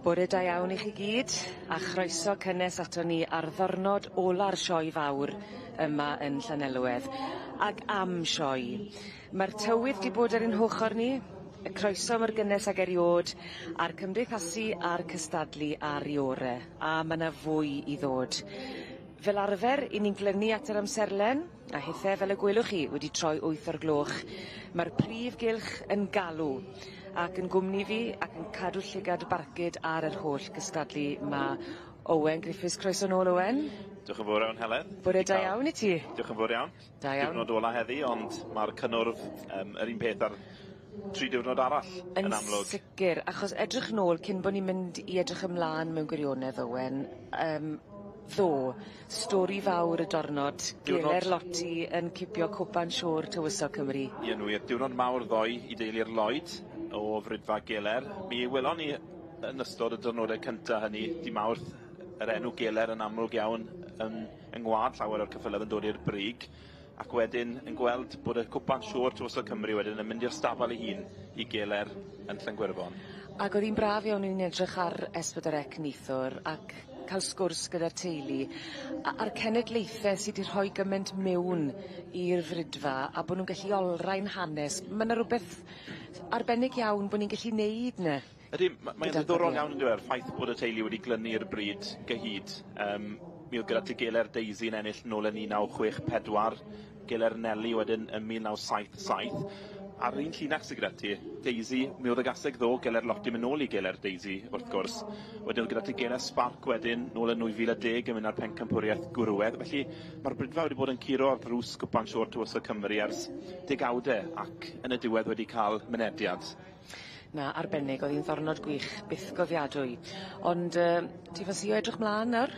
Bore da iawn I chi gyd, a chroeso cynnes ato ni ar ddornod ola'r sioe fawr yma yn Llanelwedd, ac am sioe. Mae'r tywydd di bod ar ein hochr ni, y croeso mor gynnes ag eriod, a'r cymdeithasu a'r cystadlu ar ei ore, a mae yna fwy I ddod. Fel arfer, I ni'n glynu at yr amserlen, a hithau fel y gwelwch chi wedi troi 8 o'r gloch. Mae'r Prif Gylch yn galw, ac yn gwmni fi ac yn cadw llygad barcud ar yr holl gystadlu. Mae Owen Griffiths, croeso nôl Owen. Diolch yn fawr iawn Helen. Bore da iawn I ti. Diolch yn fawr iawn. Da iawn. Diwrnod ola heddi, ond mae'r cynnwrf yr un peth ar 3 diwrnod arall yn amlwg. Yn sicr, achos edrych nôl cyn bod ni'n mynd I edrych ymlaen mewn gwirionedd Owen, ddo, stori fawr y dornod, Geler Loti yn cipio cwpan siŵr tywysog Cymru. Ie wir, diwrnod mawr ddoe I deulu'r Lloyd o frydfa Geler. Mi welon ni yn ystod y diwrnodau cyntaf hynny, di Mawrth, yr enw Geler yn amlwg iawn yn ngwad llawer o'r cyffyledd yn dod i'r brig, ac wedyn yn gweld bod y cwpan siŵr tywysog Cymru wedyn yn mynd i'r stafal ei hun I Geler yn Llangwyrfon. Ac oedd hi'n braf iawn i'n edrych ar S4C neithwr ac cael sgwrs gyda'r teulu a'r cenedlaethau sydd wedi rhoi gymaint mewn i'r frydfa a bod nhw'n gallu olrhain hanes. Mae yna rhywbeth arbennig iawn bod ni'n gallu neud ne? Ydy, mae'n ddiddorol iawn yn dweud, ffaith bod y teulu wedi glynu'r bryd gyhyd. Mi oedd gyda ti Geler Daisy yn ennill nôl yn 1964, Geler Nelly wedyn yn 1977. Ar un llinach sydd gyda ti, Daisy, mi oedd y gaseg ddo, Geler Loti mynd nôl I Geler Daisy, wrth gwrs. Wedyn oedd gyda ti Geler Spark wedyn, nôl yn 2010 yn mynd ar pencampwriaeth gwrwedd. Felly, mae'r brydfa wedi bod yn curo ar ddrws cwpan siŵr tywysog Cymru ers degawdau, ac yn y diwedd wedi cael mynediad. Na, arbennig, oedd hi'n ddornod gwych, byth gofiadwy. Ond, ti fas I o edrych mlaen nawr?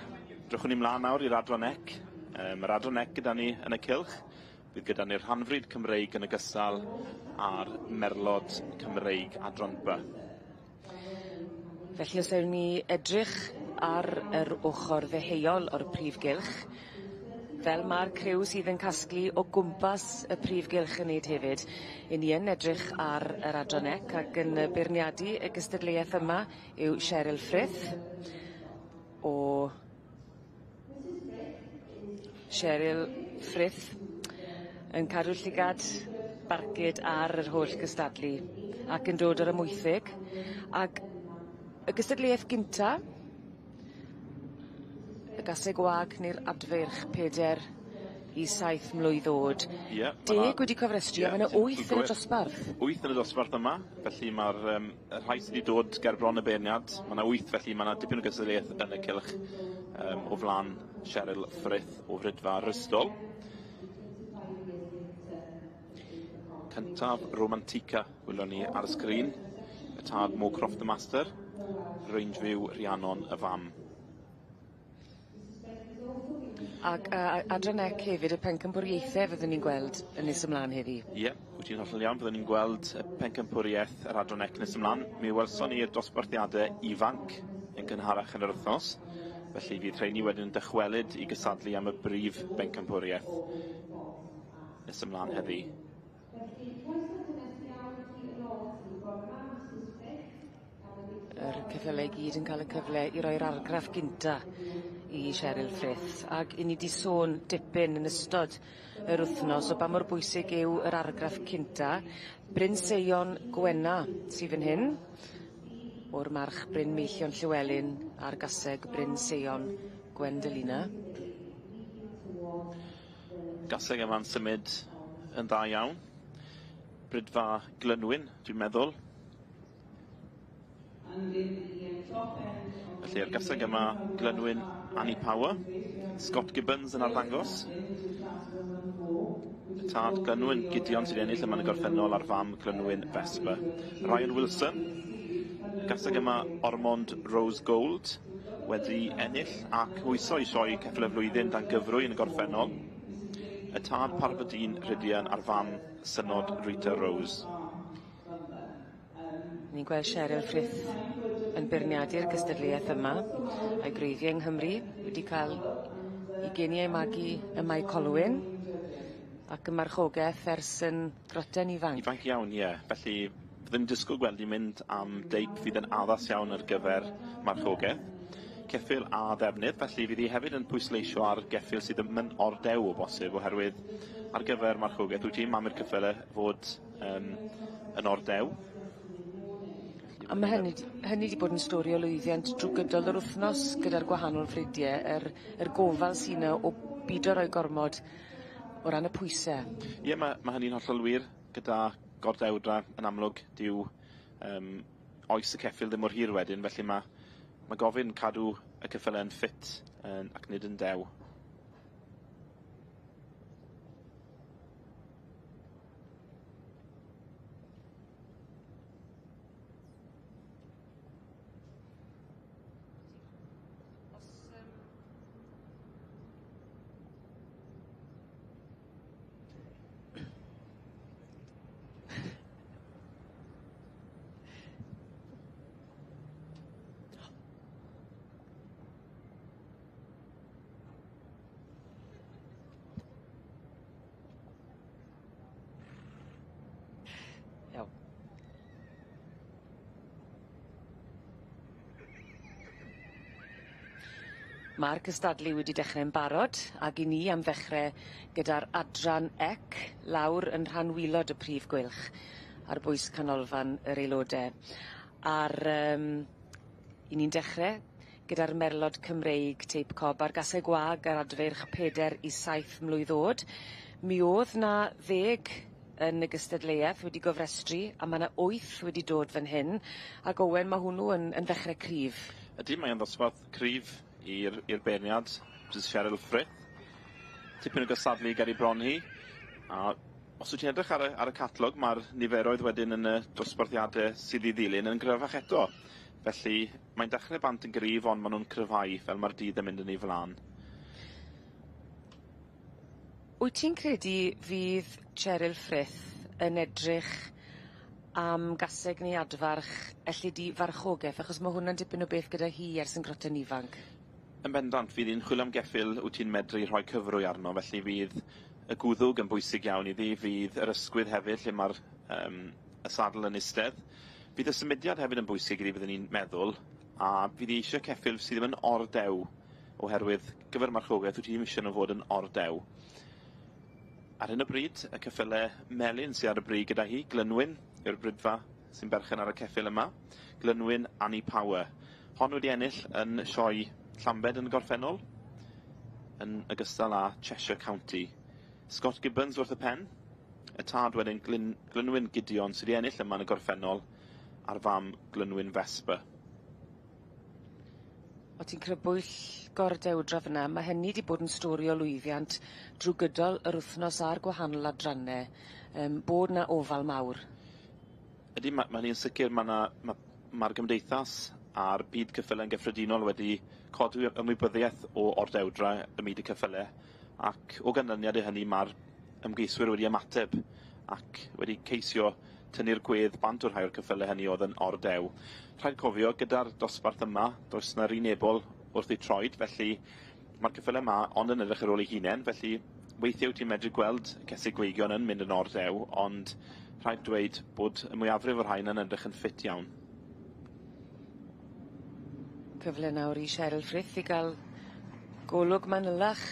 Drwchwn ni mlaen nawr i'r Adran Ec. Mae'r Adran Ec gyda ni yn y Cylch. Bydd gyda ni'r Rhanfryd Cymreig yn ogystal a'r Merlod Cymreig Adran B. Felly os ewn ni edrych ar yr ochr ddeheuol o'r Prif Gylch, fel mae'r criw sydd yn casglu o gwmpas y Prif Gylch yn neud hefyd, I ni yn edrych ar yr Adran Ec ac yn beirniadu y gystadleuaeth yma yw Cheryl Frith o Cheryl Frith yn cadw llygad barcud ar yr holl gystadlu ac yn dod ar ymwythig ac y gystadleuaeth gynta y gaseg wag neu'r adferch 4 I 7 mlwydd oed. 10 wedi cofrestru a mae yna 8 yn y dosbarth. 8 yn y dosbarth yma, felly mae'r rhai sydd wedi dod ger bron y beirniad. Mae yna 8, felly mae yna dipyn o gystadleuaeth yn y Cylch o flan Cheryl Frith o frydfa Rystol. Cyntaf Romantica, wylwn ni ar y sgrin, y tad Mo Croft the Master, Range View Rhiannon y Fam. Ac Adran Ec hefyd y pencampwriaethau fyddwn ni'n gweld yn nes ymlaen heddi. Ie, wyt ti'n hollol iawn, fyddwn ni'n gweld y pencampwriaeth yr Adran Ec nes ymlaen. Mi welson ni'r dosbarthiadau ifanc yn gynharach yn yr wythnos, felly fydd rheini wedyn yn dychwelyd I gysadlu am y brif bencampwriaeth nes ymlaen heddi. Yr cyfle I gyd yn cael y cyfle I roi'r argraff gynta I Cheryl Frith ac I ni di sôn dipyn yn ystod yr wythnos o ba mor bwysig yw yr argraff cynta. Bryn Seion Gwena sydd fan hyn o'r march Bryn Meillion Llywelyn a'r gaseg Bryn Seion Gwendolina. Gaseg yma'n symud yn dda iawn. Brydfa Glynwyn, dwi'n meddwl. Felly yr gaseg yma Glynwyn Annie Power, Scott Gibbons yn arddangos. Y tad Glynwyn Gideon sydd ennill yma'n y gorffennol ar fam Glynwyn Vespa. Ryan Wilson, gaseg yma Ormond Rose Gold wedi ennill ac hwyso I sioe ceffyl y flwyddyn dan gyfrwy yn y gorffennol. Y tad Parfydyn Rhydian ar fam Synod Rita Rose. Ni'n gweld Cheryl Frith yn beirniadu'r gystadleuaeth yma a'i greiddiau yng Nghymru wedi cael I geniau magu y Mae Colwyn ac y marchogaeth ers yn groten ifanc. Ifanc iawn, ie. Felly Byddwn disgwyl gweld i mynd am deip fydd yn addas iawn ar gyfer marchogaeth. Ceffyl a ddefnydd, felly fydd hi hefyd yn pwysleisio ar geffyl sydd yn ordew o bosib, oherwydd ar gyfer marchogaeth wyt ti'n mam i'r ceffylau fod yn ordew. A mae hynny wedi bod yn stori o lwyddiant drwy gydol yr wythnos gyda'r gwahanol ffridiau, yr gofal sy'n yna o bido roi gormod o ran y pwysau. Ie, mae hynny'n hollol wir gyda gordewdra yn amlwg dyw oes y ceffyl ddim mor hir wedyn, felly mae gofyn cadw y ceffylau yn ffit ac nid yn dew. Mae'r cystadlu wedi dechrau'n barod, ac i ni am ddechrau gyda'r adran ec lawr yn rhan wilod y Prif Gylch ar bwys canolfan yr aelodau. I ni'n dechrau gyda'r merlod Cymreig teip cob ar gasau gwag ar adfeirch 4 i 7 mlwydd oed. Mi oedd na 10 yn y gystadleuaeth wedi gofrestru, a mae yna 8 wedi dod fan hyn, ac Owen, mae hwnnw yn ddechrau cryf. Ydy, mae'n ddosbarth cryf i'r beirniad, Mrs Cheryl Frith. Tipyn o gystadlu ger i bron hi. A os wyt ti'n edrych ar y catalog, mae'r niferoedd wedyn yn y dosbarthiadau sydd i ddilyn yn gryfach eto. Felly, mae'n dechrau bant yn gryf, ond maen nhw'n cryfhau fel mae'r dydd yn mynd yn ei flan. Wyt ti'n credu fydd Cheryl Frith yn edrych am gaseg neu adfarch elli di farchogaeth, achos mae hwnna'n dipyn o beth gyda hi ers yn groten ifanc? Yn bendant, fydd hi'n chwilio am geffyl wyt ti'n medru rhoi cyfrwy arno, felly fydd y gwddwg yn bwysig iawn iddi, fydd yr ysgwydd hefyd lle mae'r y sadl yn istedd. Fydd y symudiad hefyd yn bwysig iddi byddwn ni'n meddwl, a fydd hi eisiau ceffyl sydd ddim yn ordew, oherwydd gyfer marchogaeth wyt ti ddim eisiau nhw fod yn ordew. Ar hyn o bryd, y ceffylau melyn sydd ar y bryd gyda hi, Glynwyn yw'r brydfa sy'n berchen ar y ceffyl yma. Glynwyn Annie Power. Hon wedi ennill yn sioe Llambed yn y gorffennol, yn ogystal â Cheshire County. Scott Gibbons wrth y pen, y tad wedyn Glynwyn Gideon sydd wedi ennill yma yn y gorffennol, a'r fam Glynwyn Vesper. O ti'n crybwyll gordewdra fyna, mae hynny wedi bod yn stori o lwyddiant drwy gydol yr wythnos a'r gwahanol adrannau, bod na ofal mawr. Ydy, mae hynny'n sicr, mae'r gymdeithas a'r byd cyffylau yn gyffredinol wedi codi ymwybyddiaeth o ordewdra y byd y cyffylau, ac o ganlyniad i hynny mae'r ymgeiswyr wedi ymateb ac wedi ceisio tynnu'r gwedd bant o'r rhai o'r cyffylau hynny oedd yn ordew. Rhaid cofio, gyda'r dosbarth yma, does yna rinebol wrth ei troed, felly mae'r cyffylau yma ond yn edrych ar ôl ei hunain, felly weithiau ti'n medru gweld y cesig gweigion yn mynd yn ordew, ond rhaid dweud bod y mwyafrif o'r rhain yn edrych yn ffit iawn. Cyfle nawr i Cheryl Frith i gael golwg manylach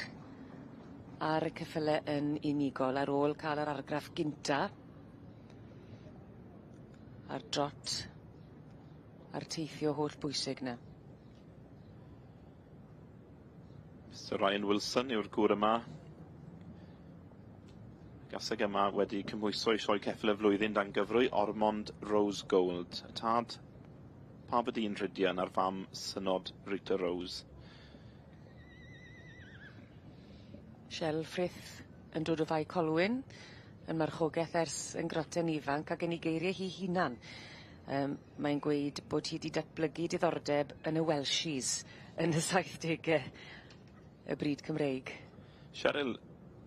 ar y ceffylau yn unigol ar ôl cael yr argraff gynta a'r drot a'r teithio holl bwysig na. Mr Ryan Wilson yw'r gŵr yma. Gaseg yma wedi cymhwyso i sioe ceffyl y flwyddyn dan gyfrwy Ormond Rose Gold. Y tad Pa Bydîn Rhydian a'r fam Synod Rita Rose. Cheryl Frith yn dod o fai Colwyn, yn marchogaeth ers yn groten ifanc ac yn ei geiriau hi hunan. Mae'n gweud bod hi wedi datblygu diddordeb yn y Welshies yn y 70au y bryd Cymreig. Cheryl,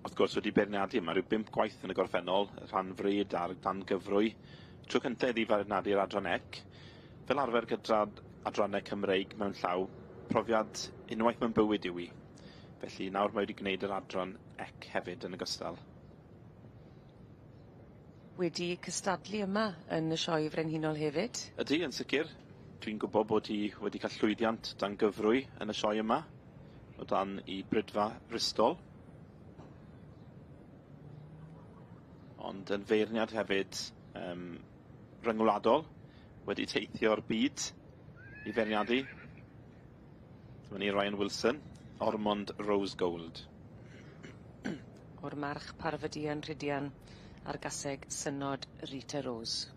wrth gwrs, wedi beirniadu yma rhyw 5 gwaith yn y gorffennol, rhan fryd a'r dan gyfrwy. Tro cyntaf iddi beirniadu'r adran ec. Fel arfer gyda adrannau Cymreig mewn llaw, profiad unwaith mewn bywyd yw hi. Felly nawr mae wedi gwneud yr adran ec hefyd yn ogystal. wedi cystadlu yma yn y sioe Frenhinol hefyd? Ydy, yn sicr. Dwi'n gwybod bod hi wedi cael llwyddiant dan gyfrwy yn y sioe yma, o dan I brydfa Bristol. Ond yn feirniad hefyd ryngwladol wedi teithio'r byd I feirniadu. Dyma ni Ryan Wilson, Ormond Rose Gold. O'r march Parfydian Rhydian a'r gaseg synod Rita Rose.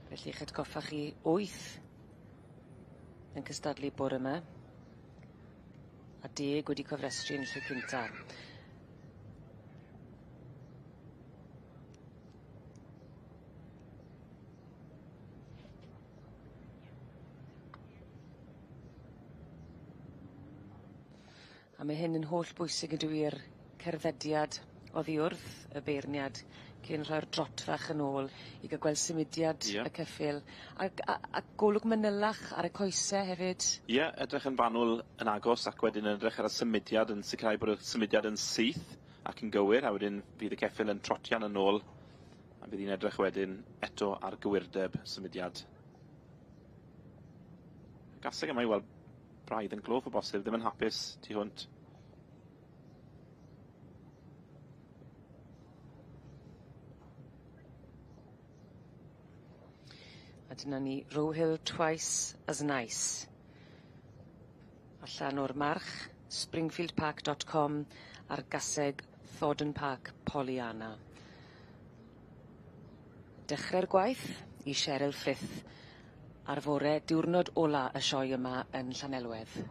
Felly eich atgoffa chi 8 yn cystadlu bore yma, a 10 wedi cofrestru yn y lle cynta. A mae hyn yn holl bwysig yn dwy'r cerddediad oddi wrth y beirniad cyn rhoi'r drot fach yn ôl I gael gweld symudiad y ceffyl. A golwg manylach ar y coesau hefyd. Ie, edrych yn fanwl yn agos ac wedyn edrych ar y symudiad yn sicrhau bod y symudiad yn syth ac yn gywir, a wedyn fydd y ceffyl yn trotian yn ôl a bydd hi'n edrych wedyn eto ar gywirdeb symudiad. Gaseg yma I weld braidd yn glof o bosib, ddim yn hapus tu hwnt. A dyna ni Rohill twice as nice. Allan o'r march, springfieldpark.com a'r gaseg Thornton Park Pollyanna. Dechrau'r gwaith I Cheryl Frith ar fore diwrnod ola y sioe yma yn Llanelwedd.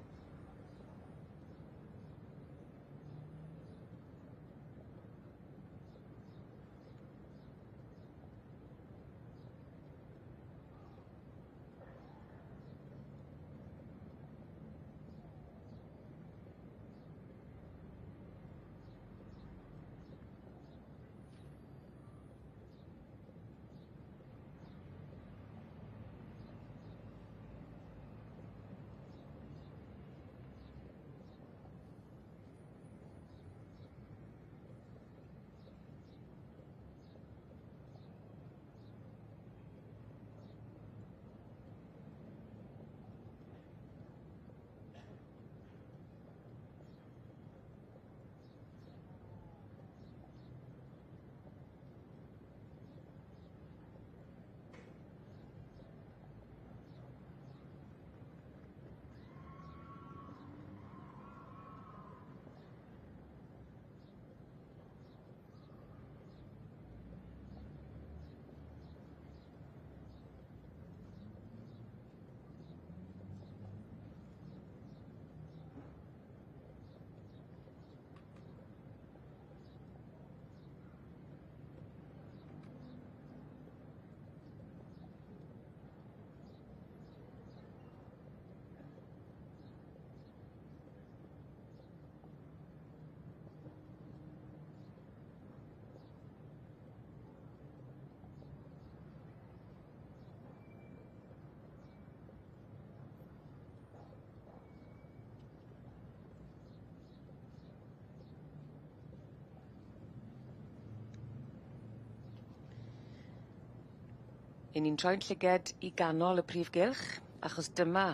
I ni'n troi'n llyged I ganol y Prif Gylch, achos dyma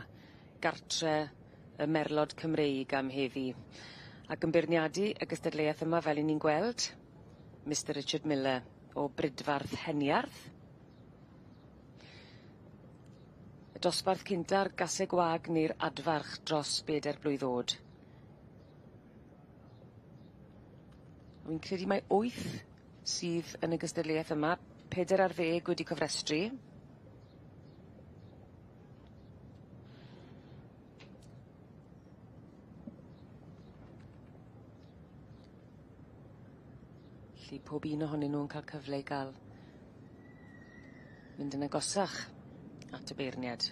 gartre y merlod Cymreig am heddi. Ac yn beirniadu y gystadleuaeth yma fel I ni'n gweld, Mr Richard Miller o Brydfarth Heniarth. Y dosbarth cynta'r gaseg wag neu'r adfarch dros 4 blwydd o'd. Wy'n credu mai 8 sydd yn y gystadleuaeth yma, 4 ar 10 wedi cofrestru. Felly pob un ohonyn nhw'n cael cyfle I gael mynd yn agosach at y beirniad.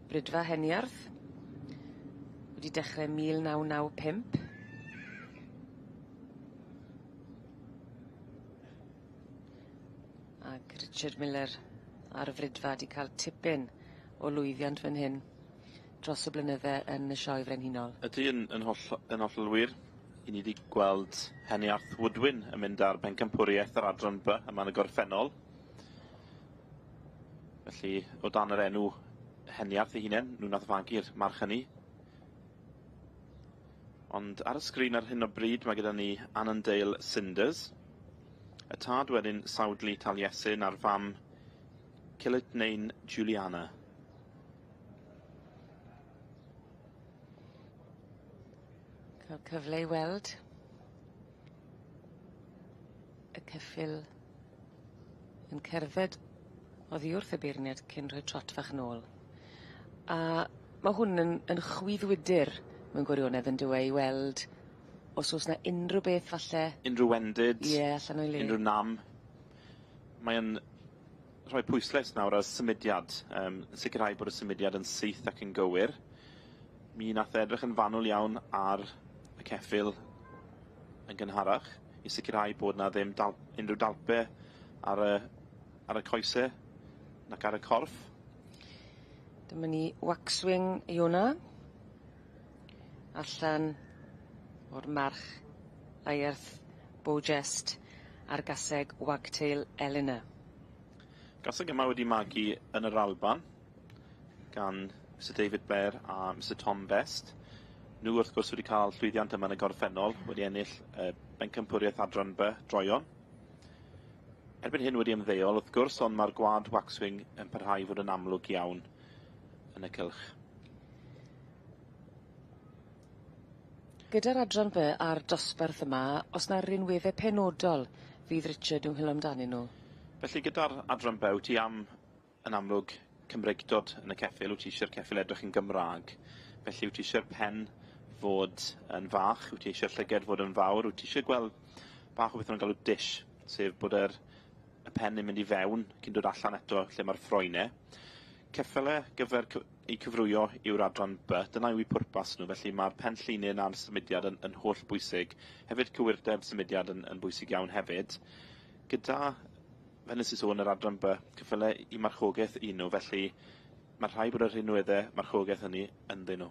Brydfa Heniarth wedi dechrau 1995. Ac Richard Miller a'r frydfa wedi cael tipyn o lwyddiant fan hyn dros y blynydde yn y sioe Frenhinol. Ydy yn hollol wir. I ni wedi gweld Heniarth Woodwyn yn mynd ar bencampwriaeth yr adran B yma yn y gorffennol. Felly, o dan yr enw Heniarth ei hunain, nhw nath fagu'r march hynny. Ond ar y sgrin ar hyn o bryd, mae gyda ni Annandale Cinders. Y tad wedyn Sawdli Taliesin a'r fam Cilitnein Juliana. Cael cyfle i weld y ceffyl yn cerdded oddi wrth y beirniad cyn rhoi trot fach yn ôl. A mae hwn yn chwyddwydyr mewn gwirionedd yn dywe i weld os oes na unrhyw beth falle... Unrhyw wendid, allan o'i le. unrhyw nam. Mae'n rhoi pwysles nawr ar symudiad. Sicrhau bod y symudiad yn syth ac yn gywir. Mi nath edrych yn fanwl iawn ar y ceffyl yn gynharach i sicrhau bod na ddim unrhyw dalpe ar y coesau nac ar y corff. Dyma ni waxwing Iona allan o'r march Eirth Bogest a'r gaseg Wagtail Eleanor. Gaseg yma wedi magu yn yr Alban gan Mr David Blair a Mr Tom Best. Nhw wrth gwrs wedi cael llwyddiant yma yn y gorffennol, wedi ennill bencampwriaeth adran B droion. Erbyn hyn wedi ymddeol wrth gwrs, ond mae'r gwad waxwing yn parhau fod yn amlwg iawn yn y cylch. Gyda'r adran B a'r dosbarth yma, os na rinweddau penodol fydd Richard yn chwilio amdanyn nhw? Felly gyda'r adran B, wyt ti am yn amlwg Cymreigdod yn y ceffyl, wyt ti eisiau'r ceffyl edrych yn Gymraeg. Felly wyt ti eisiau'r pen fod yn fach, wyt ti eisiau'r llyged fod yn fawr, wyt ti eisiau gweld bach o beth nhw'n galw dish, sef bod y pen yn mynd i fewn cyn dod allan eto lle mae'r ffroenau. Ceffylau gyfer eu cyfrwyo yw'r adran B, dyna yw eu pwrpas nhw, felly mae'r pen llinyn a'r symudiad yn holl bwysig. Hefyd cywirdeb symudiad yn bwysig iawn hefyd. Gyda, fe nes i sôn yr adran B, ceffylau i marchogaeth un nhw, felly mae rhai bod yr rhinweddau marchogaeth hynny ynddyn nhw.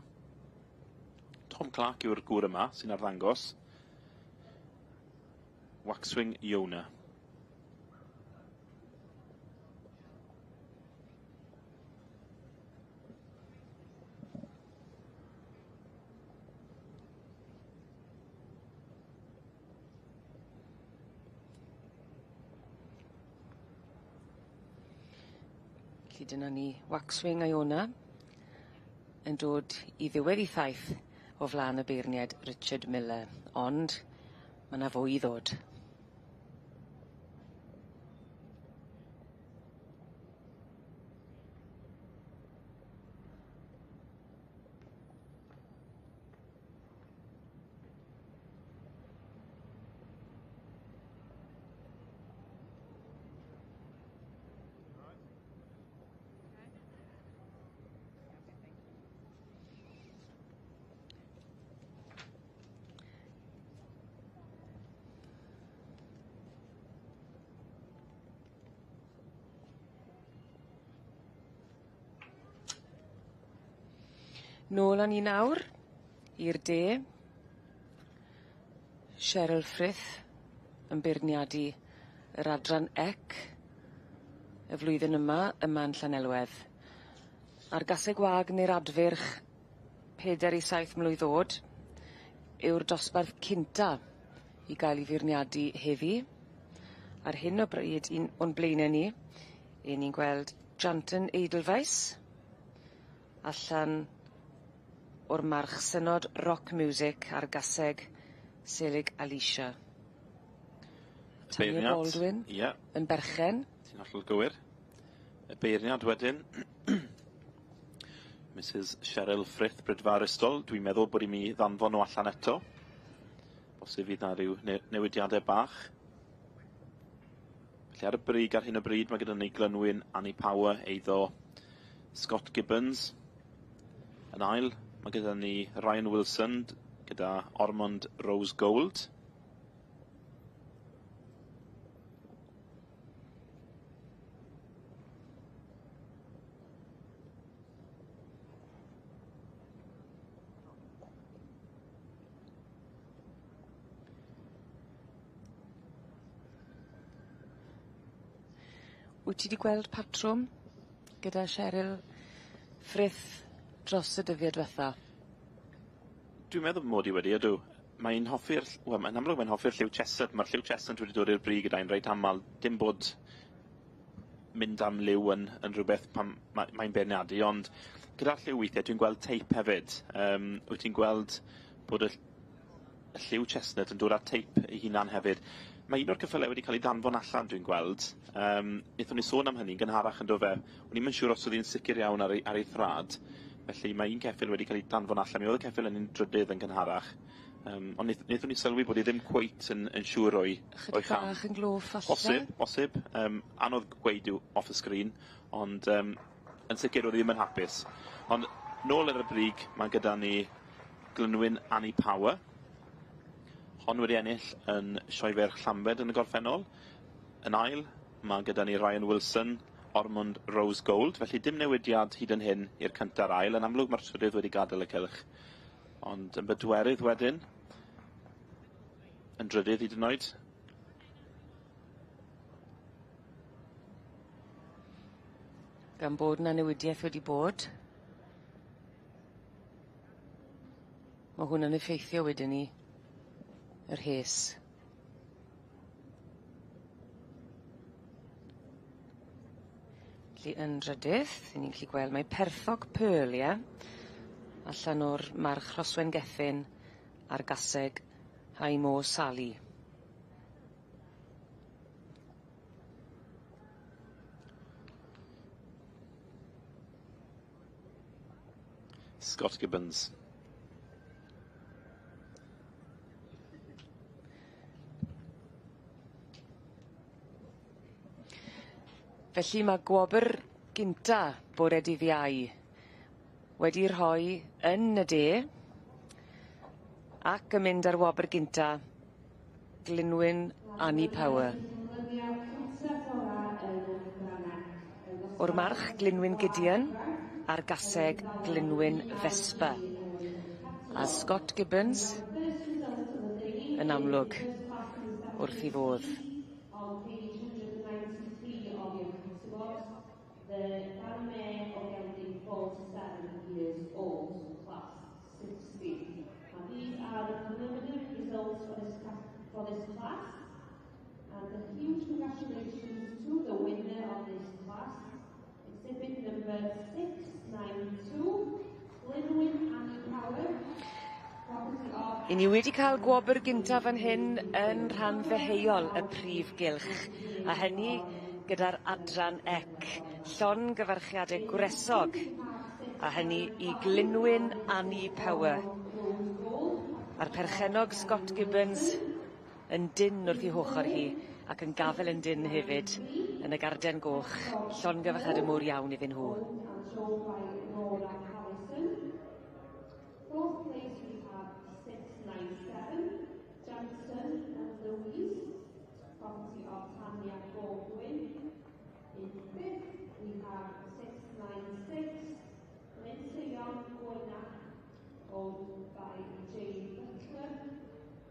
Tom Clark yw'r gŵr yma sy'n arddangos. Waxwing Iona. Felly dyna ni waxwing Iona yn dod i ddiwedd i thaith o flaen y beirniad Richard Miller, ond mae yna fwy i ddod. Nôl â ni nawr i'r de. Cheryl Frith yn beirniadu yr adran ec y flwyddyn yma yn Llanelwedd. A'r gaseg wag neu'r adfyrch 4 i 7 mlwydd o'd yw'r dosbarth cynta i gael ei feirniadu heddi. Ar hyn o bryd o'n blaenau ni, ni'n gweld Janton Edelweiss allan o'r march synod rock music ar gaseg Selig Alicia. Tanya Baldwin yn berchen. Ti'n hollol gywir. Y beirniad wedyn. Mrs Cheryl Frith, Brydfa Aristol. Dwi'n meddwl bod i mi ddanfon nhw allan eto. Bosib fydd na rhyw newidiadau bach. Felly ar y brig ar hyn o bryd mae gyda ni glynwyn Annie Power eiddo Scott Gibbons. Yn ail, mae gyda ni Ryan Wilson gyda Ormond Rose Gold. Wyt ti wedi gweld patrwm gyda Cheryl Frith dros y dyddiau diwetha? Dwi'n meddwl mod i wedi, ydw. Mae'n hoffi'r, wel, mae'n amlwg mae'n hoffi'r lliw chestnut. Mae'r lliw chestnut wedi dod i'r brig gyda'n reit aml. Dim bod mynd am liw yn rhywbeth pan mae'n beirniadu, ond gyda'r lliw weithiau dwi'n gweld teip hefyd. Wyt ti'n gweld bod y lliw chestnut yn dod â teip ei hunan hefyd. Mae un o'r cyffylau wedi cael ei danfon allan, dwi'n gweld. Nethon ni sôn am hynny'n gynharach yn do fe. O'n i'n siŵr os oedd hi'n sicr iawn ar ei thrad. Felly mae un ceffyl wedi cael ei danfon allan. Mi oedd y ceffyl yn un drydydd yn gynharach. Ond nethon ni sylwi bod hi ddim cweit yn siŵr o'i cham. Chydig bach yn glof falle? Bosib. Anodd gweud yw off y sgrin, ond yn sicr oedd hi ddim yn hapus. Ond nôl ar y brig, mae gyda ni Glynwyn Annie Power. Hon wedi ennill yn sioe ferch Llambed yn y gorffennol. Yn ail, mae gyda ni Ryan Wilson, Ormond Rose Gold. Felly dim newidiad hyd yn hyn i'r cynta'r ail. Yn amlwg mae'r trydydd wedi gadael y cylch. Ond yn bedwerydd wedyn, yn drydydd hyd yn oed. Gan bod na newidiaeth wedi bod. Mae hwn yn effeithio wedyn ni yr hes. Felly yn drydydd, ni'n gallu gweld mae Perthog Pearl, ie? Allan o'r march Rhoswen Gethin a'r gaseg Haimo Sali. Scott Gibbons. Felly mae gwobr gynta bore dydd Iau wedi rhoi yn y de ac yn mynd ar wobr gynta Glynwyn Annie Power. O'r march Glynwyn Gideon a'r gaseg Glynwyn Vespa. A Scott Gibbons yn amlwg wrth i fodd. For this class, and a huge congratulations to the winner of this class, exhibit number 692, Glynwyn Annie Power. I ni wedi cael gwobr gyntaf fan hyn yn rhan ddeheuol y Prif Gylch, a hynny gyda'r adran ec, llon gyfarchiadau gwresog, a hynny i Glynwyn Annie Power. A'r perchenog Scott Gibbons yn dyn wrth i hochor hi, ac yn gafel yn dyn hefyd yn y garden goch, llon gyfarchiadau mŵr iawn iddyn nhw. Fourth place we have 697, Johnson and Louise, property of Tanya Baldwin. In fifth we have 696, Lindsay Young Gornak, owned by Jane Butler.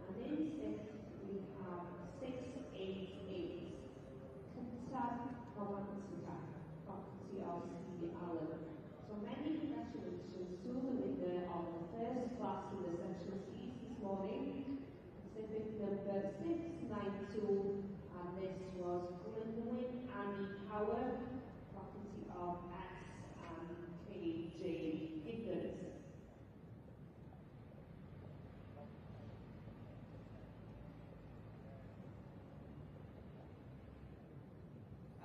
And in sixth we have 688, Kunta Romantica, property of C. Allen. So many congratulations to the winner of the first class in the Section C this morning, exhibit number 692, and this was Glynwyn Annie Power, property of S and KJ Gibbons.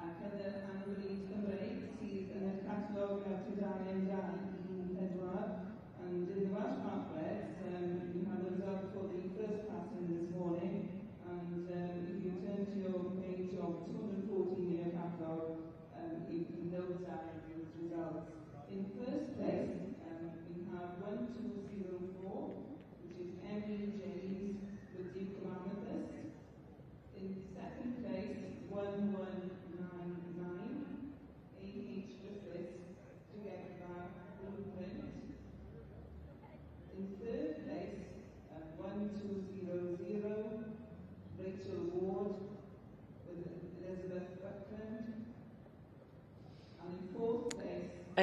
Ac yn y anwylid Gymraeg sydd yn y catalog ar tudalen 2-4 and in the Welsh pamphlets you have the result for the first class in this morning, and if you turn to your page of 214 in your catalog you can note that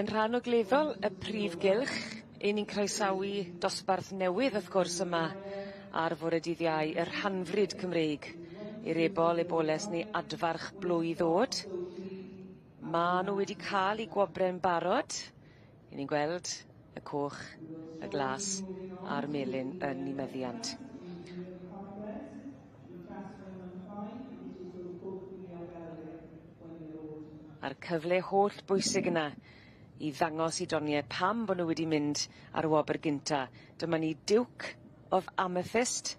Yn rhan o gleddol y Prif Gylch, ni'n croesawu dosbarth newydd wrth gwrs yma ar fore dydd Iau, y rhanfryd Cymreig, i'r eboles ni adfarch blwydd o'd. Ma' nhw wedi cael eu gwobre'n barod. Ni'n gweld y coch, y glas a'r melyn yn ei meddiant. A'r cyfle holl bwysig yna i ddangos i doniau pam bod nhw wedi mynd ar wobr gynta. Dyma ni Duke of Amethyst,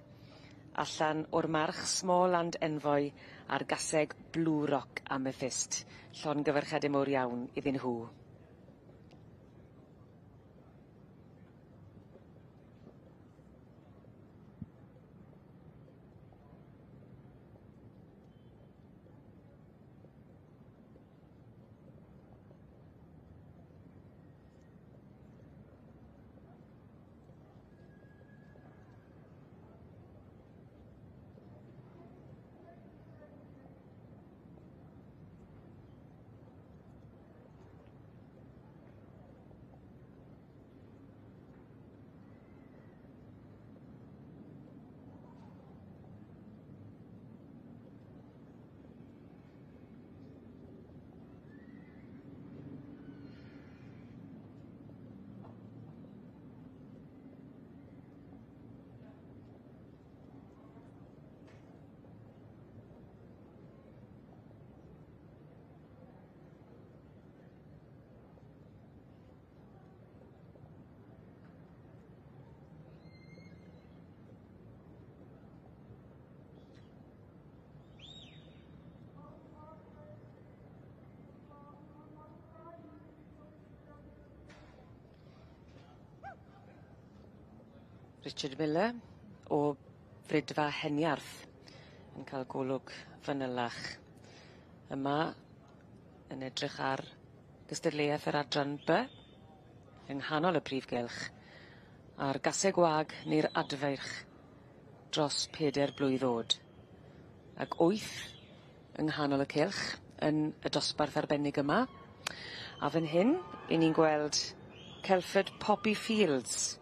allan o'r march Small and Envoy a'r gaseg Blue Rock Amethyst. Llongyfarchiadau mawr iawn iddyn nhw. Richard Miller o Frydfa Heniarth yn cael golwg fanylach. Yma yn edrych ar gystadleuaeth yr adran B yng nghanol y Prif Gylch a'r gaseg wag neu'r adferch dros 4 blwydd o'd. Ac 8 yng nghanol y cylch yn y dosbarth arbennig yma. A fan hyn, ni'n gweld Celford Poppy Fields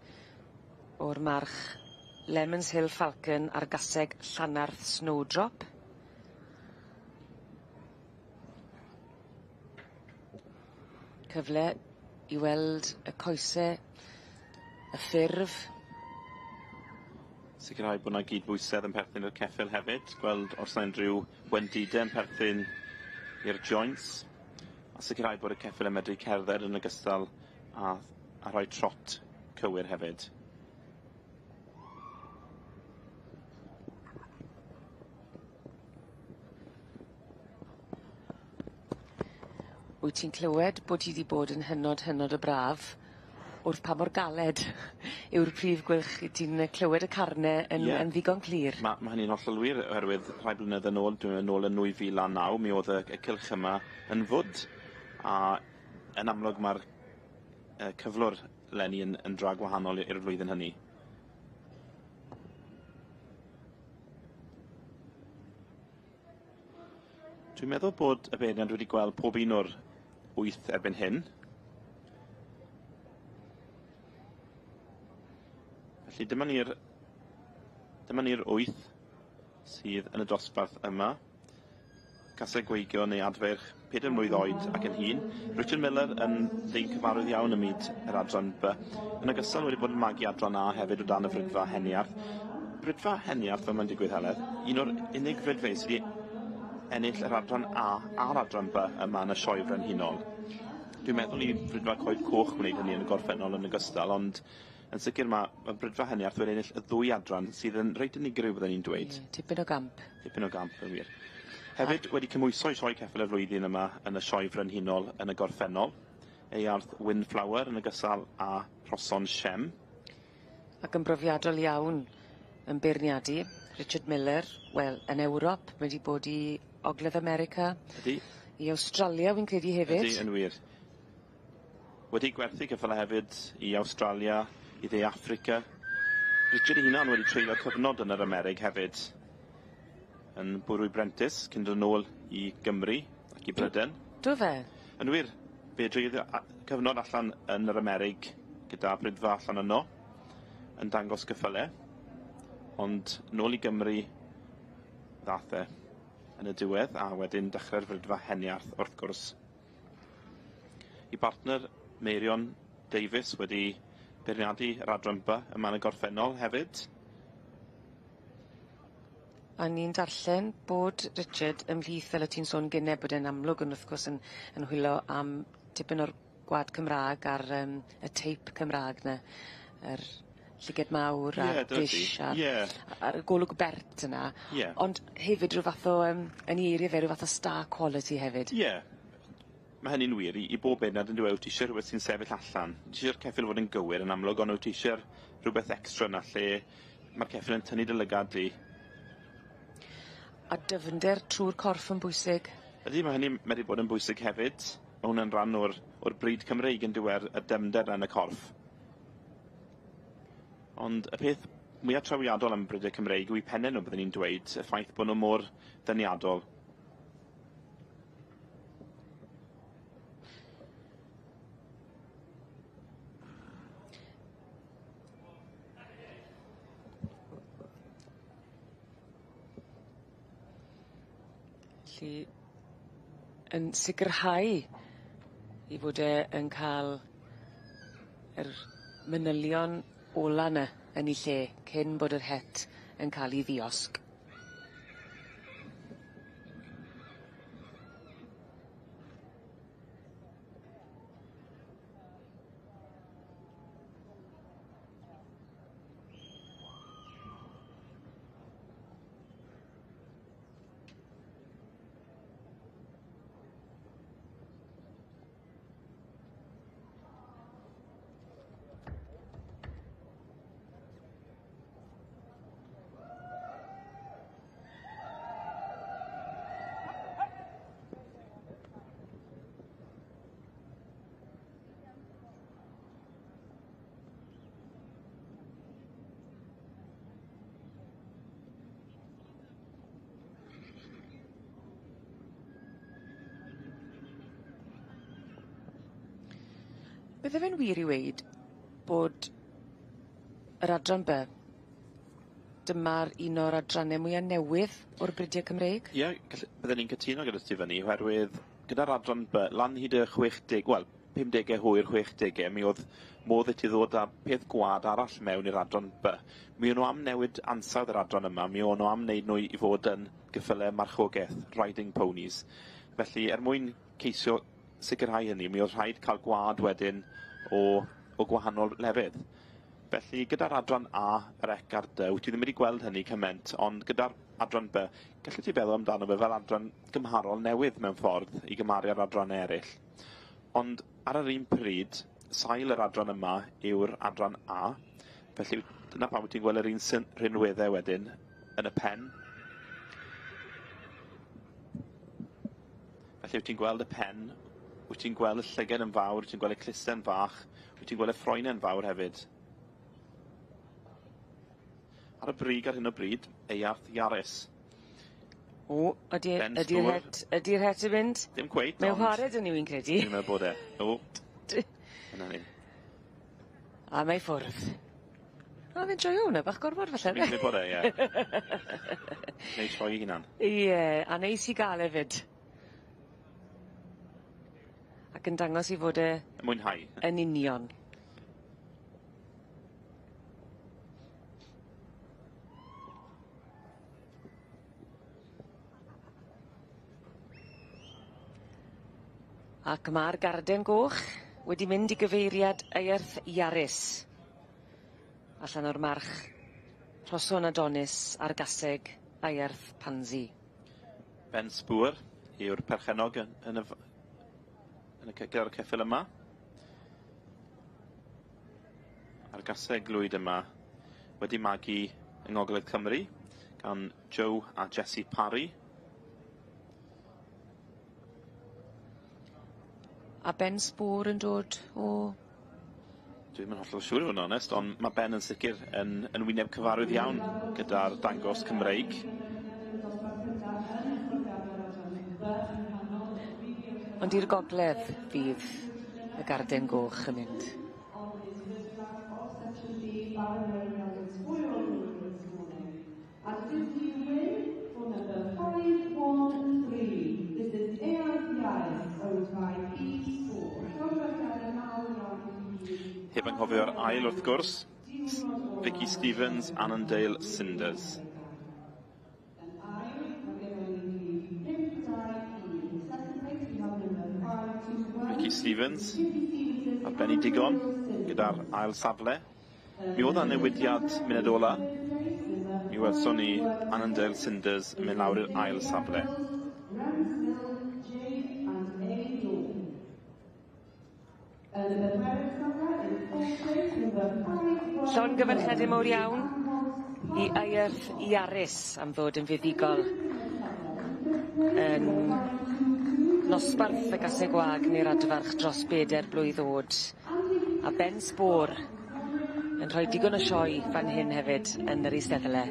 o'r march Lemons Hill Falcon a'r gaseg Llanarth Snowdrop. Cyfle i weld y coesau, y ffurf. Sicrhau bod yna gydbwysedd yn perthyn i'r ceffyl hefyd. Gweld os yna unrhyw wendidau yn perthyn i'r joints. A sicrhau bod y ceffyl yn medru cerdded yn ogystal a rhoi trot cywir hefyd. Wyt ti'n clywed bod ti wedi bod yn hynod y braf wrth pa mor galed yw'r Prif Gylch? Ti'n clywed y carnau yn ddigon clir? Mae hynny'n hollol wir, oherwydd rhai blynedd yn ôl, dwi'n meddwl yn 2009, mi oedd y cylch yma yn fwd. A yn amlwg mae'r cyflwr leni yn dra gwahanol i'r flwyddyn hynny. Dwi'n meddwl bod y beirniad wedi gweld pob un o'r 8 erbyn hyn. Felly dyma ni'r 8 sydd yn y dosbarth yma. Gaseg gweigio neu adferch 4 mlwydd oed ac yn hŷn. Richard Miller yn ddyn cyfarwydd iawn ymwneud yr adran B. Yn ogystal wedi bod yn magu adran A hefyd o dan y Frydfa Heniarth. Frydfa Heniarth, fel mae'n digwydd Heledd, un o'r unig frydfeydd sydd wedi ennill yr adran A a'r adran B yma yn y sioe Frenhinol. Dwi'n meddwl i Frydfa Coed Coch wneud hynny yn y gorffennol yn ogystal, ond yn sicr mae Frydfa Heniarth wedi ennill y 2 adran sydd yn reit unigryw byddwn ni'n dweud. Tipyn o gamp. Tipyn o gamp, yn wir. Hefyd wedi cymwyso i sioe ceffyl y flwyddyn yma yn y sioe Frenhinol yn y gorffennol. Earth Windflower yn ogystal a Rhoson Shem. Ac yn brofiadol iawn yn beirniadu. Richard Miller, wel, yn Ewrop, mae wedi bod i Ogledd America. Ydy. I Australia, wy'n credu hefyd. Ydy, yn wir. Wedi gwerthu ceffylau hefyd i Australia, i dde Africa. Richard ei hunan wedi treulio cyfnod yn yr Amerig hefyd. Yn bwrw Brentis, cyn dod nôl i Gymru ac i Bryden. Do fe? Yn wir. Fe driodd cyfnod allan yn yr Amerig gyda brydfa allan yno yn dangos gyffyle, ond nôl i Gymru ddath e yn y diwedd a wedyn dechrau'r brydfa heniarth wrth gwrs. I bartner Meirion Davies wedi beirniadu yr adrymba yma yn y gorffennol hefyd. A ni'n darllen bod Richard ymhlith fel y ti'n sôn gynne bod e'n amlwg yn wrth gwrs yn hwylo am tipyn o'r gwad Cymraeg a'r y teip Cymraeg na, yr llyged mawr a'r dish a'r golwg bert yna, ond hefyd rhyw fath o, yn eirie fe, rhyw fath o star quality hefyd. Mae hynny'n wir, i bob uned yn dweud, ti eisiau rhywbeth sy'n sefyll allan. Ti eisiau'r ceffyl fod yn gywir yn amlwg, ond ti eisiau rhywbeth extra yna lle mae'r ceffyl yn tynnu dy lygad di. A dyfnder trwy'r corff yn bwysig? Ydy, mae hynny wedi bod yn bwysig hefyd. Mae hwnna'n rhan o'r bryd Cymreig yn diwer y dymder yn y corff. Ond y peth mwyaf trawiadol am brydau Cymreig yw i pennau nhw byddwn ni'n dweud, y ffaith bod nhw mor ddyniadol. Yn sicrhau i fod yn cael yr manylion ola yna yn ei lle cyn bod yr het yn cael ei ddiosg. Bydde fe'n wir i weid bod yr adran B, dyma'r un o'r adrannau mwyaf newydd o'r brydau Cymreig? Bydden ni'n cytuno gyda ti fyny, oherwydd gyda'r adran B, lan hyd y 60, wel, 50au hwyr 60au, mi oedd modd i ti ddod â peth gwad arall mewn i'r adran B. Mi o'n nhw am newid ansawdd yr adran yma, mi o'n nhw am wneud nhw i fod yn gyffyle marchogaeth, riding ponies. Felly, mwyn ceisio sicrhau hynny, mi oedd rhaid cael gwad wedyn o gwahanol lefydd. Felly, gyda'r adran A, yr ec a'r D, wyt ti ddim wedi gweld hynny cyment, ond gyda'r adran B, gallai ti feddwl amdano fe fel adran gymharol newydd mewn ffordd i gymaru ar adrannau eraill. Ond ar yr un pryd, sail yr adran yma yw'r adran A, felly dyna pam wyt ti'n gweld yr un rhinweddau wedyn yn y pen. Felly wyt ti'n gweld y pen, wyt ti'n gweld y llyged yn fawr, wyt ti'n gweld y clusten fach, wyt ti'n gweld y ffroen fawr hefyd. Ar y brig ar hyn o bryd, Earth Yaris. O, ydy'r het yn mynd? Dim cweit, Mewn chwared yn yw'n credu. Dwi'n meddwl bod e. O, yna ni. A mae ffwrdd. O, fe'n joio hwnna, bach gorfod falle. Dwi'n meddwl bod e, ie. Neu troi i hunan. Ie, a neis i gael hefyd. Ac yn dangos i fod e... Mwynhau. Yn union. Ac mae'r garden goch wedi mynd i gyfeiriad Earth Yaris. Allan o'r march Rhoson Adonis a'r gaseg Earth Pansy. Ben Sbŵr yw'r perchenog yn y ceffyl yma. A'r gaseg lwyd yma wedi magu yng Ngogledd Cymru gan Joe a Jessie Parry. A Ben Sbŵr yn dod o... Dwi'n yn hollol siŵr i fod yn onest, ond mae Ben yn sicr yn wyneb cyfarwydd iawn gyda'r dangos Cymreig. Ond i'r gogledd fydd y garden goch yn mynd. Heb anghofio'r ail wrth gwrs, Vicky Stevens, Annandale Cinders. Vicky Stevens, ar benni digon, gyda'r ail safle. Mi oedd y newidiad munud ola. Mi welson ni Annandale Cinders yn mynd lawr i'r ail safle. Llongyfarchiadau mawr iawn I Eirth Iarus am fod yn fuddigol yn nosbarth y gasau gwag neu'r adfarch dros 4 blwydd o'd. A Ben Sbor yn rhoi digon o sioe fan hyn hefyd yn yr eisteddle.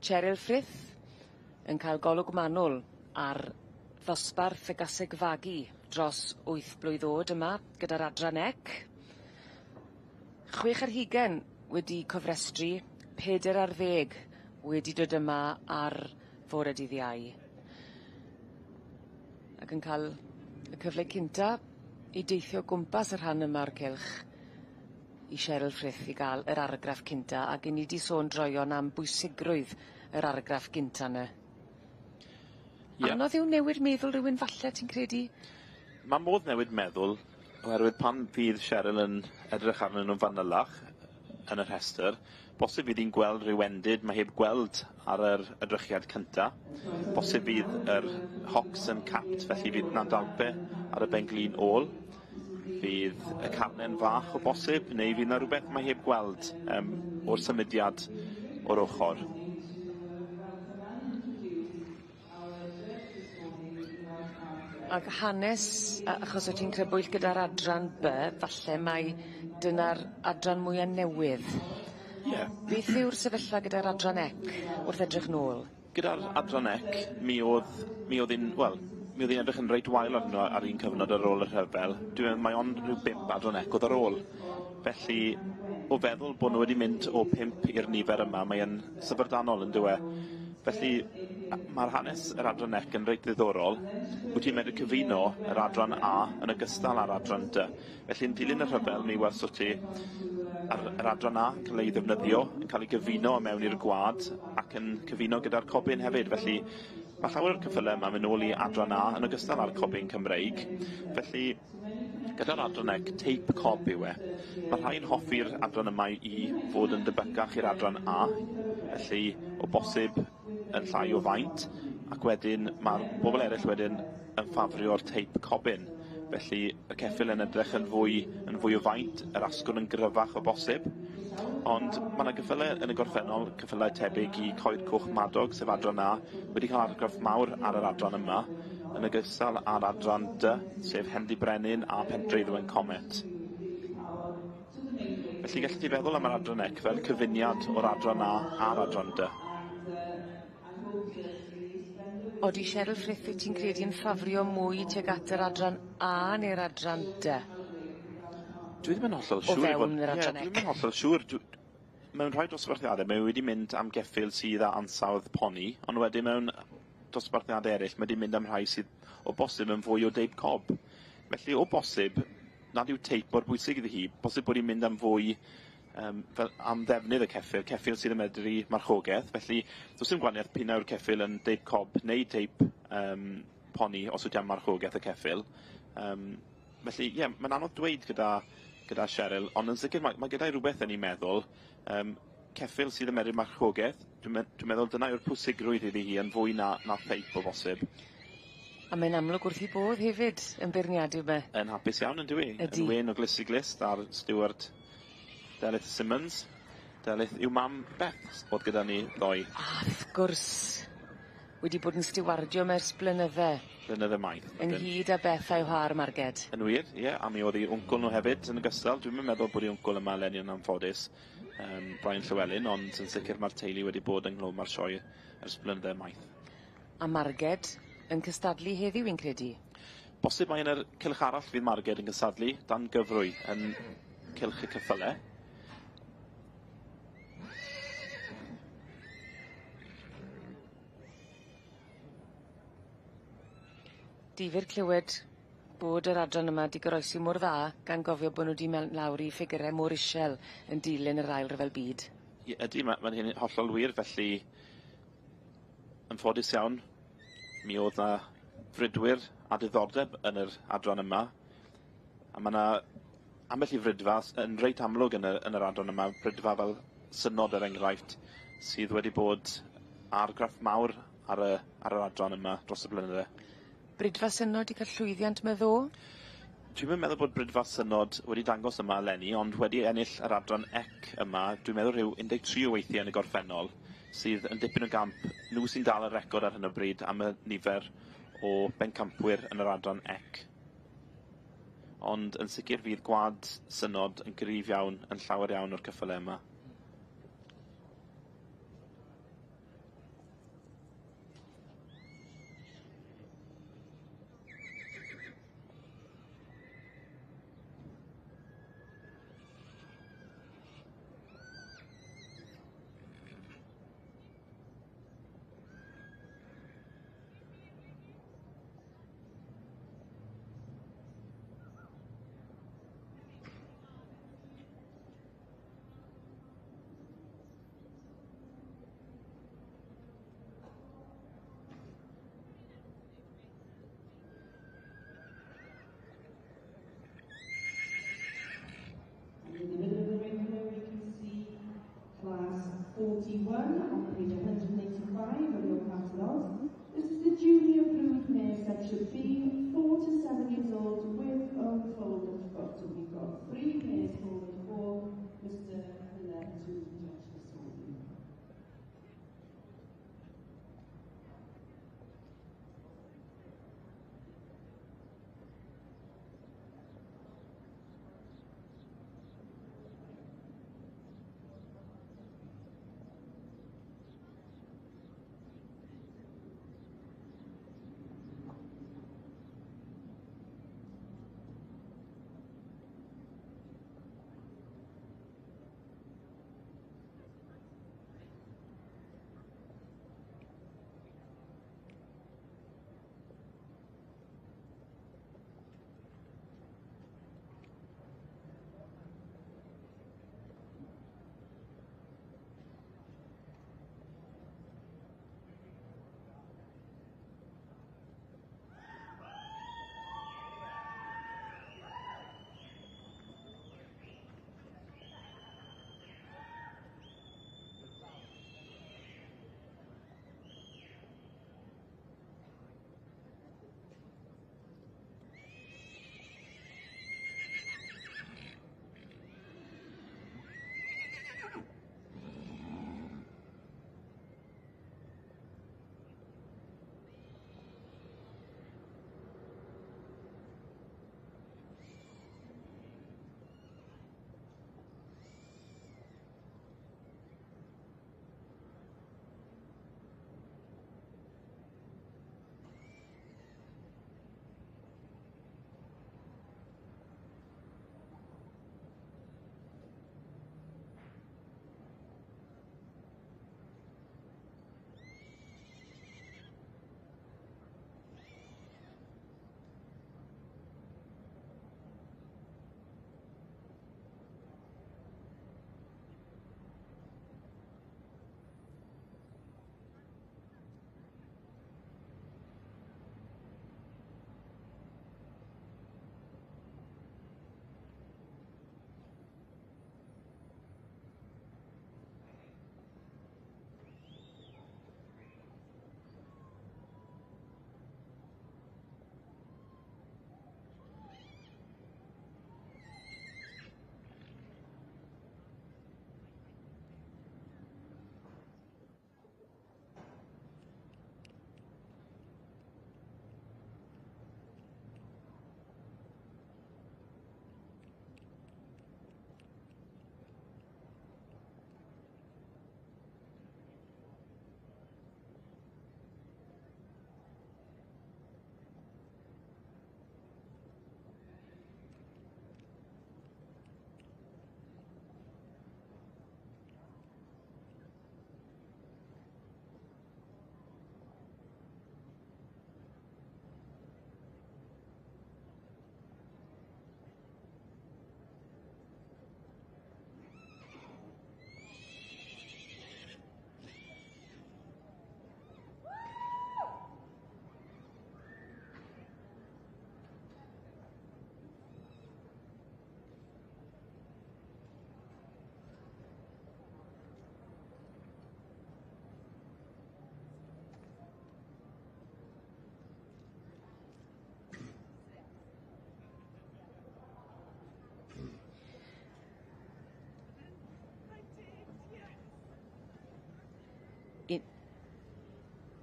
Cheryl Frith yn cael golwg manwl ar ddosbarth y gaseg fagu dros 8 blwydd o'd yma gyda'r adran ec. 6 ar 20 wedi cofrestru, 4 ar 10 wedi dod yma ar fore dydd Iau. Ac yn cael y cyfle cynta I deithio gwmpas y rhan yma o'r cylch I Cheryl Frith I gael yr argraff cynta ac I ni di sôn droion am bwysigrwydd yr argraff gynta yna. Anodd yw newid meddwl rhywun falle, ti'n credu? Mae modd newid meddwl, oherwydd pan fydd Cheryl yn edrych arnyn nhw'n fanylach yn y rhestr, bosib fydd hi'n gweld rhyw wendid mae heb gweld ar yr edrychiad cynta. Bosib fydd yr hocs yn capt, felly fydd Nadalbe ar y benglin ôl. Fydd y carnen fach o bosib, neu fydd yna rhywbeth mae heb gweld o'r symudiad o'r ochr. Ac hanes, achos wyt ti'n crybwyll gyda'r adran B, falle mai dyna'r adran mwyaf newydd. Beth yw'r sefyllfa gyda'r adran ec wrth edrych nôl? Gyda'r adran ec, mi oedd hi'n edrych yn reit wael arno ar un cyfnod ar ôl y rhyfel. Dwi'n meddwl mae ond rhyw 5 adran ec oedd ar ôl. Felly, o feddwl bod nhw wedi mynd o 5 i'r nifer yma, mae'n syfrdanol yn dywe. Felly, mae'r hanes yr adran ec yn reit ddiddorol. Wyt ti'n medru cyfuno yr adran A yn ogystal â'r adran D. Felly, yn dilyn y rhyfel, mi welswch ti yr adran A yn cael ei ddefnyddio, yn cael ei gyfuno mewn i'r gwad ac yn cyfuno gyda'r cobyn hefyd. Felly, mae llawer o'r cyffyle yma mynd nôl I adran A yn ogystal â'r cobyn Cymreig. Felly, Gyda'r adran ec, teip cob yw e. Mae rhai'n hoffi'r adran yma i fod yn debycach i'r adran A, felly o bosib yn llai o faint, ac wedyn mae'r bobl eraill wedyn yn ffafrio'r teip cobyn. Felly y ceffyl yn edrych yn fwy o faint, yr asgwrn yn gryfach o bosib. Ond mae yna gyffylau yn y gorffennol, cyffylau tebyg i Coed Coch Madog, sef adran A, wedi cael argraff mawr ar yr adran yma, yn ogystal â'r adran D, sef Hendy Brenin a Pentreuddwen Comet. Felly gallech chi feddwl am yr adran ec fel cyfuniad o'r adran A a'r adran D. Odi Cheryl Frith, wyt ti'n credu yn ffafrio mwy tuag at yr adran A neu'r adran D? Dwi ddim yn hollol siŵr. O fewn yr adran ec. Dwi ddim yn hollol siŵr. Mewn rhai dosbarthiadau, mae wedi mynd am geffyl sydd â ansawdd poni, ond wedyn mewn dosbarthiadau eraill, mae wedi mynd am rhai sydd o bosib yn fwy o deip cob. Felly o bosib, nad yw teip o'r bwysig iddi hi, bosib bod hi'n mynd am fwy am ddefnydd y ceffyl sydd yn medru marchogaeth. Felly, does dim gwaniaeth p'un yw'r ceffyl yn deip cob neu deip poni os wyt ti am marchogaeth y ceffyl. Felly, ie, mae'n anodd dweud gyda Cheryl, ond yn sicr mae gyda'i rhywbeth yn ei meddwl, ceffyl sydd yn medru marchogaeth, dwi'n meddwl dyna yw'r pwysigrwydd iddi hi yn fwy na teip o bosib. A mae'n amlwg wrth i bodd hefyd yn beirniadu be? Yn hapus iawn yn dwi. Yn wen o glist i glist ar Stewart Delyth Simmons. Delyth yw mam Beth oedd gyda ni ddoi. A wrth gwrs, wedi bod yn stiwardio mers blynydde. Blynydde maith. Ynghyd â Beth a'i whar Marged. Yn wir, ie, a mi oedd ei wncl nhw hefyd yn ogystal. Dwi'n meddwl bod ei wncl yma lenni yn anffodus, Brian Llywelyn, ond yn sicr mae'r teulu wedi bod yng Nghlwm ar Sioe ers blynydde maith. A Marged yn cystadlu heddiw i'n credu? Bosib mae'n yr cylch arall fydd Marged yn cystadlu dan gyfrwy yn cylch y cyffylau. Difyr clywed bod yr adran yma di goroesi mor dda gan gofio bod nhw wedi mynd lawr i ffigurau mor isel yn dilyn yr ail ryfel byd. Ydy, mae'n hyn hollol wir, felly yn ffodus iawn, mi oedd na frydwyr a diddordeb yn yr adran yma, a mae yna ambell i frydfa yn reit amlwg yn yr adran yma, frydfa fel synod yr enghraifft, sydd wedi bod argraff mawr ar yr adran yma dros y blynydde. Brydfa synod i cael llwyddiant meddo? Dwi'n meddwl bod Brydfa synod wedi dangos yma eleni, ond wedi ennill yr adran ec yma, dwi'n meddwl rhyw 13 o weithiau yn y gorffennol, sydd yn dipyn o gamp. Nhw sy'n dal y record ar hyn o bryd am y nifer o bencampwyr yn yr adran ec. Ond yn sicr fydd gwad synod yn gryf iawn, yn llawer iawn o'r cyffylau yma. In the middle of the ring here we can see class 41 on page 185 of your catalogue. This is the junior brood mare section B, 4 to 7 years old with unfolded foot. So we've got 3 mares forward for Mr. Miller to judge this morning.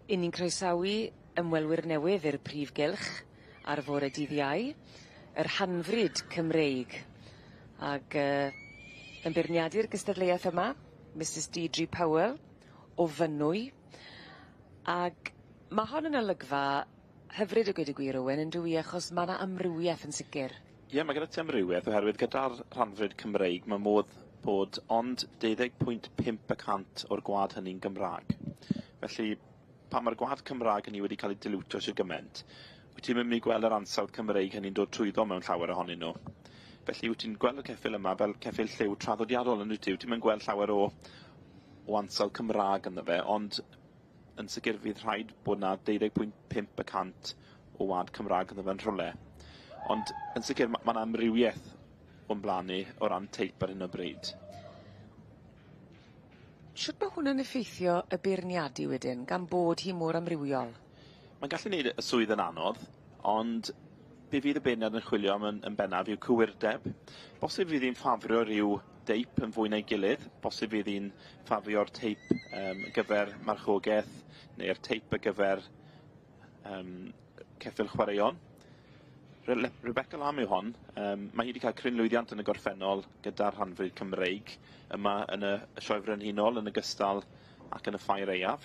'Yn ni'n croesawu ymwelwyr newydd i'r Prif Gylch ar fore dydd Iau, yr Hanfryd Cymreig. Ag yn beirniadu'r gystadleuaeth yma, Mrs D.G. Powell o Fynwy. Ag mae hon yn olygfa hyfryd o gweud y gwir, Owen, yn dwi, achos mae yna amrywiaeth yn sicr. Ie, mae gyda ti amrywiaeth oherwydd gyda'r rhanfryd Cymreig mae modd bod ond 12.5% o'r gwad hynny'n Gymraeg. Felly, pan mae'r gwad Cymraeg hynny wedi cael ei dilwtio sy'n gymaint, wyt ti'n mynd i gweld yr ansawdd Cymreig hynny'n dod trwyddo mewn llawer ohonyn nhw. Felly, wyt ti'n gweld y ceffyl yma fel ceffyl lliw traddodiadol yn wyt ti'n mynd gweld llawer o ansawdd Cymraeg ynddo fe, ond yn sicr fydd rhaid bod yna 12.5% o wad Cymraeg ynddo fe'n rhywle. Ond yn sicr mae yna amrywiaeth o'n blanu o ran teip ar hyn o bryd. Sut mae hwnna'n effeithio y beirniadu wedyn, gan bod hi mor amrywiol? Mae'n gallu gwneud y swydd yn anodd, ond be fydd y beirniad yn chwilio am yn bennaf yw cywirdeb. Bosib fydd hi'n ffafrio rhyw deip yn fwy na'i gilydd, bosib fydd hi'n ffafrio'r teip gyfer marchogaeth, neu'r teip y gyfer ceffyl chwaraeon. Rebecca Lam yw hon. Mae hi wedi cael crynlwyddiant yn y gorffennol gyda'r rhanfryd Cymreig yma yn y sioe Frenhinol yn ogystal ac yn y ffair eiaf.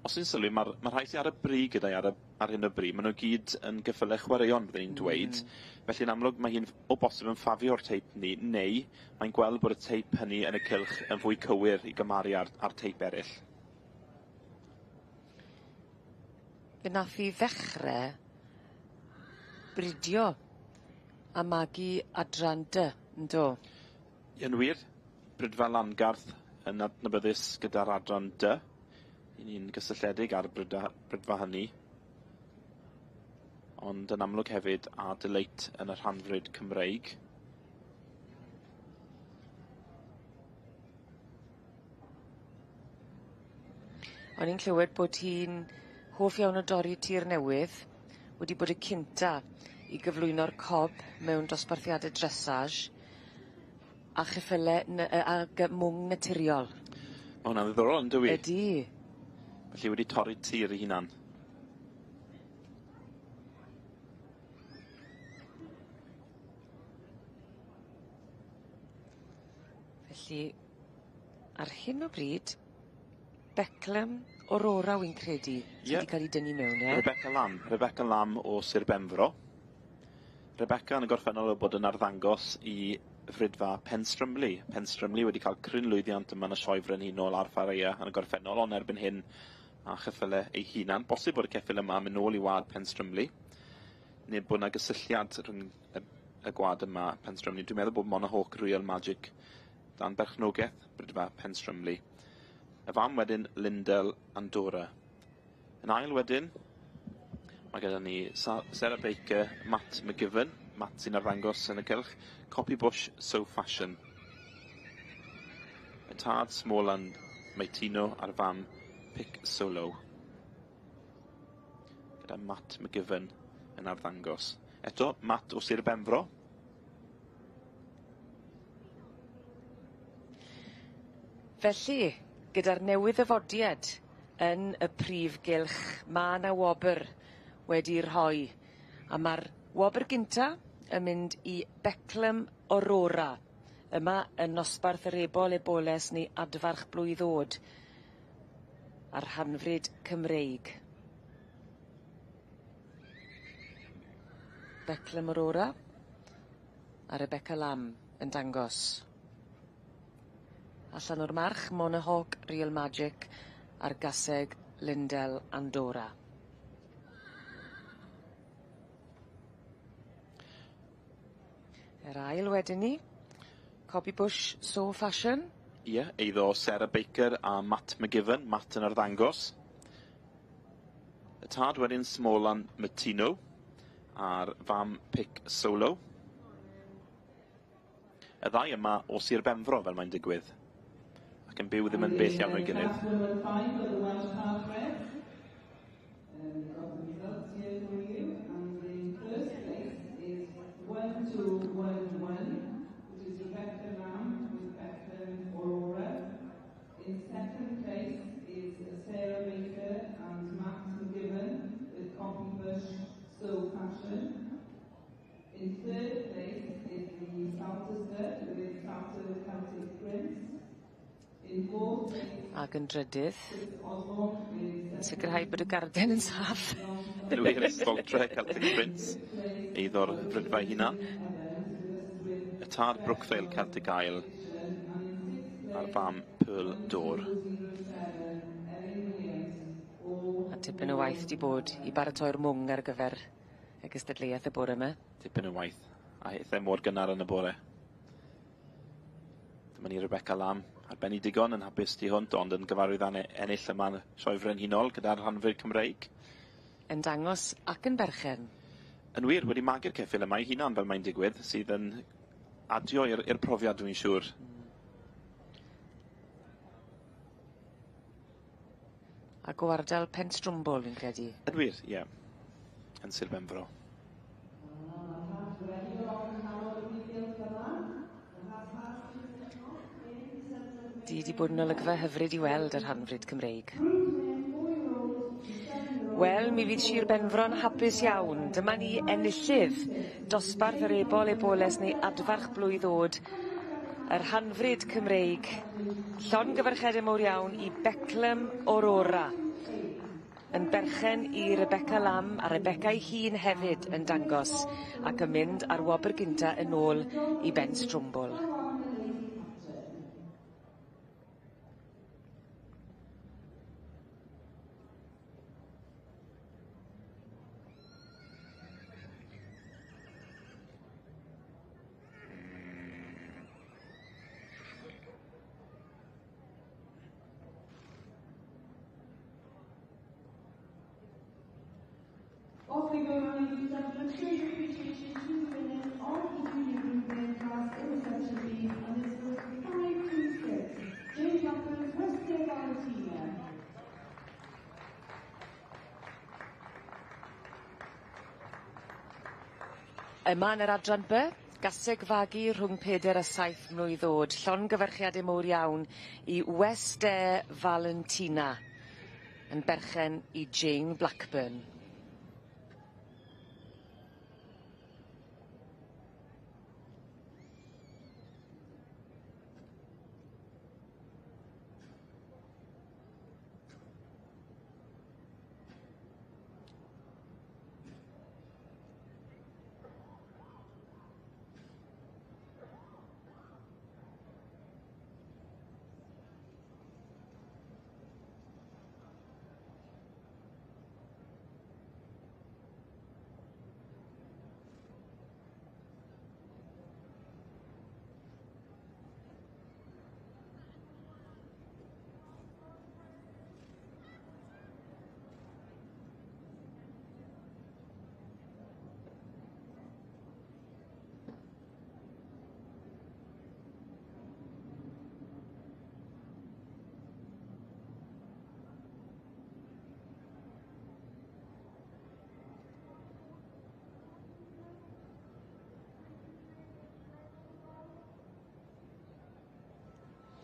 Os yw'n sylwi, mae'r rhai sydd ar y brig gyda'i ar hyn o bryd, maen nhw gyd yn gyffylau chwaraeon, byddwn ni'n dweud. Felly yn amlwg mae hi'n o bosib yn ffafio'r teip ni, neu mae'n gweld bod y teip hynny yn y cylch yn fwy cywir i gymaru ar teip eraill. Fe nath i ddechrau bridio a magu adran dy, ynddo? Yn wir, brydfa Langarth yn adnabyddus gyda'r adran dy. Ni'n gysylltiedig ar brydfa hynny. Ond yn amlwg hefyd a dyleit yn y rhanfryd Cymreig. O'n i'n clywed bod hi'n hoff iawn o dorri tir newydd, wedi bod y cynta i gyflwyno'r cob mewn dosbarthiadau dressage a cheffylau ag mwng naturiol. Mae hwnna'n ddiddorol, yn dywi? Ydi. Felly wedi torri tir i hunan. Felly, ar hyn o bryd, Beclem Aurora wy'n credu, sydd wedi cael ei dynnu mewn, ie? Rebecca Lam o Sir Benfro. Rebecca yn y gorffennol o bod yn arddangos i frydfa Penstrymlu. Penstrymlu wedi cael crynlwyddiant yma yn y sioe Frenhinol a'r Ffareia yn y gorffennol, ond erbyn hyn a cheffylau ei hunan. Bosib bod y ceffyl yma mynd nôl i wad Penstrymlu. Nid bod yna gysylltiad rhwng y gwad yma Penstrymlu. Dwi'n meddwl bod Monahawk Real Magic dan berchnogaeth brydfa Penstrymlu. Y fam wedyn Lindel Andorra. Yn ail wedyn, mae gyda ni Sarah Baker, Matt McGiven, Matt sy'n arddangos yn y cylch, Copy Bush, So Fashion. Y tad Smoland, Maitino a'r fam Pick Solo. Gyda Matt McGiven yn arddangos. Eto, Matt o Sir Benfro. Felly, gyda'r newydd yfodiad yn y Prif Gylch, mae yna wobr wedi'i rhoi. A mae'r wobr gynta yn mynd i Beclem Aurora. Yma yn nosbarth yr eboles neu adfarch blwydd o'd ar rhanfryd Cymreig. Beclem Aurora a Rebecca Lam yn dangos. Allan o'r march, Monahawk Real Magic a'r gaseg Lindel Andorra. Yr ail wedyn ni, Copy Bush, So Fashion. Ie, eiddo Sarah Baker a Matt McGiven, Matt yn arddangos. Y tad wedyn Smolan Matino a'r fam Pick Solo. Y ddau yma o Sir Benfro fel mae'n digwydd. Ac yn byw ddim yn bell iawn o'i gilydd. ac yn drydydd. Yn sicrhau bod y garden yn saff. Lwyr Stoltre, Celtic Prince, eiddo'r frydfa hunan. Y tad Brookvale, Celtic Isle, a'r fam Pearl Dor. A tipyn o waith di bod i baratoi'r mwng ar gyfer y gystadleuaeth y bore yma. Tipyn o waith, a hithau mor gynnar yn y bore. Dyma ni Rebecca Lam, arbenni digon yn hapus tu hwnt, ond yn gyfarwydd ennill yma'n sioe Frenhinol gyda'r rhanfyd Cymreig. Yn dangos ac yn berchen. Yn wir, wedi magu'r ceffyl yma ei hunan fel mae'n digwydd, sydd yn adio i'r profiad dwi'n siŵr. Ac o ardal Penstrwmbol, fi'n credu. Yn wir, ie. Yn Sir Benfro. Di bod yn olygfa hyfryd i weld yr rhanfryd Cymreig. Wel, mi fydd Sir Benfro'n hapus iawn. Dyma ni enillydd dosbarth yr eboles neu adfarch blwydd o'd. Yr rhanfryd Cymreig. Llongyfarchiadau mawr iawn i Beclem Aurora. Yn berchen i Rebecca Lam a Rebecca ei hun hefyd yn dangos ac yn mynd ar wobr gynta yn ôl i Penstrwmbol. Off we go, ladies and gentlemen. Show your appreciation to the winners of the junior group class in reception B, and this was 526. James Jumpers, Western Valentina. Yma yn yr adran B, gaseg fagu rhwng 4 a 7 mlwydd o'd. Llongyfarchiadau mawr iawn i Western Valentina yn berchen i Jane Blackburn.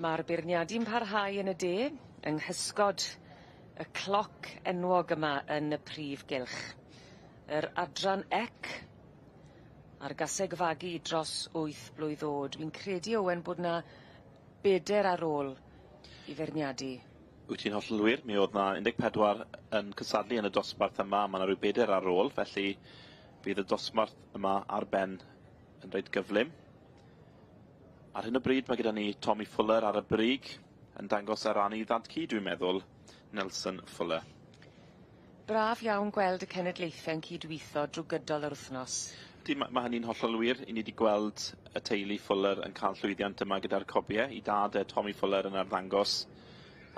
Mae'r beirniadu'n parhau yn y de, yng nghysgod y cloc enwog yma yn y Prif Gylch. Yr adran ec a'r gaseg fagu dros 8 blwydd o'd. Fi'n credu, Owen, bod na 4 ar ôl i feirniadu. Wyt ti'n hollol wir, mi oedd na 14 yn cysadlu yn y dosbarth yma, mae yna rhyw 4 ar ôl, felly bydd y dosbarth yma ar ben yn reit gyflym. Ar hyn o bryd mae gyda ni Tommy Fuller ar y brig, yn dangos ar ran i ddadcu, dwi'n meddwl, Nelson Fuller. Braf iawn gweld y cenedlaethau'n cydweithio drwy gydol yr wythnos. Mae hynny'n hollol wir. I ni wedi gweld y teulu Fuller yn cael llwyddiant yma gyda'r cobiau. I dad Tommy Fuller yn arddangos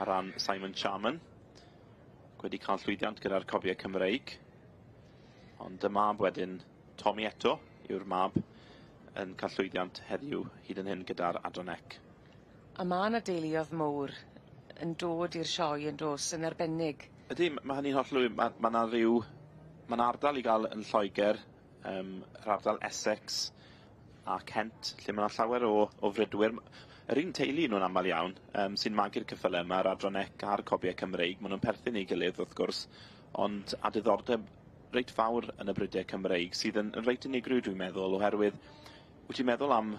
ar ran Simon Charman. Wedi cael llwyddiant gyda'r cobiau Cymreig. Ond y mab wedyn, Tommy eto, yw'r mab, yn cael llwyddiant heddiw hyd yn hyn gyda'r adran ec. A mae yna deuluodd mowr yn dod i'r sioe yn dos yn arbennig. Ydy, mae hynny'n hollol, mae'n ardal i gael yn Lloegr, yr ardal Essex a Kent, lle mae yna llawer o frydwyr. Yr un teulu nhw'n aml iawn, sy'n magu'r ceffylau yma, yr adran ec a'r cobiau Cymreig. Maen nhw'n perthyn i gilydd, wrth gwrs, ond a diddordeb reit fawr yn y brydau Cymreig, sydd yn reit unigryw, dwi'n meddwl, oherwydd wyt ti'n meddwl am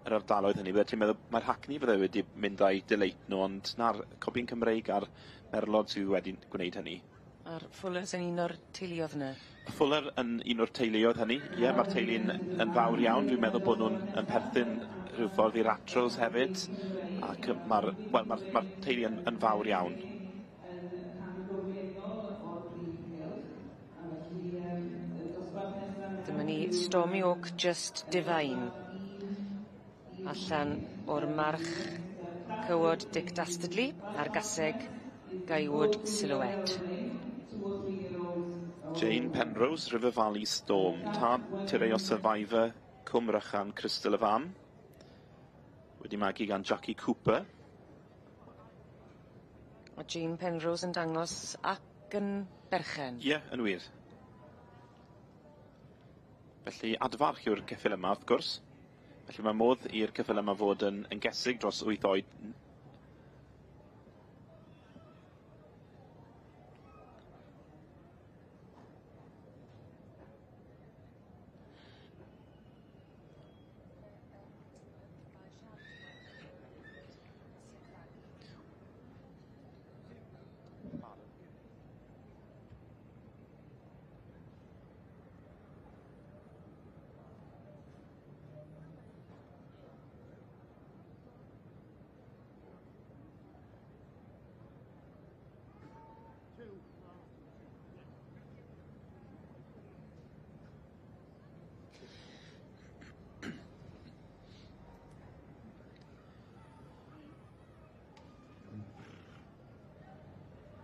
yr ardaloedd hynny. Bydde ti'n meddwl mae'r Hackney fydde wedi mynd â'i dyleit nhw, ond na'r Cobyn Cymreig a'r Merlod sydd wedi gwneud hynny. A'r Fullers yn un o'r teuluodd yna. Fuller yn un o'r teuluoedd hynny. Ie, mae'r teulu'n yn fawr iawn. Dwi'n meddwl bod nhw'n perthyn rhyw ffordd i'r Atros hefyd. Ac mae'r teulu yn fawr iawn. Dyma ni Stormy Oak Just Divine. Allan o'r march cywod Dick Dastardly a'r gaseg Gaiwood Sylwebaeth. Jane Penrose, River Valley Storm. Tad Tireo Survivor, Cwm Rychan, Crystal of Am. Wedi magu gan Jackie Cooper. A Jane Penrose yn dangos ac yn berchen. Ie, yn wir. Felly adfarch yw'r ceffyl yma, wrth gwrs. Felly mae modd i'r ceffyl yma fod yn gesig dros 8 oed.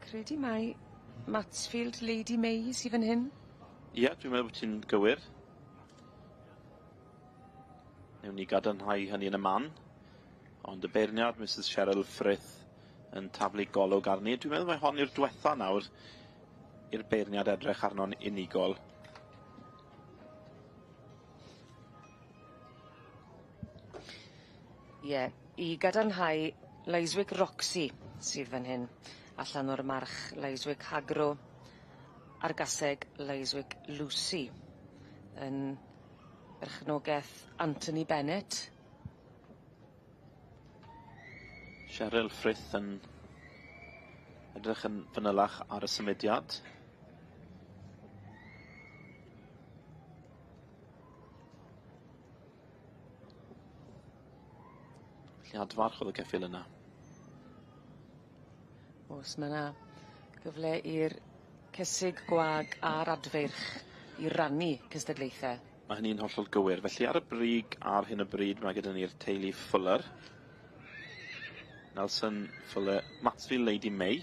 Credu mai Matsfield Lady May sydd fan hyn. Ie, dwi'n meddwl bod ti'n gywir. Newn ni gadarnhau hynny yn y man. Ond y beirniad, Mrs Cheryl Frith, yn taflu golwg arni. Dwi'n meddwl mai hon yw'r diwetha nawr i'r beirniad edrych arno'n unigol. Ie, i gadarnhau Leiswick Roxy sydd fan hyn. Allan o'r march Leiswick Hagro a'r gaseg Leiswick Lucy yn berchnogaeth Anthony Bennett. Cheryl Frith yn edrych yn fanylach ar y symudiad. Felly adfarch oedd y ceffyl yna. Os mae yna gyfle i'r cysig gwag a'r adfeirch i rannu cystadlaethau. Mae hynny'n hollol gywir. Felly ar y brig ar hyn o bryd mae gyda ni'r teulu Fuller. Nelson Fuller, Matsfield Lady May.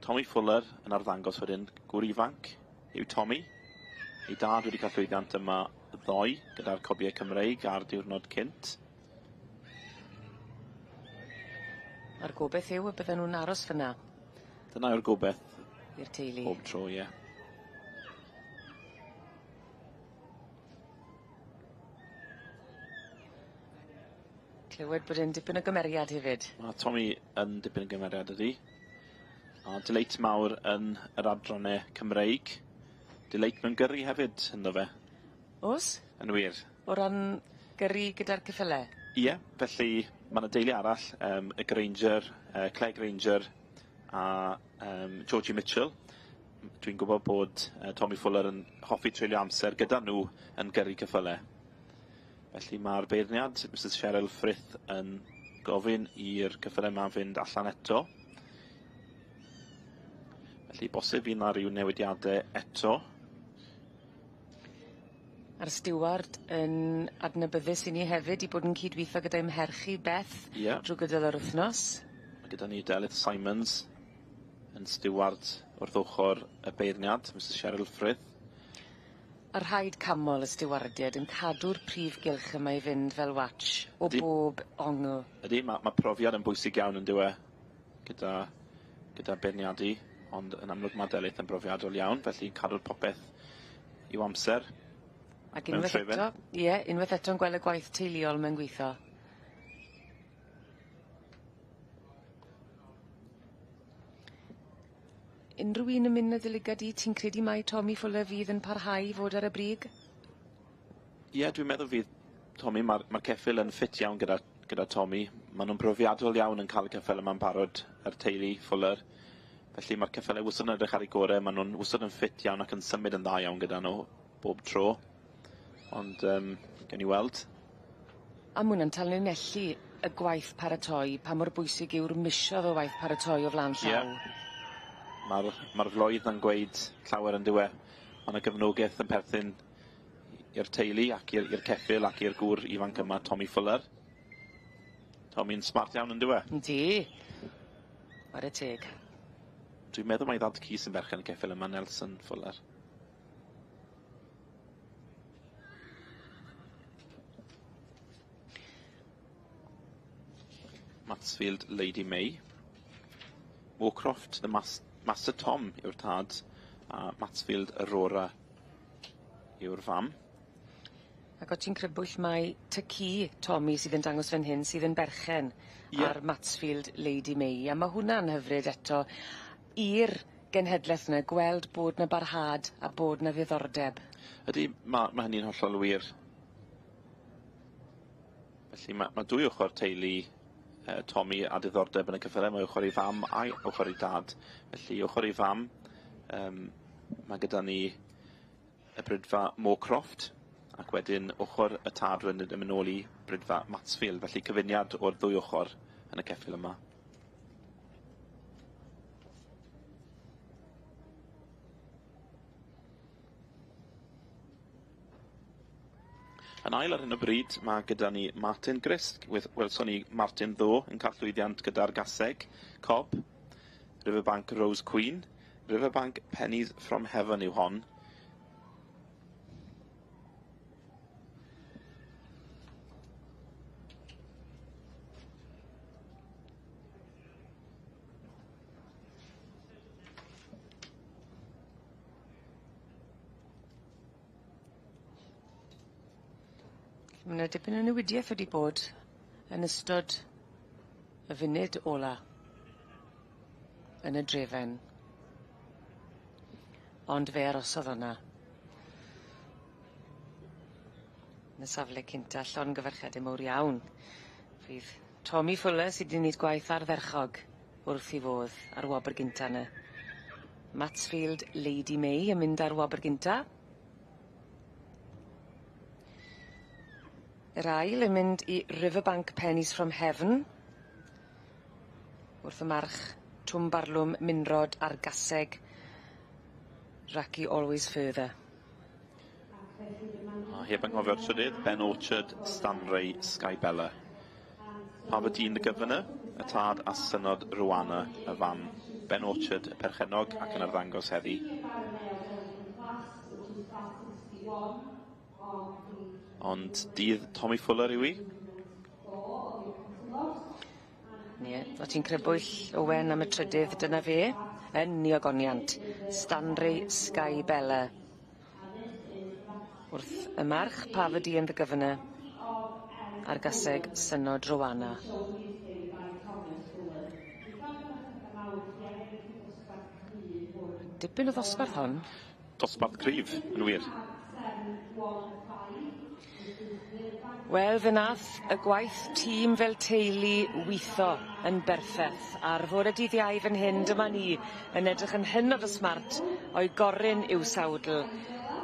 Tommy Fuller yn arddangos wedyn, gŵr ifanc yw Tommy. Ei dad wedi cael llwyddiant yma ddoe gyda'r Cobiau Cymreig ar diwrnod cynt. A'r gobeith yw y bydden nhw'n aros fyna. Dyna yw'r gobeith i'r teulu. bob tro, ie. Clywed bod e'n dipyn o gymeriad hefyd. Mae Tommy yn dipyn o gymeriad ydi. A dyleit mawr yn yr adronnau Cymreig. Dyleit mewn gyrru hefyd, ynddo fe. Os? Yn wir. O ran gyrru gyda'r ceffylau? Ie, felly mae yna deulu arall, y Granger, Claire Granger a Georgie Mitchell. Dwi'n gwybod bod Tommy Fuller yn hoffi treulio amser gyda nhw yn gyrru ceffylau. Felly mae'r beirniad, Mrs Cheryl Frith, yn gofyn i'r ceffylau yma fynd allan eto. Felly bosib fydd na ryw newidiadau eto. A'r steward yn adnabyddus i ni hefyd i bod yn cydweithio gyda ymherchu Beth drwy gydol yr wythnos. Mae gyda ni Delyth Simons yn steward wrth ochr y beirniad, Mrs Cheryl Frith. A'r rhaid camol y stewardiad yn cadw'r prif gylch yma i fynd fel watch o bob ongl. Ydy, mae profiad yn bwysig iawn yn dywe gyda beirniadu, ond yn amlwg mae Delyth yn brofiadol iawn, felly cadw'r popeth i'w amser. Ac unwaith eto, unwaith eto'n gweld y gwaith teuluol mewn gweithio. Unrhyw un yn mynd y ddiligad i, ti'n credu mai Tommy Fuller fydd yn parhau i fod ar y brig? Ie, dwi'n meddwl fydd Tommy, mae'r ceffyl yn ffit iawn gyda Tommy. Maen nhw'n brofiadol iawn yn cael y ceffyl yma'n barod yr teulu Fuller. Felly mae'r ceffylau wastad yn edrych ar ei gorau. Maen nhw'n wastad yn ffit iawn ac yn symud yn dda iawn gyda nhw bob tro. Ond gen i weld. A ma' hwnna'n tanlinellu y gwaith paratoi, pa mor bwysig yw'r misiodd o waith paratoi o flaen llaw. Mae'r floedd yn gweud llawer yn diwe. Mae'n y gefnogaeth yn perthyn i'r teulu ac i'r ceffyl ac i'r gŵr ifanc yma, Tommy Fuller. Tommy'n smart iawn yn diwe. Yndi. Ar y teg. Dwi'n meddwl mae ddad Cys yn berchen y ceffyl yma, Nelson Fuller. Mansfield, Lady May. Moorcroft, the Master Tom yw'r tad, a Mansfield, Aurora yw'r fam. Ac o ti'n crybwyll mai Tyci Tommy sydd yn dangos fan hyn sydd yn berchen ar Mansfield Lady May. A mae hwnna'n hyfryd eto i'r genhedlaeth yna gweld bod na barhad a bod na ddiddordeb. Ydy, mae hynny'n hollol wir. Felly mae dwy ochr teulu Tommy a diddordeb yn y cyffredau. Mae ochr i fam a ochr i dad. Felly ochr i fam, mae gyda ni y brydfa Moorcroft, ac wedyn ochr y tad yn mynd ôl i brydfa Mansfield. Felly cyfuniad o'r ddwy ochr yn y ceffyl yma. Yn ail ar hyn o bryd, mae gyda ni Martin Grist. Welson ni Martin Ddo yn cael llwyddiant gyda'r gaseg, Cob, Riverbank Rose Queen, Riverbank Pennies from Heaven yw hon. Mae yna dipyn o newidiaeth wedi bod yn ystod y funud ola yn y drefen. Ond fe arosodd hwnna. Yn y safle cynta, llongyfarchiadau mawr iawn. Fydd Tommy Fuller sydd wedi gwneud gwaith ardderchog wrth i fodd ar wobr gynta yna. Mansfield Lady May yn mynd ar wobr gynta. Yr ail yn mynd i Riverbank Pennies from Heaven. Wrth y march Twm Barlwm Minrod ar gaseg Raki Always Further. Heb anghofio'r trydydd, Ben Orchard, Stanley, Skybella. Pafadine y Governor, y tad a synod Rwana, y fam. Ben Orchard, y perchenog ac yn arddangos heddi. Ond dydd Tommy Fuller yw i? Ie, o ti'n crybwyll Owen am y trydydd, dyna fe, yn niogoniant, Stanley Skybella. Wrth y march, Pafadine the Governor, ar gaseg synod Rwana. Dipyn o ddosbarth hon. Dosbarth cryf, yn wir. Wel, fe nath y gwaith tîm fel teulu weitho yn berffeth. Ar fore dydd Iau fan hyn, dyma ni, yn edrych yn hynod o smart o'i goryn i'w sawdl.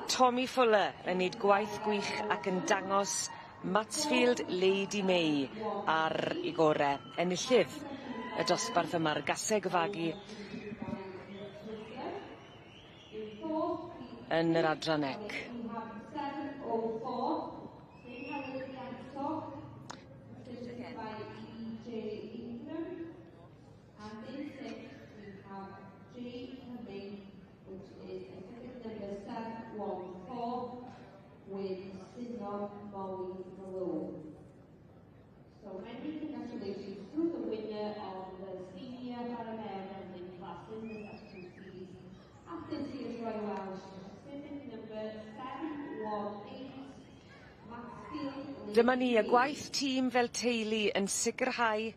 Tommy Fuller yn neud gwaith gwych ac yn dangos Mansfield Lady May ar ei gore. Enillydd y dosbarth yma'r gaseg fagu yn yr adrannec. So many congratulations to the winner of the senior Paramount in classes in the series at this year's Royal Welsh, specific number 718. Dyma ni y gwaith tîm fel teulu yn sicrhau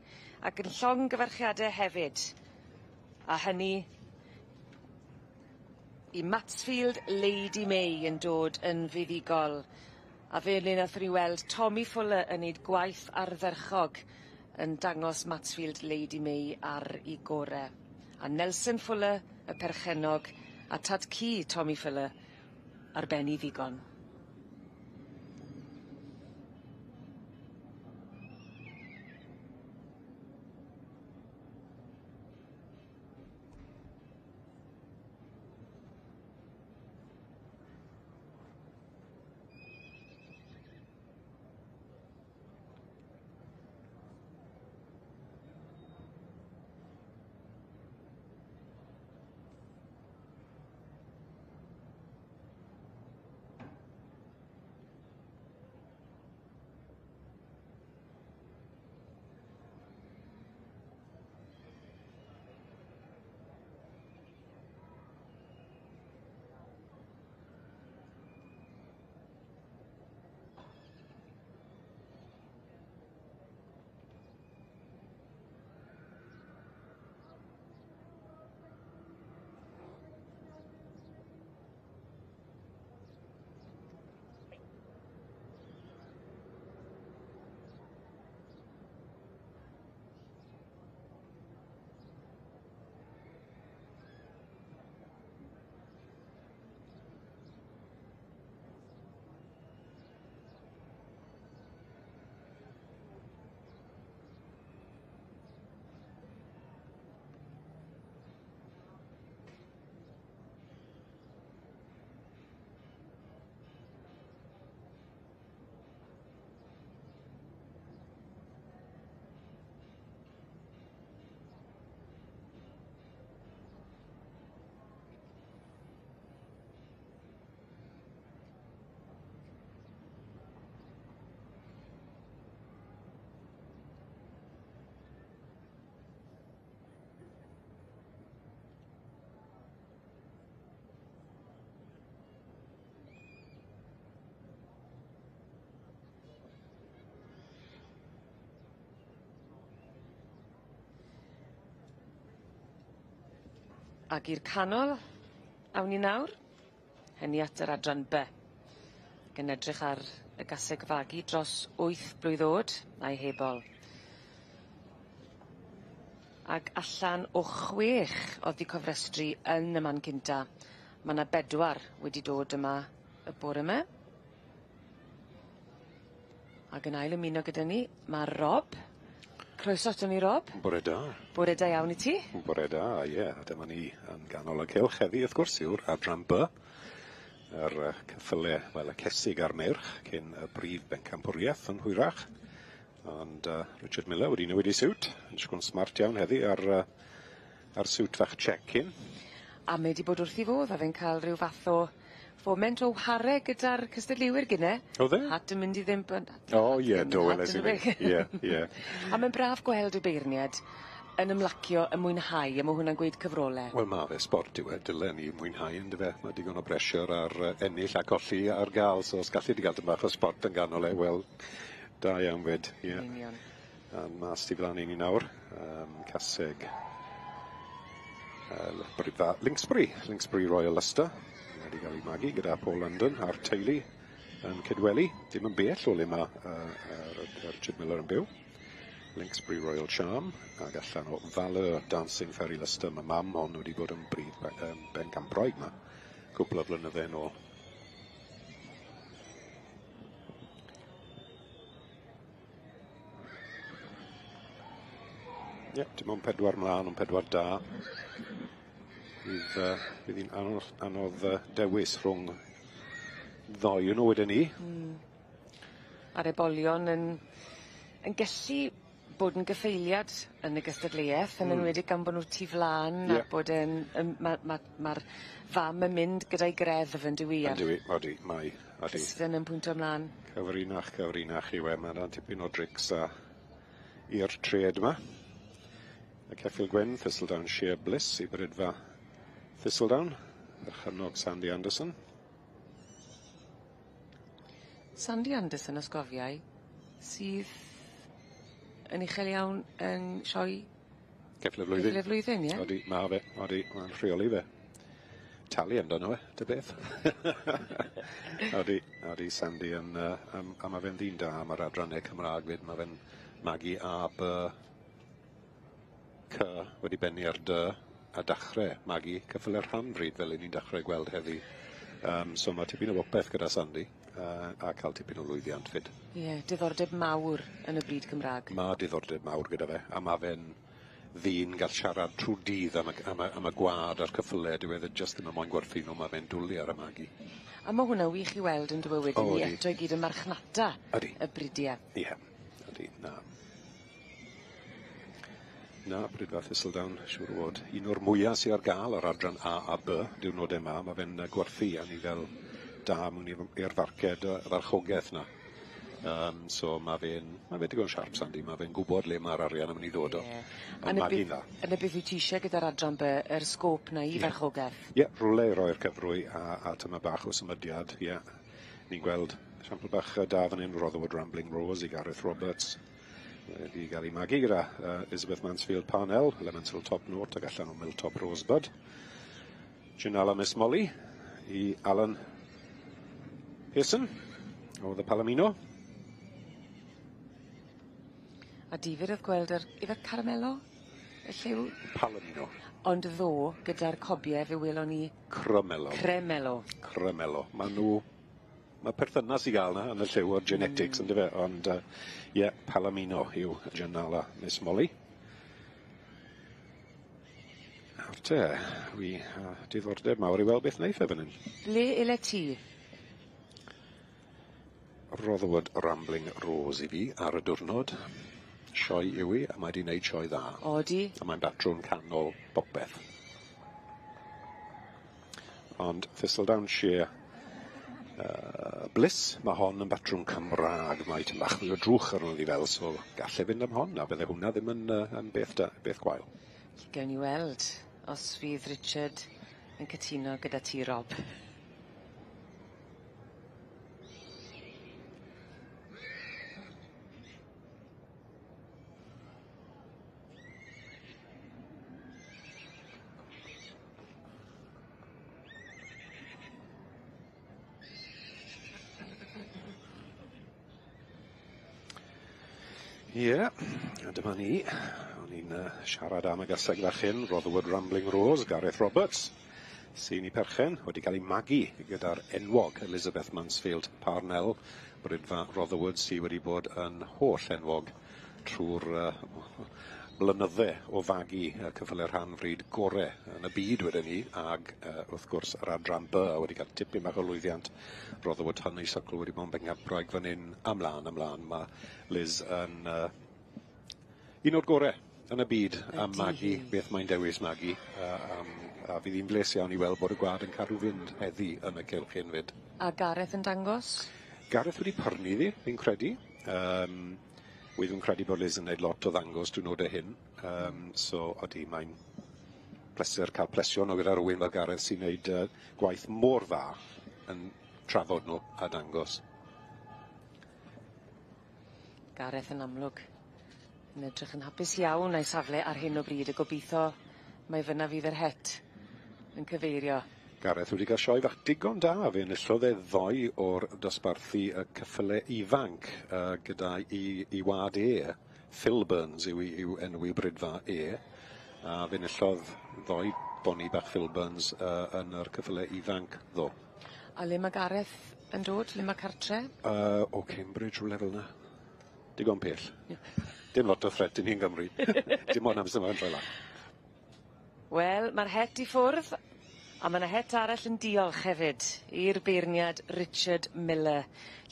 ac yn llongyfarchiadau hefyd. A hynny i Mansfield Lady May yn dod yn fuddigol A fe le nath ni weld Tommy Fuller yn neud gwaith ardderchog yn dangos Matsfield Lady May ar ei gore. A Nelson Fuller, y perchenog, a tad cu Tommy Fuller ar ben I ddigon. Ag i'r canol, awn ni nawr, hynny at yr adran B. Yn edrych ar y gaseg fagu dros 8 blwyddod a'i hebol. Ag allan o 6 oedd 'di cofrestru yn y man cynta. Mae 'na 4 wedi dod yma y bore yma. Ag yn ail ymuno gyda ni, mae Rob. Croeso ato ni, Rob. Bore da. Bore da iawn I ti. Bore da, ie. A dyma ni yn ganol y Gylch heddi, wrth gwrs, yw'r adran B. Yr ceffylau, wel, y cesig a'r merch, cyn y brif bencampwriaeth yn hwyrach. Ond Richard Miller wedi newid ei siwt. Yn disgwyl smart iawn heddi ar siwt fach check-in. A mae wedi bod wrth I fodd, a fe'n cael rhyw fath o foment o whare gyda'r cystadleuwyr gynne. Oedd e? Hat yn mynd I ddim... O, ie, do, weles I fi. Ie, ie. A mae'n braf gweld y beirniad yn ymlacio y mwynhau, a mae hwnna'n gweud cyfrolau. Wel, mae fe sport yw e, dylen ni mwynhau yn dyfe. Mae digon o bresiwr ar ennill a colli ar gael, so os gallu di gael dim bach o sport yn ganol e, wel, da iawn fyd, ie. Union. A'n mas ti flan I ni nawr, caseg Linksbury Royal Leicester. Wedi cael ei magu gyda Paul London a'r teulu yn Cydweli. Dim yn bell o le mae Richard Miller yn byw. Linksbury Royal Charm, ac allan o Valor Dancing Ferry Leicester. Mae mam hon wedi bod yn brif bencampwriaeth yma cwpl o flynydde yn ôl. Ie, dim ond 4 mlaen, ond 4 da. Bydd hi'n anodd dewis rhwng ddoi yn o wedyn ni. A'r ebolion yn gallu bod yn gyffeiliad yn y gystadleuaeth, yn enwedig gan bod nhw tu flan, a bod mae'r fam yn mynd gyda'i greddf yn dywi. Yn dywi, odi, mae. Kristen yn pwyntio ymlaen. Cyfrinach I we, mae'n tipyn o drics i'r tred yma. Y ceffyl Gwen, Thistledown Sheer Bliss I brydfa Thistledown, yr chynog Sandy Anderson. Sandy Anderson, os gofiau, sydd yn uchel iawn yn sioe Ceffyl y flwyddyn. Ceffyl y flwyddyn, ie? Odi, mae fe, odi, mae'n rheoli fe. talu amdano dy beth. Odi Sandy yn, a mae fe'n ddyn da am yr adrannau Cymraeg fyd. Mae fe'n magu a by C wedi benni ar dy a dachrau magu cyffil yr rhan fryd fel ni'n dechrau gweld heddi. So mae tipyn o bopeth gyda Sandy a cael tipyn o lwyddiant fyd. Ie, diddordeb mawr yn y bryd Cymraeg. Mae diddordeb mawr gyda fe, a mae fe'n ddyn gael siarad trwy dydd am y gwad a'r cyffylau. Dyw e just ddim yn moyn gwerthu nhw, mae fe'n dwlu ar y magu. A mae hwnna wych i weld yn dweud wedyn ni eto i gyd y marchnata y bridiau. Ie, ydy, na. Na, Brydfa Thistledown, siŵr o fod. Un o'r mwyaf sy'n ar gael ar adran A a B, diwrnod yma, mae fe'n gwerthu a ni fel da mwyn i'r farchogaeth na. So mae fe'n digon siarp, Sandy. Mae fe'n gwybod le mae'r arian yn mynd i ddod o. Yn y beth wyt ti eisiau gyda'r adran B, yr sgôp na i farchogaeth? Ie, rwle i roi'r cyfrwy a tyma bach o symudiad. Ie, ni'n gweld siampl bach da fan hyn, Rotherwood Rambling Rose i Gareth Roberts. Wedi cael ei magu gyda Elizabeth Mansfield Parnell, Elemental Top Note ac allan o Milltop Rosebud. Ginala Miss Molly i Alan Pearson o The Palomino. A difyr oedd gweld efo'r caramelo? Y lliw? Palomino. Ond ddo, gyda'r cobiau fe welon ni... Cremelo. Mae perthynas i gael yna yn y lliw o'r genetics, ynddo fe, ond Palomino yw Ginala Miss Molly. Nawr te, diddordeb mawr i weld beth wneud fe fan hyn. Ble ele ti? Rotherwood Rambling Rose i fi ar y diwrnod. Sioe yw i, a mae di wneud sioe dda. Odi. A mae'n batrwn canol popeth. Ond Thistledown Shire Bliss, mae hon yn batrwm Cymraeg, mae ti'n bach mwy o drwch ar hwnnw i fel, so gallai fynd am hon, a bydde hwnna ddim yn beth gwael. Gawn ni weld os fydd Richard yn cytuno gyda ti, Rob. Ie, a dyma ni. O'n i'n siarad am y gaseg fach hyn, Rotherwood Rambling Rose, Gareth Roberts, sy'n i perchen, wedi cael ei magu gyda'r enwog Elizabeth Mansfield Parnell, Brydfa Rotherwood, sy'n wedi bod yn holl enwog trwy'r blynydde o fagu cyffylau rhan fryd gorau yn y byd wedyn ni, ag wrth gwrs yr adran B wedi cael tipyn bach o lwyddiant. Rotherwood hynny socl wedi bod yn bengabraig fan hyn ymlaen. Mae Liz yn un o'r gorau yn y byd am magu, beth mae'n dewis magu. A fydd hi'n bles iawn i weld bod y gwad yn cadw fynd heddi yn y Gylch hyn fyd. A Gareth yn dangos? Gareth wedi pyrnu ddi, fi'n credu. Wyddwn credu bod Liz yn gwneud lot o ddangos diwrnodau hyn. So, odi, mae'n pleser cael plesion o gyda rhywun fel Gareth sy'n gwneud gwaith mor dda yn trafod nhw a dangos. Gareth yn amlwg yn edrych yn hapus iawn a'i safle ar hyn o bryd, y gobeithio mae fyna fydd yr het yn cyfeirio. Gareth wedi cael sioe fach digon da, fe enillodd e 2 o'r dosbarthu y cyffylau ifanc gyda i wad E. Phil Burns yw enw i Brydfa E. A fe enillodd 2 boni bach Phil Burns yn yr cyffylau ifanc ddo. A le mae Gareth yn dod? Le mae cartre? O Cambridge rhywle fel yna. Digon pell. Dim lot o thret i ni'n Gymru. Dim ond amser mae'n rhoi lan. Wel, mae'r het i ffwrdd. A mae yna het arall yn diolch hefyd i'r beirniad Richard Miller.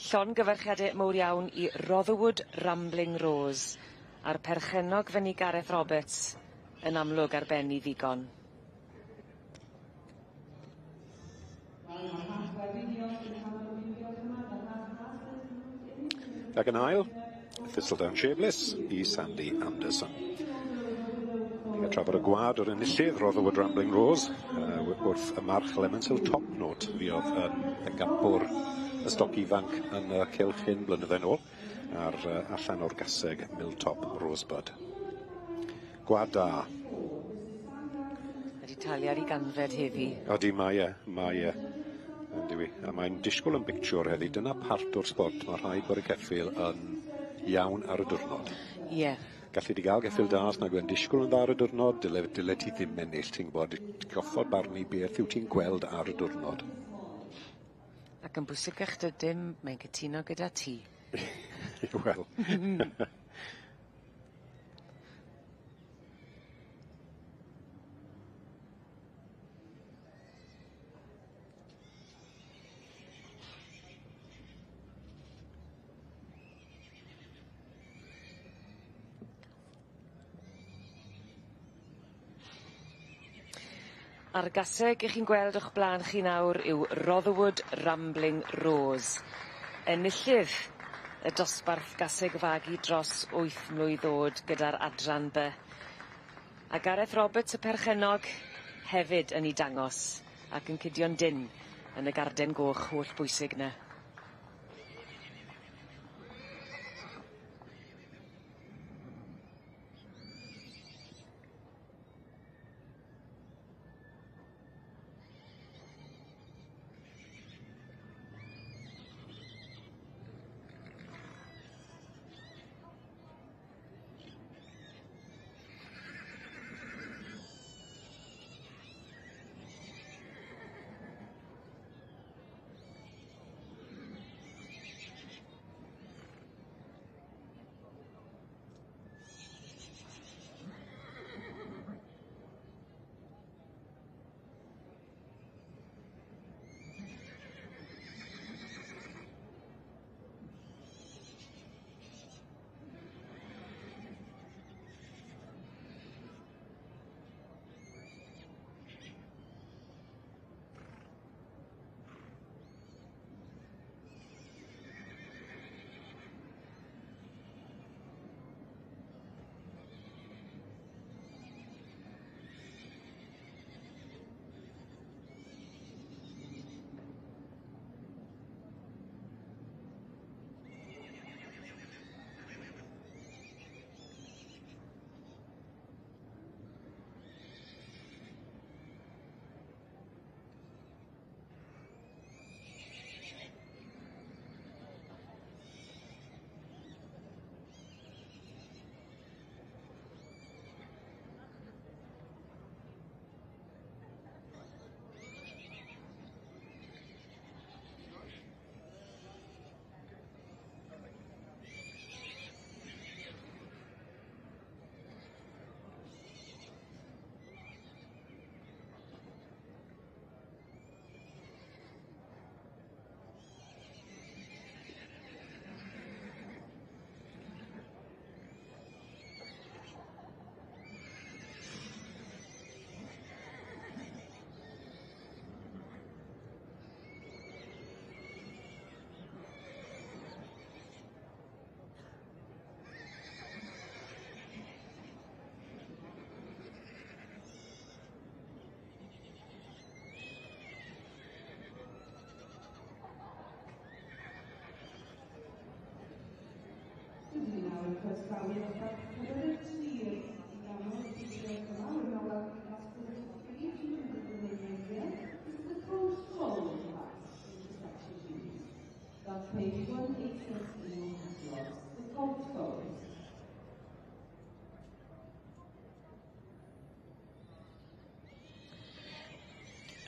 Llon gyfarchiadau mawr iawn i Rotherwood Rambling Rose. A'r perchennog fyny Gareth Roberts yn amlwg ar ben i ddigon. Ac yn ail, Thistledown Shameless i Sandy Anderson. Ni gael trafod y gwad o'r enillydd Rotherwood Rambling Rose wrth y march Elemental Top Note fi oedd yn gampwr y stoc ifanc yn y Cylch hyn blynyddoedd nôl allan o'r gaseg Milltop Rosebud. Gwad da. Wedi talu ar ei ganfed heddi. Odi, mae e. Ynddi. A mae'n disgwyl yn bictiwr heddi. Dyna part o'r sport. Mae rhaid bod y ceffil yn iawn ar y diwrnod. Ie. Gallu di gael geffil das na gwen disgwyl yn dda ar y diwrnod, dyle ti ddim ennill, ti'n gwybod, goffod barnu beth yw ti'n gweld ar y diwrnod. Ac yn bwysicach dydym, mae'n cytuno gyda ti. Wel. A'r gaseg ych chi'n gweld o'ch blaen chi nawr yw Rotherwood Rambling Rose. Enillydd y dosbarth gaseg fagu dros 8 mlwydd o'd gyda'r adran by. A Gareth Roberts y perchennog hefyd yn ei dangos ac yn cudio'n dyn yn y garden goch holl bwysig na.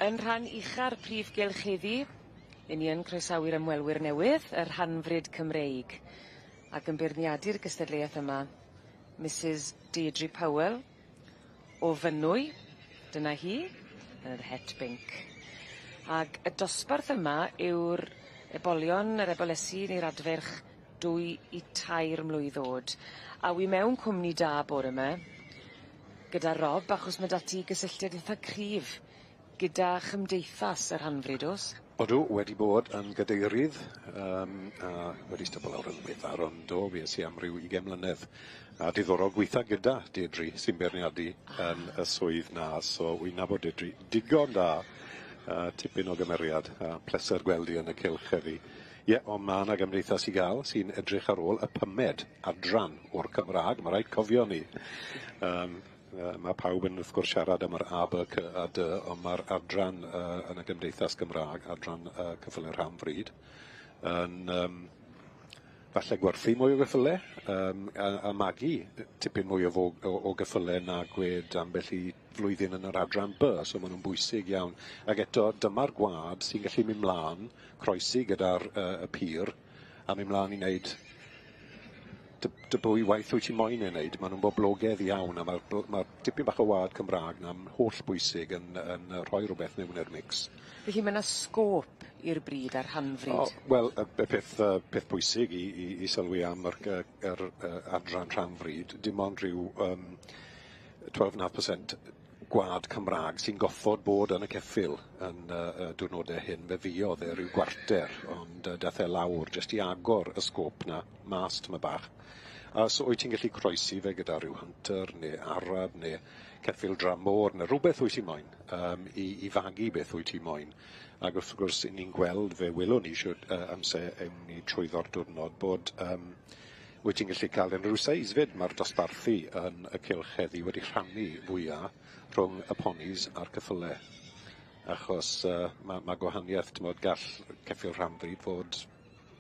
Yn rhan ucha'r prif gylch heddi, i ni yn croesawu'r ymwelwyr newydd, yr Rhanfryd Cymreig. Ac yn beirniadu'r gystadleuaeth yma, Mrs Deirdre Powell, o Fynwy, dyna hi, yn yr het binc. Ac y dosbarth yma yw'r ebolion, yr ebolesu neu'r adferch 2 i 3 mlwydd o'd. A wi mewn cwmni da bore yma, gyda Rob, achos mae dati gysylltiad eitha cryf gyda chymdeithas yr Rhanfryd os? Odw, wedi bod yn gadeirydd, a wedi stopio lawr yn ddiweddar, ond o fi esi am ryw 20 mlynedd. A diddorol gweitha gyda Deirdre sy'n beirniadu yn y swydd na, so wy'n nabod Deirdre digon da, tipyn o gymeriad, a pleser gweld i yn y cylch heddi. Ie, ond mae yna gymdeithas i gael sy'n edrych ar ôl y pymed adran o'r Cymraeg, mae rhaid cofio ni. Mae pawb yn wrth gwrs siarad am yr A, B, C a D, ond mae'r adran yn y Gymdeithas Gymraeg, adran ceffylau rhan fryd, yn falle gwerthu mwy o geffylau, a magu tipyn mwy o geffylau na gwed ambell i flwyddyn yn yr adran B, so maen nhw'n bwysig iawn. Ac eto, dyma'r gwad sy'n gallu mynd mlaen, croesi gyda'r y pyr, a mynd mlaen i wneud dy bwy waith wyt ti moyn ei wneud. Maen nhw'n boblogaidd iawn, a mae'r tipyn bach o wad Cymraeg na'n holl bwysig yn rhoi rhywbeth mewn i'r mix. Felly mae yna sgôp i'r bryd a'r hanfryd? Wel, y peth bwysig i sylwi am yr adran rhanfryd, dim ond rhyw 12.5% gwad Cymraeg sy'n goffod bod yn y ceffyl yn diwrnodau hyn. Fe fuodd rhyw gwarter, ond dath lawr jyst i agor y sgôp na, mas tyma bach. So wyt ti'n gallu croesi fe gyda rhyw hunter, neu arab, neu ceffyl dramor, neu rhywbeth wyt ti'n moyn, i fagu beth wyt ti'n moyn. Ac wrth gwrs, ni'n gweld fe welwn ni amser ewn ni trwyddo'r diwrnod bod wyt ti'n gallu cael unrhyw seis fyd. Mae'r dosbarthu yn y Gylch heddi wedi rhannu fwyaf rhwng y ponis a'r ceffylau. Achos mae gwahaniaeth, gall ceffyl rhanfryd fod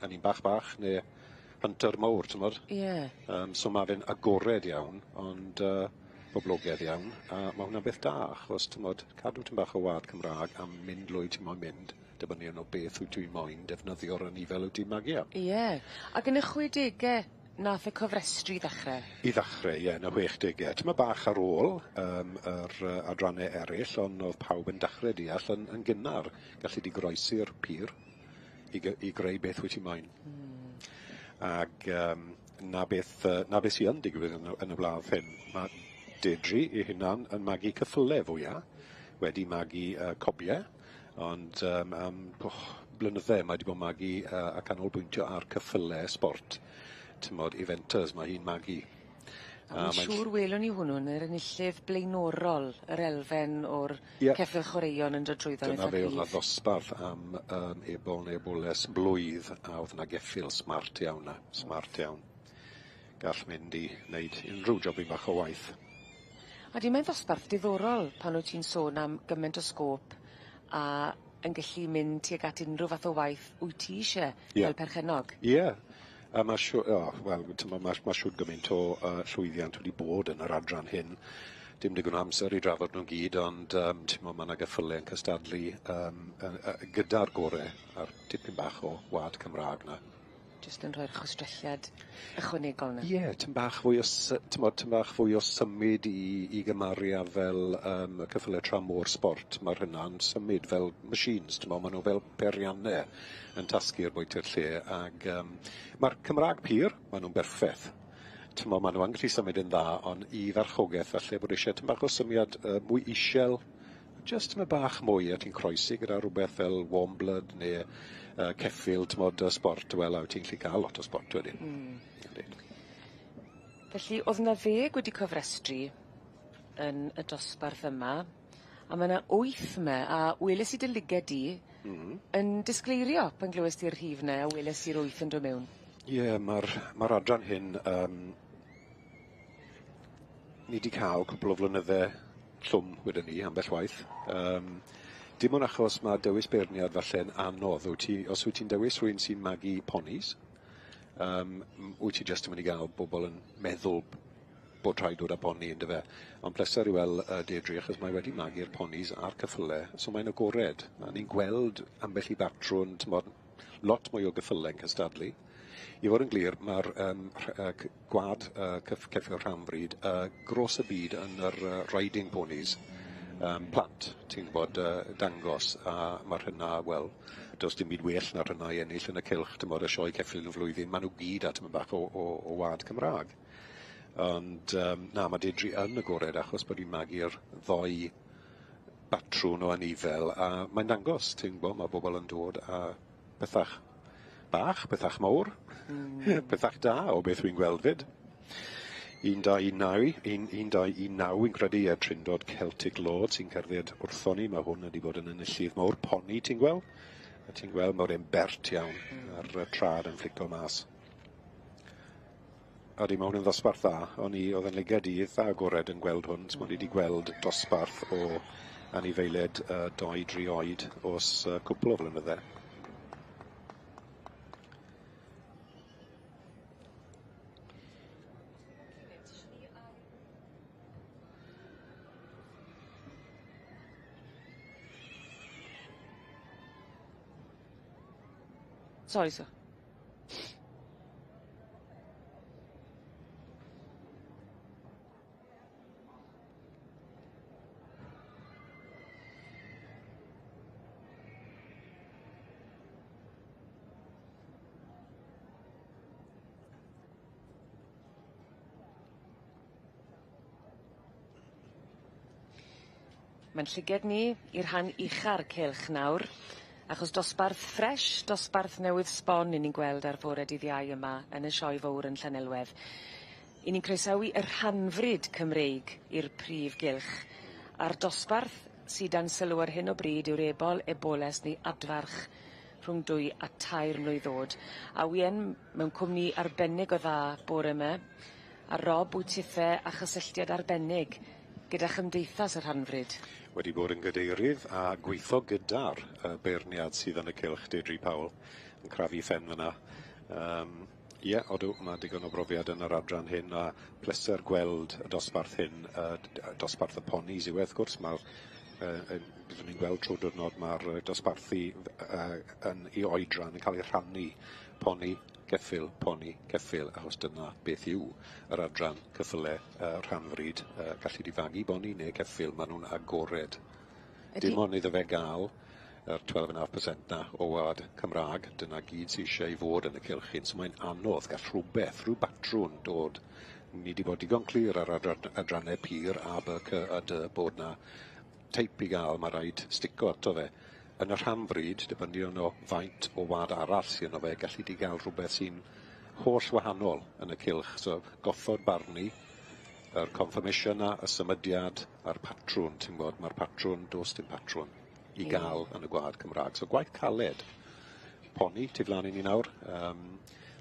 yn un bach, neu hunter mawr, so mae fe'n agored iawn, ond boblogaidd iawn, a mae hwnna'n beth da, achos cadw tym bach o wad Cymraeg am mynd lwy ti'n moyn mynd, dibynnu o beth wyt ti'n moyn defnyddio'r nifel wyt ti'n magu am. Ac yn y 60au, nath y cofrestru ddechrau? I ddechrau, yn y 60au. Tyma bach ar ôl yr adrannau eraill, ond oedd pawb yn dechrau deall yn gynnar, gallu di groesi'r pyr i greu beth wyt ti'n moyn. Ac na beth sy'n digwydd yn y bladd hyn. Mae Dedri i hunan yn magu ceffylau fwyaf, wedi magu cobiau, ond am blynyddau mae wedi bod magu a canolbwyntio ar ceffylau sport. Eventers mae hi'n magu. Mae'n siŵr welwn ni hwnnw yn yr enillydd blaenorol, yr elfen o'r ceffyl chwaraeon yn dod drwyddo. Dyna fe oedd na ddosbarth am ebol neu eboles blwydd, a oedd na geffyl smart iawn. Gall mynd i wneud unrhyw jobyn bach o waith. A di mae'n ddosbarth diddorol pan wyt ti'n sôn am gymaint o sgôp a yn gallu mynd tuag at unrhyw fath o waith wyt ti eisiau fel perchennog? A mae siwr gymaint o llwyddiant wedi bod yn yr adran hyn. Dim digon amser i drafod nhw'n gyd, ond mae yna geffylau yn cystadlu gyda'r gorau a'r tipyn bach o wad Cymraeg na. Just yn rhoi'r chwistrelliad ychwanegol na. Tym bach fwy o symud i gymaru fel ceffylau tramor sport. Mae'r hynna'n symud fel machines, maen nhw fel periannau yn tasgu'r bwyty'r lle. Ac mae'r Cymraeg pyr, maen nhw'n berffeth. Maen nhw'n gallu symud yn dda, ond i farchogaeth falle bod eisiau tym bach o symiad mwy isiel, just yma bach mwy a ti'n croesi gyda rhywbeth fel warm blood neu ceffyl, sport, wel, a ti'n gallu cael lot o sport wedyn. Felly, oedd yna wedi cofrestru yn y dosbarth yma, a mae yna 8 yma, a weles i dy lyged di yn disgleirio pan glywes ti'r rhif yna, a weles i'r 8 yn dod mewn. Mae'r adran hyn, ni wedi cael cwbl o flynyddau llwm wedyn ni, ambell waith. Dim ond achos mae dewis beirniad falle'n anodd. Os wyt ti'n dewis rhywun sy'n magu ponis, wyt ti jyst yn mynd i gael bobl yn meddwl bod rhaid dod â poni yn dy fe. Ond pleser i weld Dedri, achos mae wedi magu'r ponis a'r ceffylau, so mae'n agored. A ni'n gweld ambell i batrwn, lot mwy o geffylau yn cystadlu. I fod yn glir, mae'r gwad ceffyl rhanfryd gros y byd yn yr riding ponies. Plant, ti'n gwybod, dangos, a mae'r hynna, wel, does dim byd well na'r hynna i ennill yn y Gylch, y sioe ceffyl yn flwyddyn, maen nhw gyd at yma bach o wad Cymraeg. Ond, mae Dedri yn agored achos bod hi'n magu'r ddoi batrwn o anifel, a mae'n dangos, ti'n gwybod, mae bobl yn dod a bethach bach, bethach mawr, bethach da o beth dwi'n gweld fyd. 1-2-1-9 yn credu trindod Celtic Lord sy'n cerdded wrthon ni. Mae hwn wedi bod yn enillydd mawr poni, ti'n gweld? A ti'n gweld mawr e'n bert iawn ar trad yn flico mas. Odi mewn yn ddosbarth dda, o'n i oedd yn liged i dda agored yn gweld hwn, so wedi gweld dosbarth o anifeiliaid 2-3 oed os cwpl o flynydde. Sorry, sir. Mae'n llyged ni i'r rhan ucha'r cylch nawr, achos dosbarth ffres, dosbarth newydd sbon i ni'n gweld ar fore dydd Iau yma yn y sioe fowr yn Llanelwedd. I ni'n croesawu y rhanfryd Cymreig i'r Prif Gylch, a'r dosbarth sydd dan sylw ar hyn o bryd yw'r eboles neu adfarch rhwng 2 a 3 mlwydd ddod. A wien mewn cwmni arbennig o dda bore yma, a Rob wyt tithe a chysylltiad arbennig gyda chymdeithas yr rhanfryd. Wedi bod yn gadeirydd a gweithio gyda'r beirniad sydd yn y cylch, Deirdre Powell, yn crafu ffen fyna. Odw, mae digon o brofiad yn yr adran hyn a pleser gweld y dosbarth hyn, dosbarth y ponis yw wrth gwrs. Byddwn ni'n gweld trwy diwrnod mae'r dosbarthu yn ei oedran yn cael ei rhannu poni, ceffyl, achos dyna beth yw yr adran ceffyle rhanfryd, gallu difagu boni neu ceffyl, maen nhw'n agored. Dim ond iddo fe gael yr 12.5% na o wad Cymraeg, dyna gyd sydd eisiau i fod yn y cylch hyn, so mae'n anodd gall rhyw batrwn dod. Ni wedi bod digon clir ar adrannau pur a by, cy a dy bod na teip i gael, mae rhaid stico ato fe. Yn y rhanfryd, dibynnu o faint o wad arall sy'n o fe, gallu di gael rhywbeth sy'n holl wahanol yn y cylch. So, goffod barnu, yr confirmation na, y symudiad, a'r patrwn, ti'n bod, mae'r patrwn, dos dim patrwn, i gael yn y gwlad Cymraeg. So, gwaith caled. Poni, tu flan i ni nawr.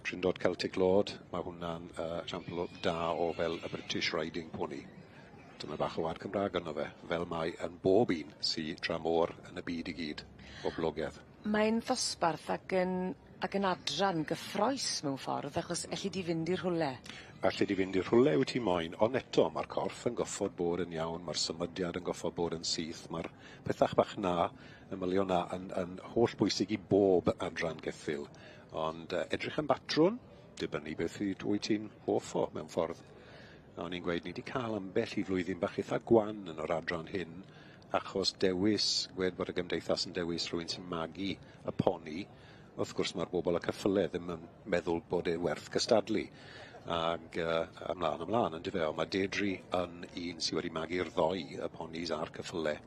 Trindod Celtic Lord, mae hwnna'n esiampl da o fel y British Riding Pony. Dyma bach o wad Cymraeg yno fe, fel mae yn bob un sy'n tramor yn y byd i gyd o blogedd. Mae'n ddosbarth ac yn adran gyffroes mewn ffordd, achos elli di fynd i'r rhwle. Allu di fynd i'r rhwle wyt ti moyn, ond eto mae'r corff yn goffod bod yn iawn, mae'r symudiad yn goffod bod yn syth, mae'r pethach bach na, y miliwn na, yn holl bwysig i bob adran geffyl. Ond edrych yn batrwn, dibynnu beth wyt ti'n hoff o mewn ffordd. O'n i'n gweud, ni wedi cael ambell i flwyddyn bach eitha gwan yn yr adran hyn, achos dewis, gwed bod y gymdeithas yn dewis rhywun sy'n magu y poni. Wrth gwrs mae'r bobl y cyffyle ddim yn meddwl bod e werth cystadlu. Ag ymlaen yn dyfe, ond mae Deirdre yn un sydd wedi magu'r ddoi, y ponis a'r cyffyle,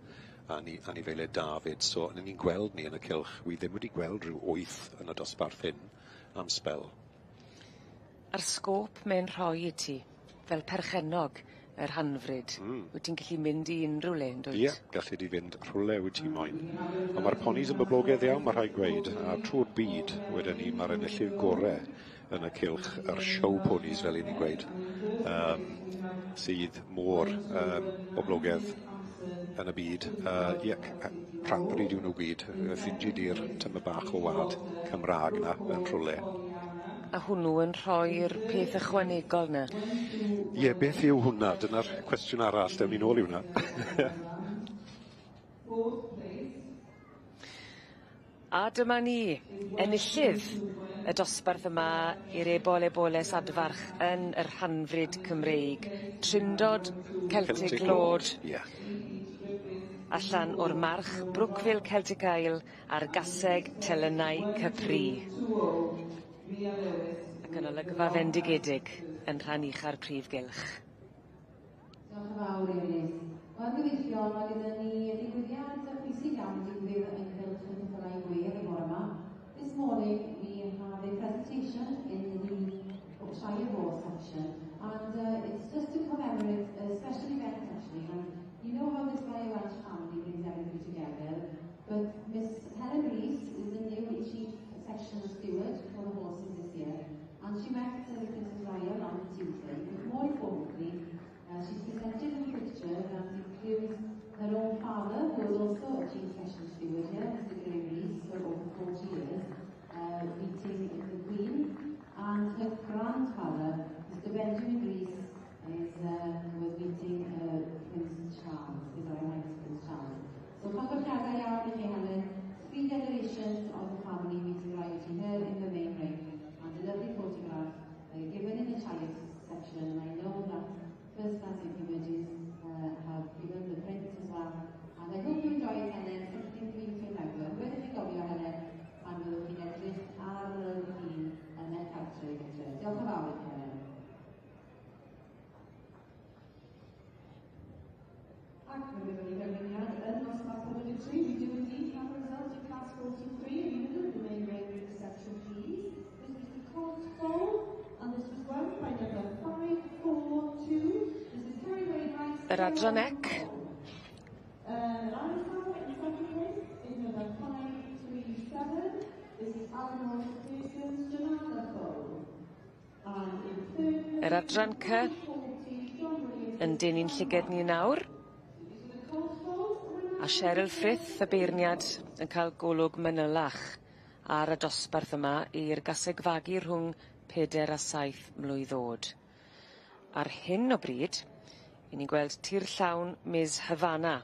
a anifeiliaid David. So, yn ni'n gweld ni yn y cylch, wi ddim wedi gweld rhyw 8 yn y dosbarth hyn am spel. A'r sgôp mae'n rhoi i ti, fel perchenog yr rhanfryd, wyt ti'n gallu mynd i unrhyw le, yn dwyt? Ie, gallu di fynd rhywle wyt ti moyn. Ond mae'r ponis yn boblogaidd iawn, mae rhaid gweud, a trwy'r byd, wedyn ni, mae'r enillydd gorau yn y cylch, yr show ponis fel i ni'n gweud, sydd môr boblogaidd yn y byd. Rhanfryd yw nhw gyd, ffindi di'r tyma bach o wad Cymraeg na yn rhywle. A hwnnw yn rhoi'r peth ychwanegol na? Ie, beth yw hwnna? Dyna'r cwestiwn arall, dewn ni nôl i hwnna. A dyma ni, enillydd y dosbarth yma i'r eboles adfarch yn yr rhanfryd Cymreig. Trindod Celtic Lord. Allan o'r march Brookville Celtic Isle a'r gaseg telynau Capri. Ac yn olygfa fendigedig yn rhan ucha'r Prif Gylch. Diolch yn fawr Ellis. Wel gyfeillion, mae gyda ni ddigwyddiad pwysig iawn digwydd yn Gylch y Ceffylau Gwir y bore yma. This morning we have a presentation in the Shire Hall section, and it's just to commemorate a special event actually. And you know how this very Welsh family brings everybody together, but Miss Helen Rees is the new chief section steward for the horses this year, and and she met Princess Ryan on Tuesday, but more importantly, she's presented in a picture that includes her own father, who was also a chief session steward here, Mr. Graham for over 40 years, meeting the Queen, and her grandfather, Mr. Benjamin Grease, was meeting Prince Charles, His Royal Highness Prince Charles. So, congratulations iawn I chi, Helen. 3 generations of the family meeting royalty here in the main ring, and a lovely photograph given in the child section. And I know that first-class images have given the print as well. And I hope you enjoy it, Helen. Something for you to remember. Where did you go, Helen? Pan fyddwch chi'n edrych ar y llun yn eich cartre gytre. Diolch yn fawr, Helen. Ac fe byddwn ni ganlyniad yn nosbarth Polydri. We do indeed have a result in class 43. A unit of the main ring reception, please. This was the court foal, and this was won by number 542. This is very, very nice. Yr adran ec. Alison in second place is number 537. This is Eleanor Pearson's Janana foal. And in third Yr adran C. Yn denu'n llyged ni nawr. A Cheryl Frith, y beirniad, yn cael golwg manylach ar y dosbarth yma i'r gasegfagu rhwng 4 a 7 mlwydd oed. Ar hyn o bryd, i ni'n gweld tir llawn Ms Havana,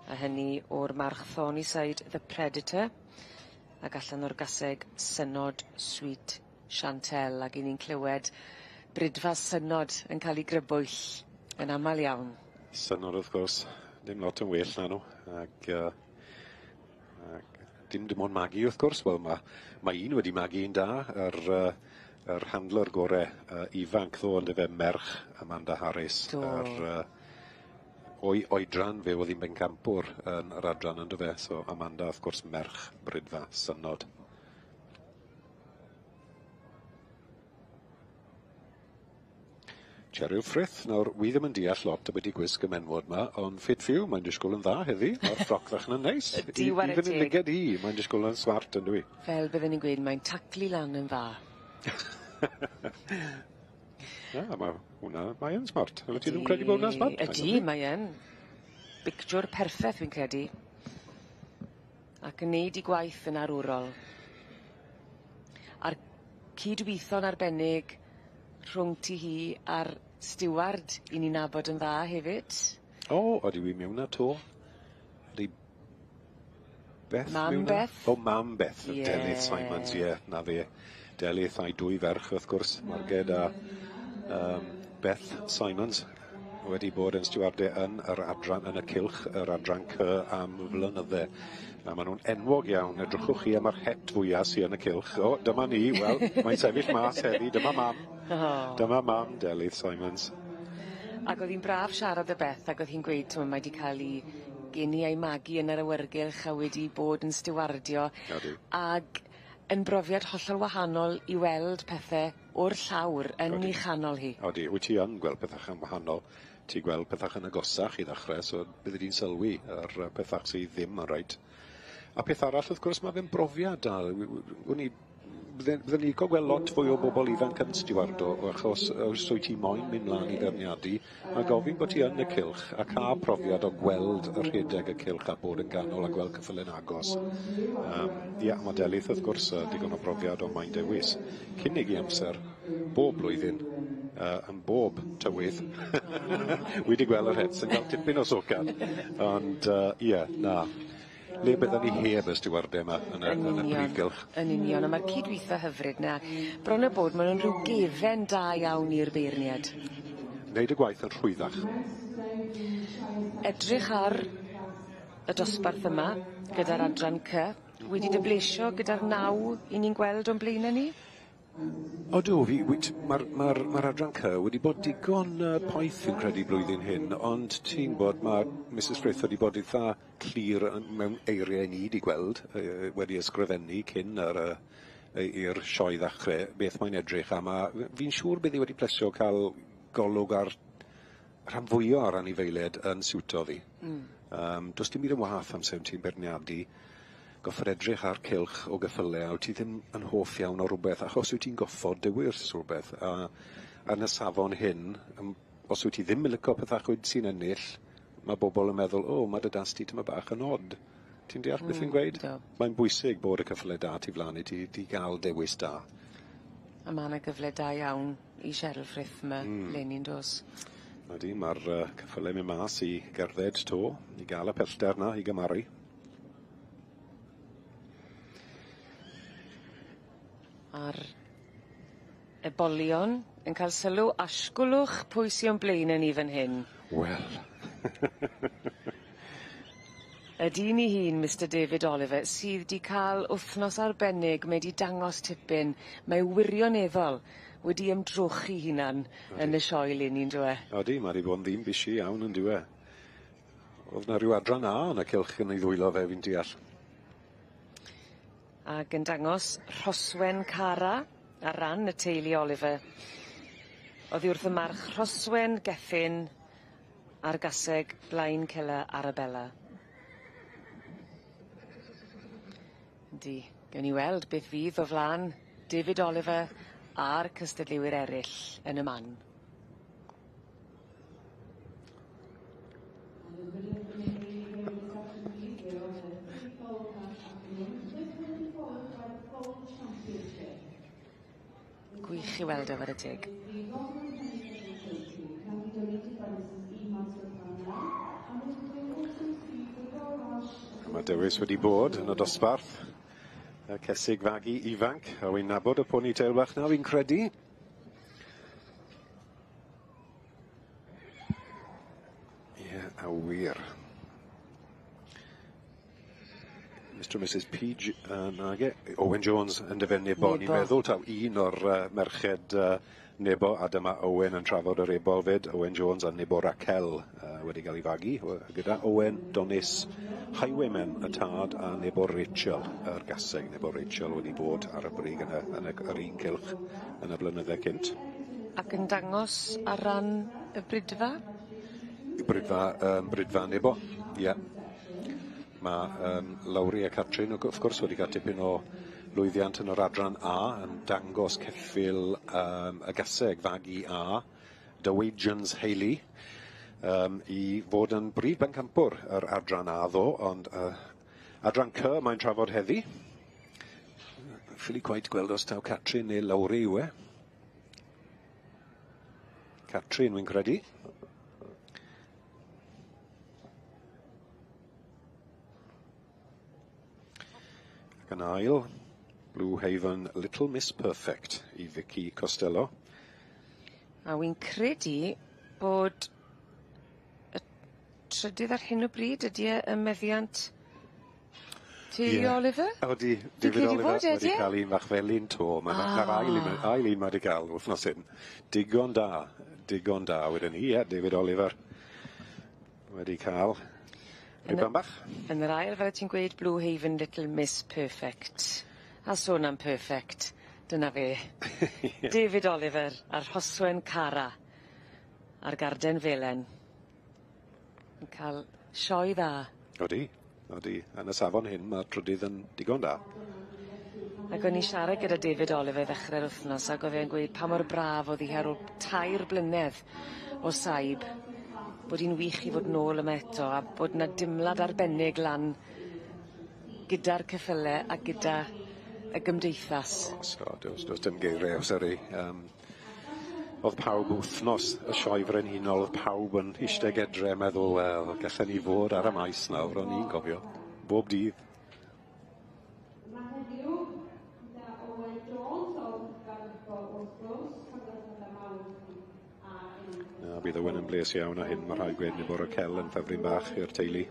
a hynny o'r march Thornyside The Predator, ac allan o'r gaseg synod Sweet Chantel, ac i ni'n clywed brydfa synod yn cael ei grybwyll yn aml iawn. Synod, wrth gwrs, dim lot yn well na nhw, ac dim ond magu, wrth gwrs. Wel, mae un wedi magu un da, yr handler gorau ifanc ddo, ond efe merch Amanda Harris. Oedran fe oedd hi'n bencampwr yn yr adran yn dyfe, so Amanda, wrth gwrs, merch brydfa synod. Cheryl Frith, nawr, wi ddim yn deall lot wedi gwisg y menwod yma, ond fit few, mae'n disgwyl yn dda heddi, mae'r ffroc ddech yn neis. Even yn liged hi, mae'n disgwyl yn swart yn dwi. Fel byddwn ni'n gweud, mae'n taclu lan yn dda. Mae yn smart. Ydy ti ddim credu bod yna'n smart? Ydy, mae yn. Bictiwr perffaith fi'n credu. Ac yn neud i gwaith yn arwrol. A'r cydweithio'n arbennig rhwng ti hi a'r steward i ni'n nabod yn dda hefyd. Ydy wi mewn na to? Ydy Beth Mam mewn na? Beth? Mam Beth. Delydd Simons, na fe. Delydd a'i 2 ferch, wrth gwrs. Marged a Beth Simons wedi bod yn stewardau yn yr adran yn y Gylch, yr adran C am flynydde. A maen nhw'n enwog iawn. Edrychwch chi am yr het fwyaf sy'n yn y Gylch. Dyma ni, wel, mae'n sefyll mas heddi. Dyma mam. Dyma mam, Delydd Simons. Ac oedd hi'n braf siarad y Beth, ac oedd hi'n gweud, mae wedi cael ei geni a'i magu yn yr awyrgylch a wedi bod yn stewardio. Ac yn brofiad hollol wahanol i weld pethau o'r llawr yn ei chanol hi. Wyt ti yn gweld pethau yn wahanol. Ti gweld pethau yn agosach i ddechrau, so bydd di'n sylwi ar pethau sydd ddim yn rhaid. A peth arall, wrth gwrs, mae fe'n brofiad da. Byddwn ni gweld lot fwy o bobl ifanc yn stewardo, achos os wyt ti moyn mynd mlaen i ferniadu, mae gofyn bod ti yn y Gylch a cael profiad o gweld y rhedeg y Gylch a bod yn ganol a gweld cyffylen agos. Mae Delydd, wrth gwrs, digon o brofiad o maen dewis. Cynnig i amser, bob blwyddyn, yn bob tywydd, wedi gweld yr het sy'n cael tipyn o socad. Ond, le byddwn ni heb y stewardau yma yn y Prif Gylch. Yn union, a mae'r cydweithio hyfryd na. Bron y bod, maen nhw'n rhyw gefen da iawn i'r beirniad. Wneud y gwaith yn rhwyddach. Edrych ar y dosbarth yma, gyda'r adran C, wedi dybleisio gyda'r 9 i ni'n gweld o'n blaenau ni? Mae'r adran C wedi bod digon poeth fi'n credu blwyddyn hyn, ond ti'n bod mae Mrs Frith wedi bod eitha clir mewn eiriau ni wedi gweld, wedi ysgrifennu cyn i'r sioe ddechrau, beth mae'n edrych am. Fi'n siŵr bydd wedi plesio cael golwg ar rhan fwyaf ar anifeiliaid yn siwto fi. Does dim byd yn wath am sef ti'n berniadu. goffer edrych ar cylch o geffylau, a wyt ti ddim yn hoff iawn o rhywbeth, achos wyt ti'n goffod dywys rhywbeth. A yn y safon hyn, os wyt ti ddim yn licio pethachwyd sy'n ennill, mae bobl yn meddwl, mae dy dasti tyma bach yn od. Ti'n deall beth yn gweud? Mae'n bwysig bod y cyffle da ti flaen i ti gael dewis da. A mae yna gyfle da iawn i Cheryl Frith yma, Lenin dos. Ydy, mae'r cyffle mynd mas i gerdded to, i gael y pellter na i gymaru. A'r ebolion yn cael sylw, asgwlwch pwy sy'n blaen yn ni fan hyn. Wel. Ydy ni hun, Mr David Oliver, sydd wedi cael wythnos arbennig, mae wedi dangos tipyn, mae wirioneddol wedi ymdrochi hunan yn y sioe Lenin dwe. Ydy, mae wedi bod yn ddim bisi iawn yn dwe. Oedd na rhyw adran A yn y cylch yn ei ddwylo fe fi'n deall. Ac yn dangos rhoswen cara ar ran y teulu Oliver. Oddi wrth y march rhoswen geffin a'r gaseg blaen Cilla Arabella. Ydy, gewn ni weld beth fydd o flan David Oliver a'r cystadleuwyr eraill yn y man. Gwych i weld efo'r y tig. Mae dewis wedi bod yn y dosbarth. Y cesig fagu ifanc, a wy'n nabod y ponytail bach na fi'n credu. Ie, a wir. Mr and Mrs P. Owen Jones yn dyfennu Nebo. Ni'n meddwl taw un o'r merched Nebo, a dyma Owen yn trafod yr ebol fyd. Owen Jones a Nebo Raquel wedi cael ei fagu. Gyda Owen, Donis, Highwaymen y tad a Nebo Rachel, yr gaseg. Nebo Rachel wedi bod ar y brig yn yr un cylch yn y blynydde cynt. Ac yn dangos ar ran y brydfa? Brydfa Nebo, ie. Mae Lawri a Catrin, wrth gwrs, wedi cael tipyn o lwyddiant yn yr adran A, yn dangos ceffil y gaseg fagu A, Dowagians Hayley, i fod yn brif bencampwr yr adran A ddo, ond adran C mae'n trafod heddi. Ffili cweit gweld os taw Catrin neu Lawri yw e. Catrin, wy'n credu. Ac yn ail, Blue Haven Little Miss Perfect i Vicky Costello. A wy'n credu bod y trydydd ar hyn o bryd ydy y meddiant teulu Oliver? Odi, David Oliver wedi cael un fach felyn to. Mae'r ail un mae wedi cael wythnos hyn. Digon da wedyn ni, David Oliver wedi cael ribban bach. Yn yr ail, fel ti'n gweud, Blue Haven Little Miss Perfect. A sôn am perfect, dyna fe. David Oliver a'r Rhoswen Cara a'r Garden Felen. Yn cael sioe dda. Odi. Yn y safon hyn, mae'r trydydd yn digon da. Ac o'n i siarad gyda David Oliver ddechrau'r wythnos, ac oedd e'n gweud pa mor braf oedd hi ar ôl 2 blynedd o saib, bod hi'n wych i fod nôl yma eto, a bod yna dimlad arbennig lan gyda'r ceffyle a gyda y gymdeithas. Does dim geiriau os yri. Oedd pawb wythnos y sioe Frenhinol, oedd pawb yn eistedd edre meddwl, wel, gallen ni fod ar y maes nawr, o'n i'n cofio, bob dydd. Bydd Owen yn bles iawn a hyn, mae rhaid gweud Nebo Raquel yn ffefryn bach i'r teulu.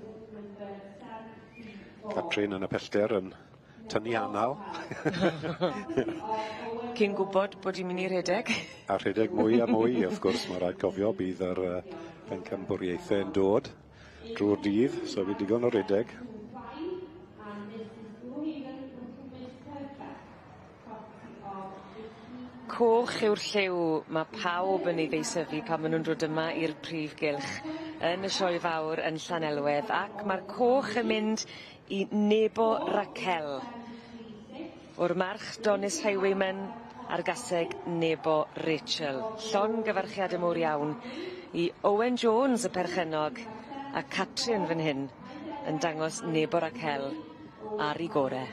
Catrin yn y pellter yn tynnu anal. Cyn gwybod bod hi'n mynd i rhedeg. A rhedeg mwy a mwy, wrth gwrs, mae rhaid cofio bydd yr bencampwriaethau yn dod drwy'r dydd, so bydd digon o rhedeg. Coch yw'r lliw, mae pawb yn ei ddeisyfu pan maen nhw'n dod yma i'r prif gylch. yn y sioe fawr yn Llanelwedd, ac mae'r coch yn mynd i Nebo Raquel. O'r march Donis Highwayman a'r gaseg Nebo Rachel. Llongyfarchiad y mowr iawn i Owen Jones y perchennog, a Catrin fan hyn yn dangos Nebo Raquel ar ei gore.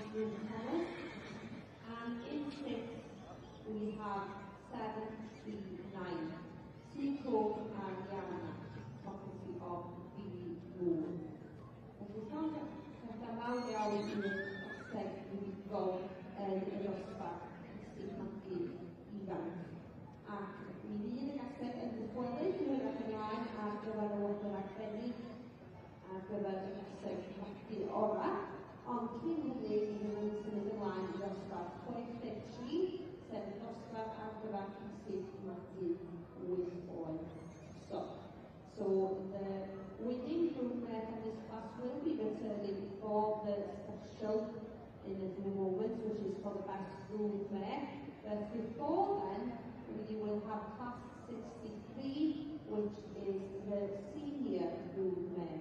So the winning group from this class will be returning for the special in a few moments, which is for the best group there. But before then, we will have class 63, which is the senior group class.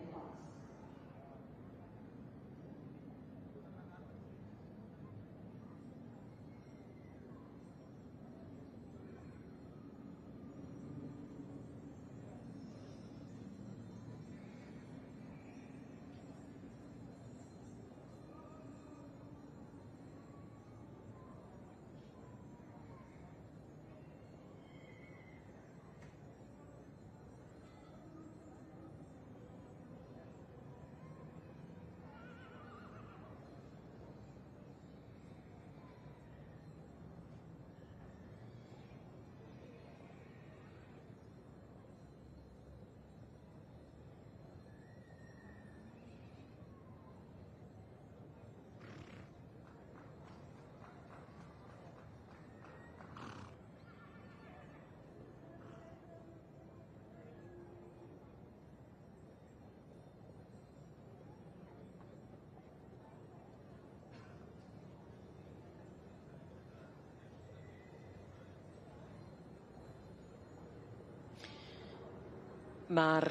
Mae'r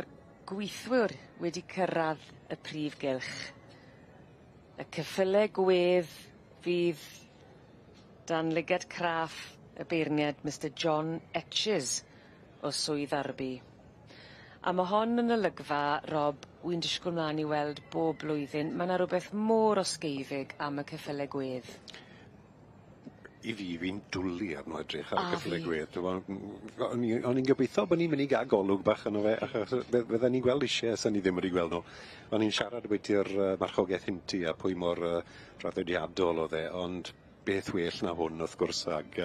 gweithwyr wedi cyrraedd y prif gylch. Y ceffylau gwedd fydd dan lygad craff y beirniad Mr John Etches o swydd Arby. A mae hon yn olygfa, Rob, wy'n disgwyl mlaen i weld bob blwyddyn. Mae yna rhywbeth mor osgeifig am y ceffylau gwedd. I fi'n dwlu arno edrych ar y ceffylau gwedd. O'n i'n gobeithio bod ni'n mynd i gael golwg bach yno fe, achos fydden ni'n gweld eisiau, sy'n ni ddim wedi gweld nhw. O'n i'n siarad bwyti'r marchogaeth hynty a pwy mor traddodiadol oedd e, ond beth well na hwn wrth gwrs, ag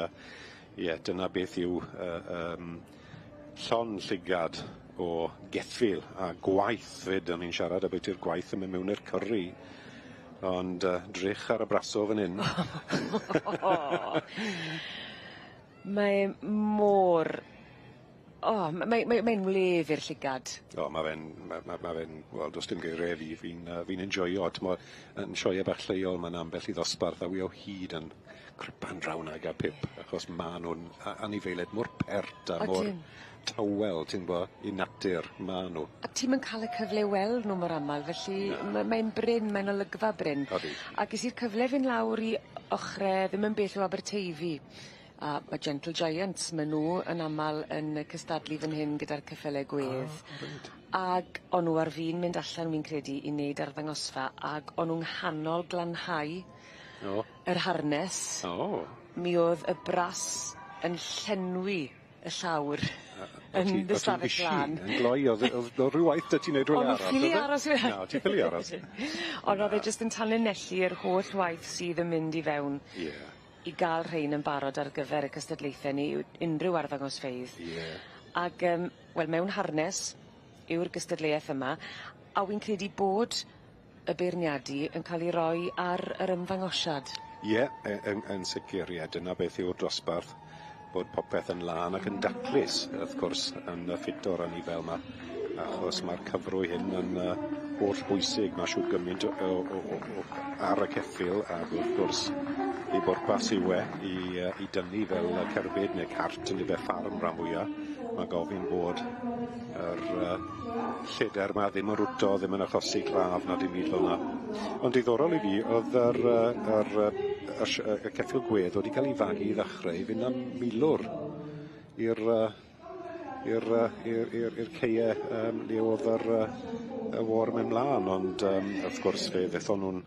dyna beth yw llon llygad o gethfil a gwaith fyd. O'n i'n siarad bwyti'r gwaith yn mynd mewn i'r cyrru. Ond drych ar y braso fan hyn. Mae mor... Mae'n wlef i'r llygad. Mae fe'n, wel, does dim geiriau fi'n enjoyo. Yn sioe bach lleol, mae'n ambell i ddosbarth a wi o hyd yn crypan drawn ag a pip, achos ma' nhw'n anifeiliaid mor pert a mor tawel, ti'n bo, i natur, ma' nhw. A ti'n mynd cael y cyfle i weld nhw mor aml, felly mae'n bryn, mae'n olygfa bryn. A ges i'r cyfle fynd lawr i ochrau ddim yn bell o Aberteifi. A mae Gentle Giants, maen nhw yn aml yn cystadlu fan hyn gyda'r ceffylau gwedd. Ag o'n nhw ar fi'n mynd allan, fi'n credu, i wneud arddangosfa, ag o'n nhw'n nghanol glanhau yr harnes. Mi oedd y bras yn llenwi y llawr yn y stafell lan. Yn gloi, oedd rhyw waith da ti'n neud rhywun aros? Ond ffili aros fe? Na, ti'n ffili aros. Ond oedd e jyst yn tanlinellu'r holl waith sydd yn mynd i fewn i gael rhain yn barod ar gyfer y cystadlaethau ni, unrhyw arddangosfeydd. Ac, wel, mewn harnes yw'r gystadleuaeth yma, a wy'n credu bod y beirniadu yn cael ei roi ar yr ymddangosiad. Yn sicr, dyna beth yw'r dosbarth, bod popeth yn lan ac yn daclus, wrth gwrs, yn ffito'r anifel yma, achos mae'r cyfrwy hyn yn holl bwysig mae siwr gymaint ar y ceffil, ac wrth gwrs ei bwrpas yw i dynnu fel cerbyd neu cart yn ei ffarm rhan fwyaf. Mae gofyn bod yr lleder yma ddim yn rwto, ddim yn achosi claf na dim byd fel yna. Ond diddorol i fi, oedd y ceffil gwedd wedi cael ei fagu i ddechrau i fynd am milwr i'r ceie le oedd y war mewn mlaen, ond wrth gwrs fe ddethon nhw'n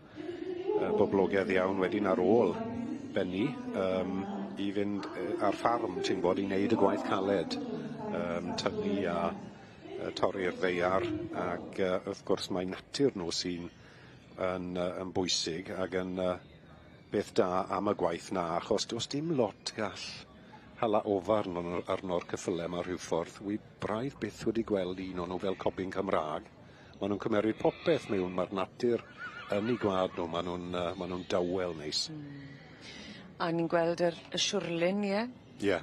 boblogaidd iawn wedyn ar ôl benni i fynd ar ffarm, ti'n bod, i wneud y gwaith caled, tynnu a torri'r ddeiar, ac wrth gwrs mae natur nhw sy'n yn bwysig ac yn beth da am y gwaith na, achos does dim lot gall hala ofarn arno'r ceffylau yma rhyw ffordd. Wy braidd byth wedi gweld un o'n nhw fel cobyn Cymraeg. Maen nhw'n cymeryd popeth mewn, mae'r natur yn ei gwlad nhw, maen nhw'n dawel neis. A ni'n gweld y siwrlyn, ie? Ie.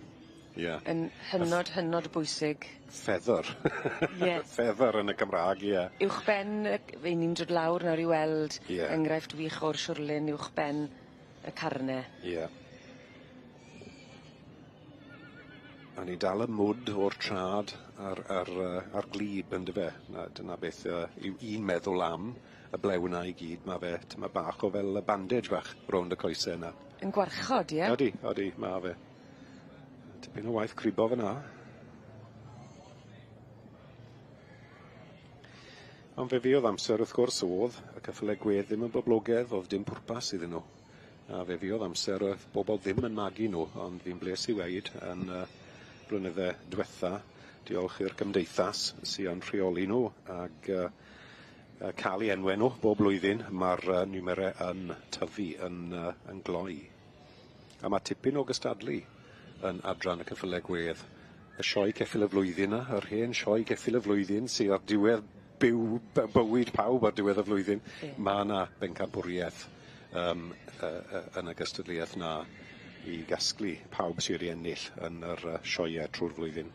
Yn hynod bwysig. Feather. Yes. Feather yn y Gymraeg, ie. Uwchben, ni'n dod lawr nawr i weld enghraifft wych o'r siwrlyn uwchben y carne. Ie. A ni dal y mwd o'r trad ar glib yn dyfe. Dyna beth yw un meddwl am y blewna i gyd. Mae bach o fel y bandage bach rownd y coesau yna. Yn gwarchod, ie? Odi, mae fe. Tipyn o waith cribo fyna. Ond fe oedd amser wrth gwrs oedd, y ceffylau gwedd ddim yn boblogaidd, oedd dim pwrpas iddyn nhw. A fe oedd amser oedd bobl ddim yn magu nhw, ond fi'n bles i weid yn blynydde diwetha, diolch i'r gymdeithas sy'n rheoli nhw, ac cael ei enwau nhw bob blwyddyn, mae'r nimerau yn tyfu yn gloi. A mae tipyn o gystadlu yn adran y ceffylau gwedd. Y sioe ceffil y flwyddyn yna, yr hen sioe ceffil y flwyddyn sy'n ar diwedd bywyd pawb ar diwedd y flwyddyn. Mae yna bencampwriaeth yn y gystadleuaeth yna i gasglu pawb sy'n ei ennill yn yr sioeau trwy'r flwyddyn.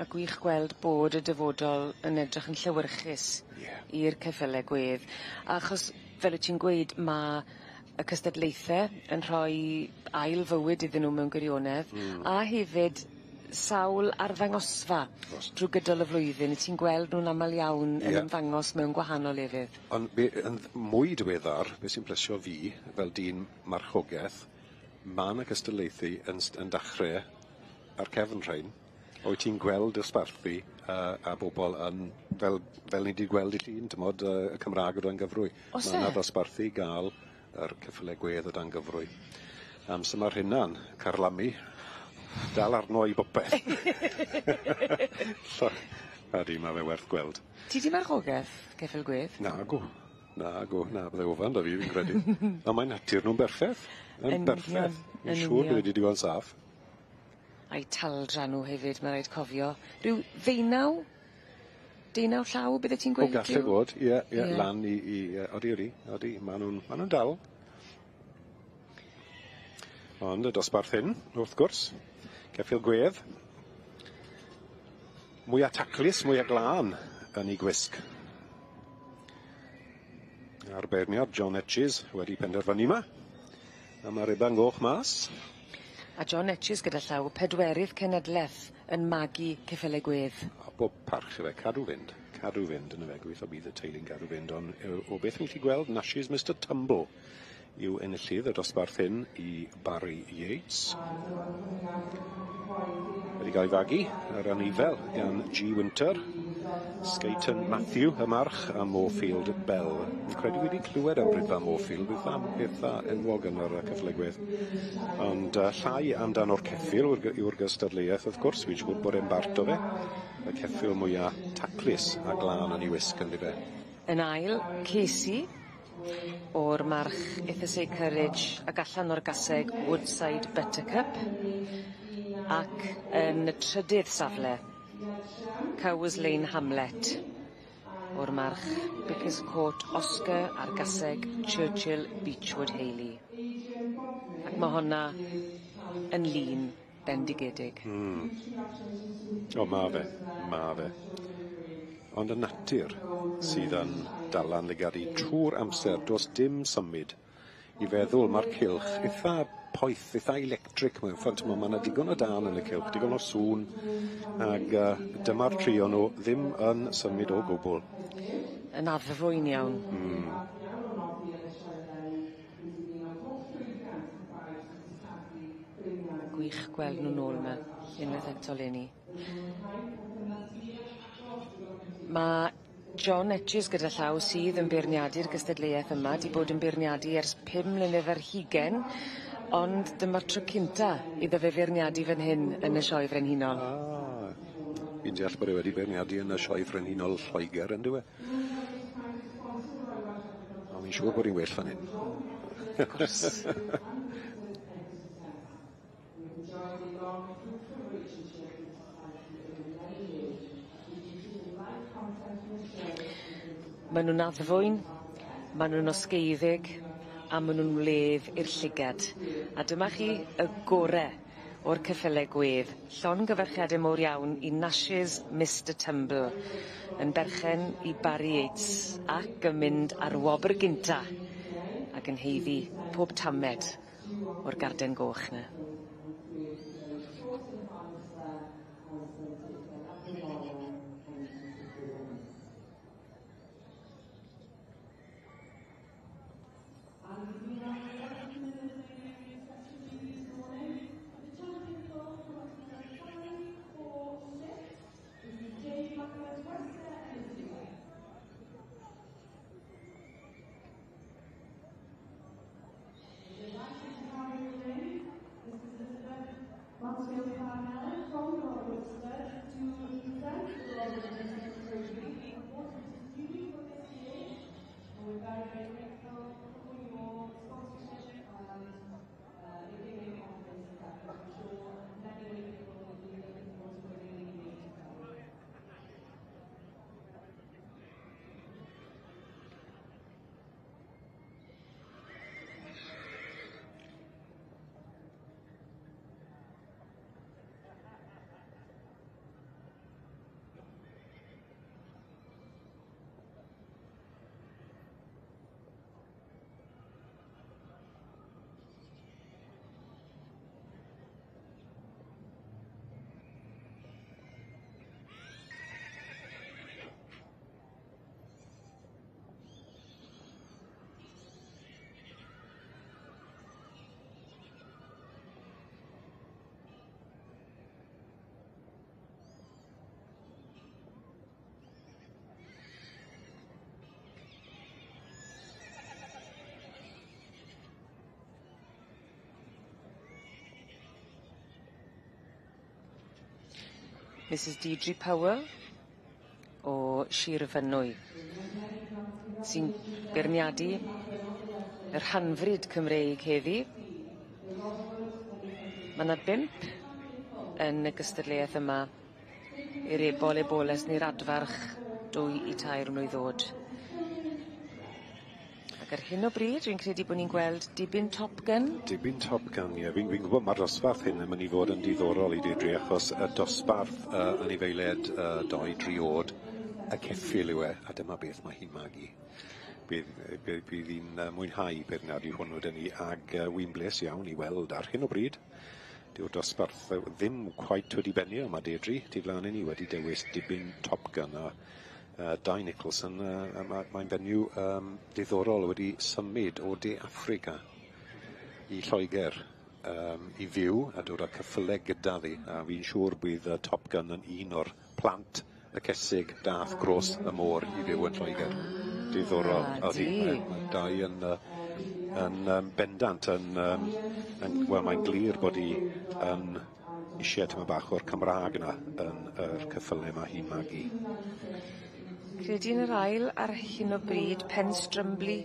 A gwych gweld bod y dyfodol yn edrych yn llewyrchus i'r ceffylau gwedd. Achos, fel wyt ti'n gweud, mae y cystadlaethau yn rhoi ail fywyd iddyn nhw mewn gwirionedd, a hefyd sawl arddangosfa drwy gydol y flwyddyn. Ti'n gweld nhw'n aml iawn yn ymddangos mewn gwahanol lefydd. Ond yn mwy diweddar, beth sy'n plesio fi, fel dyn marchogaeth, mae yna cystadlaethu yn dechrau ar cefn rhain. Wyt ti'n gweld ysbarthu a bobl yn, fel ni wedi gweld i llun, tymod, y Cymraeg o dan gyfrwy. Mae yna ddosbarthu i gael yr ceffylau gwedd o dan gyfrwy. So mae'r hynna'n carlamu, dal arno i bopeth. Ydy, mae fe werth gweld. Ti di marchogaeth ceffyl gwedd? Na, bydde ofan da fi, fi'n credu. A mae natur nhw'n berffeth. Yn berffeth. Yn siŵr bod wedi digon saff. A'i taldra nhw hefyd, mae'n rhaid cofio. Rhyw ddeunaw llaw, bydde ti'n gweud? O, gallu fod, ie, lan i odi, maen nhw'n dal. Ond y dosbarth hyn, wrth gwrs, ceffyl gwedd. Mwy a taclus, mwy a glân yn ei gwisg. Arberniad John Etches wedi penderfynu yma. A mae'r riban goch mas. A John Etches gyda llaw pedwerydd cenedlaeth yn magu ceffylau gwedd. A bob parch fe, cadw fynd yn y fe, gweithio bydd y teulu'n cadw fynd, ond o beth ni'n gallu gweld, Nashes Mr Tumble yw enillydd y dosbarth hyn i Barry Yates. Wedi cael ei fagu ar anifel gan G. Winter, Skayton Matthew y march a Moorfield Bell. Yn credu wedi clywed am Brydfa Moorfield, beth enwog yn yr ceffylau gwedd. Ond llai amdan o'r ceffil yw'r gystadleuaeth, wrth gwrs, fi'n siŵr bod e'n bart o fe. Y ceffil mwyaf taclus a glân yn ei wisg yn ddife. Yn ail, Casey, o'r march Ithasay Courage ac allan o'r gaseg Woodside Buttercup, ac yn y trydydd safle, Cowes Lane Hamlet, o'r march Bickers Court Oscar a'r gaseg Churchill Beechwood Haley. Ac mae honna yn lun bendigedig. O, ma fe. ond y natur sydd yn dal yn ligadu trwy'r amser. Does dim symud. I feddwl mae'r cylch eitha poeth, eitha electric mewn ffordd. Mae yna digon o dan yn y cylch, digon o sŵn, ac dyma'r trio nhw ddim yn symud o gwbl. Yn addfwyn iawn. Gwych gweld nhw nôl yma, unwaith eto leni. Mae John Etches gyda llaw sydd yn beirniadu'r gystadleuaeth yma, di bod yn beirniadu ers 5 mlynedd ar hugen, ond dyma'r tro cynta iddo fe feirniadu fan hyn yn y sioe Frenhinol. Fi'n deall bod e wedi beirniadu yn y sioe Frenhinol Lloegr yn dywe. Ond fi'n siŵr bod hi'n well fan hyn. Of course. Maen nhw'n addfwyn, maen nhw'n osgeiddig, a maen nhw'n wledd i'r llygad. A dyma chi y gore o'r ceffylau gwedd. Llon gyfarchiadau mowr iawn i Nashes Mr Tumble, yn berchen i Barry Yates, ac yn mynd ar wobr gynta, ac yn heiddi pob tamed o'r garden goch na. Mrs Deirdre Powell o Sir Fynwy, sy'n beirniadu y rhanfryd Cymreig heddi. Mae yna 5 yn y gystadleuaeth yma i'reboles neu'r adfarch 2 i 3 mlwydd. Ac ar hyn o bryd, dwi'n credu bod ni'n gweld dibyn Top Gun. Dibyn Top Gun, ie. Fi'n gwybod mae'r dosbarth hyn yn mynd i fod yn diddorol i Deirdre, achos y dosbarth yn ei feiled 2-3 oed, y ceffyl yw e, a dyma beth mae hi'n magu. Bydd hi'n mwynhau beirniadu hwnnw dyn ni, ag wy'n bles iawn i weld ar hyn o bryd. Dyw'r dosbarth ddim cweit wedi benio yma, Deirdre. Ti flaen i ni wedi dewis dibyn Top Gun a Dai Nicholson, mae'n fenyw diddorol wedi symud o De Affrica i Lloegr i fyw a dod â cyffylau gyda ddi. A fi'n siŵr bydd Top Gun yn un o'r plant y cesig dath gros y môr i fyw yn Lloegr. Diddorol. Mae Dai yn bendant wel, mae'n glir bod hi yn eisiau tyma bach o'r Cymraeg yna yn yr cyffylau mae hi'n magu. Credu yn yr ail ar hyn o bryd Pen Strumbly,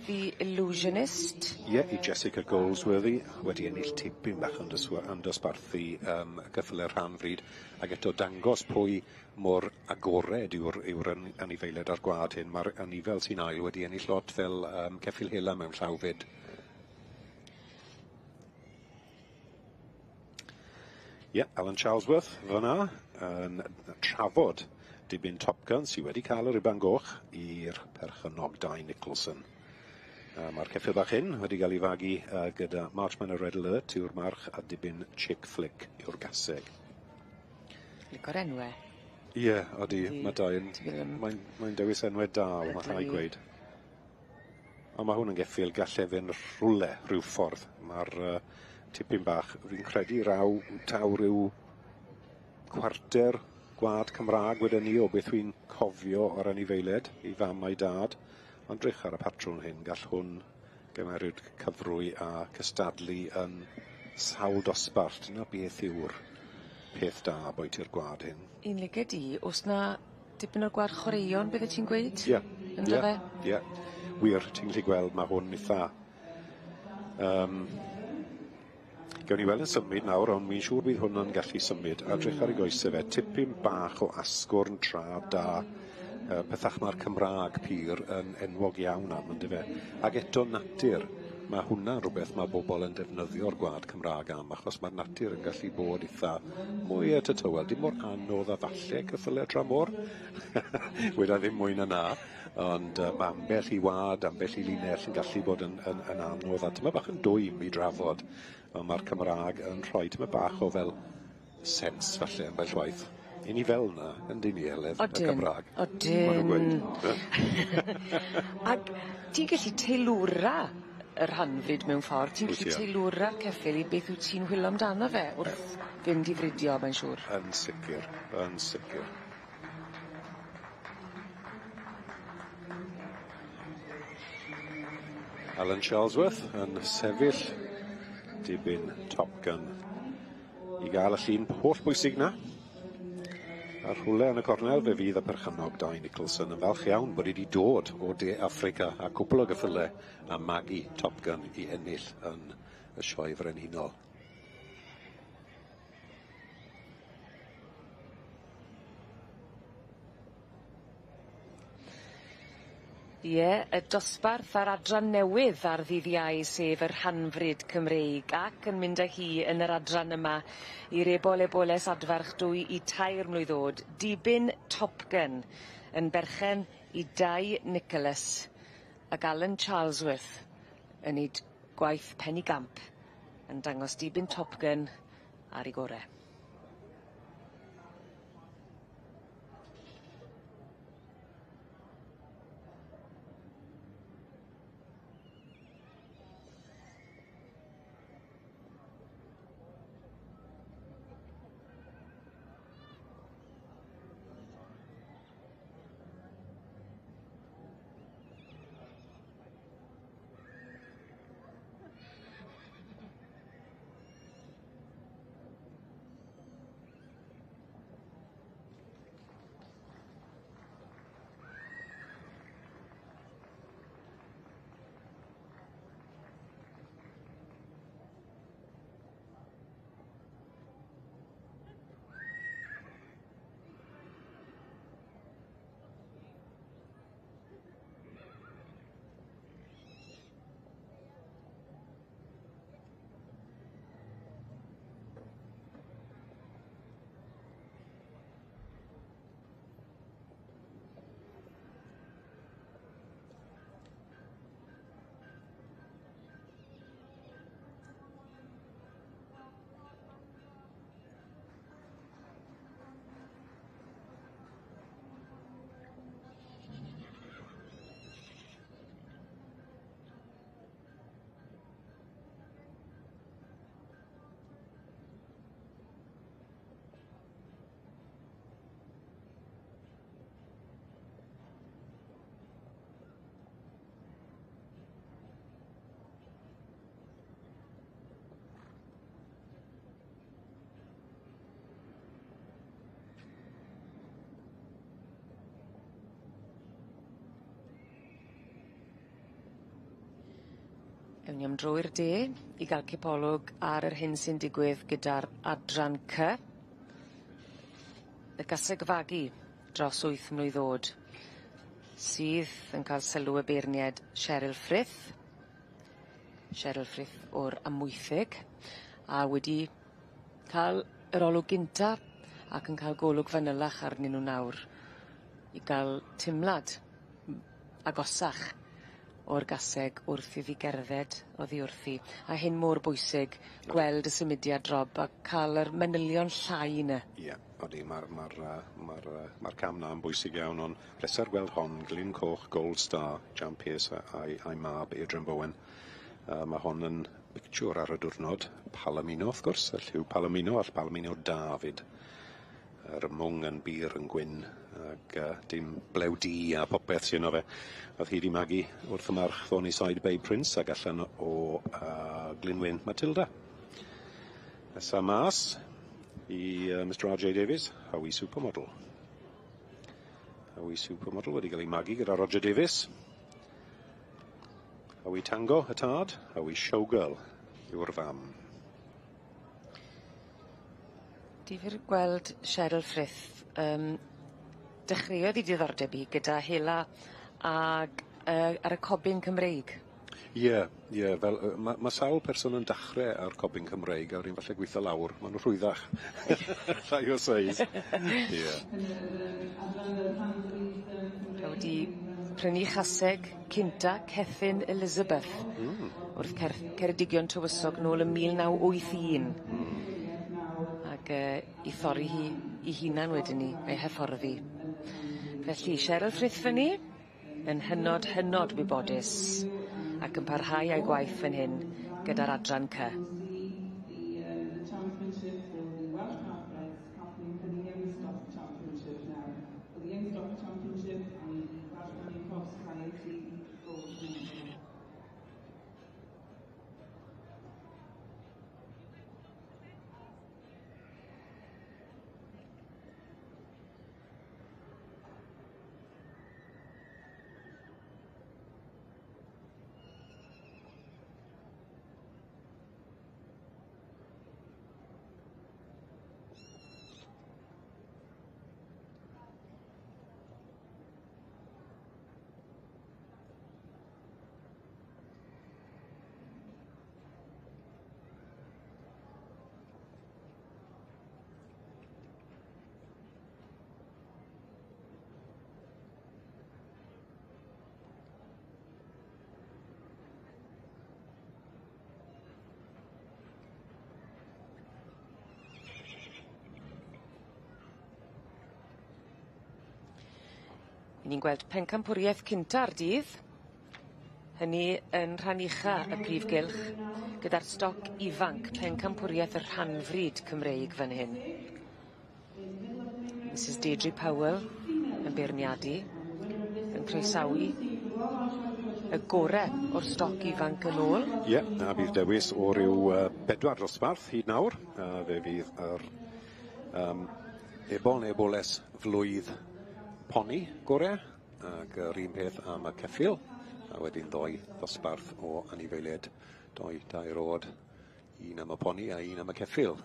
The Illusionist. Ie, i Jessica Goldsworthy, wedi ennill tipyn bach yn dosbarthu gyffylau rhanfryd, ac eto dangos pwy mor agored yw'r anifeiliaid ar gwad hyn. Mae'r anifel sy'n ail wedi ennill lot fel ceffyl hela mewn llawfyd. Ie, Alan Charlesworth fyna yn trafod dibyn Top Gun sydd wedi cael yr riban goch i'r perchynog 2 Nicholson. Mae'r ceffyl bach hyn wedi cael ei fagu gyda Marchman y Red Alert yw'r march a dibyn Chick Flick yw'r gaseg. Lico'r enwau. Ie, odi, mae dau'n... Mae'n dewis enwau da, mae rhai gweud. Ond mae hwn yn geffyl gallefyn rhwle rhyw ffordd. Mae'r tipyn bach, fi'n credu taw rhyw cwarter gwad Cymraeg wedyn ni o beth fi'n cofio o'r anifeiliaid i fam a'i dad. Ond drych ar y patrwn hyn, gall hwn gymerwyd cyfrwy a cystadlu yn sawl dosbarth. Dyna beth yw'r peth da bwyt i'r gwad hyn. Un liga di, os na dipyn o'r gwad chwaraeon bydde ti'n gweud? Ie. Ynddo fe? Ie. Wir, ti'n gallu gweld mae hwn eitha. Gawn ni weld yn symud nawr, ond mi'n siŵr bydd hwn yn gallu symud. A drych ar ei goesau fe, tipyn bach o asgwrn traf da. Pethach mae'r Cymraeg pyr yn enwog iawn am, ynddo fe. Ac eto natur, mae hwnna rhywbeth mae bobl yn defnyddio'r gwad Cymraeg am, achos mae'r natur yn gallu bod eitha mwy tatywel. Dim mor anodd a falle cyffylau tra môr. Weda ddim mwy na, ond mae ambell i wad, ambell i linell yn gallu bod yn anodd. A dyma bach yn dwym i drafod, ond mae'r Cymraeg yn rhoi dyma bach o fel sens falle yn bell waith. I ni fel yna, yn dyn ni elef, y Gymraeg. Odyn. Ac ti'n gallu teilwra yr hanfryd mewn ffordd? Ti'n gallu teilwra'r ceffyl i beth wyt ti'n hwyl amdano fe wrth fynd i fridio, mae'n siŵr? Yn sicr, yn sicr. Alan Charlesworth yn sefyll dibyn Top Gun i gael y llun holl bwysig na. A'r rhwle yn y cornel fe fydd y perchynog 2 Nicholson yn falch iawn bod wedi dod o De Affrica a cwpl o gyffylau a magu Top Gun i ennill yn y sioe Frenhinol. Ie, y dosbarth a'r adran newydd ar ddydd Iau sef yr hanfryd Cymreig ac yn mynd â hi yn yr adran yma i'r eboles adfarch 2 i 3 mlwydd. Dibyn Top Gun yn berchen i 2 Nicholas ac Alan Charlesworth yn neud gwaith penny gamp yn dangos dibyn Top Gun ar ei gorau. Ewn ni am dro i'r de i gael cipolwg ar yr hyn sy'n digwydd gyda'r adran C. Y gaseg fagu dros 8 mlwydd sydd yn cael sylw y beirniad Cheryl Frith o'r Amwythig a wedi cael yr olwg gynta ac yn cael golwg fanylach arnyn nhw nawr i gael timlad agosach o'r gaseg wrth iddi gerdded oddi wrthi. A hyn mor bwysig, gweld y symudiad drob a cael yr manylion llai yna. Ie, odi, mae'r cam na'n bwysig iawn, ond pleser gweld hon, Glyn Coch, Gold Star, Jan Pearce a'i mab Adrian Bowen. Mae hon yn pictiwr ar y diwrnod, Palomino wrth gwrs, y lliw Palomino, all Palomino David. Yr mwng yn bir yn gwyn, ac dim blew di a popeth sy'n o fe. Oedd hi di magu wrth y march ddoni Side Bay Prince ac allan o Glynwyn Matilda. Nesa mas i Mr R.J. Davies, Howie Supermodel. Howie Supermodel wedi cael ei magu gyda Roger Davies. Howie Tango, y tad. Howie Showgirl yw'r fam. Difyr gweld Cheryl Frith. Dechreuodd ei diddordeb i gyda hela ag ar y cobyn Cymreig. Ie, fel mae sawl person yn dechrau ar cobyn Cymreig a rwy'n falle gweithio lawr. Maen nhw rhwyddach. Llai o seis. Ie. Wedi prynu chaseg cynta Cethyn Elizabeth wrth Ceredigion Tywysog nôl yn 1981. Ac i thorri hi i hunan wedyn ni, ei hyfforddi. Felly, Cheryl Frith fyny, yn hynod wybodus, ac yn parhau â'i gwaith fan hyn gyda'r adran C. Ni'n gweld pencampwriaeth cynta'r dydd. Hynny yn rhan ucha y Prif Gylch, gyda'r stoc ifanc pencampwriaeth y rhanfryd Cymreig fan hyn. Mrs Deirdre Powell yn beirniadu, yn croesawu y gorau o'r stoc ifanc yn ôl. Ie, a bydd dewis o ryw 4 dosbarth hyd nawr. Fe fydd yr eboles flwydd poni gorau, ac yr un peth am y ceffil, a wedyn 2 ddosbarth o anifeiliaid 2 rod, un am y poni a un am y ceffil.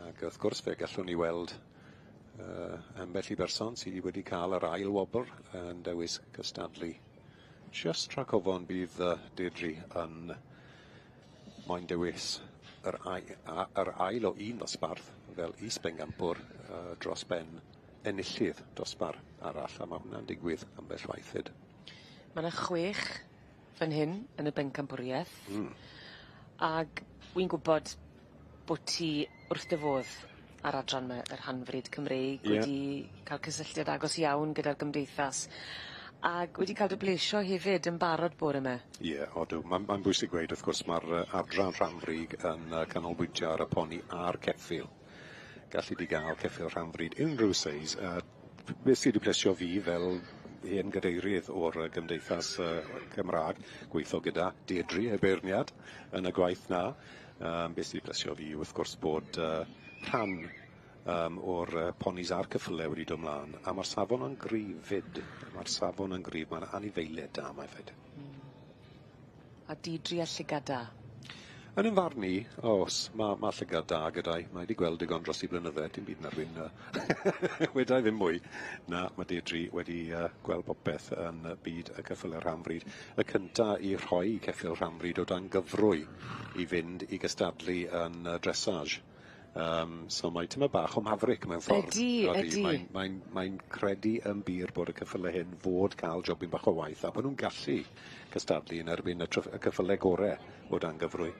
Ac wrth gwrs fe gallwn ni weld ambell i berson sydd wedi cael yr ail wobr yn dewis cystadlu. Just rhag ofon bydd Deirdre yn moyn dewis yr ail o un ddosbarth fel is-bengampwr dros ben enillydd dosbar arall, a mae hwnna'n digwydd ambell waithyd. Mae yna 6 fan hyn yn y bencampwriaeth, ac wy'n gwybod bod ti wrth dy fodd ar adran yma, yr Rhanfryd Cymreig, wedi cael cysylltiad agos iawn gyda'r gymdeithas, ac wedi cael dy bleisio hefyd yn barod bore yma. Ie, odw. Mae'n bwysig gweud, wrth gwrs, mae'r adran Rhanfryd yn canolbwyntio ar y poni a'r ceffil. Gallu di gael ceffil Rhanfryd unrhyw seis. Beth sydd wedi plesio fi fel hen gadeirydd o'r gymdeithas Gymraeg, gweithio gyda Deirdre y beirniad yn y gwaith na. Beth sydd wedi plesio fi wrth gwrs bod rhan o'r ponis a'r cyffyle wedi dod ymlaen, a mae'r safon yn gryf fyd. Mae'r safon yn gryf, mae'n anifeiliaid da mae fyd. A Deirdre a llygad da? Yn yn farn ni, mae llygad da gyda'i. Mae wedi gweld digon dros 'i blynydde, dim byd na rwy'n wedai ddim mwy. Na, mae Deirdre wedi gweld popeth yn byd y ceffyl Rhanfryd. Y cynta i rhoi ceffyl Rhanfryd o dan gyfrwy i fynd i gystadlu yn dressage. So mae tyma bach o maverick mewn ffordd. Ydy. Mae'n credu yn byr bod y cyffyle hyn fod cael jobyn bach o waith a bod nhw'n gallu cystadlu yn erbyn y cyffyle gorau o dan gyfrwy.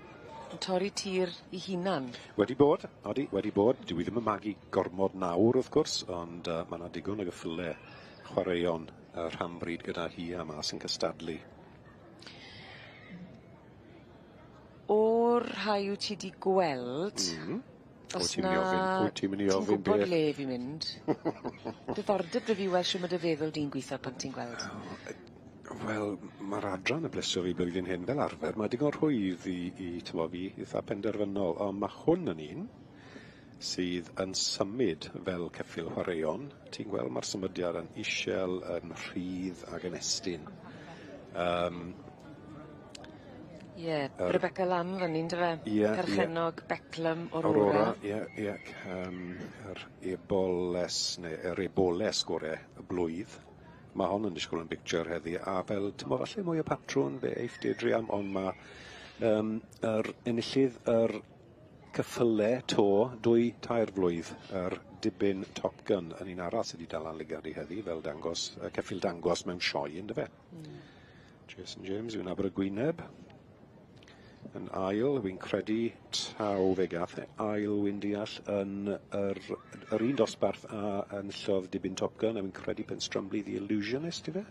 Torri tir I hunan. Wedi bod. Dwi ddim yn magu gormod nawr wrth gwrs, ond mae yna digon o gyffyle chwaraeon rhan bryd gyda hi a mas yn cystadlu. O'r rhai wyt ti di gweld, os na ti'n gwybod le fi'n mynd, diddordeb dy fi weld sy'n mynd y feddwl di'n gweithio pan ti'n gweld? Wel, mae'r adran y bleso fi blwyddyn hyn fel arfer. Mae digon rhwydd i tyfo fi eitha penderfynol, ond mae hwn yn un sydd yn symud fel ceffyl chwaraeon. Ti'n gweld mae'r symudiad yn isel, yn rhydd ac yn estyn. Rebecca Lam fan ni'n dyfe? Perchenog, Beclem, Aurora. Yr eboles gorau y blwydd. Mae hon yn disgwyl yn picture heddi, a fel, ti'n mo falle mwy o patrwn, be eif dydriam, ond mae enillydd yr cyffyle to 2-3 flwydd, yr dibyn Top Gun yn un arall sydd wedi dal anligadi heddi, fel dangos, ceffyl dangos mewn sioe, yn dyfe. Jason James, yw'n aber y gwyneb. Yn ail, wy'n credu taw fe gath ail wy'n deall yn yr un dosbarth a enillodd dibyn Top Gun, a wy'n credu Pen Strumley The Illusionist, i fe?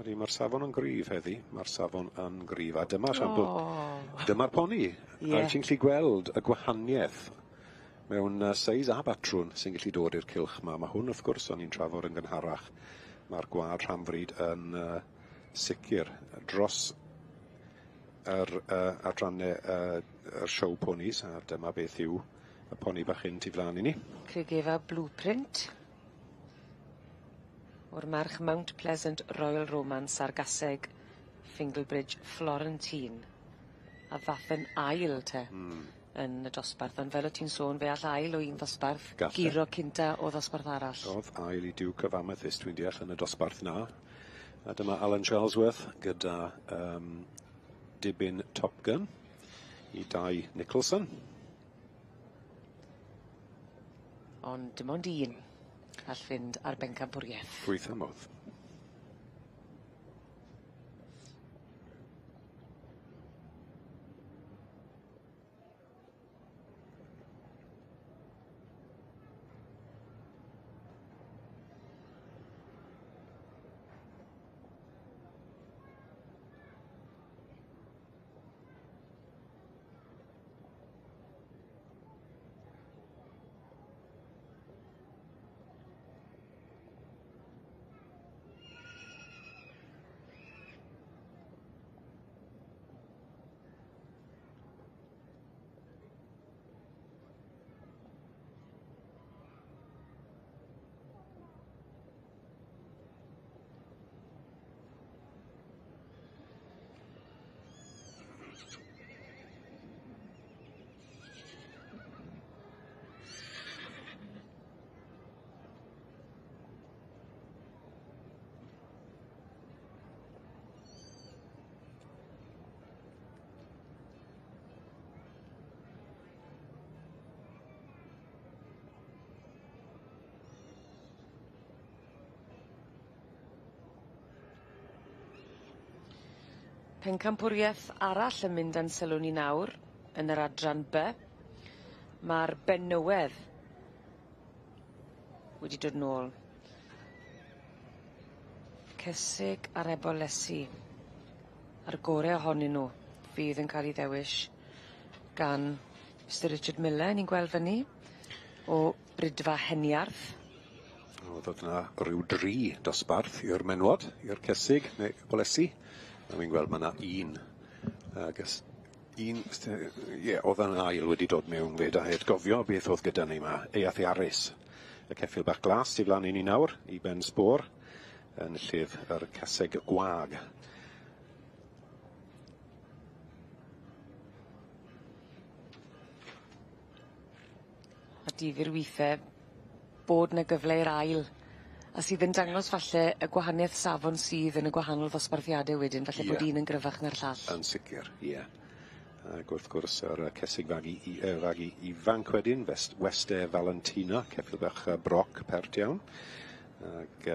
Mae'r safon yn gryf heddi, mae'r safon yn gryf, a dyma'r poni. A ti'n gallu gweld y gwahaniaeth mewn seis a batrwn sy'n gallu dod i'r cylch yma. Mae hwn wrth gwrs o'n i'n trafod yn gynharach. Mae'r gwad rhanfryd yn sicr dros yr adrannau yr siow ponis, a dyma beth yw y poni bach hyn tu flaen I ni. Cregefa blueprint o'r march Mount Pleasant Royal Romance ar gaseg Fingalbridge Florentine. A ddath yn ail te. Yn y dosbarth, ond fel o ti'n sôn, fe all ail o un dosbarth, giro cynta o dosbarth arall. Oedd ail I Duke of Amethyst, dwi'n deall, yn y dosbarth na. A dyma Alan Charlesworth gyda dibyn Top Gun I Dai Nicholson. Ond dim ond un all fynd ar bencampwriaeth. Gweithio modd. Pencampwriaeth arall yn mynd yn sylw ni nawr yn yr adran B. Mae'r benywedd wedi dod nôl. Cesig ar ebolesu. A'r gorau ohonyn nhw fydd yn cael ei ddewis gan Mr Richard Miller, ni'n gweld fyny, o Brydfa Heniarth. Oedd yna rhyw 3 dosbarth i'r menwod, i'r cesig neu ebolesu. A mi'n gweld mae yna oedd yna ail wedi dod mewn fe da gofio beth oedd gyda ni yma, Eath Iarus. Y ceffyl bach glas I flan I ni nawr, I ben sbor, yn llydd yr caseg gwag. A difyr weithiau bod na gyfle i'r ail A sydd yn dangos falle y gwahaniaeth safon sydd yn y gwahanol ddosbarthiadau wedyn, falle bod un yn gryfach na'r llall. Yn sicr, ie. Ac wrth gwrs, yr cesig fagu ifanc wedyn, Wester Valentina, ceffyl bach broc pert iawn. Ac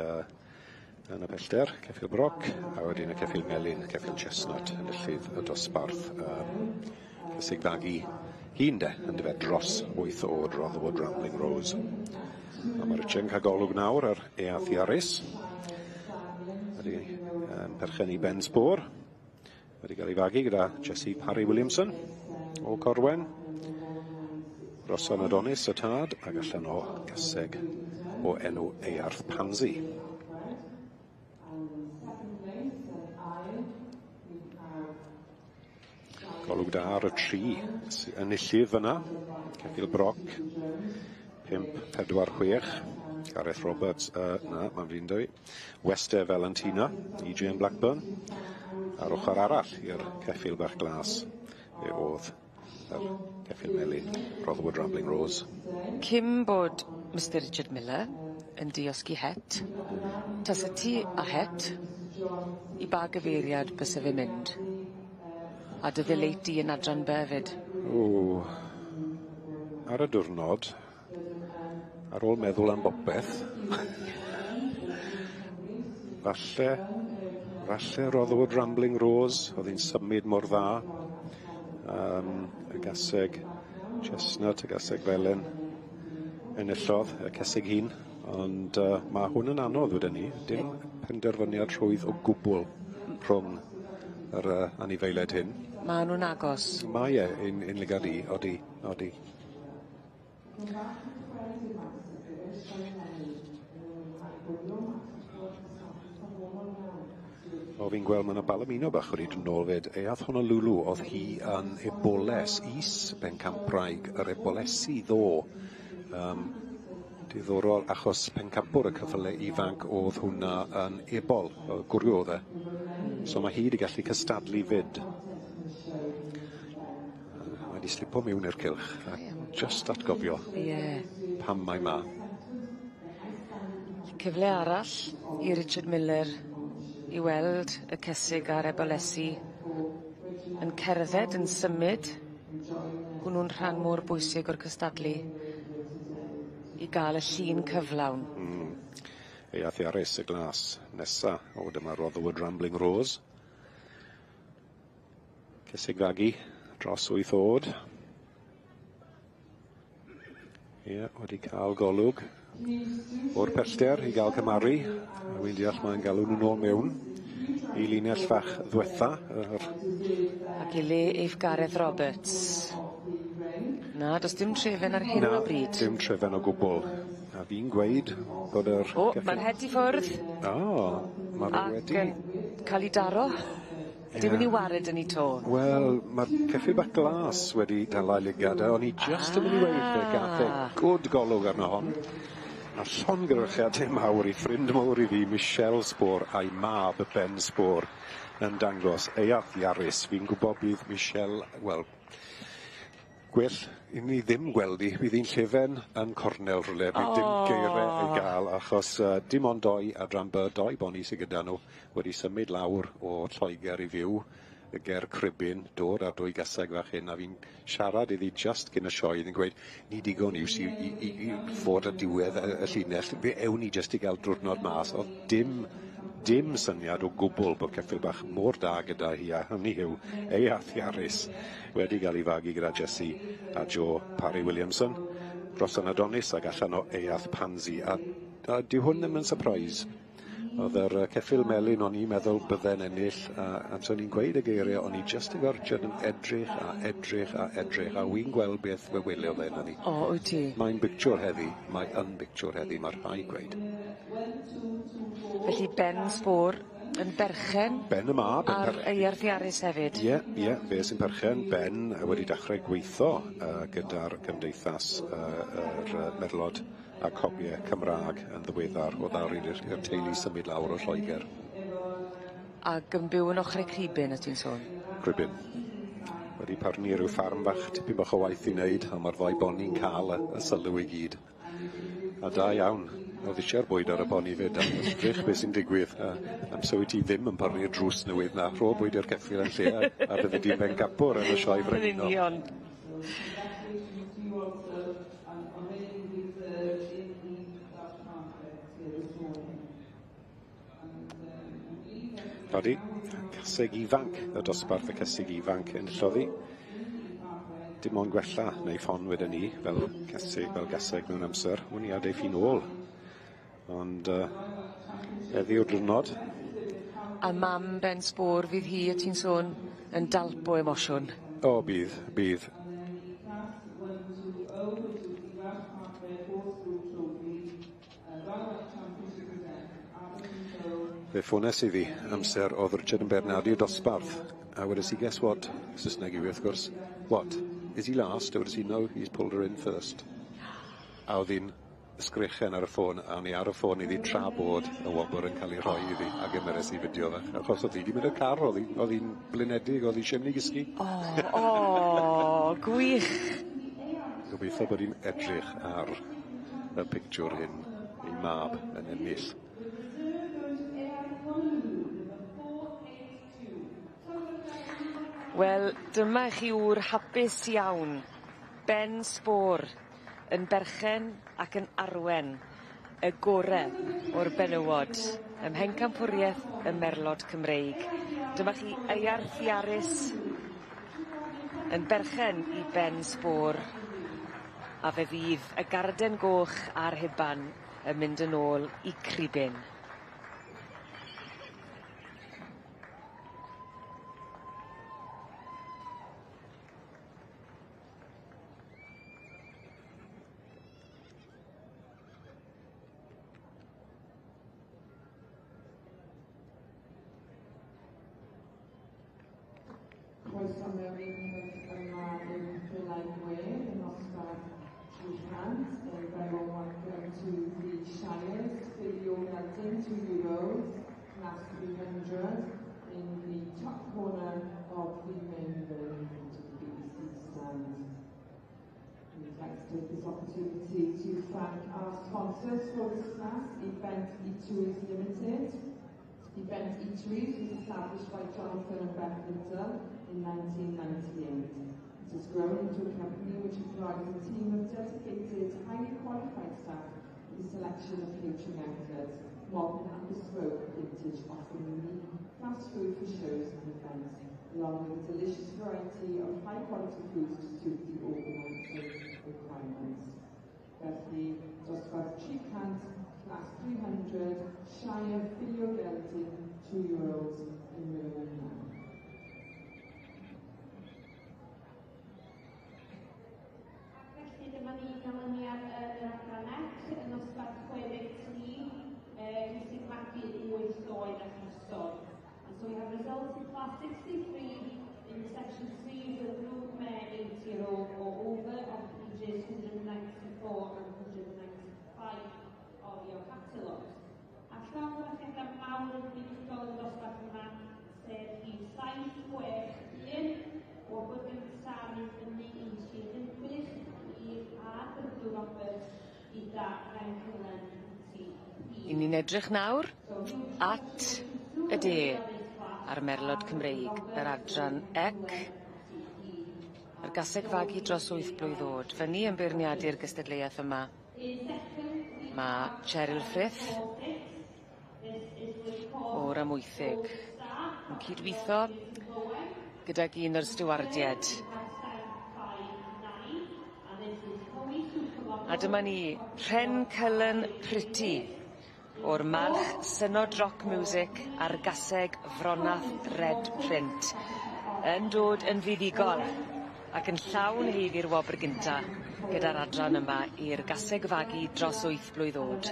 yn y pellter, ceffyl broc, a wedyn y ceffyl melyn, ceffyl chestnut, yn y llydd y dosbarth. Cesig fagu hun yn dyfed dros 8 oed Rotherwood Rambling Rose. A mae'r Richard yn cael golwg nawr ar Eath Iarys. Wedi perchen i Ben Sbor. Wedi cael ei fagu gyda Jessie Parry Williamson o Corwen. Rosan Adonis y tad, ac allan o gaseg o enw Earth Pansy. Golwg da ar y 3 enillydd fyna. Ceffyl Broc. 5-4-6. Gareth Roberts, na, mae'n fi'n dweud. Wester Valentina, EJ Blackburn. A'r ochr arall i'r ceffyl bach glas. Fe oedd yr ceffyl melyn, Rotherwood Rambling Rose. Cym bod Mr Richard Miller yn diosgu het, tasa ti a het, i ba gyfeiriad bys fe'n mynd? A dy ddileit di yn adran befyd? Ar y diwrnod, ar ôl meddwl am bopeth, falle Rotherwood Rambling Rose, oedd hi'n symud mor dda. Y gaseg chestnut, y gaseg felen enillodd, y cesig hun. Ond mae hwn yn anodd wedyn ni. Dim penderfyniad rhwydd o gwbl rhwng yr anifeiliaid hyn. Mae nhw'n agos? Mae un ligad i, odi. O fi'n gweld mae yna balamino bach wedi dod nôl fyd. Eath Honolulu, oedd hi yn eboles is Pencampraig, yr ebolesi ddo. Diddorol, achos pencampwr y cyffyle ifanc oedd hwnna yn ebol, gwrio oedd e. So mae hi wedi gallu cystadlu fyd. Wedi slipo mewn i'r cylch, a just atgofio pam mae ma. Cyfle arall i Richard Miller i weld y cesig a'r ebolesi yn cerdded, yn symud. Hwnnw'n rhan mor bwysig o'r cystadlu i gael y llun cyflawn. Eath Iarys y glas nesa o dyma Rotherwood Rambling Rose. Cesig fagu dros 8 oed. Wedi cael golwg o'r pellter i gael cymaru. A wy'n deall mae'n galw nhw'n ôl mewn i linell fach ddwetha. Ac i le eif Gareth Roberts. Na, does dim trefen ar hyn o bryd. Na, dim trefen o gwbl. A fi'n gweud bod yr... Mae'n het i ffwrdd. Mae'n wedi... Ac cael ei daro. Dim yn ei wared yn ei to. Wel, mae'r ceffyl bach glas wedi dala ligad. O'n i just yn mynd i weid fe gath e gwrdd golwg arno hon. A llongyrychiad mawr i ffrind mawr i fi, Michelle Sbor a'i mab Ben Sbor yn dangos Eath Iarys. Fi'n gwybod bydd Michelle, wel, gwell i ni ddim gweld i, bydd hi'n llefen yn cornel rhywle, bydd dim geirau ei gael, achos dim ond adran doi boni sydd gyda nhw wedi symud lawr o Lloegr i fyw, y ger Cribyn, dod ar 2 gaseg fach hyn, a fi'n siarad iddi just cyn y sioe, yn gweud, ni digon iws i fod ar diwedd y llinell, fe ewn ni just i gael diwrnod mas, oedd dim syniad o gwbl bod ceffyl bach mor da gyda hi, a hynny yw Eath Iarys wedi cael ei fagu gyda Jessie a Joe Parry Williamson, Rosan Adonis ac allan o Eath Pansy, a dyw hwn ddim yn surprise. Oedd yr ceffyl melyn o'n i'n meddwl bydde'n ennill, a so ni'n gweud y geiriau, o'n i just efo'r Richard yn edrych, a wy'n gweld beth fe wylio fe na ni. Wyt ti? Mae'n bictiwr heddi, mae'n mae'r rhai gweud. Felly Ben Sbor yn berchen Ben y mab ar Eath Iarys hefyd. Ie, fe sy'n perchen. Ben wedi dechrau gweithio gyda'r gymdeithas yr meddlod a copiau Cymraeg yn ddiweddar o ddawr i'r teulu symud lawr o Lloegr. Ac yn byw yn ochrau Cribyn, ydych ti'n sôn? Cribyn. Wedi parnu rhyw ffarm bach, tipyn bach o waith i wneud, a mae'r ddoi boni'n cael y sylw i gyd. A da iawn. oedd eisiau'r bwyd ar y poni fyd, a ysbrich beth sy'n digwydd. Am sylwi ti ddim yn parnu'r drws newydd na, rho bwyd i'r ceffil yn lle, a bydde di'n ben capwr yn y sioe Frenhinol. Union. Congratulations to you also on winning with in the Dutch market here this morning. Rodi, caseg ifanc, y dosbarth y caseg ifanc yn lloddi. Dim ond gwella neu ffon wedyn ni, fel gaseg mewn amser. Hwn i adeg Frenhinol. Ond heddi o'r diwrnod. A mam Ben Sbor fydd hi, y ti'n sôn, yn dalp o emosiwn. O, bydd. Fe ffones iddi amser oedd Richard yn Bernardi o dosbarth. A wedes i, guess what? Saesneg yw, wrth gwrs. What? Is he last? A wedes i, no, he's pulled her in first. A oedd hi'n sgrichen ar y ffôn, a ni ar y ffôn iddi tra bod y wobr yn cael ei rhoi iddi, a gymeres i fideo fe. Achos oedd hi wedi mynd y car, oedd hi'n blinedig, oedd hi eisiau mynd i gysgu. Gwych. Gobeithio bod hi'n edrych ar y pictiwr hyn, ei mab yn ennill. Wel, dyma chi yw'r hapus iawn. Ben Sbor yn berchen ac yn arwen y gore o'r benywod ym Mhencampwriaeth y Merlod Cymreig. Dyma chi Iarth Iarus yn berchen i Ben Sbor, a fe fydd y garden goch a'r huban yn mynd yn ôl i Cribyn. In the top corner of the main building to the BBC stand. We'd like to take this opportunity to thank our sponsors for this class, Event Eateries Limited. Event Eateries was established by Jonathan and Beth Little in 1998. It has grown into a company which employs a team of dedicated, highly qualified staff with a selection of catering outlets, modern and bespoke vintage, offering unique fast food for shows and events, along with a delicious variety of high-quality foods to suit the organising requirements. Felly, dosbarth Treecant, class 300, Shire Video Gelting, €2 in minimum now. Felly dyma ni ganlyniad yr adrannau yn dosbarth 63, sy'n magu 8 oed ac ystod. And so we have results in class 63 in section 3 with a group 8-year-old or over of pages 194 and 195 of your catalogues. A llawn o'r athletau mawr yn brifysgol yn dosbarth yma, sef i 7-6-1 o'r bod gyntaf yn fyny i Sir Ynwych a Dydw Roberts gyda Frenhinol. I ni'n edrych nawr at y de ar Merlod Cymreig, yr adran ec, yr gaseg fagu dros 8 blwydd o'd. Fyny yn beirniadu'r gystadleuaeth yma. Mae Cheryl Frith o'r Amwythig yn cydweithio gydag un o'r stiwardied. A dyma ni, Ren Cullen Pretty o'r march synod rock music a'r gaseg fronath red print yn dod yn fuddigol ac yn llawn heiddi'r wobr gynta gyda'r adran yma i'r gaseg fagu dros 8 blwydd o'd.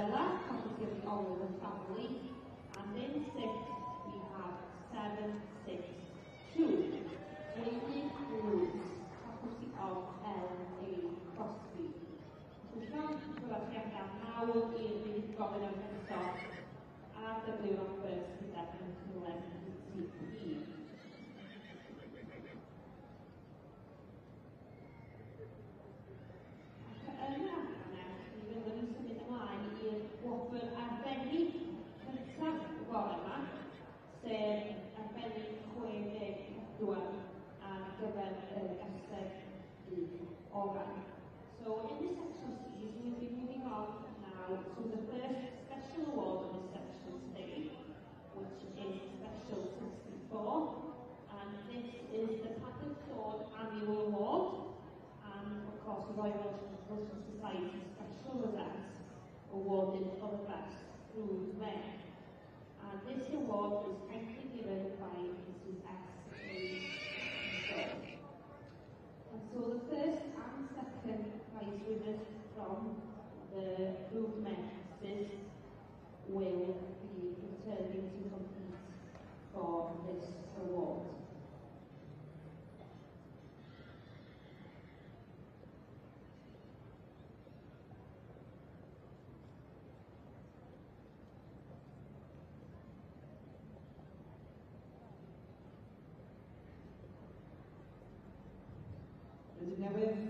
award was kindly given by Mrs. S. And so the first and second prize winners from the movement will be returning to compete for this award. Rydym newydd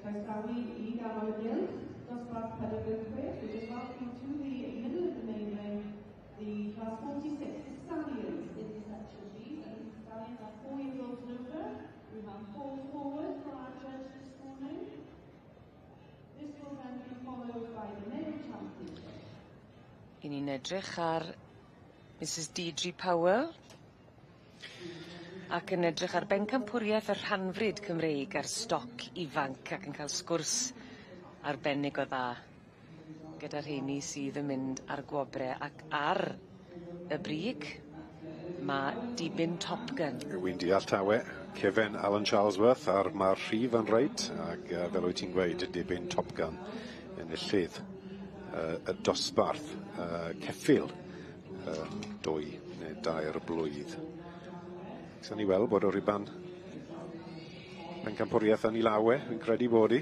croesawu I ganol y Gylch, dosbarth 46. We just welcome you to the middle of the main ring, the class 46 stallions. This is actually a stallion at 4 years old and over. We have 4 forward for our judge this morning. This will then be followed by the male championship. I ni'n edrych ar Mrs D.G. Powell ac yn edrych ar bencampwriaeth y rhanfryd Cymreig ar stoc ifanc ac yn cael sgwrs arbennig o dda gyda'r rheini sydd yn mynd ar gwobre ac ar y brig mae dibyn Top Gun. Wy'n deall tawe, cefen Alan Charlesworth ar mae'r rhif yn reit ac fel wyt ti'n gweud dibyn Top Gun yn y llydd y dosbarth ceffil 2 neu 2 blwydd. Sa'n ni weld bod o riban bencampwriaeth yn I lawe, fi'n credu bod I.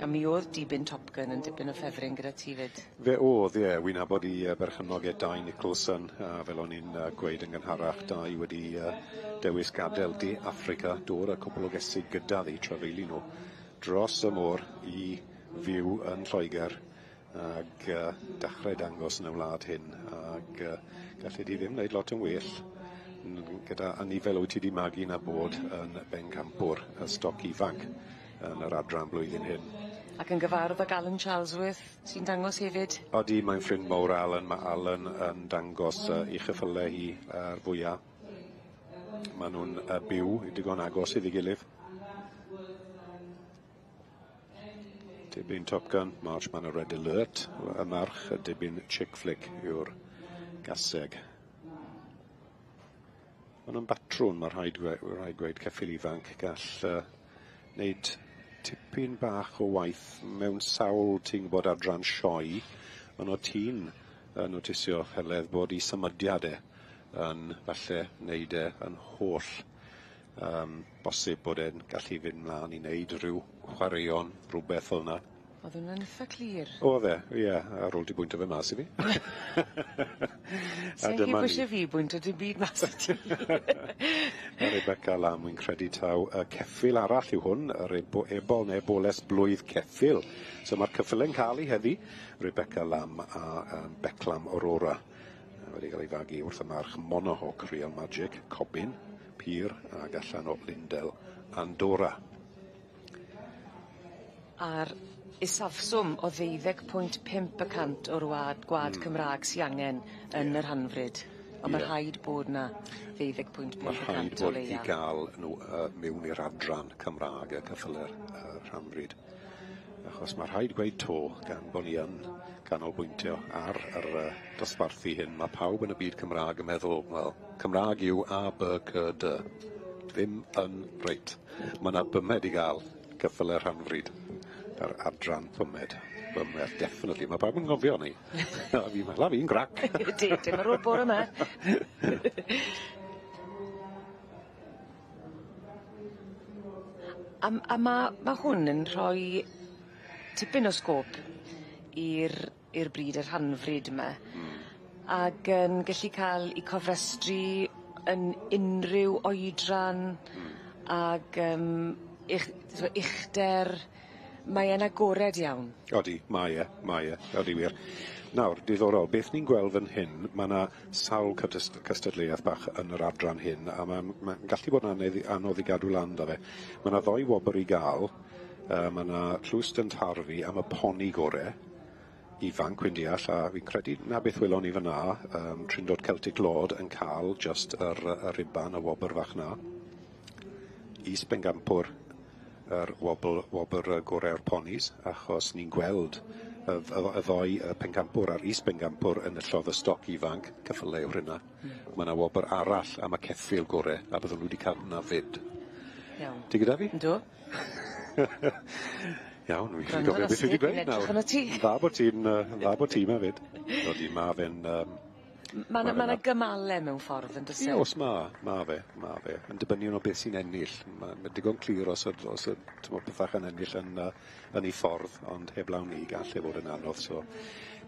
A mi oedd dibyn Top Gun yn dibyn o ffefryn gyda ti fyd? Fe oedd, ie. Wy'n nabod I berchynog Dai Nicholson, fel o'n i'n gweud yn gynharach, Dai wedi dewis gadael De Affrica, dod a cwbl o gesig gyda ddi trafeilu nhw dros y môr I fyw yn Lloegr ac dechrau dangos yn y wlad hyn ac gallu di ddim wneud lot yn well gyda anifer wyt ti wedi magu na bod yn bencampwr y stoc ifanc yn yr adran blwyddyn hyn. Ac yn gyfardd ag Alan Charlesworth sy'n dangos hefyd? Odi, mae'n ffrind mawr Alan. Mae Alan yn dangos I chyffyle hi ar fwyaf. Maen nhw'n byw digon agos iddi gilydd. Dibyn Top Gun, March Man a Red Alert. Y march, dibyn Chick Flick yw'r gaseg. Maen nhw'n batrwn, mae'r rhaid gweud ceffil ifanc gall wneud tipyn bach o waith mewn sawl ti'n gwybod adran sioe. Ond o ti'n notisio heledd bod I symudiadau yn falle wneud yn holl bosib bod e'n gallu fynd mlaen I wneud rhyw chwaraeon, rhywbeth fel yna. Oedd hwnna'n eitha clir. Oedd ie, ar ôl di bwyntio fe mas I fi. Sa'n chi bwysio fi bwyntio dim byd mas I ti? Rebecca Lam, wy'n credu taw ceffil arall yw hwn, yr ebol neu boles blwydd ceffil. So mae'r ceffilau'n cael I heddi, Rebecca Lam a Beclam Aurora. Wedi cael ei fagu wrth y march Monohawk Real Magic, Cobin, Pyr ac allan o Lindel, Andorra. A'r isafswm o 12.5% o'r gwad Cymraeg sy'n angen yn yr hanfryd. Ond mae rhaid bod na 12.5% Mae rhaid bod I gael nhw mewn i'r adran Cymraeg y cyffylu'r rhanfryd. Achos mae rhaid gweud to gan bod ni yn ganolbwyntio ar yr dosbarthu hyn. Mae pawb yn y byd Cymraeg yn meddwl, wel, Cymraeg yw A, B, C, D. Ddim yn reit. Mae yna bymed I gael cyffylu'r rhanfryd. Yr adran bymed, definitely. Mae pawb yn gofio ni. Fi'n grac. Dim ar ôl bore yma. A mae hwn yn rhoi tipyn o sgôp i'r bryd y rhanfryd yma. Ac yn gallu cael I cofrestru yn unrhyw oedran ac uchder. Mae e'n agored iawn. Odi, mae e, odi wir. Nawr, diddorol, beth ni'n gweld fan hyn, mae yna sawl cystadleuaeth bach yn yr adran hyn, a mae'n gallu bod yn anodd I gadw lan da fe. Mae yna 2 wobr I gael, mae yna llwst yn tarfu am y poni gore, ifanc wy'n deall, a fi'n credu na beth welon ni fyna, Trindod Celtic Lord yn cael just yr riban, y wobr fach na. Bencampwr yr wobr gorau'r ponis, achos ni'n gweld y ddoi pencampwr a'r is-pencampwr yn illodd y stoc ifanc, cyffyle yw'r hynna. Mae yna wobr arall am y ceffil gore, a byddwn nhw wedi cael hwnna fyd. Iawn. Ti gyda fi? Yndw. Iawn, fi'n gofio beth wedi gweud nawr. Dda bod ti yma fyd. Dodi, mae fe'n... Mae yna gymalau mewn ffordd yn dysgu. Ie, os mae fe. Yn dibynnu o beth sy'n ennill. Mae digon clir os y pethach yn ennill yn ei ffordd, ond heblaw ni gall e fod yn anodd. So,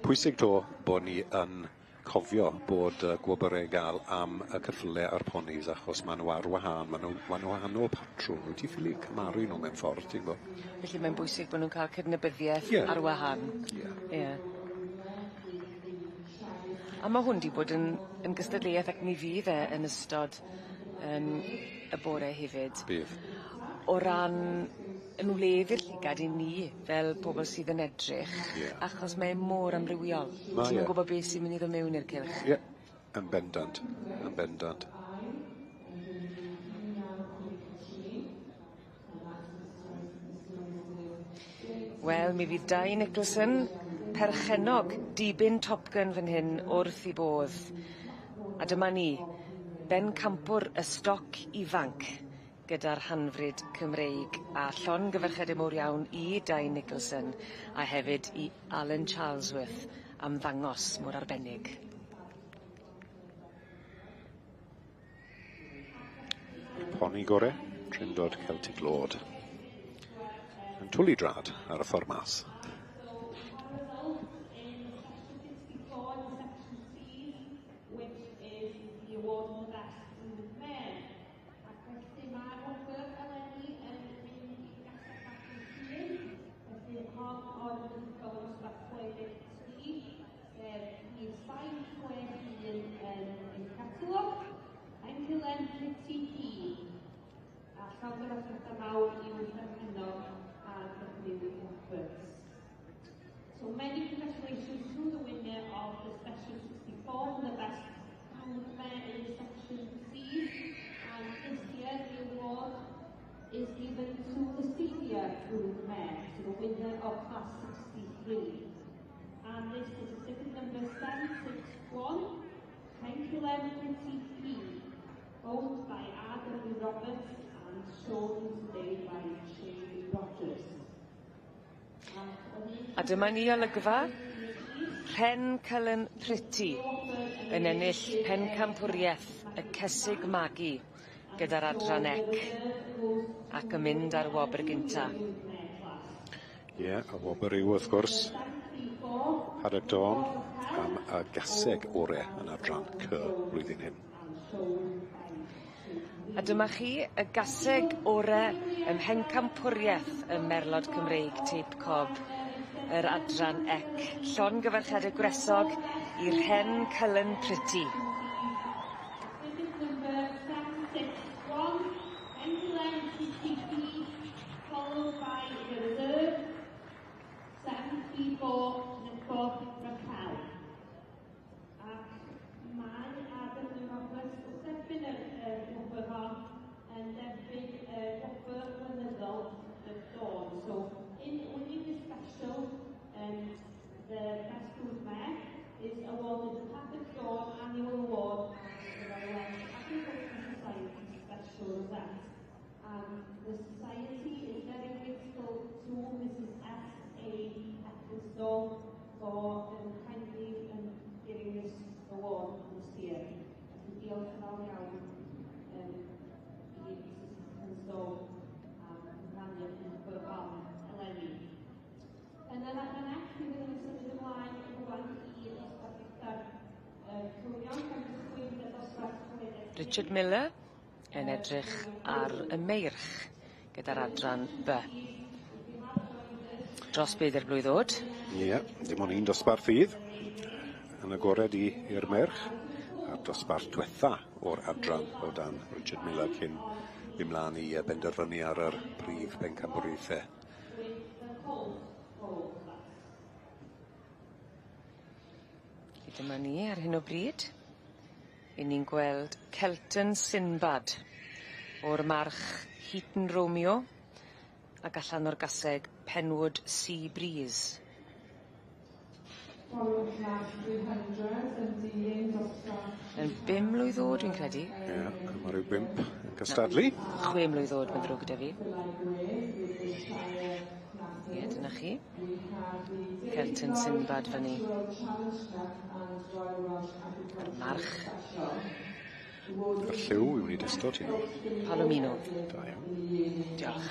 pwysig to bod ni yn cofio bod gwobr gael am y cyffyle a'r ponis, achos maen nhw ar wahân, maen nhw wahanol patrwm. Wyt ti ffili cymaru nhw mewn ffordd, ti'n gwybod? Felly mae'n bwysig bod nhw'n cael cydnabyddiaeth ar wahân. Ie. A mae hwn wedi bod yn gystadleuaeth ac mi fydd yn ystod y bore hefyd. Bydd. O ran yn wledd'r lligad I ni fel pobl sydd yn edrych, achos mae mor amrywiol. Ti'n gwybod beth sy'n mynd I ddod mewn i'r cylch? Ie, yn bendant. Wel, mi fydd Dai Nicholson, perchenog, dibyn Top Gun fan hyn wrth I bodd. A dyma ni, bencampwr y stoc ifanc gyda'r hanfryd Cymreig a llon gyferched mowr iawn I Dai Nicholson a hefyd I Alan Charlesworth am ddangos mor arbennig. Poni gore, Trindod Celtic Lord. Yn twli drad ar y ffordd mas. So many congratulations to the winner of the Special 64 for the best handmare in Section C. And this year the award is given to the senior handmare, to the winner of Class 63. And this is the ticket number 761, Penculum TP, owned by R.W. Roberts and shown today by Shane Rogers. A dyma ni olygfa, Pen Pretty yn ennill pencampwriaeth y Cesig Magi gyda'r adran ec ac yn mynd ar wobr gynta. Ie, y wobr yw wrth gwrs Haddock Dawn am y gaseg ore yn adran C blwyddyn hyn. A dyma chi y gaseg ore ym mhencampwriaeth y Merlod Cymreig Teip Cob, yr adran ec, llon gyfarchedau gresog i'r Pen Pretty. The best food mare is awarded the Haddock Dawn Annual Award and the Agricultural Society Special Event. The Society is very grateful to Mrs. S.A. Ecclestone for kindly giving this award this year. Diolch yn fawr iawn I Mrs. Ecclestone and Rania yn Byrfam eleni. Yn yr adran ec, bydd yn symud ymlaen yn rwan I ystafell clywio'n gan ddysgwyr y dosbarth cyhoeddus. Richard Miller yn edrych ar y meirch gyda'r adran B. Dros bedair blwydd ddod. Ie, dim ond un dosbarth fydd yn agored i'r merch a'r dosbarth diwetha o'r adran o dan Richard Miller cyn ymlaen I benderfynu ar yr prif bencampwriaethau. Dyma ni ar hyn o bryd. I ni'n gweld Celton Sinbad o'r march Heaton Romeo ac allan o'r gaseg Penwood Sea Breeze. Following class 300 yn dilyn dosbarth. Yn 5 mlwydd oed, dwi'n credu. Ie, mae rhyw bimp yn cystadlu. 6 mlwydd oed, mae'n ddrwg gyda fi. Ie, dyna chi. Celton Sinbad fyny. A'r march. Yr lliw yw ni dysto ti. Palomino. Da iawn. Diolch.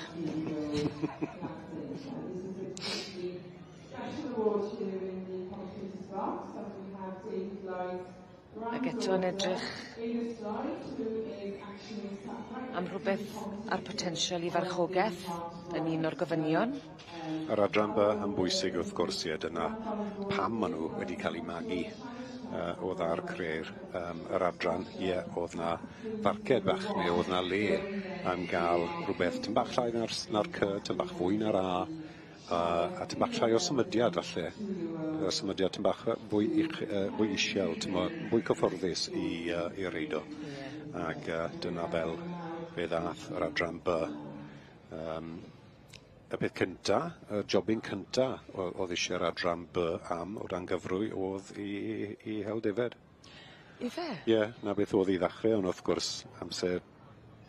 Ac eto yn edrych am rhywbeth ar potensial i farchogaeth yn un o'r gofynion. Yr adran by yn bwysig wrth gwrs, ie, dyna pam maen nhw wedi cael eu magu. Oedd ar creu'r yr adran, ie, oedd na farced bach, neu oedd na le am gael rhywbeth tym bach llai na'r C, tym bach fwy na'r A tym bach llai o symudiad falle. Symudiad tym bach fwy isiel, fwy cyfforddus i reido. Ac dyna fel fe ddath yr adran by. Y peth cynta, y jobyn cynta oedd eisiau'r adran by am o dan gyfrwy oedd i hel defed. Ife? Ie, na beth oedd i ddechrau, ond wrth gwrs amser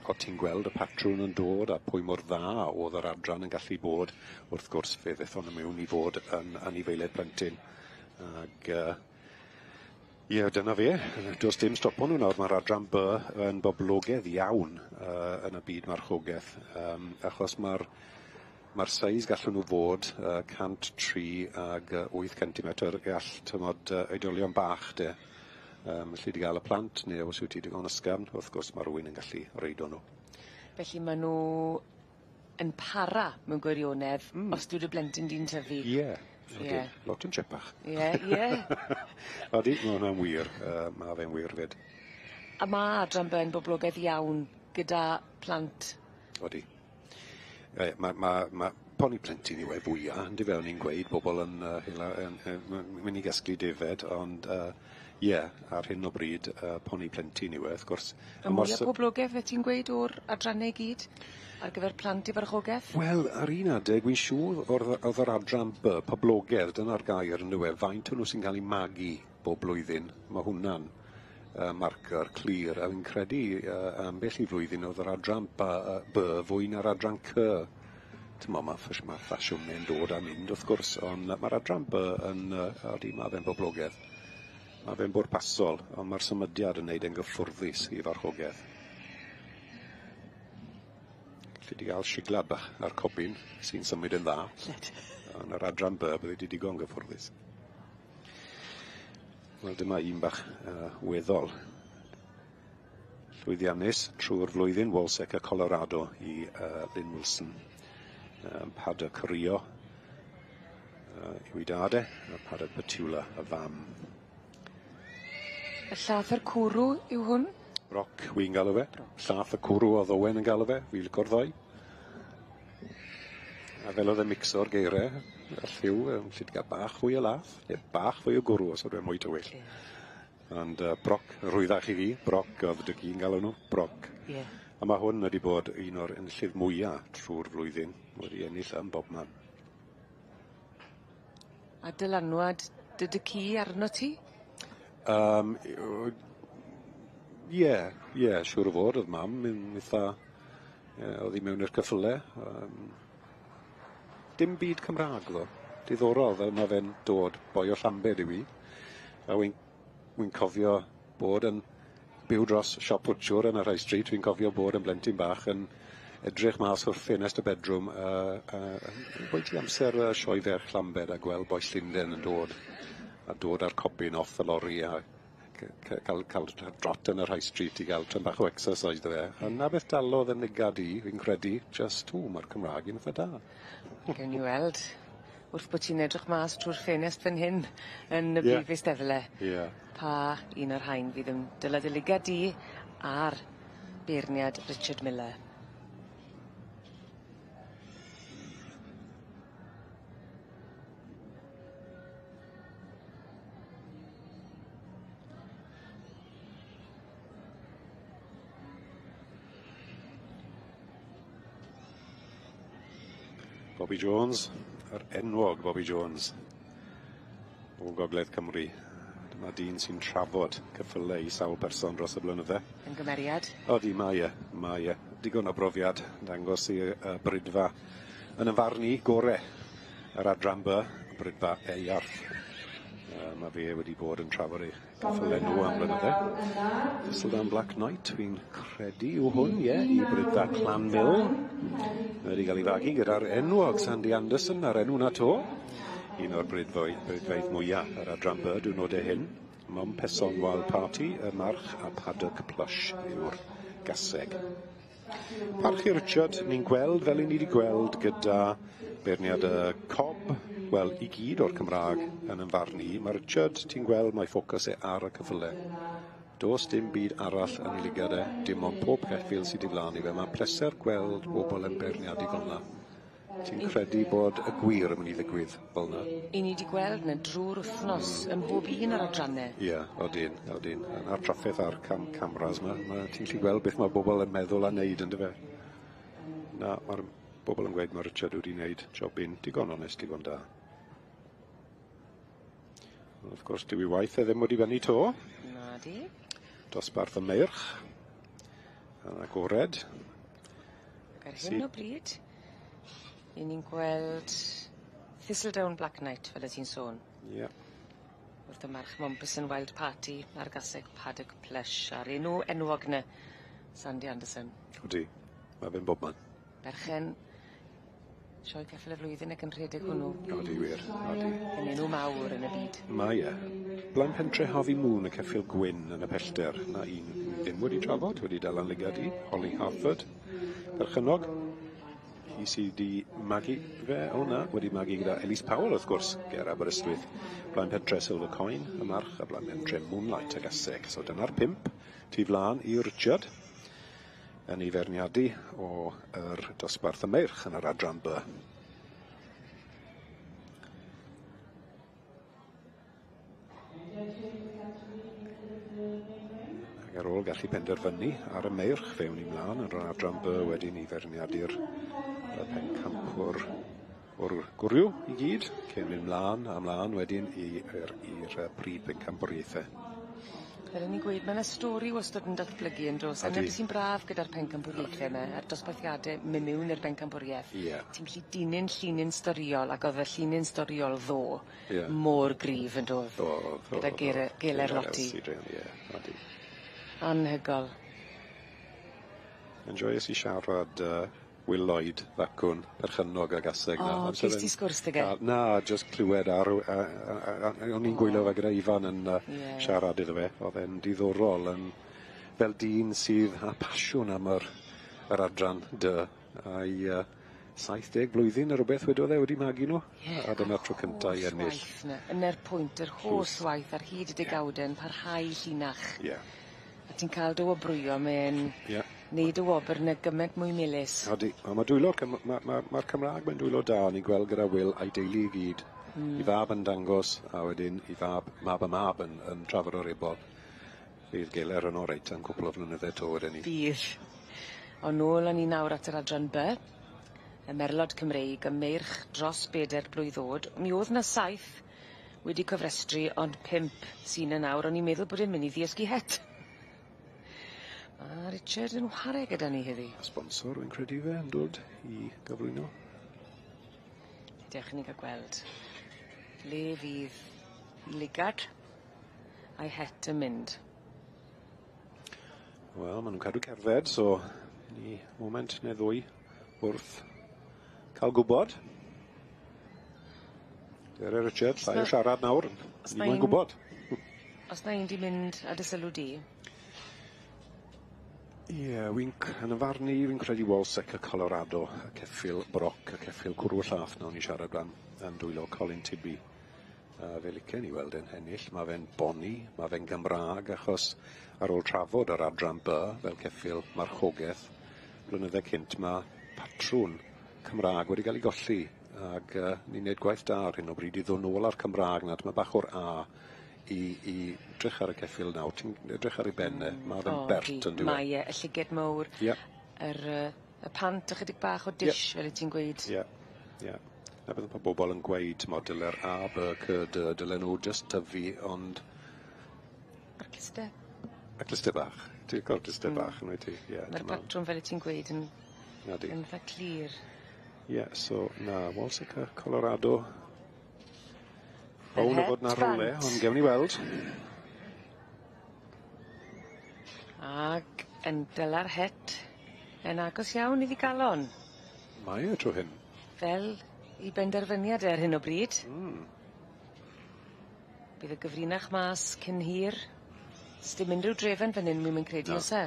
o ti'n gweld y patrwn yn dod a pwy mor dda oedd yr adran yn gallu bod, wrth gwrs fe ddethon nhw mewn i fod yn anifeiliaid plentyn. Ac ie, dyna fe. Does dim stopo nhw nawr. Mae'r adran by yn boblogaidd iawn yn y byd marchogaeth, achos mae'r seis gallwn nhw fod 103 ag 8 cm gall tymod oedolion bach de. Felly wedi gael y plant, neu os wyt ti digon ysgafn, wrth gwrs mae rhywun yn gallu reido nhw. Felly mae nhw yn para mewn gwirionedd os dwi dy blentyn di'n tyfu. Ie, lot yn chipach. Ie. Odi, mae hwnna'n wir, mae fe'n wir fyd. A mae adran by yn boblogaidd iawn gyda plant? Odi. Mae poni plentyn yw e fwyaf, ynddi fel ni'n gweud, bobl yn mynd i gasglu defed, ond ie, ar hyn o bryd, poni plentyn yw e, wrth gwrs. A mwy o boblogaeth fe ti'n gweud o'r adrannau gyd ar gyfer plant i farchogaeth? Wel, ar un adeg, wy'n siŵr oedd yr adran by, poblogaidd, dyna'r gair yn yw e, faint o nhw sy'n cael ei magu bob blwyddyn. Mae hwnna'n marcar clir, a fi'n credu ambell i flwyddyn oedd yr adran by fwy na'r adran C. Mae ffasiwn yn dod a mynd, wrth gwrs, ond mae'r adran by yn, mae fe'n boblogaidd. Mae fe'n bwrpasol, ond mae'r symudiad yn neud yn gyffwrddus i farchogaeth. Felly di gael siglad bach ar cobyn sy'n symud yn dda. Ond yr adran by bydde di digon gyffwrddus. Wel, dyma un bach weddol. Llwyddiannus trwy'r flwyddyn, Walsec y Colorado i Lynn Wilson. Pada Corio yw i dade, a Pada Petula y fam. Y llath yr cwrw yw hwn? Roc, wy'n galw fe. Llath y cwrw oedd Owen yn galw fe, fi licor ddoi. A fel oedd y mixo'r geirau, y lliw, llyd gael bach fwy o lath, neu bach fwy o gwrw os oedd e'n mwy tywyll. Ond broc, rwyddach i fi, broc oedd dy gi'n galw nhw, broc. A mae hwn wedi bod un o'r enillydd mwyaf trwy'r flwyddyn, wedi ennill yn bob man. A dylanwad dy ci arno ti? Ie, siwr o fod, oedd mam yn eitha, oedd hi mewn i'r cyffyle. Dim byd Cymraeg, ddo. Diddorol, fel mae fe'n dod, boi o Llambed yw i. A wy'n cofio bod yn byw dros siop bwtsiwr yn yr High Street, fi'n cofio bod yn blentyn bach yn edrych mas o'r ffenest y bedroom, bwyd i amser sioe ferch Llambed a gweld boi Llundain yn dod, a dod ar copyn off y lori a cael drot yn yr High Street i gael tyn bach o exercise dy fe. A na beth dalodd yn negad i, fi'n credu, mae'r Cymraeg yn eitha da. Gewn ni weld, wrth bod ti'n edrych mas trwy'r ffenest fan hyn yn y brif eisteddle. Pa un o'r rhain fydd yn dyledyliga di ar beirniad Richard Miller. Bobby Jones, yr enwog Bobby Jones. o Gogledd Cymru. Dyma dyn sy'n trafod ceffylau i sawl person dros y blynydde. Yn gymeriad. Odi, mae e. Digon o brofiad, dangos i brydfa yn y farn i gore yr adran by, brydfa earth. Mae fe wedi bod yn trafod ei ceffylau nhw am blynydde. Thistledown Black Knight, fi'n credu o hwn, i brydfa Clan Mill. Wedi cael ei fagu gyda'r enwog Sandy Anderson ar enw na to. Un o'r brydfaidd mwyaf yr adran by, diwrnodau hyn. Mom Peson Wild Party, y march a Paddock Plush yw'r gaseg. Parch i Richard, ni'n gweld fel i ni wedi gweld gyda beirniad y cob, wel i gyd o'r Cymraeg yn farn i. Mae Richard, ti'n gweld, mae ffocws ar y cyffylau. Does dim byd arall yn ei ligad dim ond pob ceffil sydd i flaen i fe. Mae'n pleser gweld bobl yn beirniadu fel yna. Ti'n credu bod y gwir yn mynd i ddigwydd fel yna? I ni wedi gweld yna drwy'r wythnos yn bob un o'r adrannau. Ie, odyn. A'r traffaeth ar cameras yma, ti'n gallu gweld beth mae bobl yn meddwl a wneud yn dyfe. Na, mae'r bobl yn gweud mae Richard wedi wneud jobyn digon onest, digon da. Wrth gwrs, dyw ei waith ddim wedi bennu to. Na di. Dosbarth y meirch. Yn agored. Ar hyn o bryd, i ni'n gweld Thistledown Black Knight, fel y ti'n sôn. Ie. Wrth y march Mompesson Wild Party a'r gaseg Paddock Plush a'r enw enwog na Sandy Anderson. Odi, mae fe'n bobman. Berchen, sioe ceffyl y flwyddyn ac yn rhedeg hwnnw. Odi, wir. Yn enw mawr yn y byd. Mae e. Blaen pentre Harvey Moon y ceffyl gwyn yn y pellter. Na un ddim wedi trafod, wedi dal yn ligad i, Holly Harford. Berchenog, hi sydd wedi magu fe o'na, wedi magu gyda Ellis Powell, wrth gwrs, ger Aberystwyth. Blaen pentre Silver Coin, y march, a blaen pentre Moonlight a gaseg. So dyna'r 5, tu flaen i Richard, yn ei ferniadu o yr dosbarth y meirch yn yr adran by. Ac ar ôl gallu penderfynu ar y meirch fewn i mlaen yn yr adran by wedyn i ferniadu'r pencampwr o'r gwrw i gyd, cyn mynd mlaen wedyn i'r prif pencampwriaethau. Fel ni'n gweud, mae'n stori wastad yn datblygu yn dros. Yna beth sy'n braf gyda'r pencampwriaethau yma, a'r dosbarthiadau mewn i'r pencampwriaeth. Ti'n gallu dilyn llinyn storiol, ac oedd y llinyn storiol mor gryf yn dod. Gyda Geiler Loti. Anhygol. Enjoyous i siarad Will Lloyd, ddacwn, perchynog a gaseg. Ges ti sgwrs dy gael? Na, just clywed o'n i'n gwylio fe gyda Ifan yn siarad iddo fe. Oedd e'n diddorol, fel dyn sydd â pasiwn am yr adran dy. A'i 70 blwyddyn ar rhywbeth wedodd wedi magu nhw. A dyna'r tro cyntaf i ennill. Yna'r pwynt, yr holl waith ar hyd y degawden, parhau llinach. A ti'n cael dy wobrwyo mewn neud y wobr na gymaint mwy melys. Odi, mae'r Cymraeg mae'n dwylo da, ni'n gweld gyda Will a'i deulu i gyd. I fab yn dangos, a wedyn i fab mab yn trafod o'r ebol. Fydd Geiler yn oreit yn cwpl o flynydde to wedyn ni. Fydd. O nôl o'n i nawr at yr adran by, y merlod Cymreig, y meirch dros 4 blwyddod. Mi oedd na 7 wedi cofrestru, ond 5 sy'n y nawr. O'n i'n meddwl bod e'n mynd i ddiysgu het. A Richard yn whare gyda ni heddi. Sponsor, wy'n credu fe, yn dod i gyflwyno. Diolch i ni gael gweld. Le fydd ligad a'i het yn mynd. Wel, maen nhw'n cadw cerdded, so ni moment neu ddwy wrth cael gwybod. Dere Richard, llai o siarad nawr. Ni mwyn gwybod. Os na un di mynd a dy sylw di? Ie, yn y farn i, fi'n credu Walsec y Colorado, y ceffil Broc, y ceffil Cwrw Llath, nawr ni siarad gan yn dwylo Colin Tibby. Fe licen i weld yn ennill, mae fe'n boni, mae fe'n Gymraeg, achos ar ôl trafod yr adran by, fel ceffil marchogaeth, blynydde cynt mae patrwn Cymraeg wedi cael ei golli, ac ni'n neud gwaith da ar hyn o bryd i ddod nôl ar Cymraeg, nad mae bach o'r A, i edrych ar y ceffil nawr. Ti'n edrych ar ei benne, mae fe'n bert yn diwedd. Mae y llyged mawr, y pant ychydig bach o dish, fel y ti'n gweud. Na bydd mae bobl yn gweud, mod dyle'r A, B, C, D, dylen nhw just tyfu, ond... Yr clister. Y clister bach. Ti'n cael clister bach yn wedi, ie. Mae'r patrwm fel y ti'n gweud yn dda clir. Ie, so, na, Walsica, Colorado. Bawn o fod na rhywle, ond gewn ni weld. Ag yn dyla'r het yn agos iawn iddi galon. Mae e tro hyn. Fel I benderfyniad ar hyn o bryd. Bydd y gyfrinach mas cyn hir. Sdim unrhyw drefen fan hyn, mi'n credu os e.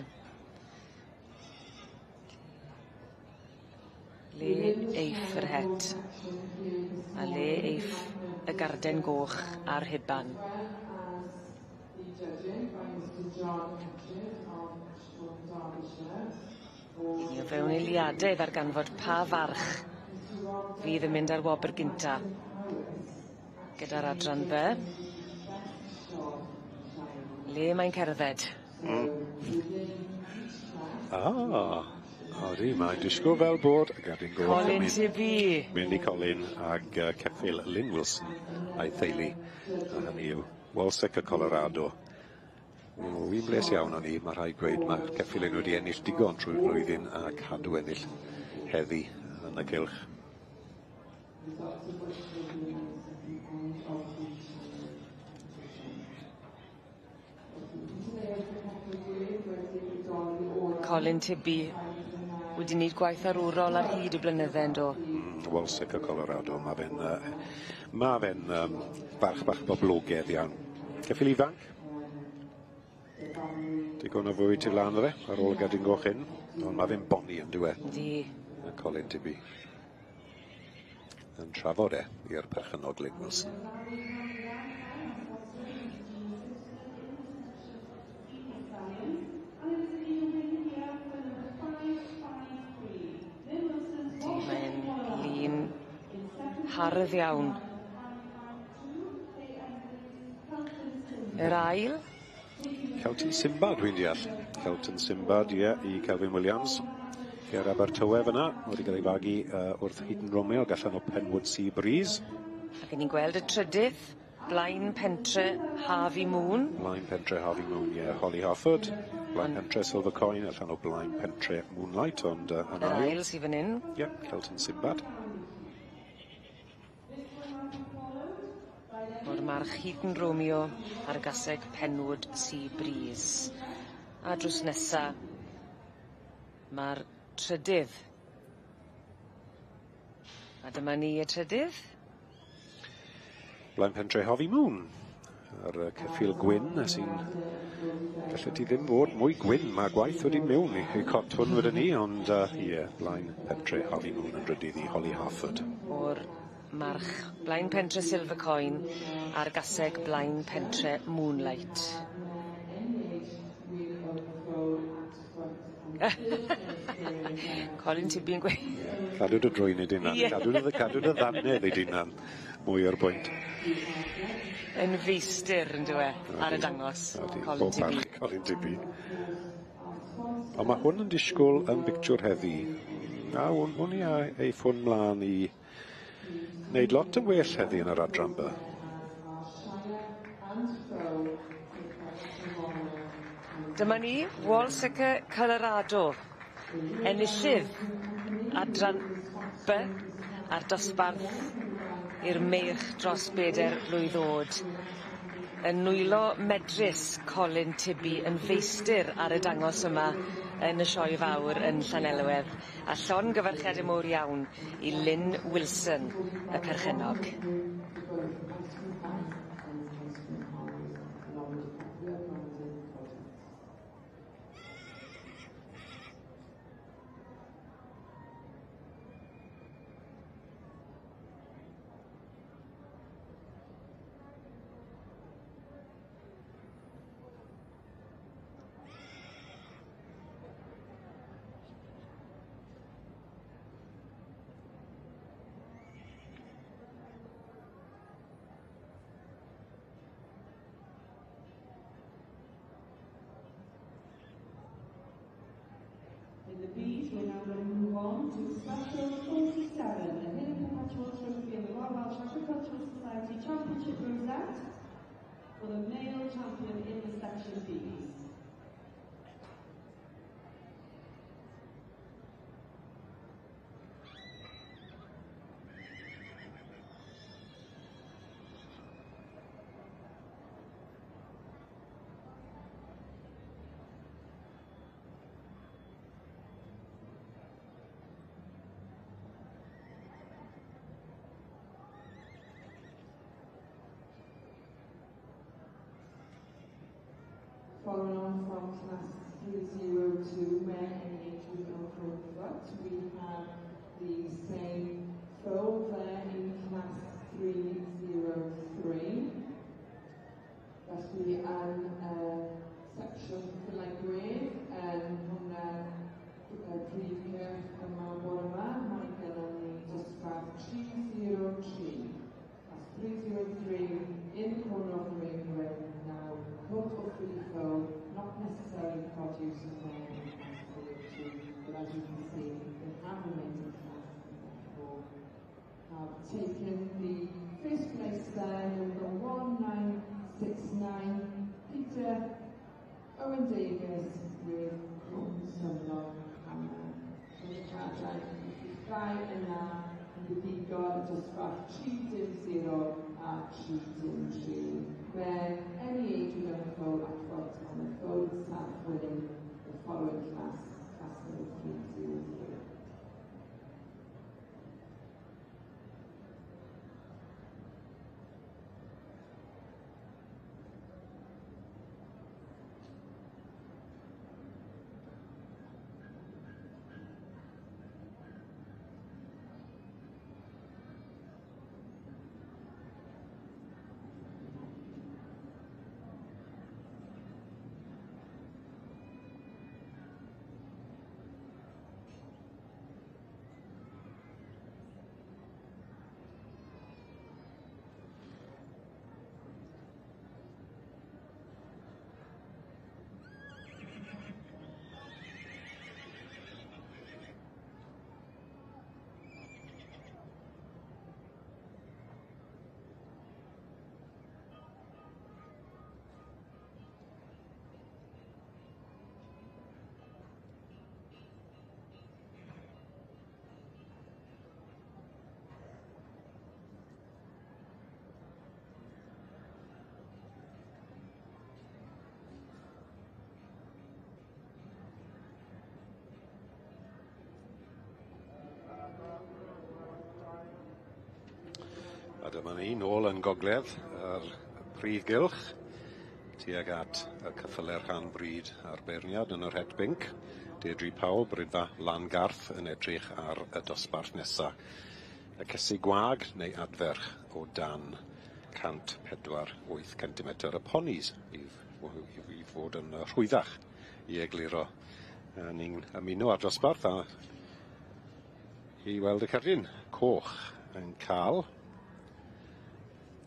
Le eiff yr het. A le eiff y garden goch a'r hiban. Ni o fewn eiliadau ddarganfod pa farch fydd yn mynd ar wobr gynta. Gyda'r adran B. Le mae'n cerdded? Odi, mae'n disgwyl fel bod y garden goch. Colin Tibi. Mynd I Colin ag ceffil Lynn Wilson a'i theulu. A hynny yw Walsica, Colorado. Wy'n bles iawn o'n I, mae rhaid gweud mae'r ceffil yn wedi ennill digon trwy'r flwyddyn a cadw ennill heddi yn y Gylch. Colin Tibi wedi wneud gwaith arwrol ar hyd y blynydde yndo? Walsica, Colorado. Mae fe'n farch bach boblogaidd iawn. Ceffil ifanc. Digon o fwyd I lan fe ar ôl y garden goch hyn. Ond mae fe'n boni yn dweud. Di. Colin Tibi. Yn trafod i'r perchynog Lynn Wilson. Mae'n lun hardd iawn. Yr ail. Celton Simbad, dwi'n deall. Celton Simbad, I Kelvin Williams. Ger Abertawe fyna, wedi cael ei fagu wrth Hydyn Romeo, gallan o Penwood Sea Breeze. Ac ni'n gweld y trydydd, blaen pentre Harvey Moon. Blaen pentre Harvey Moon, Holly Harford. Blaen pentre Silver Coin, allan o blaen pentre Moonlight, ond yn Yr ail sydd fan hyn. Celton Simbad. O'r march Hydyn Romeo ar gaseg Penwood Sea Breeze. A drws nesa, mae'r trydydd. A dyma ni y trydydd. Blaen pentre Harvey Moon. Yr ceffil gwyn sy'n... Gallu ti ddim fod mwy gwyn. Mae gwaith wedi mewn I cot hwn wedi ni, ond blaen pentre Harvey Moon yn drydydd I Holly Harford. O'r march blaen pentre Silver Coin a'r gaseg blaen pentre Moonlight. Colin Tibi'n gweud. Cadw dy drwyn I dynan. Cadw dy ddannedd I dynan. Mwy o'r bwynt. Yn feistr yn dweud ar y dangos. Colin Tibi. Ond mae hwn yn disgwyl yn bictiwr heddi. A hwn I ei ffwn mlaen I wneud lot yn well heddi yn yr adran by. Dyma ni, Walsica, Colorado. Enillydd adran B a'r dosbarth i'r meirch dros 4 blwydd o'd. Yn nwylo medrus Colin Tibi yn feistr ar y dangos yma yn y sioe fawr yn Llanelwedd. A llongyfarchiadau mawr iawn I Lynn Wilson, y perchennog. In the beach, we're now going to move on to special 47, a hidden perpetual trophy Agricultural Society Championship goes out for the male champion in the section Bs. Following on from class 302, men and age group on foot, we have the same foal there in class 303. Felly yn section Gymraeg hwnna Prif Gylch yma bore yma, mae gennym ni dosbarth 303. Class 303 in the corner of the ring with now coat or free flow, not necessarily produce of men in class 302, but as you can see, they have remained in class before. Have taken the first place there, number 1969, Peter Owen Davis with some long hammer. So the charger, ddau yna yn ddigo dosbarth 3-0 a 3-3, where any age will have a foal at foot and the foal itself winning the following class, class number 303. A dyma ni, nôl yn gogledd, yr Prif Gylch, tuag at y ceffyler rhan bryd a'r beirniad yn yr het binc. Deirdre Powell, brydfa Langarth, yn edrych ar y dosbarth nesaf. Y cesu gwag neu adferch o dan 148 cm. Y ponis i fod yn rhwyddach i egluro. Ni'n ymuno ar dosbarth a i weld y cerdyn. Coch yn cael.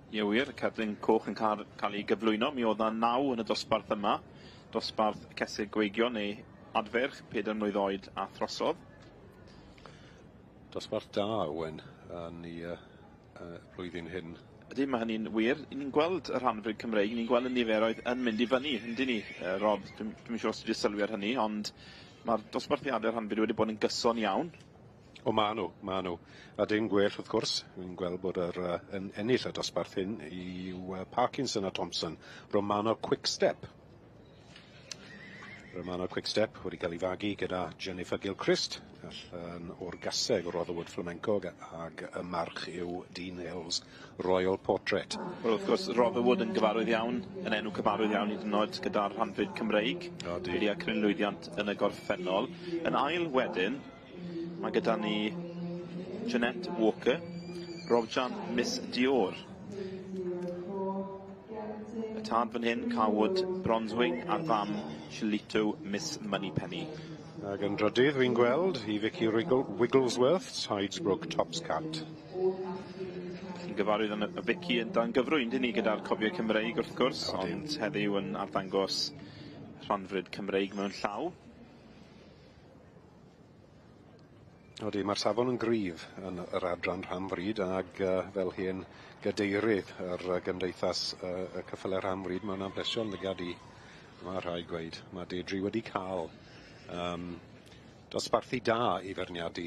Ie wir, y cerdyn coch yn cael ei gyflwyno. Mi oedd 9 yn y dosbarth yma. Dosbarth cesur gweigio neu adferch, 4 mlwydd oed a throsodd. Dosbarth da, Owen, yn i blwyddyn hyn. Ydy, mae hynny'n wir. Ni'n gweld y rhanfryd Cymreig, ni'n gweld y niferoedd yn mynd i fyny, yndyn ni, Rob? Dwi'n siŵr os wedi sylwi ar hynny, ond mae'r dosbarthiadau rhanfryd wedi bod yn gyson iawn. O, ma nhw. A dim gwell, wrth gwrs. Dwi'n gweld bod yn ennill y dosbarth hyn yw Parkinson a Thompson. Romano Quickstep. Romano Quickstep wedi cael ei fagu gyda Jennifer Gilchrist, o'r gaseg o Rotherwood Flamenco, ag y march yw Dean Hills Royal Portrait. Wel, wrth gwrs, Rotherwood yn gyfarwydd iawn, yn enw cyfarwydd iawn i dynod gyda'r rhanfryd Cymreig. Wedi â crynlwyddiant yn y gorffennol. Yn ail wedyn, mae gyda ni Jeanette Walker, Robjan Miss Dior. Y tad fan hyn, Carwood Bronzewing a'r fam Shillito Miss Moneypenny. Ac yn drydydd fi'n gweld i Vicky Wigglesworth, Sidesbrook Tops Cat. Yn gyfarwydd yn y Vicky yn dan gyfrwyn dyn ni gyda'r cofiau Cymreig wrth gwrs, ond heddiw yn arddangos rhanfryd Cymreig mewn llaw. Odi, mae'r safon yn gryf yn yr adran Rhanfryd ac fel hyn gadeirydd yr gymdeithas y ceffylau Rhanfryd, mae yna'n blesion lygad i, mae rhaid gweud. Mae Deidri wedi cael dosbarthu da i ferniadu,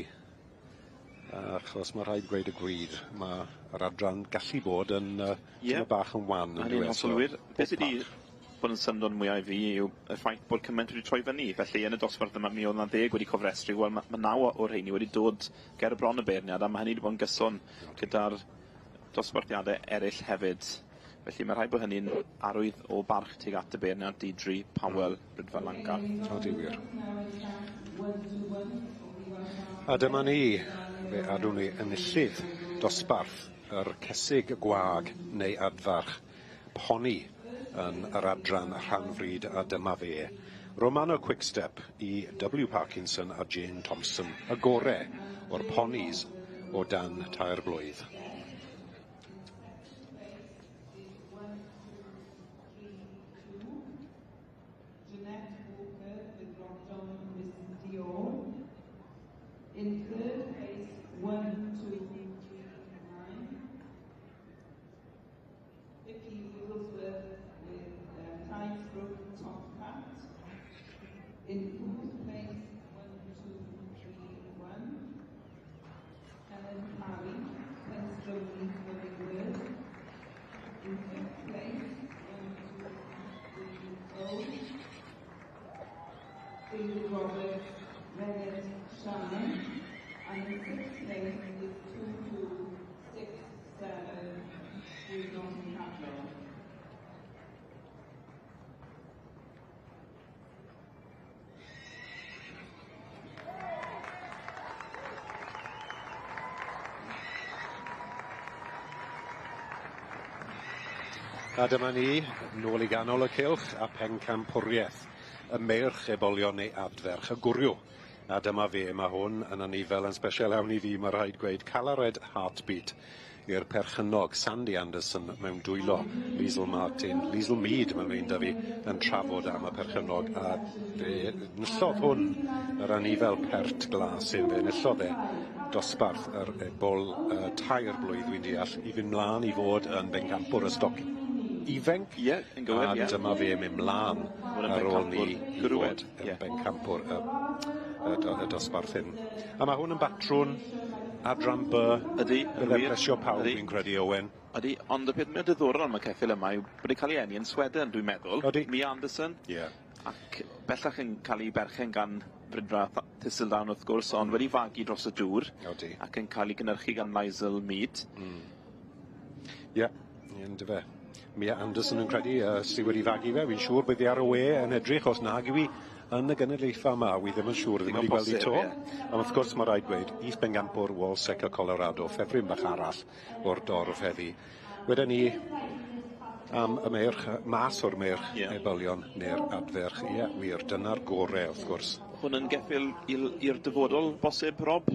achos mae rhaid gweud y gwir. Mae'r adran gallu bod yn bach yn wan. Yn hollolwyr. Beth ydi bod yn syndod mwyaf i fi yw y ffaith bod cymaint wedi troi fyny. Felly yn y dosbarth yma mi oedd yna 10 wedi cofrestru. Wel, mae 9 o'r rheini wedi dod ger y bron y beirniad, a mae hynny wedi bod yn gyson gyda'r dosbarthiadau eraill hefyd. Felly mae rhaid bod hynny'n arwydd o barch tuag at y beirniad Deidri, Powell, Brydfa Langar. Odi wir. A dyma ni, fe adwn ni enillydd dosbarth yr cesig gwag neu adfarch poni yn yr adran Rhanfryd, a dyma fe. Romano Quickstep i W. Parkinson a Jane Thompson, y gorau o'r ponis o dan tair blwydd. In third place, 1, 2, 3, 9. Vicky Wigglesworth with tights broken top hat. In fourth place, 1, 2, 3, 1. Helen Parry, Penstromi Wigglesworth. In fifth place, 1, 2, 3, 0. David Roberts, Rennet Shannon. And in sixth place is 2, 2, 6, 7, with Norton Catlon. A dyma ni, nôl I ganol y cylch a pencampwriaeth, y meirch ebolion neu adferch, y gwriw. A dyma fe, mae hwn yn anifel yn special iawn I fi, mae rhaid gweud Calared Heartbeat i'r perchynog Sandy Anderson mewn dwylo, Liesl Martin, Liesl Mead, mae'n mynd â fi, yn trafod am y perchynog, a fe nillodd hwn yr anifel pert glas yn fe, nillodd dosbarth yr ebol tair blwydd dwi'n deall, I fynd mlaen I fod yn bencampwr y stoc ifenc, yn gywir, a dyma fe mynd mlaen ar ôl ni I fod yn bencampwr y dosbarth hyn. A mae hwn yn batrwn adran by, bydde plesio pawb fi'n credu, Owen. Ydy, ond y peth mae'n diddorol am y ceffyl yma yw bod ei cael ei eni yn Sweden, dwi'n meddwl. Mia Anderson. Ac bellach yn cael ei berchen gan Brydfa Thistledown wrth gwrs, ond wedi fagu dros y dŵr. Ac yn cael ei gynhyrchu gan Liesl Mead. Yn dy fe. Mia Anderson yn credu sydd wedi fagu fe. Fi'n siŵr byddi ar y we yn edrych os nag yw I yn y genedlaethau yma. Wi ddim yn siŵr ddim wedi gweld I to. Ond wrth gwrs mae rhaid gweud, East Bengampwr, Walsec a Colorado, ffefryn bach arall o'r dorf heddi. Wedyn ni am y meirch, mas o'r meirch ebolion neu'r adferch. Wir, dyna'r gorau wrth gwrs. Hwn yn geffyl i'r dyfodol bosib, Rob?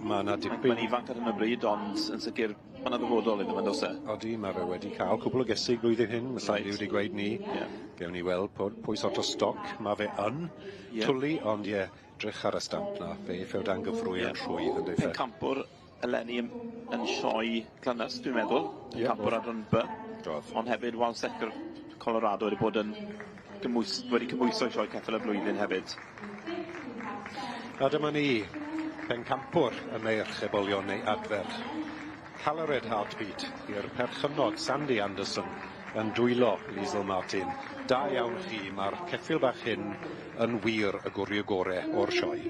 Mae yna dipyn... Mae'n ifanc ar hyn o bryd, ond yn sicr mae yna ddyfodol iddo fe'n dos e. Odi, mae fe wedi cael cwbl o gesig blwyddyn hyn, mae Sandy wedi gweud ni. Gewn ni weld pwy sort o stoc mae fe yn twli, ond drych ar y stamp na. Fe ffew dan gyfrwy yn rhwy yn dweud. Pencampwr eleni yn Sioe Glynnes, dwi'n meddwl. Pencampwr adran by. Ond hefyd Walsec Colorado wedi bod yn wedi cymwyso Sioe ceffyl y blwyddyn hefyd. A dyma ni, pencampwr y meirch ebolion neu adferch. Calared Heartbeat i'r perchynog Sandy Anderson yn dwylo Liesl Martin. Da iawn chi, mae'r ceffyl bach hyn yn wir y gwriw gorau o'r sioe.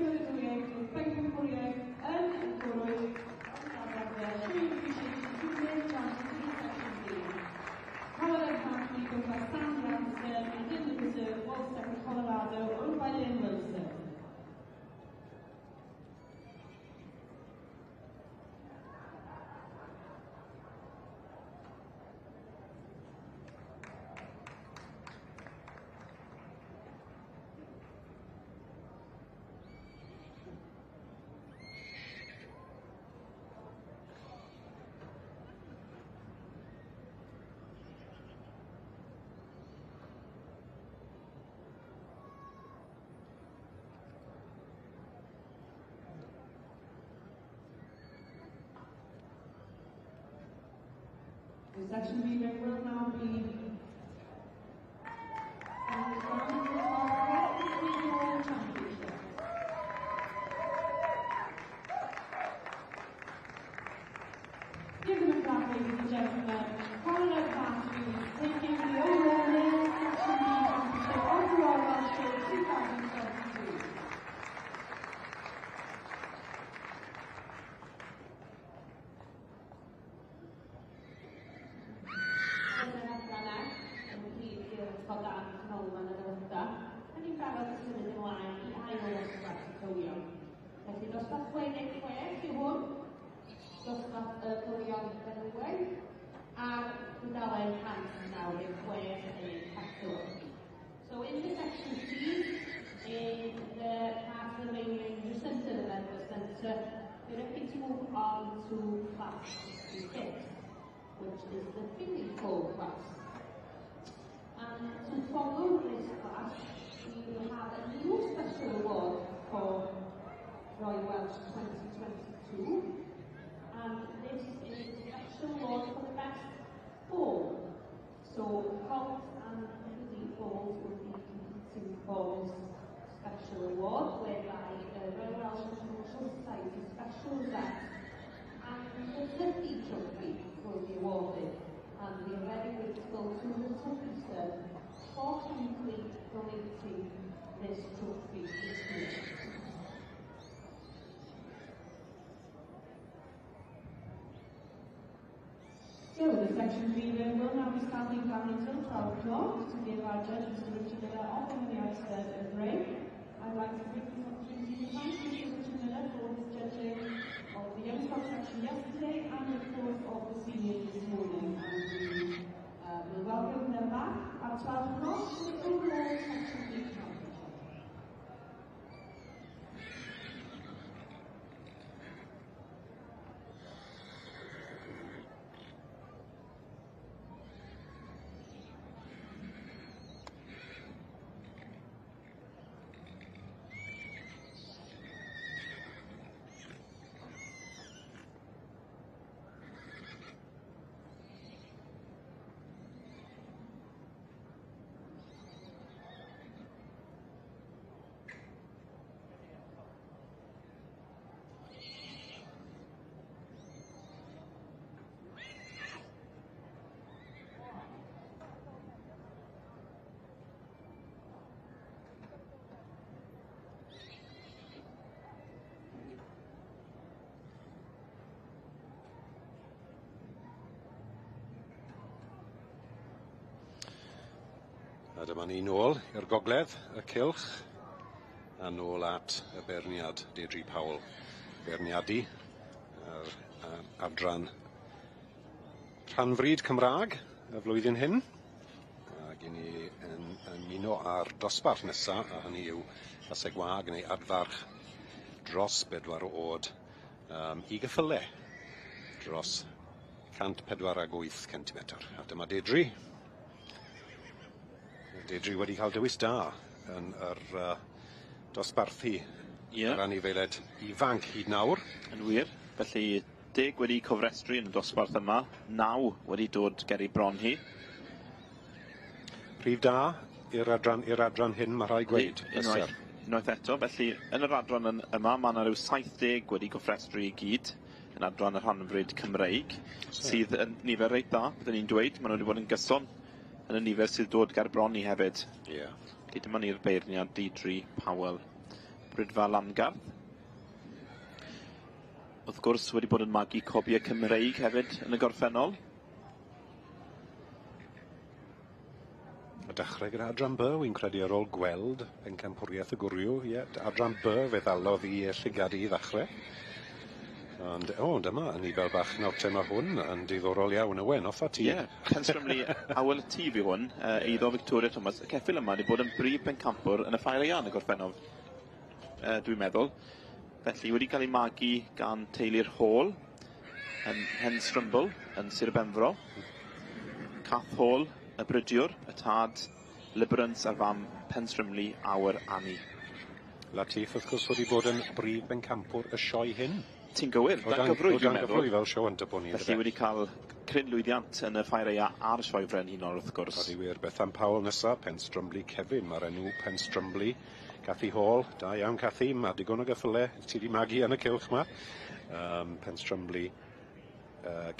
The section leader will now be Give them a clap, ladies and gentlemen. Colin Matthews taking the overall Section B Championship of the Royal Welsh Show 2022. Felly, dosbarth 66 yw hwn, dosbarth y gwirion benywau, a'r dudalen 196 yn categori. So in the section C, in the part of the main range centre, the medical centre, we're looking to move on to class 66, which is the Frenhinol class. And to follow this class, we have a new special award for Royal Welsh 2022, and this is a special award for the best form. So Colt and Lady Falls will be competing for this special award, whereby the Royal Welsh Social Society Special Vet and the Trophy Trophy will be awarded. And we are very grateful to the Trophy for kindly donating this trophy this year. So the section leader will now be standing down until 12 o'clock to give our judge, Mr. Richard Miller, of the upstairs a break. I'd like to take this opportunity to thank Mr. Richard Miller for his judging of the young stock section yesterday and of course of the seniors this morning. And we will welcome them back at 12 o'clock to the overall section B championship. A dyma ni nôl i'r gogledd, y Gylch, a nôl at y berniad Deirdre Powell. Berniadu yr adran rhanfryd Cymraeg y flwyddyn hyn. Ac i ni yn ymuno ar dosbarth nesaf, a hynny yw asegwag neu adfarch dros 4 oed i gyffyle dros 148 centimetr. A dyma Deirdre. Deirdre wedi cael dewis da yn yr dosbarthu ar anifeiliaid ifanc hyd nawr. Yn wir, felly 10 wedi cofrestru yn y dosbarth yma, 9 wedi dod ger ei bron hi. Prif da i'r adran hyn, mae rhai gweud. Unwaith eto, felly yn yr adran yma mae yna rhyw 70 wedi cofrestru i gyd yn adran y rhanfryd Cymraeg, sydd yn nifer reit dda, byddwn ni'n dweud, maen nhw wedi bod yn gyson yn y nifer sydd dod ger bron i hefyd. Felly dyma ni'r beirniad Deirdre Powell, Brydfa Langardd. Wrth gwrs wedi bod yn magu cobiau Cymreig hefyd yn y gorffennol. A dechrau gyda adran B, wy'n credu ar ôl gweld pencampwriaeth y gwrw, adran B fe ddalodd i llygadu i ddechrau. Ond, dyma, yn fel bach nawr mae hwn yn diddorol iawn ywen, offa ti. Pensrymlu awel y tŷ fi hwn, eiddo Victoria Thomas. Y ceffil yma wedi bod yn brif bencampwr yn y ffair ean y gorffennol, dwi'n meddwl. Felly wedi cael ei magu gan teulu'r Hall yn Hensrymble yn Sir Benfro. Cath Hall, y Brydiwr, y tad Liberance ar fam Pensrymlu Awyr Annie. Latif, wrth gwrs, wedi bod yn brif bencampwr y sioe hyn. Ti'n gywir, dan gyfrwy, dwi'n meddwl. Dan gyfrwy fel sio yn dybwn i. Felly wedi cael cryn lwyddiant yn y ffairea a'r sioe Frenhinol wrth gwrs. Odi wir, Bethan Powell nesa, Penstrumley Kevin, mae'r enw Penstrumley. Cathy Hall, da iawn Cathy, mae digon o geffyle, ti di magu yn y cylch yma. Penstrumley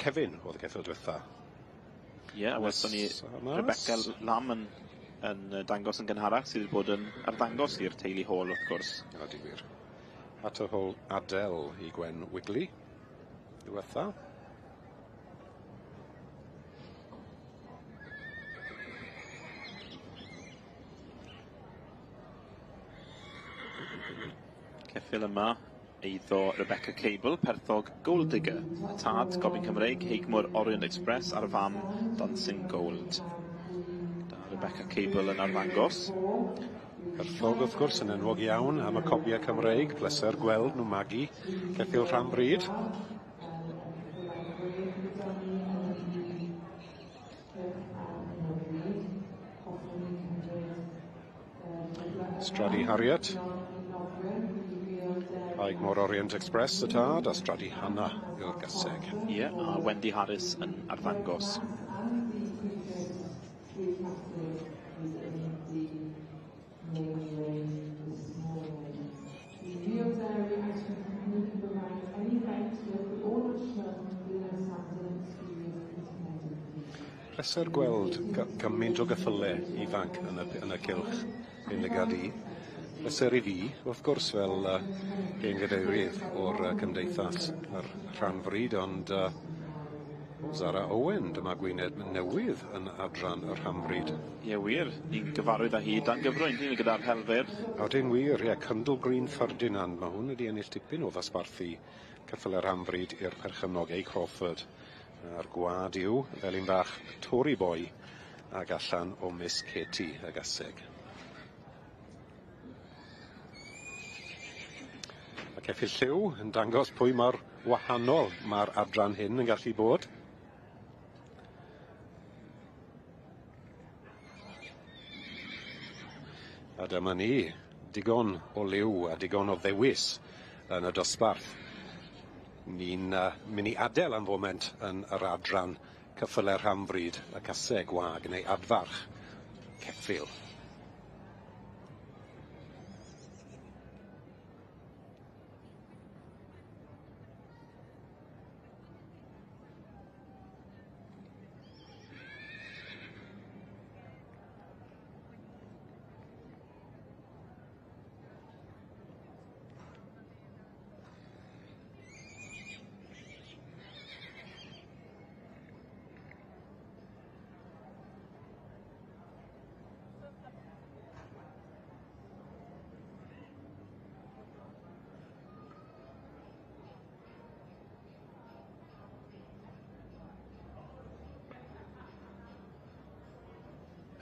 Kevin oedd y geffil diwetha. Ie, welson ni Rebecca Lam yn dangos yn gynharach sydd wedi bod yn arddangos i'r teulu Hall wrth gwrs. Odi wir. At y Hall Adele i Gwen Wigley, diwetha. Ceffil yma, eiddo Rebecca Cable, perthog Gold Digger. Y tad, Gofyn Cymreig, Heigmwr Orient Express a'r fam Dancing Gold. Da Rebecca Cable yn arddangos. Perthog wrth gwrs yn enwog iawn am y copiau Cymreig, pleser gweld nhw magu, Ceffil Rhanbryd. Stradi Harriet. Heigmwr Orient Express y tad, a Stradi Hannah yw'r gaseg. Ie, a Wendy Harris yn arddangos. Pleser gweld gymaint o geffylau ifanc yn y cylch ein legadu. Pleser i fi, wrth gwrs, fel gen gadeirydd o'r cymdeithas yr Rhanfryd, ond Zara Owen, dyma Gwynedd newydd yn adran yr Rhanfryd. Ie wir, ni'n gyfarwydd â hi dan gyfrwyn, ni'n gyda'r helfer. Odyn wir, ie, Cyndl Green Ferdinand, mae hwn wedi ennill tipyn o ddosbarthu ceffyl yr Rhanfryd i'r perchymnog ei Crawford. A'r gwad yw, fel un fach, Tory Boy, ac allan o Miss Katie y gaseg. A Ceffyl Lliw yn dangos pwy mor wahanol mae'r adran hyn yn gallu bod. A dyma ni, digon o liw a digon o ddewis yn y dosbarth. Ni'n mynd i adael am foment yn yr adran cyffylau Rhanfryd, y caseg wag neu adfarch Ceffyl.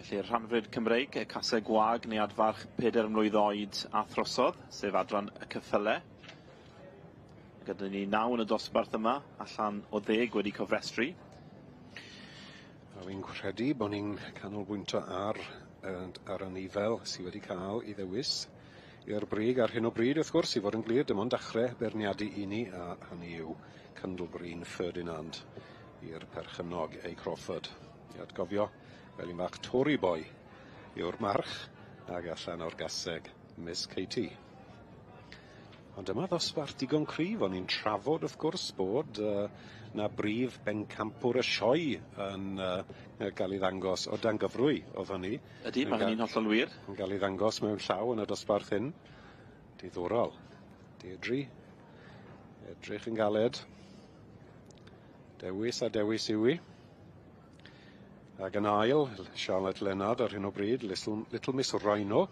Felly'r Rhanfryd Cymreig, y caseg wag neu adfarch 4 mlwydd oed a throsodd, sef adran y cyffylau. Gyda ni 9 yn y dosbarth yma, allan o 10 wedi cofrestru. Wy'n credu bod ni'n canolbwyntio ar y nifel sydd wedi cael ei ddewis i'r brig ar hyn o bryd, wrth gwrs, i fod yn glir, dim ond dechrau berniadu i ni, a hynny yw Cyndl Green Ferdinand i'r perchymnog ei Crawford. I atgofio, fel un fach Tory Boy yw'r march ac allan o'r gaseg Miss Katie. Ond dyma ddosbarth digon cryf, o'n i'n trafod wrth gwrs bod na brif bencampwr y sioe yn cael ei ddangos o dan gyfrwy oedd hynny. Ydy, mae hynny'n hollol wir. Yn cael ei ddangos mewn llaw yn y dosbarth hyn. Diddorol. Edrych yn galed. Dewis a dewis yw i. Ac yn ail, Charlotte Leonard ar hyn o bryd, Little Miss Rhino.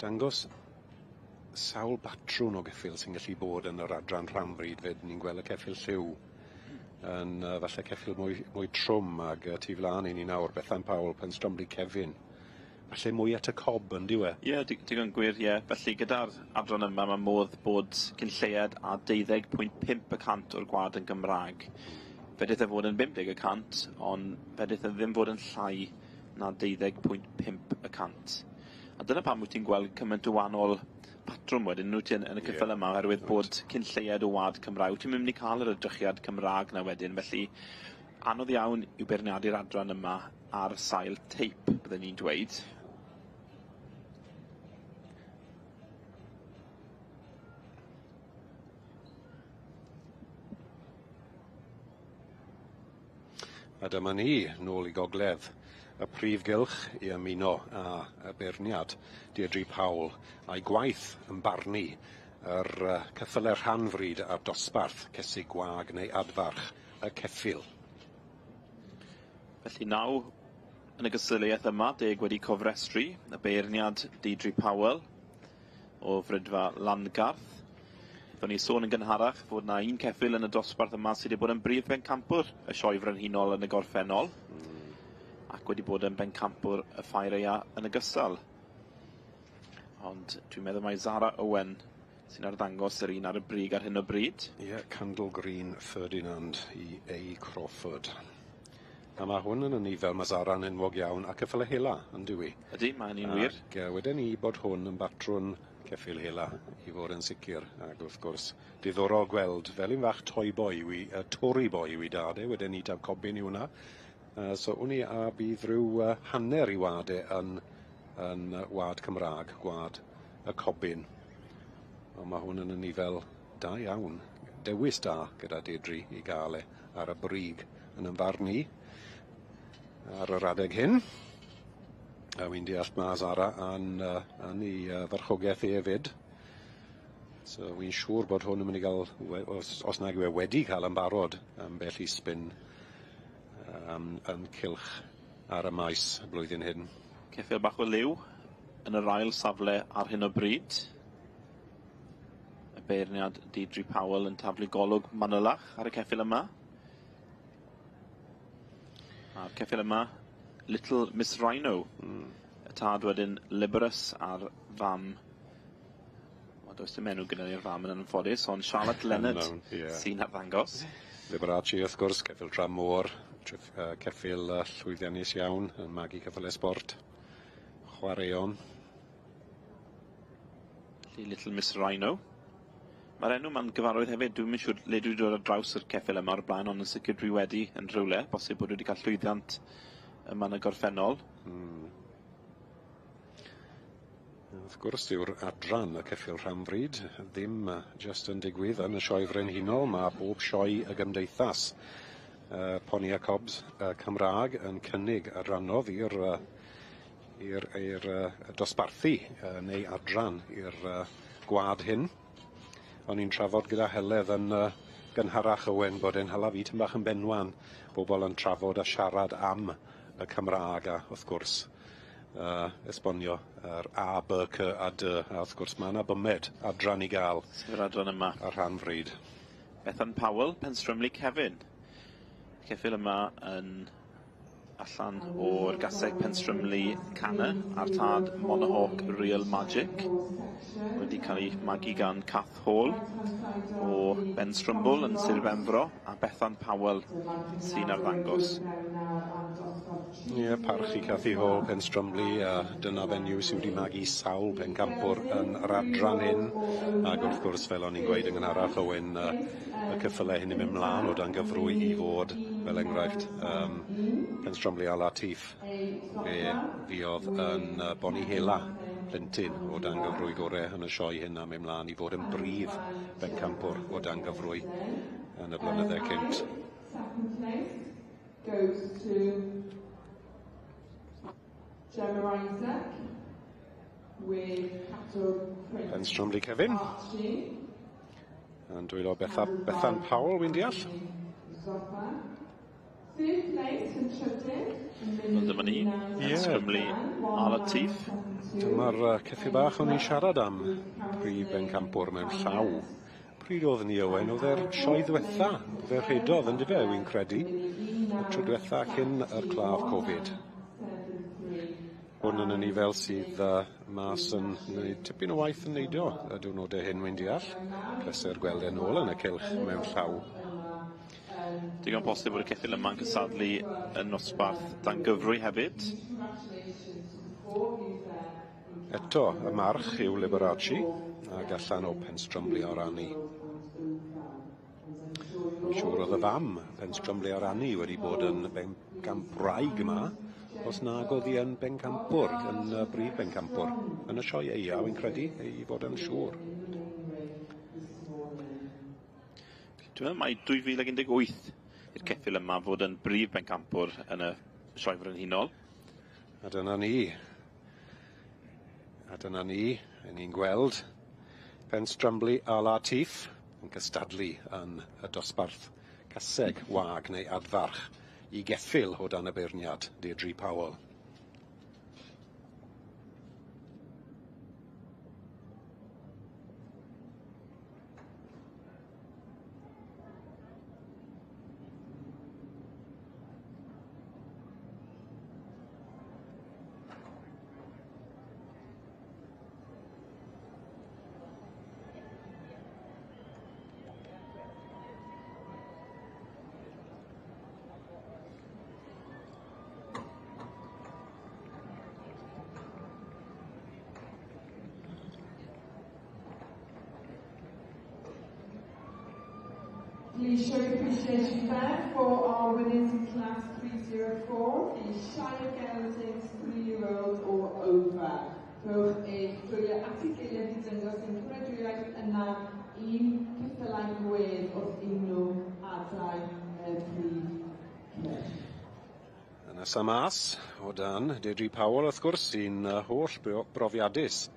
Dangos sawl batrwn o geffyl sy'n gallu bod yn yr adran Rhanfryd fyd. Ni'n gweld y ceffyl lliw yn falle ceffyl mwy trwm ac tu flaen i ni nawr, Bethan Powell, Penstrumley Kevin. Falle mwy at y cob yn diwe. Ie, digon gwir, ie. Felly gyda'r adran yma, mae modd bod cyn lleied a 12.5% o'r gwad yn Gymraeg. Fedrith e fod yn 50%, ond fedrith e ddim fod yn llai na 12.5%. A dyna pam wyt ti'n gweld cymaint o wahanol patrwm wedyn nhw ti yn y cyffel yma, oherwydd bod cyn lleied o wad Cymraeg. Wyt ti'n mynd i cael yr edrychiad Cymraeg na wedyn, felly anodd iawn i'w beirniadu'r adran yma ar sail teip, byddwn ni'n dweud. A dyma ni, nôl i gogledd, y Prif Gylch i ymuno â y beirniad Deirdre Powell a'i gwaith yn barnu yr ceffylau rhanfryd a'r dosbarth cysig gwag neu adfarch y ceffyl. Felly naw yn y gysylltiaeth yma, 10 wedi cofrestru, y beirniad Deirdre Powell o Frydfa Landgarth. Do'n ni sôn yn gynharach fod na un ceffyl yn y dosbarth yma sydd wedi bod yn brif bencampwr y sioe Frenhinol yn y gorffennol, ac wedi bod yn bencampwr y Ffaerea yn y gysal. Ond dwi'n meddwl mai Zara Owen sy'n arddangos yr un ar y brig ar hyn o bryd. Ie, Candle Green Ferdinand i A. Crawford. A mae hwn yn y nifel mae Zara'n enwog iawn ac y ffyle hela, yn dwi. Ydy, mae'n un wir. Ac wedyn ni bod hwn yn batrwn ceffyl hela i fod yn sicr. Ac wrth gwrs, diddorol gweld fel un fach tori boi i dade, wedyn ni tab cobyn i hwnna. So hwn i a bydd rhyw hanner i wade yn wad Cymraeg, gwad y cobyn. Ond mae hwn yn y nifel da iawn, dewis da gyda Deirdre i gael ar y brig yn ymfarn ni ar yr adeg hyn. A wy'n deall mae Zara yn ei farchogaeth hefyd. So wy'n siŵr bod hwn yn mynd i gael, os nag yw wedi cael yn barod, bell i spin yn Cylch ar y maes y blwyddyn hyn. Ceffyl bach o liw yn yr ail safle ar hyn o bryd. Y beirniad Deirdre Powell yn taflu golwg manylach ar y ceffyl yma. A'r ceffyl yma, Little Miss Rhino. Y tad wedyn Liberus a'r fam. Does dim enw gyda ni'r fam yn anffodus, ond Charlotte Leonard sy'n arddangos. Liberace wrth gwrs, ceffyl tram môr, ceffyl llwyddiannus iawn yn magu ceffylau sport, chwaraeon. Little Miss Rhino. Mae'r enw ma'n gyfarwydd hefyd, dwi'n siŵr le dwi wedi dod ar draws yr ceffyl yma o'r blaen, ond yn sicr dwi wedi yn rhywle, bosib bod wedi cael llwyddiant yma yn y gorffennol. Wrth gwrs yw'r adran y ceffyl rhanfryd ddim just yn digwydd yn y sioe Frenhinol, mae bob sioe y gymdeithas Ponia Cobs Cymraeg yn cynnig adrannodd i'r dosbarthu neu adran i'r gwad hyn. O'n i'n trafod gyda Heledd yn gynharach Owen bod e'n hala fi tym bach yn benwan bobl yn trafod a siarad am y Cymraeg a wrth gwrs esbonio yr A, B, C a D a wrth gwrs mae yna bymed adran i gael sy'r adran yma ar rhanfryd. Bethan Powell, Penstrymlu Cefn. Ceffyl yma yn allan o'r gaseg Penstrymlu Canna a'r tad Monahawk Real Magic. Wedi cael ei magu gan Cath Hall o Ben Strumble yn Sir Benfro a Bethan Powell sy'n arddangos. Ie, parch i Cathy Hall, Penstrymlu, a dyna fenyw sydd wedi magu sawl pencampwr yn yr adran hyn. Ac wrth gwrs, fel o'n i'n gweud yn gynharach, Owen, y cyffylau hyn yn mynd mlaen o dan gyfrwy i fod, fel enghraifft, Penstrymlu a Latif. Fe fiodd yn Boni Hela, plentyn o dan gyfrwy gorau yn y sioe hyn a mynd mlaen i fod yn brif bencampwr o dan gyfrwy yn y blynyddau cynt. Second place goes to Gemma Isaac with Penstrymlu Cefn. Yn dwylo Bethan Powell, wy'n deall. Third place yn trydydd. Dyma ni, Penstrymlu a Latif. Dyma'r ceffyl bach o'n i'n siarad am prif bencampwr mewn llaw. Pryd oedd ni Owen, oedd e'r sioe ddiwetha, fe rhedodd yn dyfe, wy'n credu, y tro diwetha cyn yr claf Covid. Hwn yn y nifel sydd mas yn gwneud tipyn o waith yn neud o, y diwrnodau hyn wy'n deall. Pleser gweld e'n ôl yn y Cylch mewn llaw. Digon posib bod y ceffyl yma'n cysadlu yn nosbarth dan gyfrwy hefyd. Eto, y march yw Liberace, ac allan o Penstrymlu o'r Anni. Mae'n siŵr oedd y fam Penstrymlu o'r Anni wedi bod yn bengamp wraig yma, os nag oedd hi yn bencampwr, yn brif bencampwr. Yn y sioe eia, wy'n credu, ei fod yn siŵr. Dwi'n meddwl mai 2018 i'r ceffyl yma fod yn brif bencampwr yn y sioe Frenhinol. A dyna ni. Yn ni'n gweld Penstrymlu a Latif yn cystadlu yn y dosbarth caseg, wag neu adfarch i geffyl o dan y beirniad, Deirdre Powell. Please show your appreciation back for our winners in class 304, the Shire Geldings 3-year-old or over. Rwy'ch eich drwy'r at ei gilydd i dangos yn credriaeth yna un ceffylau gwedd wrth unrhyw adau prif. Yna mas o dan Deirdre Powell, wrth gwrs, sy'n holl brofiadus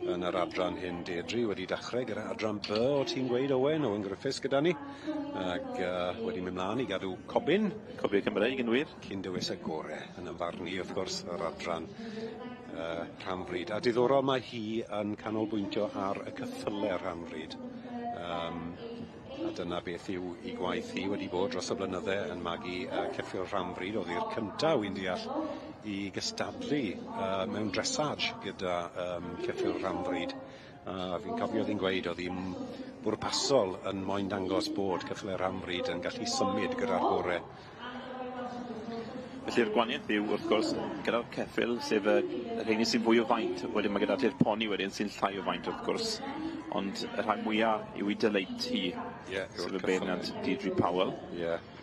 yn yr adran hyn. Deirdre wedi dechrau gyda adran B o ti'n gweud Owen, Owen Griffiths gyda ni, ac wedi mynd mlaen i gadw Cobyn. Cofio Cymraeg yn wir. Cyn dywys y gore yn ymfarnu, wrth gwrs, yr adran rhanfryd. A diddorol mae hi yn canolbwyntio ar y ceffylau rhanfryd. A dyna beth yw ei gwaith hi wedi bod dros y blynydde yn magu ceffyl rhanfryd. Oedd hi'r cyntaf wy'n deall i gystadlu mewn dressage gyda ceffyl rhanfryd. Fi'n cofio ddi'n gweud oedd hi'n bwrpasol yn moyn dangos bod ceffyl rhanfryd yn gallu symud gyda'r gore. Felly'r gwaniaeth yw, wrth gwrs, gyda'r ceffyl, sef y rheini sy'n fwy o faint, wedyn mae gyda'r poni wedyn sy'n llai o faint, wrth gwrs. Ond y rhai mwyaf yw ei dyleit hi, sef y beirniad Deirdre Powell.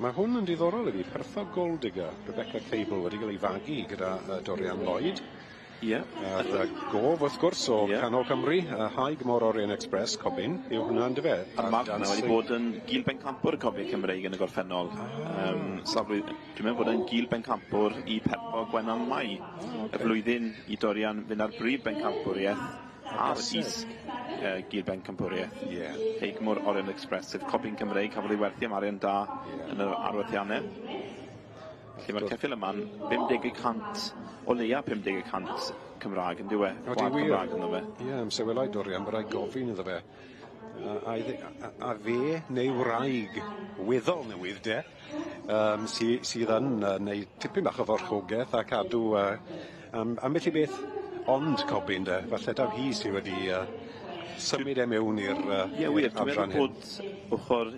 Mae hwn yn diddorol ydi, Perthol Goldiger, Rebecca Cable wedi cael ei fagu gyda Dorian Lloyd. A'r gof, wrth gwrs, o Canol Cymru, Haig Môr Orient Express, Cobyn, yw hwnna'n dyfe. A'r marc yna wedi bod yn gil bencampwr Cofio Cymraeg yn y gorffennol. Dwi'n meddwl bod yn gil bencampwr i Perpo Gwenal Mai. Y flwyddyn i Dorian fynd ar brif bencampwriaeth a'r is gil bencampwriaeth. Haig Môr Orient Express, sef Cobyn Cymraeg, cafodd ei werthu am arian da yn yr arwerthiannau. Lle mae'r ceffyl yma'n 50%, o leia 50% Cymraeg yn diwe. Gwad Cymraeg yn ddo fe. Sewelai Dorian, byddai gofyn iddo fe. A fe neu wraig weddol newydd de, sydd yn neud tipyn bach o forchogaeth a cadw ambell i beth ond Cobyn de. Falle daw hi sydd wedi symud mewn i'r adran hyn. Bod ochr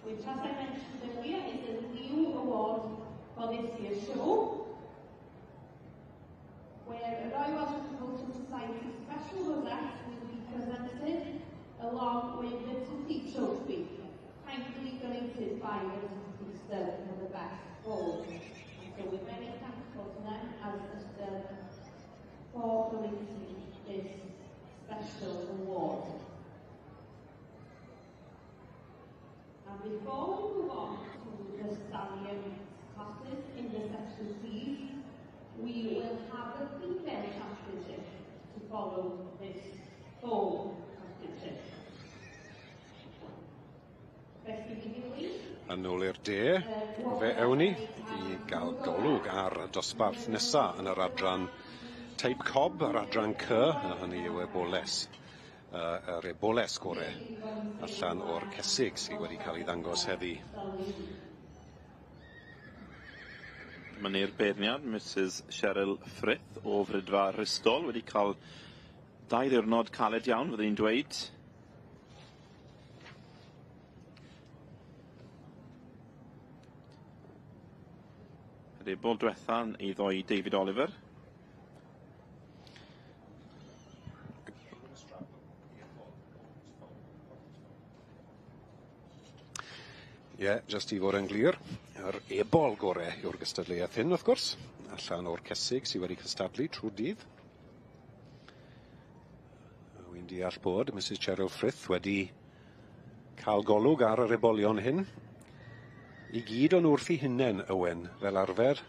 which, as I mentioned earlier, is a new award for this year's show, where a Royal Welsh Agricultural Society special rosette will be presented along with the Tutti Trophy, kindly donated by the Tutti for the best goal. So we're very thankful to them for donating this special award. And before we move on to the stallion classes in the section C, we will have a female championship to follow this fall championship. A nôl i'r de, fe ewn ni I gael golwg ar y dosbarth nesaf yn yr adran Teip Cob, yr adran C, a hynny yw eboles. Yr eboles gorau allan o'r cesig sydd wedi cael ei ddangos heddi. Mae'n i'r beirniad, Mrs Cheryl Frith o Frydfa Rhystol wedi cael 2 ddiwrnod caled iawn, fyddwn ni'n dweud. Yr ebol diwetha'n eiddo I David Oliver. Ie, jyst I fod yn glir, yr ebol gorau yw'r gystadleuaeth hyn, wrth gwrs, allan o'r cesig sydd wedi cystadlu trwy'r dydd. Wy'n deall bod Mrs Cheryl Frith wedi cael golwg ar yr ebolion hyn. I gyd o'n wrth I hunain, Owen, fel arfer.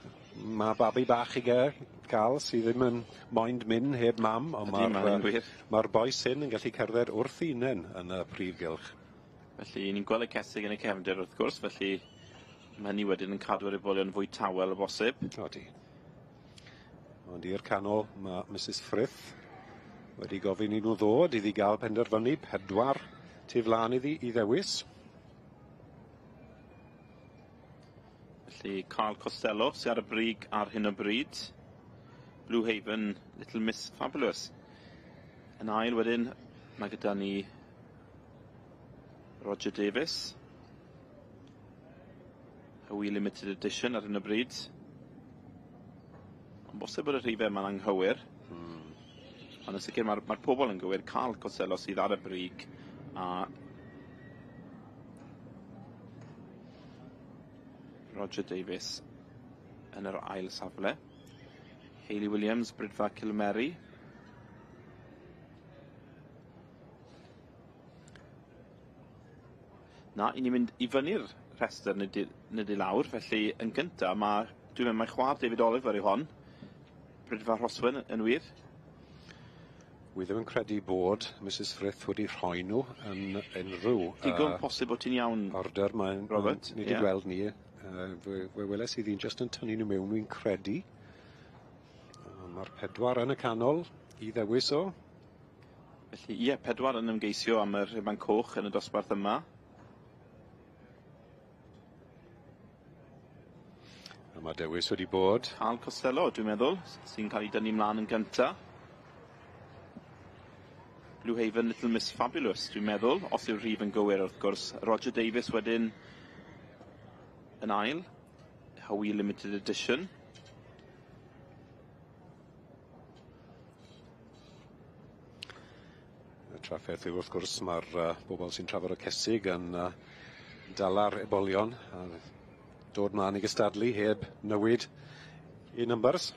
Mae babi bach I gael sydd ddim yn moyn mynd heb mam, ond mae'r boes hyn yn gallu cerdded wrth I hunain yn y Prif Gylch. Felly, ni'n gweld y cesig yn y cefndir wrth gwrs, felly mae hynny wedyn yn cadw'r ebolion fwy tawel o bosib. Odi. Ond i'r canol, mae Mrs Frith wedi gofyn I nhw ddod iddi gael penderfynu 4 tu flaen iddi I ddewis. Felly, Carl Costello sydd ar y brig ar hyn o bryd. Blue Haven, Little Miss Fabulous. Yn ail wedyn, mae gyda ni Roger Davis. Hywi Limited Edition ar hyn o bryd. Ond bosib bod y rhifau yma'n anghywir. Ond yn sicr mae'r pobl yn gywir. Carl Costello sydd ar y brig a Roger Davis yn yr ail safle. Hayley Williams, Brydfa Cilmeri. Na, I ni'n mynd I fyny'r rhestr nid I lawr, felly yn gyntaf dwi'n mynd mae chwaer David Oliver I hon. Brydfa Rhoswen yn wir. Wi ddim yn credu bod Mrs Frith wedi rhoi nhw yn unrhyw... Digon posib bod ti'n iawn, order, Robert. Ni wedi gweld ni. Fe weles I ddyn just yn tynnu nhw mewn, wi'n credu. Mae'r 4 yn y canol I ddewis o. Felly, ie, 4 yn ymgeisio am yr rhiban coch yn y dosbarth yma. A mae dewis wedi bod. Carl Costello, dwi'n meddwl, sy'n cael ei dynnu mlaen yn gyntaf. Blue Haven, Little Miss Fabulous, dwi'n meddwl, os yw'r rhif yn gywir wrth gwrs. Roger Davis wedyn yn ail. Hywi Limited Edition. Y trafferth yw wrth gwrs mae'r bobl sy'n trafod y cesig yn dala'r ebolion a dod mlaen I gystadlu heb newid I numbers.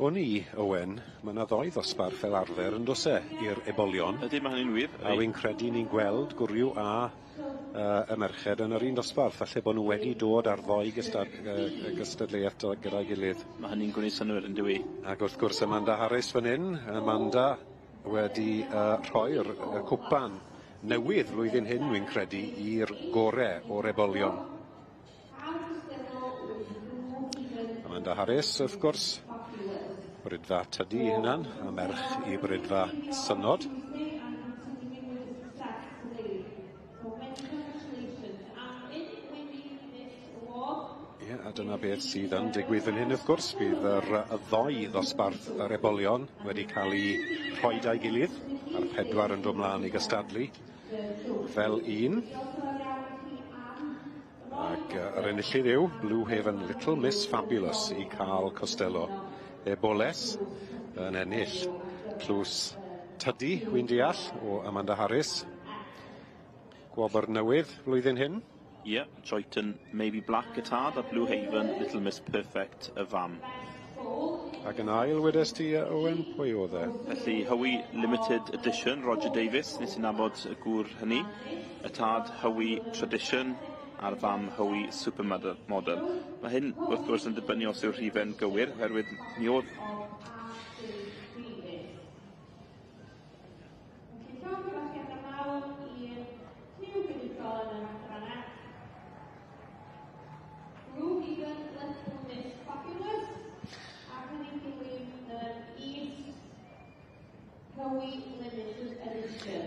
O'n I, Owen, mae yna 2 ddosbarth fel arfer yn dos i'r ebolion. Ydy, mae hynny'n wir. A wy'n credu ni'n gweld gwrw a y merched yn yr un dosbarth, falle bod nhw wedi dod ar 2 gystadleuaeth gyda'i gilydd. Mae hynny'n gwneud synwyr yn dwi. Ac wrth gwrs Amanda Harris fan hyn, Amanda wedi rhoi'r cwpan newydd flwyddyn hyn, wy'n credu, i'r gorau o'r ebolion. Amanda Harris, wrth gwrs, brydfa tydi hynna'n, a merch I brydfa synod. Ie, a dyna beth sydd yn digwydd yn hyn, wrth gwrs. Bydd y 2 ddosbarth yr ebolion wedi cael ei rhoi a'i gilydd, a'r 4 yn dod mlaen I gystadlu fel un. Ac yr enillydd yw Blue Haven Little Miss Fabulous I Carl Costello. Eboles yn ennill tlws tydi, wy'n deall, o Amanda Harris. Gwobr newydd flwyddyn hyn. Ie, Joyton Maybe Black y tad a Blue Haven Little Miss Perfect y fam. Ac yn ail wedes ti, Owen, pwy oedd e? Felly, Hywi Limited Edition, Roger Davis, nes I nabod y gŵr hynny. Y tad Hywi Tradition a'r fam Hywi Supermodel. Mae hyn, wrth gwrs, yn dibynnu os yw'r rhifau'n gywir, oherwydd mi oedd...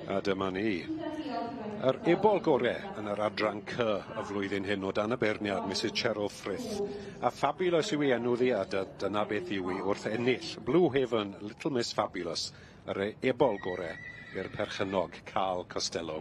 A dyma ni. Yr ebol gorau yn yr adran C y flwyddyn hyn o dan y beirniad, Mrs Cheryl Frith. A Fabulous yw ei enw ddi, a dyna beth yw ei wrth ennill. Blue Haven, Little Miss Fabulous, yr ebol gorau i'r perchynog Carl Costello.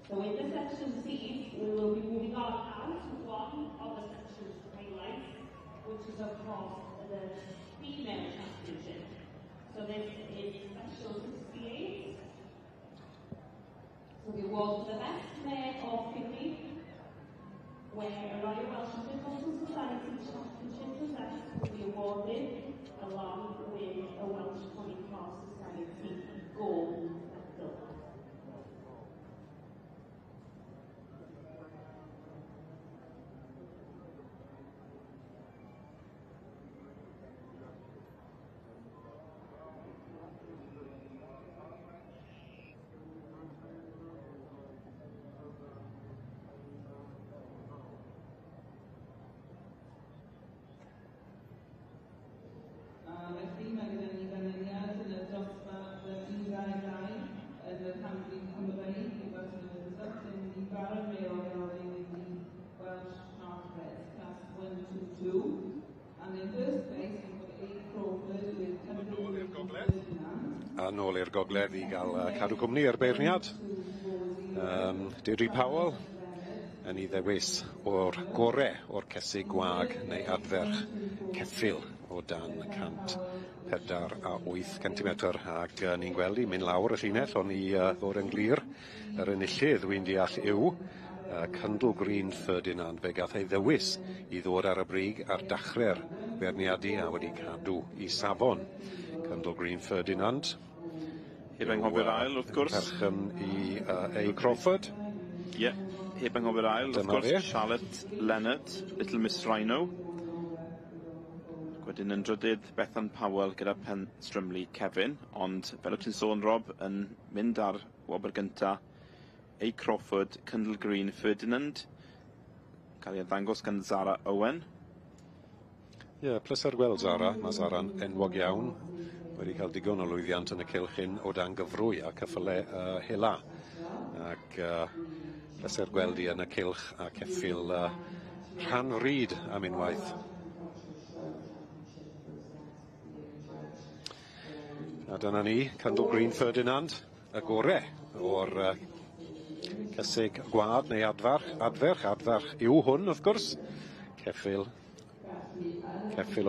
So in the section C, we will be moving on now to one of the sections highlights, which is of course the female championship. So this is section 68. So the award for the best mare or filly, where a Royal Welsh Agricultural Society championship process will be awarded along with a Welsh Pony Cross Society gold medal. Felly, mae gyda ni ganlyniad yn y dosbarth U22 yn y canfri Cymraeg, gyda sy'n y result yn the Baron Mayo Elving in the Welsh Half-Breds, class 122. And in first place, we've got A. Crawford with Cymru. A nôl i'r gogledd i gael cadw cwmni i'r beirniad. Deirdre Powell yn ei ddewis o'r gorau o'r cesig gwag neu adferch ceffil o dan 148 cm ac ni'n gweld i mynd lawr y llinell ond i ddod yn glir. Yr enillydd dwi'n deall yw Cyndl Green Ferdinand, fe gath ei ddewis i ddod ar y brig ar dachrau'r beirniadu a wedi cadw i safon. Cyndl Green Ferdinand. Heb anghofio'r ail, wrth gwrs. Perchyn i A. Crawford. Ie, heb anghofio'r ail, wrth gwrs. Charlotte Leonard, Little Miss Rhino. Wedyn yn drydydd Bethan Powell gyda Pen Strymlu Kevin, ond fel o ti'n sôn Rob, yn mynd ar wobr gynta A. Crawford, Cyndl Green Ferdinand, cael ei ddangos gan Zara Owen. Ie, pleser gweld Zara. Mae Zara'n enwog iawn. Wedi cael digon o lwyddiant yn y cylch hyn o dan gyfrwy a ceffylau hela. Ac pleser gweld i yn y cylch a ceffil rhan fryd am unwaith. A dyna ni, Cyndl Green Ferdinand, y gorau o'r cysig gwad neu adferch yw hwn, wrth gwrs. Ceffil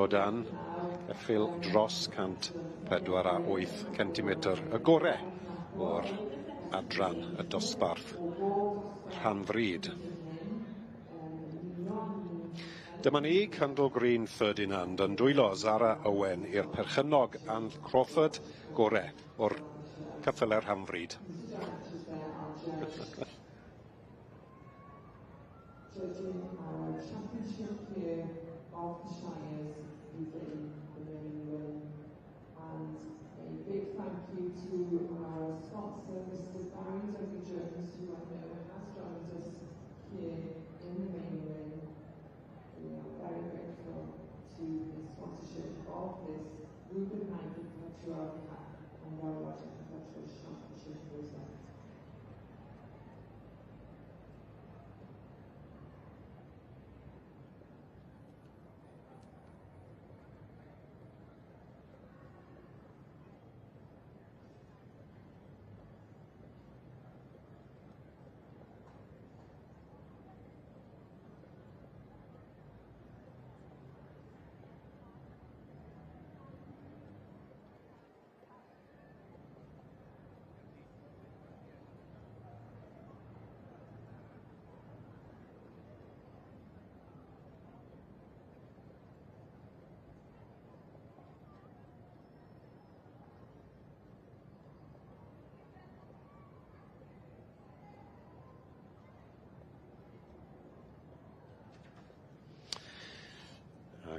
o dan, ceffil dros 148 cm, y gorau o'r adran y dosbarth rhan fryd. Dyma ni, Cyndl Green Ferdinand, yn dwylo Zara Owen i'r perchynog and Crawford gorau o'r ceffylau rhan fryd. Judging our championship here of the Shires within the main win. And a big thank you to our sponsor, Mr. Barry W. Jones, who I know has joined us here in the main win. We are very grateful to the sponsorship of this Guggenheim Perpetual and our Roger Perpetual Championship result.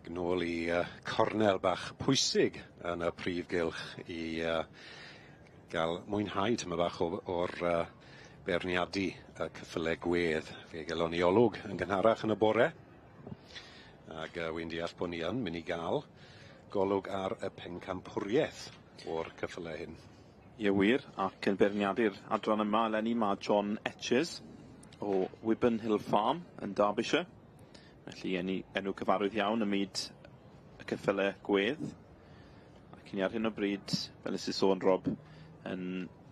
Ag nôl i cornel bach pwysig yn y Prif Gylch i gael mwynhau tyma bach o'r berniadu y ceffylau gwedd. Fe gelon ni olwg yn gynharach yn y bore. Ag wy'n deall bod ni yn mynd i gael golwg ar y pencampwriaeth o'r ceffylau hyn. Ie wir, ac yn berniadu'r adran yma, eleni mae John Etches o Wiburn Hill Farm yn Derbyshire. Felly enw cyfarwydd iawn ymwyd y ceffylau gwedd. Ac ni ar hyn o bryd, fel ys i sôn Rob, yn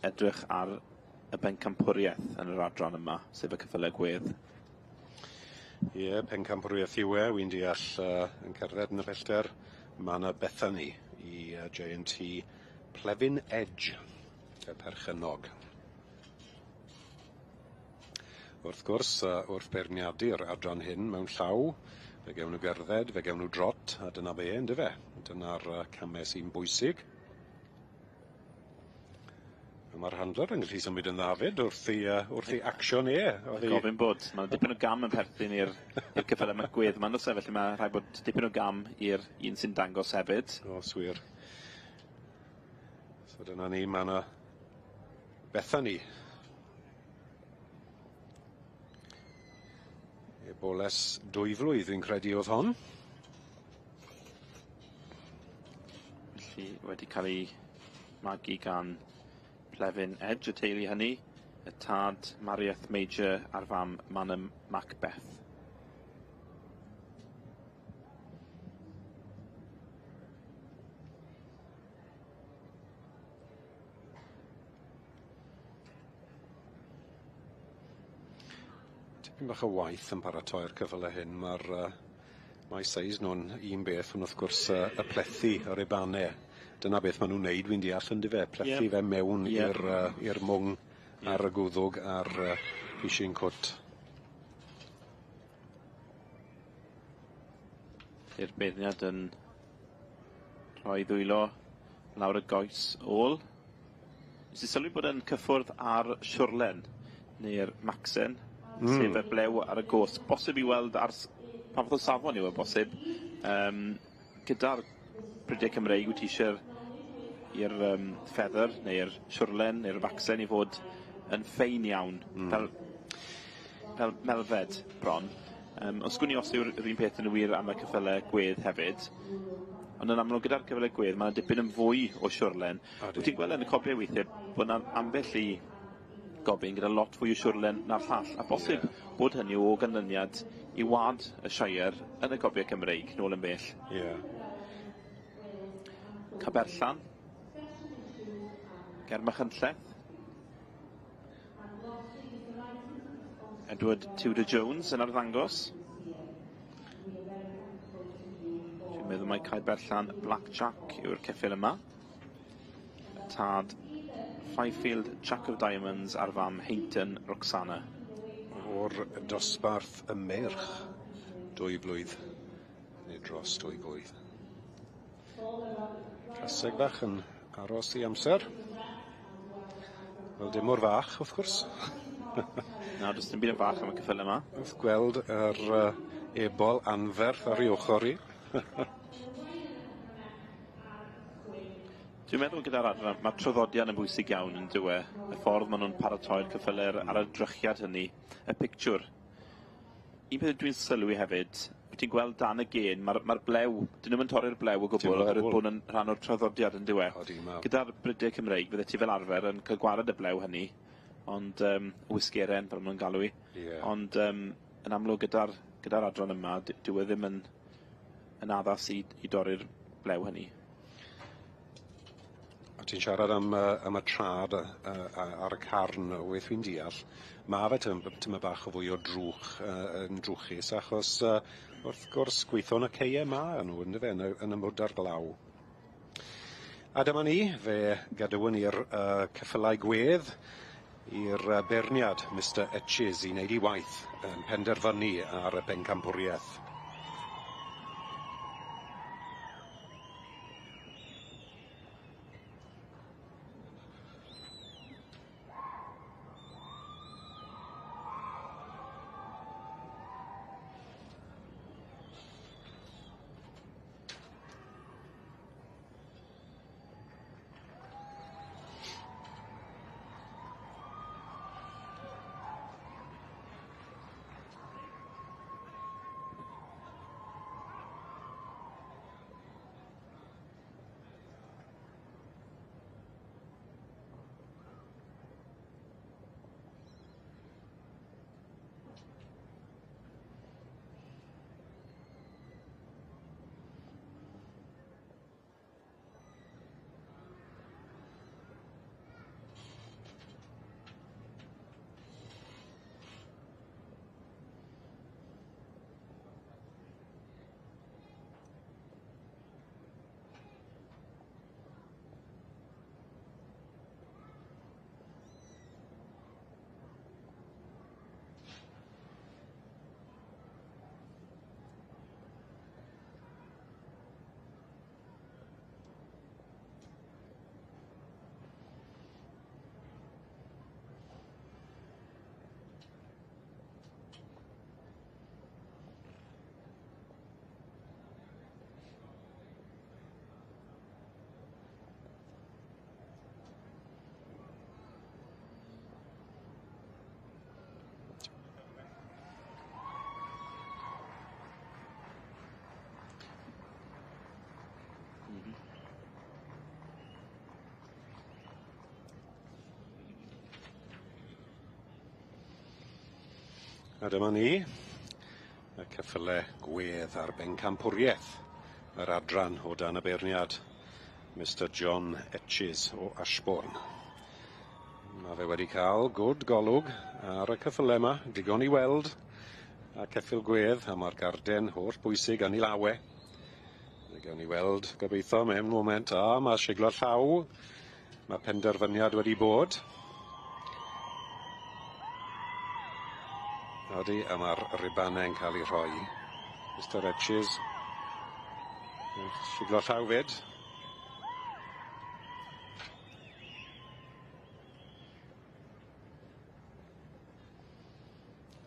edrych ar y bencampwriaeth yn yr adran yma, sef y ceffylau gwedd. Ie, pencampwriaeth yw e, wy'n deall yn cerdded yn y pellter. Mae yna Bethany i J&T Plefin Edge, y perchenog. Wrth gwrs, wrth berniadu'r adran hyn mewn llaw, fe gewn nhw gerdded, fe gewn nhw drot, a dyna fe yn dyfe. Dyna'r camau sy'n bwysig. Mae'r handler yn gallu symud yn ddafyd wrth i acsiwn e. Gofyn bod. Mae dipyn o gam yn perthyn i'r ceffylau yma gwedd. Mae'n dod felly mae rhaid bod dipyn o gam i'r un sy'n dangos hefyd. O, swir. So dyna ni, mae yna Bethany. Eboles 2 flwydd fi'n credu oedd hon. Felly wedi cael ei magu gan Plefin Edge, y teulu hynny, y tad Marieth Major a'r fam Manam Macbeth. Tipyn bach o waith yn paratoi'r cyfle hyn. Mae seis nhw'n un beth, ond wrth gwrs y plethu yr ebanau. Dyna beth maen nhw'n neud, wy'n deall yn dyfe. Plethu fe mewn i'r mwng ar y gwddwg a'r fishing cwt. I'r beirniad yn rhoi ddwylo lawr y goes ôl. Nes i sylwi bod yn cyffwrdd ar siwrlen neu'r Maxen, sef y blew ar y gos. Bosib i weld ar pa fath o safon yw e bosib. Gyda'r Brydau Cymreig wyt ti eisiau i'r ffeather neu'r siwrlen neu'r Maxen i fod yn ffein iawn fel melfed bron. Os gwni os yw'r un peth yn y wir am y cyffylau gwedd hefyd, ond yn amlwg gyda'r cyffylau gwedd mae'n dipyn yn fwy o siwrlen. Wyt ti'n gweld yn y copiau weithiau bod yna ambell i gobyn gyda lot fwy o siwrlen na'r llall, a bosib bod hynny o ganlyniad i wad y Shire yn y copiau Cymreig nôl yn bell. Caberllan, Germachynlleth, Edward Tudor Jones yn arddangos. Dwi'n meddwl mae Caberllan Blackjack yw'r ceffyl yma. Tad Fifield Jack of Diamonds a'r fam Heinton Roxana. O'r dosbarth y merch 2 blwydd, neu dros 2 blwydd. Caseg bach yn aros i amser. Wel, dim o'r fach, wrth gwrs. Na, does dim byd yn fach am y cyffylau yma. Wrth gweld yr ebol anferth ar ei ochr i. Dwi'n meddwl gyda'r adran, mae traddodiad yn bwysig iawn yn dywe. Y ffordd maen nhw'n paratoi'r cyffylau ar y drychiad hynny, y pictiwr. Un peth dwi'n sylwi hefyd, wyt ti'n gweld dan y gen, mae'r blew, dyn nhw'n torri'r blew o gwbl, oherwydd bod yn rhan o'r traddodiad yn dywe. Gyda'r Brydau Cymreig, fydde ti fel arfer yn cael gwared y blew hynny, ond whisgeren, fel maen nhw'n galw i. Ond yn amlwg gyda'r adran yma, dyw e ddim yn addas i dorri'r blew hynny. A ti'n siarad am y trad ar y carn, wyth fi'n deall. Mae fe tyma bach o fwy o drwch yn drwchus, achos wrth gwrs gweithon y ceiau yma yn y mwdar glaw. A dyma ni, fe gadewyn ni'r ceffylau gwedd i'r berniad Mr Etches i wneud ei waith yn penderfynu ar y bencampwriaeth. A dyma ni, y ceffyle gwedd ar bencampwriaeth yr adran o dan y beirniad, Mr John Etches o Ashbourne. Mae fe wedi cael good golwg ar y ceffyle yma, digon i weld, a ceffyl gwedd, a mae'r garden holl bwysig yn ei lawe. Gawn ni weld gobeithio mewn moment, a mae siglo llaw, mae penderfyniad wedi bod. Odi, a mae'r ribanau'n cael ei rhoi. Mr Etches, siglo llaw fyd.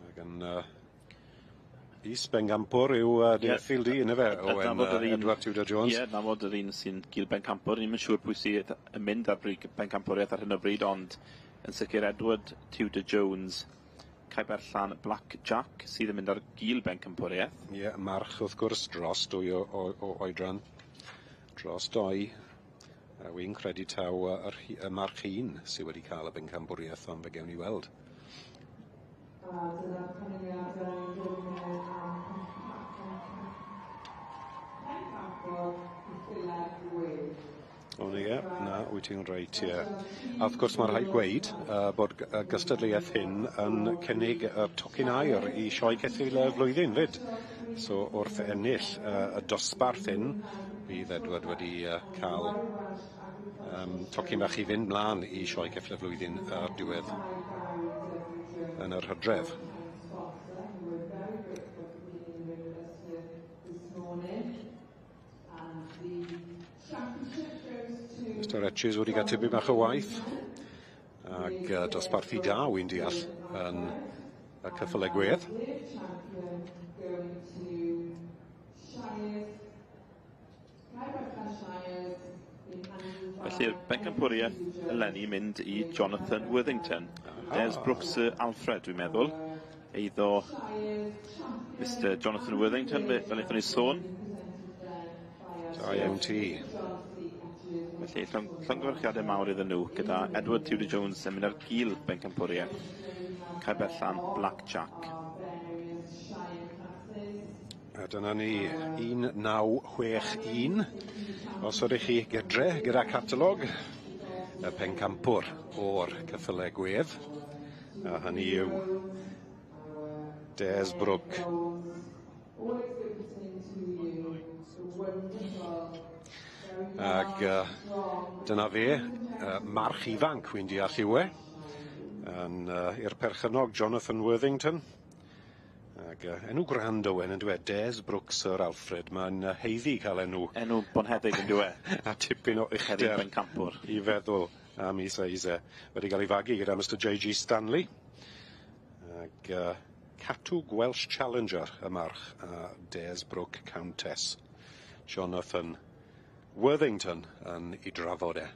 Ac yn is bencampwr yw Deerfield i, yna fe, o Edward Tudor-Jones. Ie, na fod yr un sy'n gil bencampwr. Ni'n mynd siŵr pwy sy'n mynd ar bencampwriaeth ar hyn o bryd, ond yn sicr Edward Tudor-Jones, Caeberllan Black Jack, sydd yn mynd ar gil bencampwriaeth. Ie, march wrth gwrs dros dwy o oedran. Dros doi. Wy'n credu taw y march un sydd wedi cael y bencampwriaeth, ond fe gewn ni weld. Dyna'r canlyniadau yn dod mewn am pencampwr i Philip Gwyn. O ie, na, wyt ti'n reit, ie. A wrth gwrs mae'r rhaid gweud bod gystadleuaeth hyn yn cynnig tocyn air i sioe ceffyl y flwyddyn fyd. So wrth ennill y dosbarth hyn, bydd Edward wedi cael tocyn bach i fynd mlaen i sioe ceffyl y flwyddyn ar diwedd yn yr Hydref. Mr Etches wedi cael tipyn bach o waith ac dosbarthu da wy'n deall yn y ceffylau gwedd. Felly'r bencampwriaeth eleni mynd i Jonathan Worthington. Des Brooks Alfred, dwi'n meddwl. Eiddo Mr Jonathan Worthington, fel eithon ni sôn. Da iawn ti. Felly, llongyfarchiadau mawr iddyn nhw, gyda Edward Tudor-Jones yn mynd ar gil bencampwriaeth. Caeberllan Black Jack. A dyna ni 1961. Os ydych chi gydre gyda catalog y pencampwr o'r ceffylau gwedd. A hynny yw Des Brooke. Ac dyna fe, march ifanc wy'n deall yw e. I'r perchynog Jonathan Worthington. Ac enw grand Owen yn dweud, Des Brooks Sir Alfred, mae'n heiddi cael enw. Enw bonheddig yn dweud. A tipyn o uchder bencampwr. I feddwl am ei seis e. Wedi cael ei fagu gyda Mr J.G. Stanley. Ac Catw Welsh Challenger y march a Des Brooke Countess. Jonathan Worthington yn ei drafod e.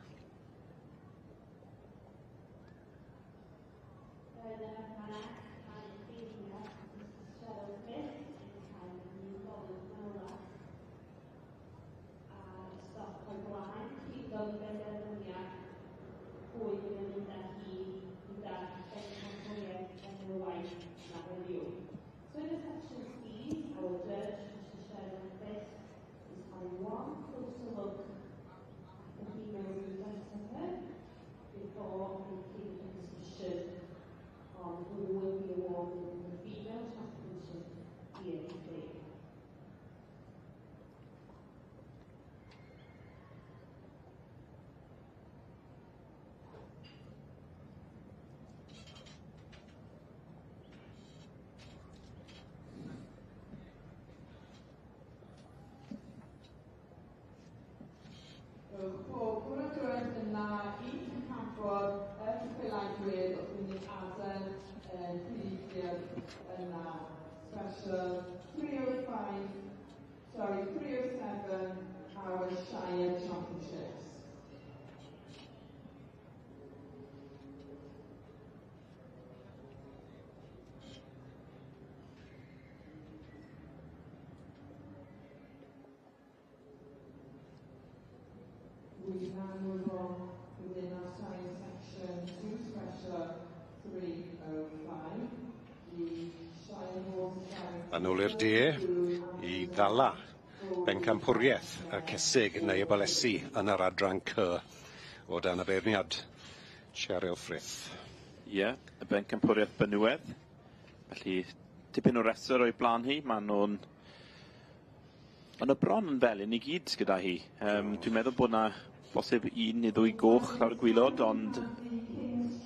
Special 307 our Shire Championships. We now move on within our science section to special 305, the Yn ôl i'r de I ddala bencampwriaeth y cesig neu y balesi yn yr adran C o dan y beirniad Cheryl Frith. Ie, y bencampwriaeth benywedd. Felly, tipyn o restr o'i blaen hi. Maen nhw'n bron yn felyn I gyd gyda hi. Dwi'n meddwl bod yna bosib 1 neu 2 goch lawr y gwylod, ond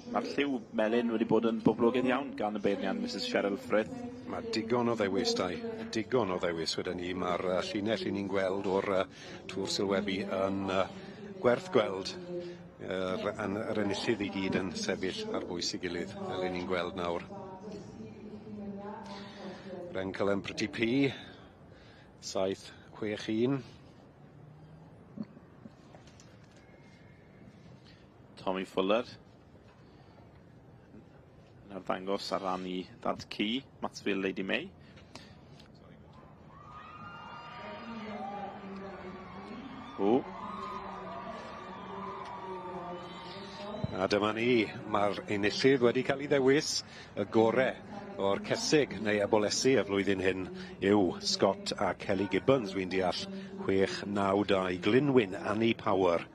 mae'r lliw melyn wedi bod yn boblogaidd iawn gan y beirniad Mrs Cheryl Frith. Mae digon o ddewis digon o ddewis wedyn ni. Mae'r llinell I ni'n gweld o'r tŵr sylwebu yn gwerth gweld yr enillydd I gyd yn sefyll ar bwys I gilydd, fel I ni'n gweld nawr. Rencylen Pretty P, 7-6-1. Tommy Fuller yn arddangos ar ran I dad cu, Matsfield Lady May. A dyma ni, mae'r enillydd wedi cael ei ddewis, y gorau o'r cesig neu abolesi y flwyddyn hyn yw Scott a Kelly Gibbons, dwi'n deall 6-9-2, Glynwyn, Annie Power.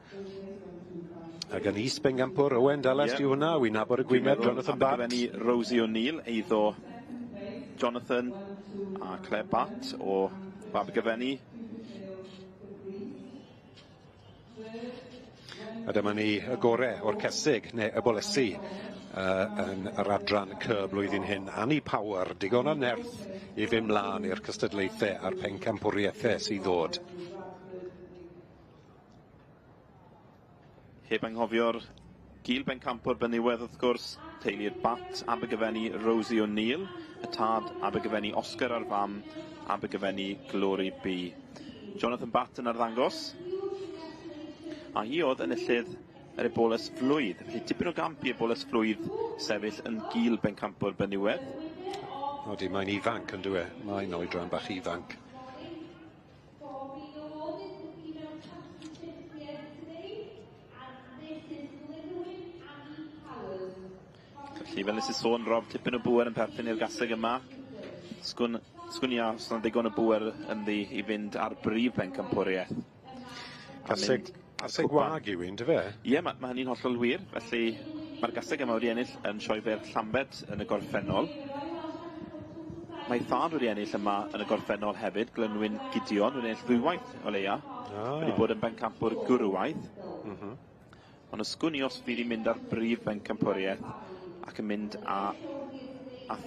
Ac yn is bengampwr, Owen Dallas, yw hwnna, wy'n nabod y gwyneb Jonathan Batt. Am gyfenni Rosie O'Neill, eiddo Jonathan a Claire Batt o Abergyfenni. A dyma ni y gorau o'r cesig neu y bolesi yn yr adran C blwyddyn hyn. Annie Power, digon o nerth I fy mlaen i'r cystadlaethau a'r pencampwriaethau sydd ddod. Heb anghofio'r gil bencampwr benywedd wrth gwrs, teulu'r Batt, Abergyfenni Rosie O'Neill, y tad Abergyfenni Oscar ar fam, Abergyfenni Glory B. Jonathan Batt yn arddangos. A hi oedd enillydd yr eboles flwydd. Felly tipyn o gamp I eboles flwydd sefyll yn gil bencampwr benywedd. Odi, mae'n ifanc yn dwi. Mae'n oedran bach ifanc. Felly fel nes I sôn, Rob, tipyn o bŵer yn perthyn i'r gaseg yma. Sgwn I os yna digon o bŵer yn ddi I fynd ar brif bencampwriaeth. Gaseg wag yw un, dy fe? Ie, mae hynny'n hollol wir. Felly mae'r gaseg yma wedi ennill yn sioefer Llambed yn y gorffennol. Mae thad wedi ennill yma yn y gorffennol hefyd, Glynwyn Gideon, wedi ennill ddwywaith o leia. Wedi bod yn bencampwr gwrwaith. Ond ysgwn I os fydd hi'n mynd ar brif bencampwriaeth ac yn mynd a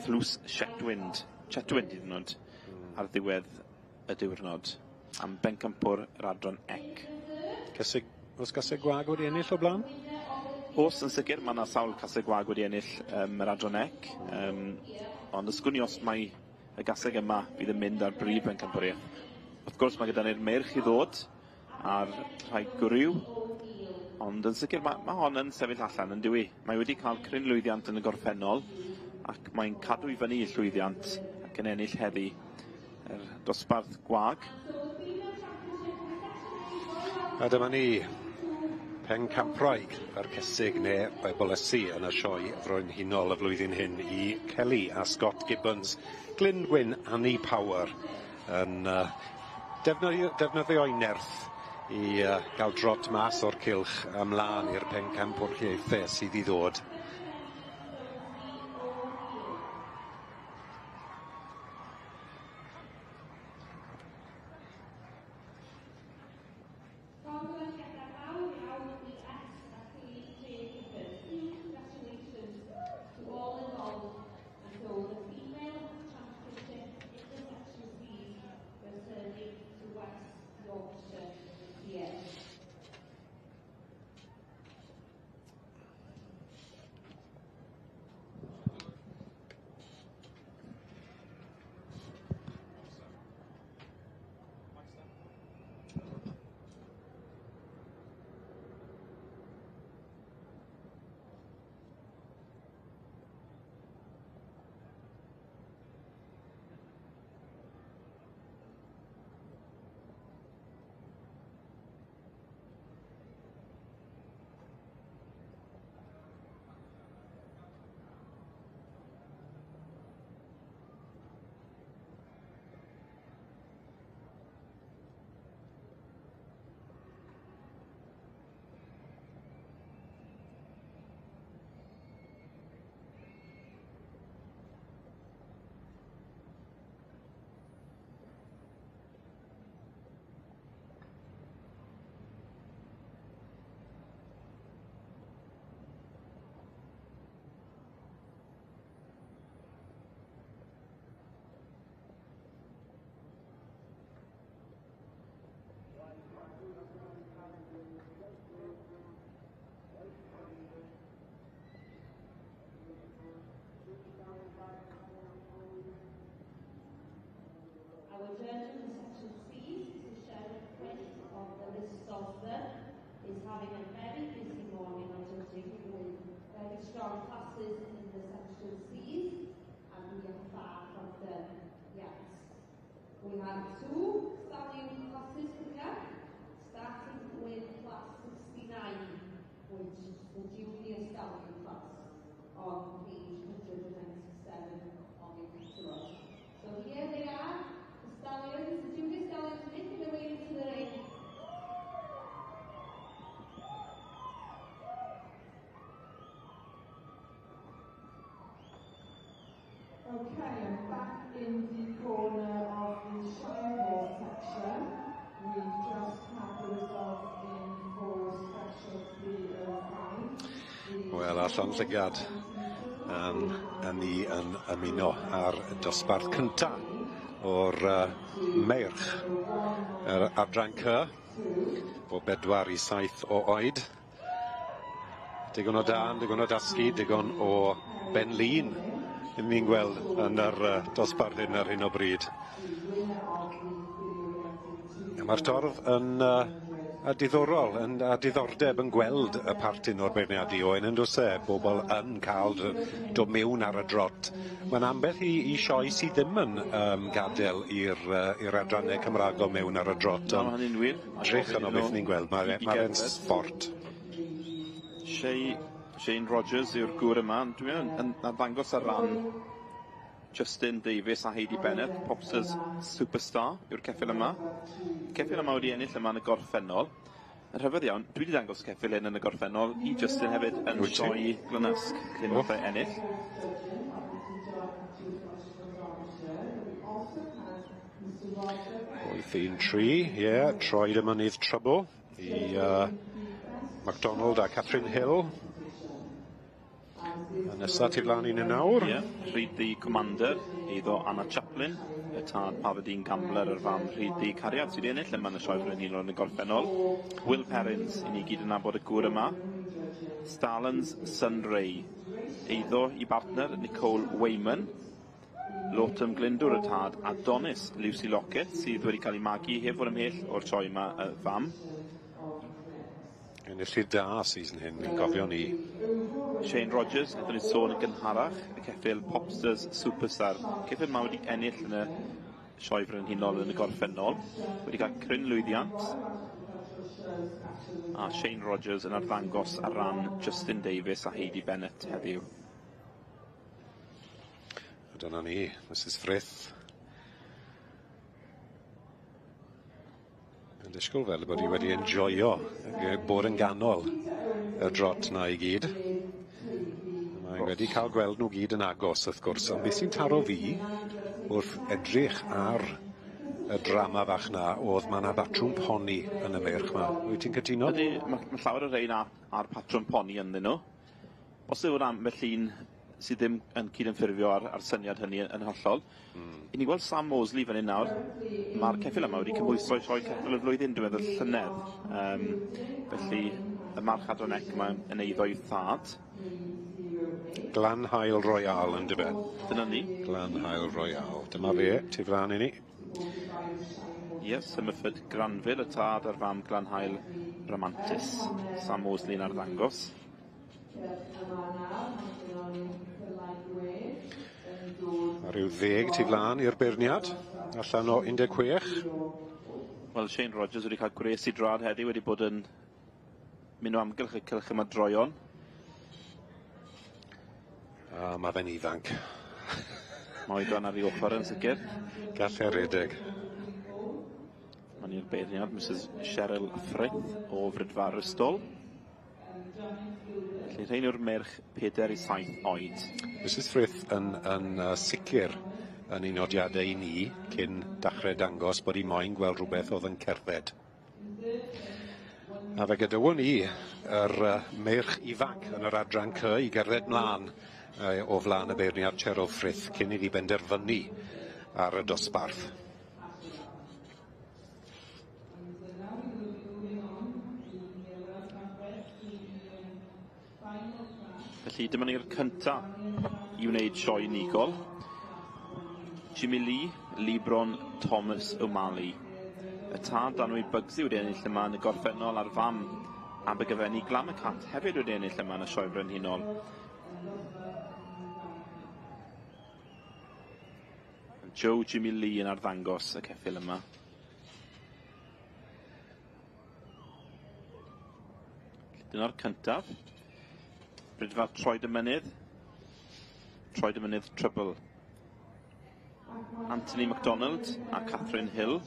thlws Chetwynd hyd yn oed ar ddiwedd y diwrnod am bencampwr yr adran ec. Oes gaseg gwag wedi ennill o blaen? Os yn sicr, mae yna sawl caseg gwag wedi ennill yr adran ec. Ond ysgwn I os mae y gaseg yma fydd yn mynd ar brif bencampwriaeth. Wrth gwrs mae gyda ni'r merch I ddod ar rhai gwryw. Ond yn sicr mae hon yn sefyll allan yn dywi. Mae wedi cael cryn lwyddiant yn y gorffennol ac mae'n cadw I fyny I llwyddiant ac yn ennill heddi yr dosbarth gwag. A dyma ni pencampraig yr cesig neu y bolysu yn y sioe Frenhinol y flwyddyn hyn I Kelly a Scott Gibbons. Glynwyn Annie Power yn defnyddio'i nerth I gael drot mas o'r cylch ymlaen i'r pencampwriaethau sydd I ddod. Our judge in the section C, Mrs. Prif of the List is having a very busy morning on judging with very strong classes in the section C's, and we are far from them yet. We have 2 stallion classes here, starting with class 69, which is the junior stallion class on page 197 of your catalogue. So here they are, the stallions, the junior stallions making their way into the ring. Okay, and back in the corner of the Shire section, we've just had the results in for special 305. Wel, allan llygad yn ni yn ymuno ar dosbarth cynta o'r meirch. Yr adran C, o 4 i 7 o oed. Digon o dan, digon o dasgu, digon o benlin. Ni'n gweld yn yr dosbarth hyn ar hyn o bryd. Mae'r dorf yn diddorol, yn diddordeb yn gweld y partyn o'r beirniadu oen yn dos bobl yn cael dod mewn ar y drot. Mae'n ambell i sioe sydd ddim yn gadael i'r adrannau Cymraeg mewn ar y drot. Drych yn o beth ni'n gweld, mae'n sport. Shane Rogers yw'r gŵr yma. Dwi'n yn ddangos ar ran Justin Davies a Heidi Bennett, Popsters Superstar yw'r ceffyl yma. Ceffyl yma wedi ennill yma yn y gorffennol. Yn rhyfedd iawn, dwi wedi dangos ceffyl hyn yn y gorffennol i Justin hefyd yn sioe Glynysg, lle nath e ennill. Wyth un 3, troed y mynydd Trouble i MacDonald a Catherine Hill. Nesa ti flaen un nawr. Rhyd Commander, iddo Anna Chaplin, y tad Pafadine Gambler yr fam Rhyd Cariad sydd wedi ennill yma yn y sioe Frenhinol yn y gorffennol. Will Perrins, i ni gyd yn nabod y gŵr yma. Stalins Sunray, iddo i partner Nicole Wayman. Lawton Glyndwr y tad Adonis Lucy Lockett sydd wedi cael ei magu heb fod ymhell o'r sioe yma y fam. Enillydd da season hyn, ni'n gofio ni. Shane Rogers, wnaethon ni sôn yn gynharach, y ceffyl Popsters Superstar. Ceffyl ma wedi ennill yn y sioe Frenhinol yn y gorffennol. Wedi cael cryn lwyddiant. A Shane Rogers yn arddangos ar ran Justin Davies a Heidi Bennett heddiw. A dyna ni, Mrs Frith. Yn disgwyl fel bod i wedi enjoyo bod yn ganol y drot na i gyd. Mae wedi cael gweld nhw gyd yn agos wrth gwrs, ond beth sy'n taro fi wrth edrych ar y drama fach na oedd mae yna batrwm poni yn y meirch yma. Wyt ti'n cytuno? Mae llawer o rein ar patrwm poni ynddyn nhw. Os yw hwnna ambell un sydd ddim yn cydymffurfio ar syniad hynny yn hollol. I ni gweld Sam Mosley fan hyn nawr. Mae'r ceffyl yma wedi cymhwyso sioe ceffyl y flwyddyn, dwi'n meddwl llynedd. Felly, y march adronec yma yn eiddo i thad. Glanhail Royal yn dyfe. Dyna ni. Glanhail Royal. Dyma fe, ti flan i ni. Symyffyd Granville, y tad ar fam Glanhail Romantis. Sam Mosley yn arddangos. A rhyw 10 tu flan i'r beirniad, allan o 16. Wel, Shane Rogers wedi cael gwres i drad heddi, wedi bod yn mynd o amgylch y cylch yma droion. A mae fe'n ifanc. Mae oedran ar ei ochr yn sicr. Gall eredig. Mae'n i'r beirniad, Mrs Cheryl Frith o Frydfar Ystol. Felly rhain yw'r merch 4 i 7 oed. Mrs Frith yn sicr yn un nodiadau i ni cyn dechrau dangos bod i moyn gweld rhywbeth oedd yn cerdded. A fe gydywon ni yr merch ifanc yn yr adran C i gerdded mlaen o flaen y beirniad Cheryl Frith cyn iddi benderfynu ar y dosbarth. Felly dyma ni'r cynta i wneud sioe unigol. Jimmy Lee, Libron Thomas O'Malley. Y tad Danwy Bugsy wedi ennill yma yn y gorffennol ar fam Abergyfenni Glamacat hefyd wedi ennill yma yn y sioe Frenhinol. Joe Jimmy Lee yn arddangos y ceffil yma. Dyna'r cyntaf. Brydfa Troed y Mynydd. Troed y Mynydd Triple. Anthony MacDonald a Catherine Hill.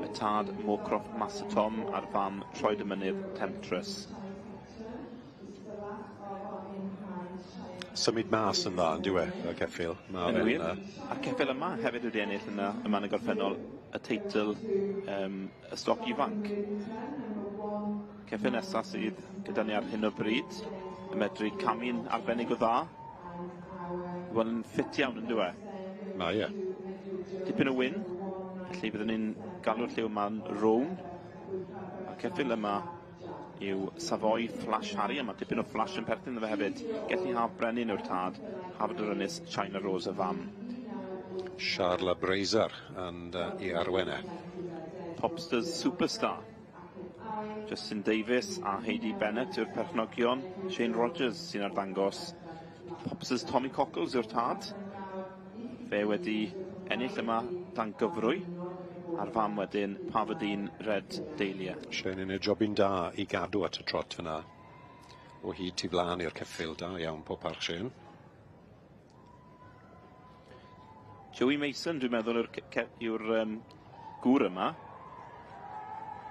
Y tad Moorcroft Massatom ar fam Troed y Mynydd Temptress. Symud mas yn dda yn diwe, y ceffil. Yn wir. A'r ceffil yma hefyd wedi ennill yma yn y gorffennol y teitl y stoc ifanc. Ceffil nesaf sydd gyda ni ar hyn o bryd, y medru camu'n arbennig o dda. Wel yn ffit iawn yn diwe. Na, ie. Dipyn o wyn, felly byddwn ni'n galw'r lliw yma'n rown. A'r ceffil yma yw Savoy Flash Harry, yma dipyn o flash yn perthyn iddo fe hefyd. Gellu haf brenin yw'r tad, hafod yr ynys China Rose y fam. Charla Brazer yn i arwennau. Popsters Superstar. Justin Davis a Heidi Bennett yw'r perchnogion. Shane Rogers sy'n arddangos. Popsters Tommy Cockles yw'r tad. Fe wedi ennill yma dan gyfrwy. A'r fam wedyn Pafadine Red Dahlia. Shane yn ei jobyn da i gadw at y trot fyna. O hyd tu flaen i'r ceffil, da iawn pob parch Shane. Joey Mason, dwi'n meddwl, yw'r gŵr yma.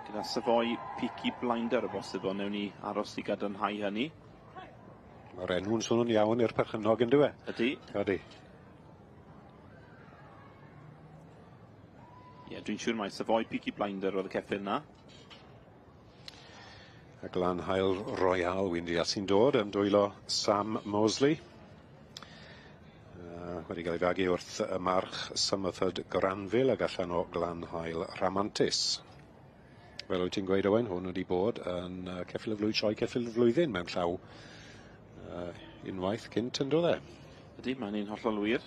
Gyda Savoy Peaky Blinder o bosib, ond newn ni aros i gadarnhau hynny. Mae'r enw'n swnio'n iawn i'r perchynog yn diwe. Ydy. Ydy. Ie, dwi'n siŵr mai Savoy Peaky Blinder oedd y ceffil na. A Glan Hael Royal wy'n deall sy'n dod yn dwylo Sam Mosley. Wedi cael ei fagu wrth y march Symythod Granville ag allan o Glan Hael Ramantus. Fel wyt ti'n gweud Owen, hwn wedi bod yn ceffil y flwyddyn, sioe ceffil y flwyddyn mewn llaw unwaith cynt yn dod e. Ydy, mae'n un hollol wir.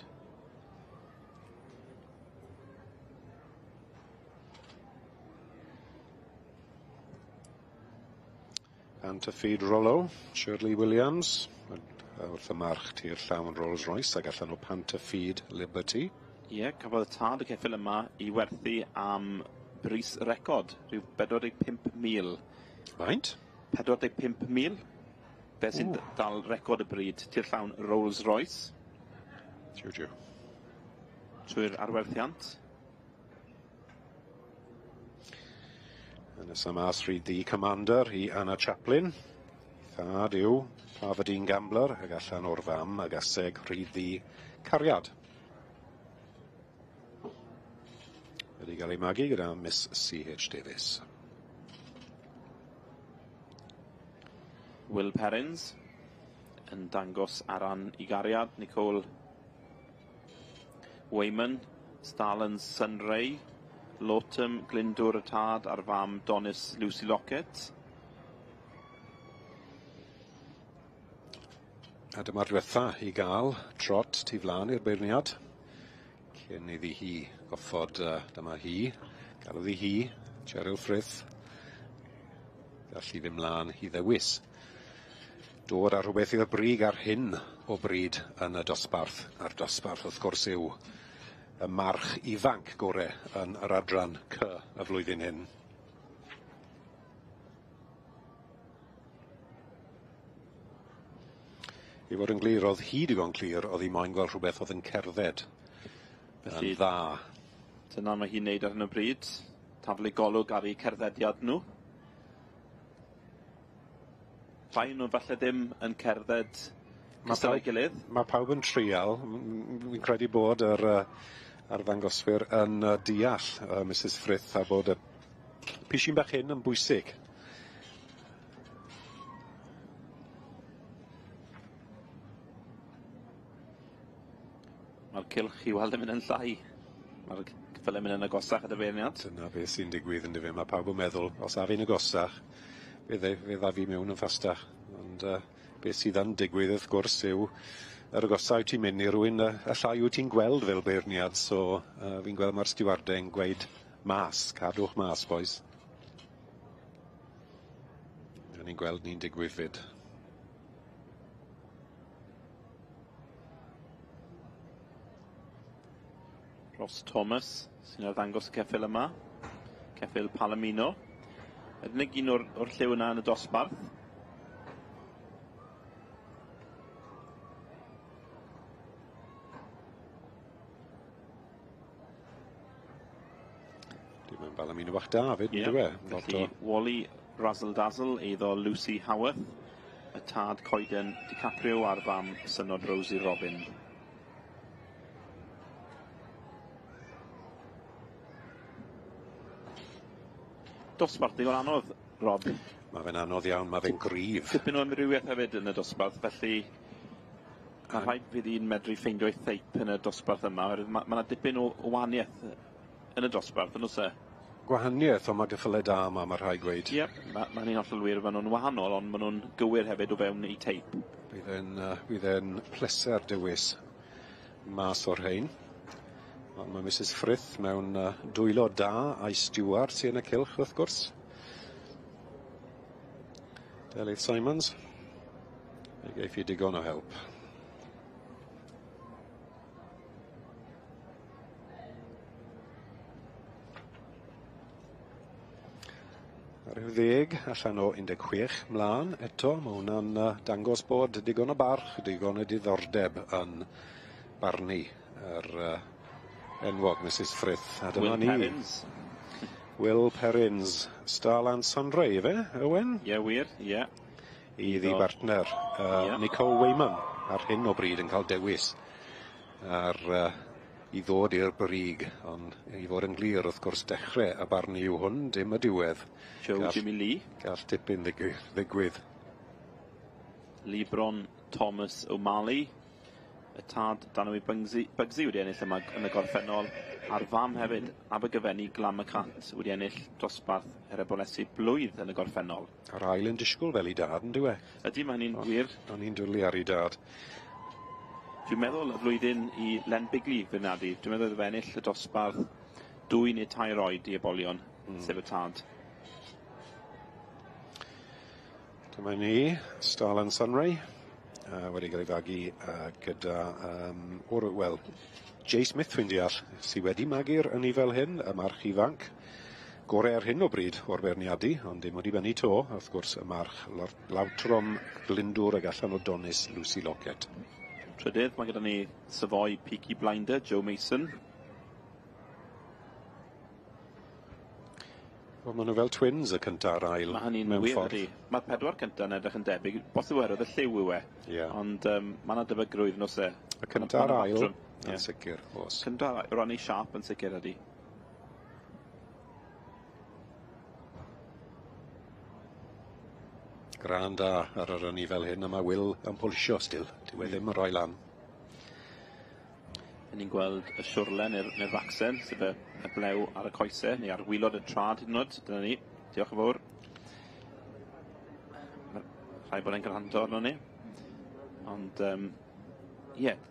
Antafid Rollo, Shirley Williams, wrth y march tir llawn Rolls Royce ag allan o Pantafid Liberty. Ie, cafodd y tad y ceffil yma i werthu am bris record, rhyw 45,000. Faint? 45,000. Be sy'n dal record y bryd, tir llawn Rolls Royce. Tiw. Trwy'r arwerthiant. Nes yma Sri D Commander i Anna Chaplin. Thad yw Pafadine Gambler ag allan o'r fam ag aseg Rhyd D Cariad. Wedi cael ei magu gyda Miss C.H. Davis. Will Perrins yn dangos aran i gariad. Nicole Wayman, Stalin Sunray, Lotum Glyndwr y tad ar fam Donis Lucy Lockett. A dyma'r diwetha i gael trot tu flaen i'r beirniad. Cyn iddi hi goffod, dyma hi, galw ddi hi, Cheryl Frith. Gall i ddim mlaen i ddewis. Dod ar rhywbeth i'r brig ar hyn o bryd yn y dosbarth. A'r dosbarth wrth gwrs yw y march ifanc gore yn yr adran C y flwyddyn hyn. I fod yn glir, oedd hi digon clir, oedd hi moyn gweld rhywbeth oedd yn cerdded yn dda. Dyna mae hi'n neud ar hyn o bryd. Taflu golwg ar ei cerddediad nhw. Rhai nhw falle ddim yn cerdded cystal ei gilydd. Mae pawb yn trial. Fi'n credu bod yr ddangoswyr yn deall Mrs Frith a bod y pishin bach hyn yn bwysig. Mae'r cylch i weld yn mynd yn llai. Mae'r cyffyle mynd yn agosach at y beirniad. Dyna beth sy'n digwydd yn difyr. Mae pawb yn meddwl, os a fi'n agosach, fe dda fi mewn yn ffastach. Ond beth sydd yn digwydd wrth gwrs yw yr agosau ti'n mynd i rhywun y llai wyt ti'n gweld fel beirniad, so fi'n gweld mae'r stiwardau'n gweud mas, cadwch mas, boys. A ni'n gweld ni'n digwydd fyd. Ross Thomas sy'n arddangos y ceffil yma. Ceffil Palomino. Yr unig un o'r lliw yna yn y dosbarth. Mae'n Palomino bach da fyd, yn dweud. Felly Wally Razzle-Dazzle eiddo Lucy Howarth. Y tad coeden DiCaprio a'r fam synod Rosie Robin. Dosbarth digon anodd, Rob. Mae fe'n anodd iawn, mae fe'n gryf. Tipyn o amrywiaeth hefyd yn y dosbarth, felly mae rhaid fydd i'n medru ffeindio ei theip yn y dosbarth yma. Mae yna dipyn o wahaniaeth yn y dosbarth, yn oes e? Gwahaniaeth, ond mae geffylau da yma, mae rhaid gweud. Ie, mae'n un hollol wir, maen nhw'n wahanol, ond maen nhw'n gywir hefyd o fewn ei teip. Bydd e'n pleser dywys mas o'r rhain. Mae Mrs Frith mewn dwylo da a'i Stewart sy'n y cylch, wrth gwrs. Delyth Simons. Fe geiff i digon o help. Ar yw 10 allan o 16 mlaen eto. Mae hwnna'n dangos bod digon o barch, digon o diddordeb yn barnu yr enwog Mrs Frith. A dyma ni. Will Perrins. Starland Sunray, fe, Owen? Ie, wir, ie. I ddi bartner. Nicole Wayman ar hyn o bryd yn cael dewis i ddod i'r brig. Ond i fod yn glir, wrth gwrs, dechrau y barnu yw hwn, dim y diwedd. Jimmy Lee. Gall dipyn ddigwydd. Libron Thomas O'Malley. Y tad Danowy Bugsy wedi ennill yma yn y gorffennol. A'r fam hefyd, Abergyfenni Glamacant wedi ennill dosbarth Erebolesi blwydd yn y gorffennol. A'r ail yn disgwyl fel i dad, yn dweud? Ydy, mae'n un wir. O'n i'n dwlu ar ei dad. Dwi'n meddwl y flwyddyn i Len Bigley fy nadi. Dwi'n meddwl fe ennill y dosbarth 2 neu 3 oed i ebolion, sef y tad. Dyma ni, Starland Sunray. Wedi cael ei fagu gyda, Jay Smith dwi'n deall, sydd wedi magu'r yn ei fel hyn, y march ifanc. Gorau ar hyn o bryd o'r berniadu, ond dim wedi bennu to, wrth gwrs, y march Lawtrom Glyndwr ag allan o Donis Lucy Lockett. Trydydd, mae gyda ni Savoy Peaky Blinder, Joe Mason. Maen nhw fel twins y cynta a'r ail. Mae hynny'n wir ydy. Mae'r 4 cynta yn edrych yn debyg. Bosib werodd y lliw yw e. Ond mae yna dybygrwydd nos e. Y cynta a'r ail, yn sicr, os. Cynta Ronnie Sharp yn sicr ydy. Gran da ar yr ynni fel hyn, a mae Will yn pwlsio still. Dyw e ddim yn rhoi lan. Ni'n gweld y siwrle neu'r facsen, sef y blew ar y coesau, neu ar wylod y trad hyd yn oed. Dyna ni. Diolch yn fawr. Rhaid bod e'n gwrando arno ni. Ond,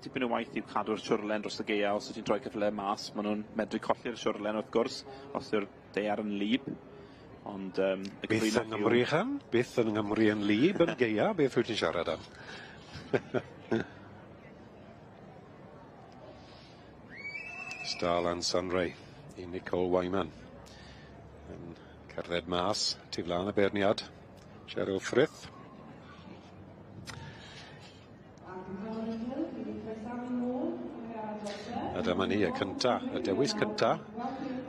tipyn o waith i'w cadw'r siwrlen dros y geia. Os ydych chi'n troi cyffle mas, maen nhw'n medru colli'r siwrlen wrth gwrs, os yw'r deiar yn lib. Ond, beth yn Nghymru chan? Beth yn Nghymru yn lib yn geia? Beth wyt ti'n siarad am? Starland Sunray i Nicole Wyman yn cerdded mas tu flaen y berniad. Cheryl Frith. A dyma ni y cynta, y dewis cynta.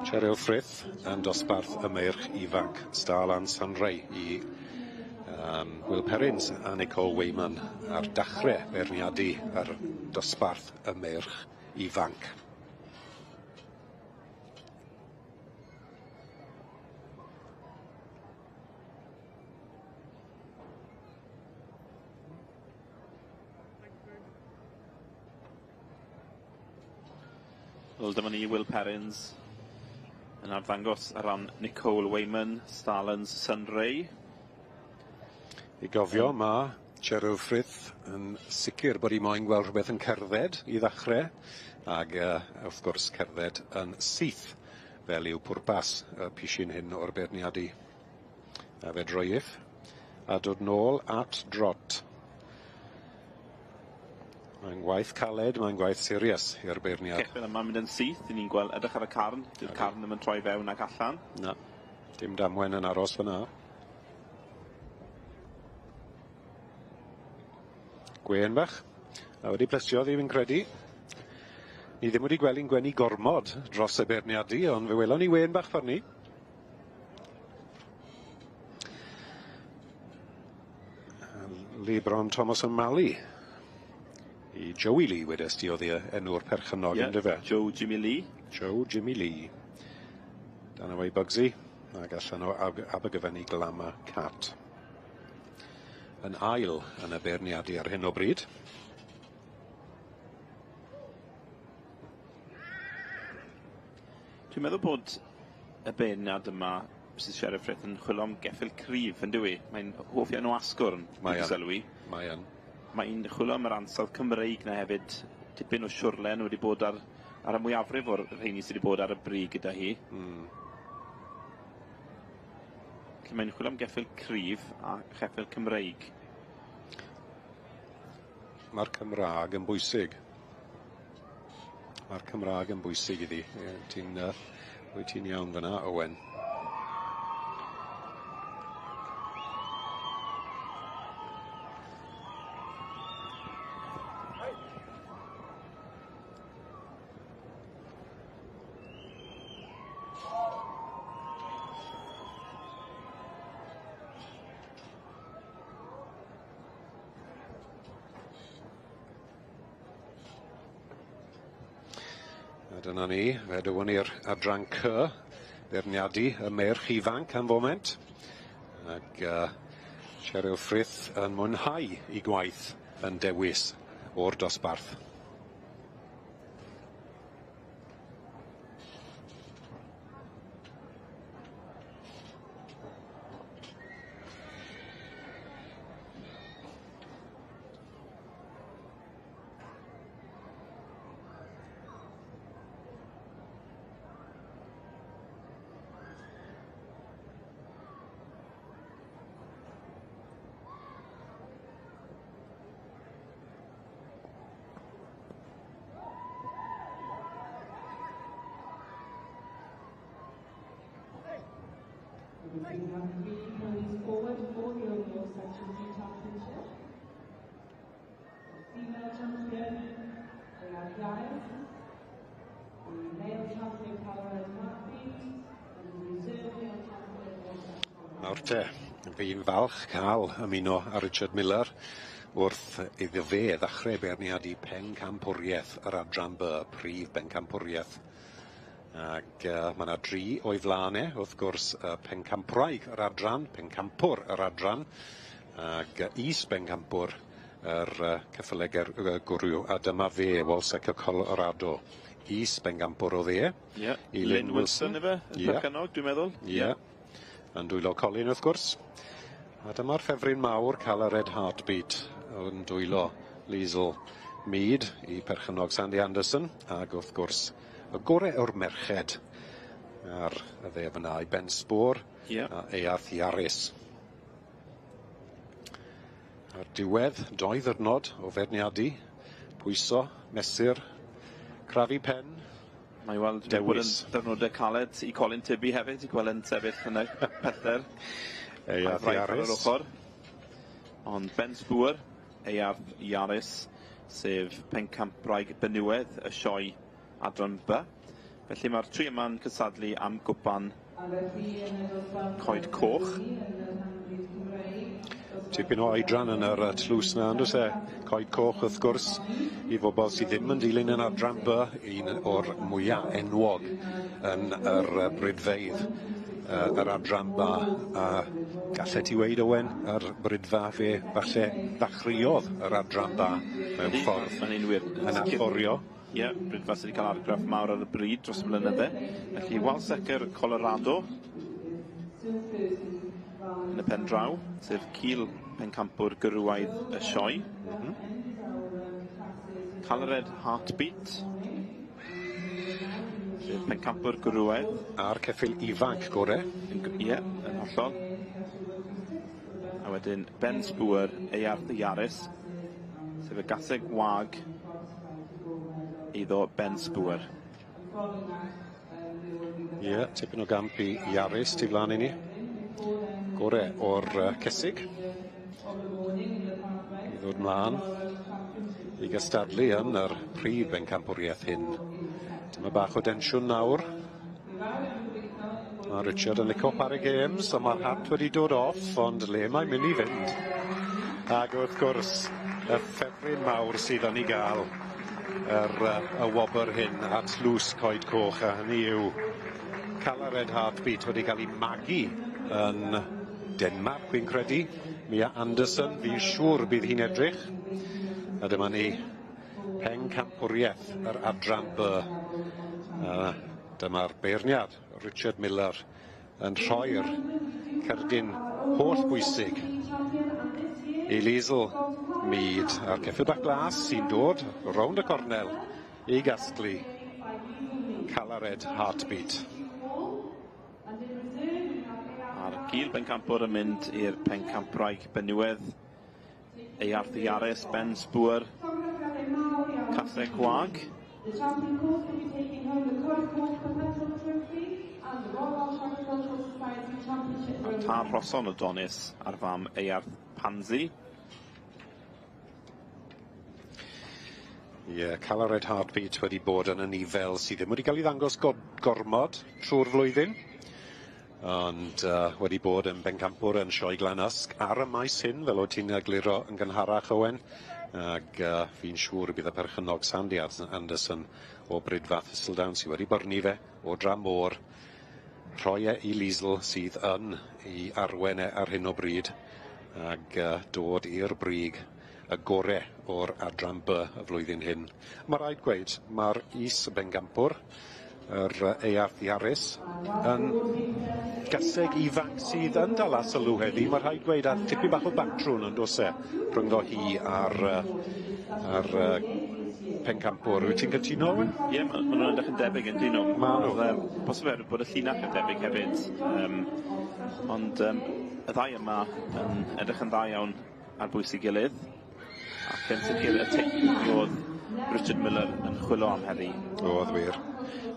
Cheryl Frith yn dosbarth y meirch ifanc. Starland Sunray i Will Perrins a Nicole Wayman ar dachrau berniadu ar dosbarth y meirch ifanc. Wel, dyma ni Will Perrins yn arddangos ar ran Nicole Wayman, Starland's Sunray. I gofio, mae Cheryl Frith yn sicr bod hi moyn gweld rhywbeth yn cerdded i ddechrau, ac wrth gwrs cerdded yn syth fel yw pwrpas y pisyn hyn o'r beirniadu. A fe droiff a dod nôl at drot. Mae'n gwaith caled, mae'n gwaith serious i'r beirniad. Ceffyl yma mynd yn syth, ni'n gweld edrych ar y carn. Dy'r carn ddim yn troi fewn ac allan. Na, dim damwen yn aros fyna. Gwen bach, a wedi plesio ddi fi'n credu. Ni ddim wedi gweld i'n gwenu gormod dros y beirniadu, ond fe welon ni wen bach ffordd ni. Lebron Thomas O'Malley. I Joey Lee wedes ti oedd enw'r perchynog yn dyfe? Joe Jimmy Lee. Joe Jimmy Lee. Dan away Bugsy, ac allan o Abergyfenni Glamour Cat. Yn ail yn y beirniadu ar hyn o bryd. Dwi'n meddwl bod y beirniad yma, Mrs Sheriff Frith, yn chwilio am geffyl cryf, yn dwi. Mae'n hoff iawn o asgwrn, Mae sylwi. Mae'n chwilio am yr ansawdd Cymreig na hefyd. Tipyn o siwrlen wedi bod ar y mwyafrif o'r rheini sydd wedi bod ar y brig gyda hi. Mae'n chwilio am geffyl cryf a cheffyl Cymreig. Mae'r Cymraeg yn bwysig. Mae'r Cymraeg yn bwysig iddi. Ti'n iawn fyna, Owen. Dyna ni, fe dywon ni'r adran C, beirniadu y merch ifanc am foment. Ac Cheryl Frith yn mwynhau i gwaith yn dewis o'r dosbarth. Nawr te, fi'n falch cael ymuno a Richard Miller wrth iddo fe ddechrau beirniadu pencampwriaeth yr adran B, prif pencampwriaeth. Ac mae yna 3 o'i flanau, wrth gwrs, pencampraig yr adran, pencampwr yr adran, ac is-bencampwr yr ceffyleg gwrw, a dyma fe, Walser Colorado. Is-bencampwr o dde. I Lynn Wilson, efe? Y perchynog, dwi'n meddwl. Yn dwylo Colin, wrth gwrs. A dyma'r ffefryn mawr cael y Red Heartbeat yn dwylo Liesl Mead i perchynog Sandy Anderson, ac wrth gwrs y gorau o'r merched ar y dde fyna i Ben Sbor a Earth Iarys. Ar diwedd 2 ddiwrnod o ferniadu, pwyso, mesur, crafu pen, Mae weld dewis ddiwrnodau caled i Colin Tibby hefyd, i gweld yn sefyll yn y pellter. Earth Iarys. Ond Ben Sbor, Earth Iarys, sef pencampraig benywedd y sioe adran B. Felly mae'r 3 yma'n cysadlu am gwpan coed coch. Tipyn o oedran yn yr tlws na, ond oes e? Coed coch, wrth gwrs, i bobl sydd ddim yn dilyn yn adran B, un o'r mwyaf enwog yn yr brydfeidd yr adran B. A gallet ti weid, Owen, yr brydfa fe falle ddechreuodd yr adran B mewn ffordd yn afforio. Brydfa sydd wedi cael argraff mawr ar y bryd dros y blynydde. Felly Walser Colorado yn y pen draw, sef cil pencampwr gyrwaidd y sioe. Colored Heartbeat, sef pencampwr gyrwaidd. A'r ceffil ifanc gore. Ie, yn hollol. A wedyn Ben Sbŵr, Earth Iarus, sef y gaseg wag iddo Ben Sbŵr. Ie, tipyn o gamp i Iarus tu flan i ni. Gore o'r cesig. I ddod mlaen i gystadlu yn yr prif bencampwriaeth hyn. Dyma bach o densiwn nawr. Mae Richard yn licio par y games, a mae'r hat wedi dod off, ond le mae'n mynd i fynd. Ac wrth gwrs, y ffefryn mawr sydd yn ei gael y wobr hyn at lws coed coch, a hynny yw Colored Heartbeat wedi cael ei magu yn Denmark, fi'n credu. Mia Anderson, fi'n siŵr bydd hi'n edrych. A dyma ni pencampwriaeth yr adran B. Dyma'r beirniad, Richard Miller, yn rhoi'r cerdyn holl bwysig i Liesl Mead a'r ceffil bach glas sy'n dod rownd y cornel i gasglu Colored Heartbeat. A'r cil bencampwr yn mynd i'r pencampraig benywedd. Earth Iarus, Ben Sbŵr, Caseg Wag. A Tar Rosson o Donis ar fam Earth Pansy. Ie, Colored Heartbeat wedi bod yn y nifel sydd ddim wedi cael ei ddangos gormod trwy'r flwyddyn. Ond wedi bod yn bencampwr yn Sioe Glanysg ar y maes hyn, fel o ti'n egluro yn gynharach, Owen. Ac fi'n siŵr bydd y perchynog Sandy Anderson o Brydfa Thistledown sydd wedi byrnu fe o Dramor. Rhoi i Liesl sydd yn ei arwen ar hyn o bryd. Ac dod i'r brig y gore o'r adran B y flwyddyn hyn. Mae rhaid gweud, mae'r is bencampwr, yr Earth Iarus, yn gaseg ifanc sydd yn dal a sylw heddi. Mae rhaid gweud ar tipyn bach o batrwn yn dos rhyngddo hi a'r pencampwr. Wyt ti'n cytuno? Ie, maen nhw'n edrych yn debyg yn dyn nhw. Maen nhw. Posibl bod y llinach yn debyg hefyd. Ond y ddau yma yn edrych yn dda iawn ar bwys i gilydd. Ac yn sicr y teithio oedd Richard Miller yn chwilo am heddi. Oedd wir.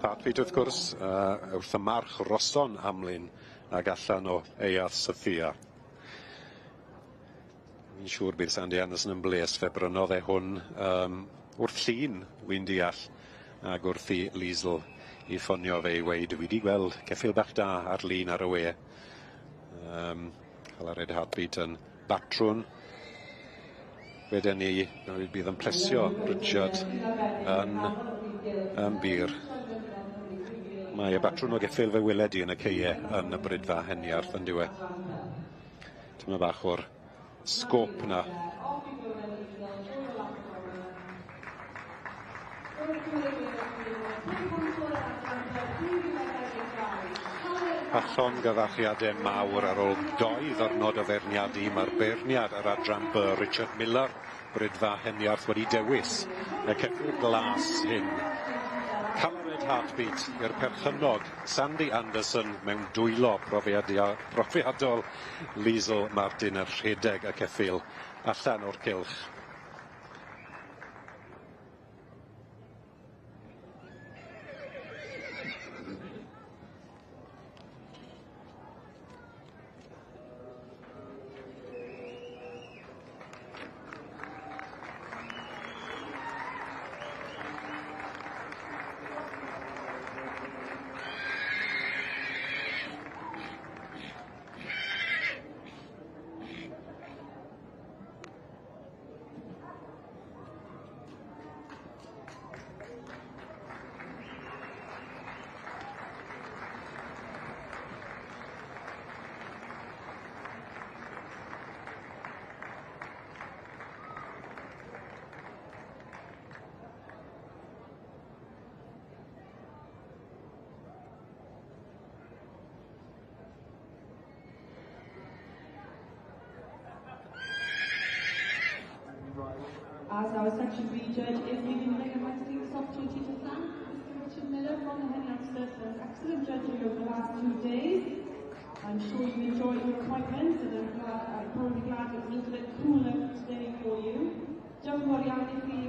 Heartbeat wrth gwrs wrth y march Rosson amlyn ac allan o Earth Sophia. Fi'n siŵr bydd Sandy Anderson yn bles fe brynodd hwn wrth llun, wy'n deall, ac wrth i Liesl i ffonio fe i weid, wedi gweld ceffil bach da ar lun ar y we. Colored Heartbeat yn batrwn. Wedyn ni, bydd yn plesio Richard yn bir. Mae y batrwn o geffil fe weledi yn y ceie yn y Brydfa Heniarth yn diwe. Dyma bach o'r sgop na. Allon gyfarchiadau mawr ar ôl 2 ddiwrnod o ferniadu. Mae'r beirniad ar adran B, Richard Miller, Brydfa Heniarth, wedi dewis y ceffil glas hyn. Colored Heartbeat i'r perchynog Sandy Anderson mewn dwylo profiadol Liesl Martin yn rhedeg y ceffil allan o'r cylch. judge is leaving the leg. I'd like to take this opportunity to thank Mr. Richard Miller from the Hen Youngsters for his excellent judging over the last 2 days. I'm sure you enjoyed your appointment, and I'm probably glad it was a little bit cooler today for you. Diolch yn fawr iawn I chi.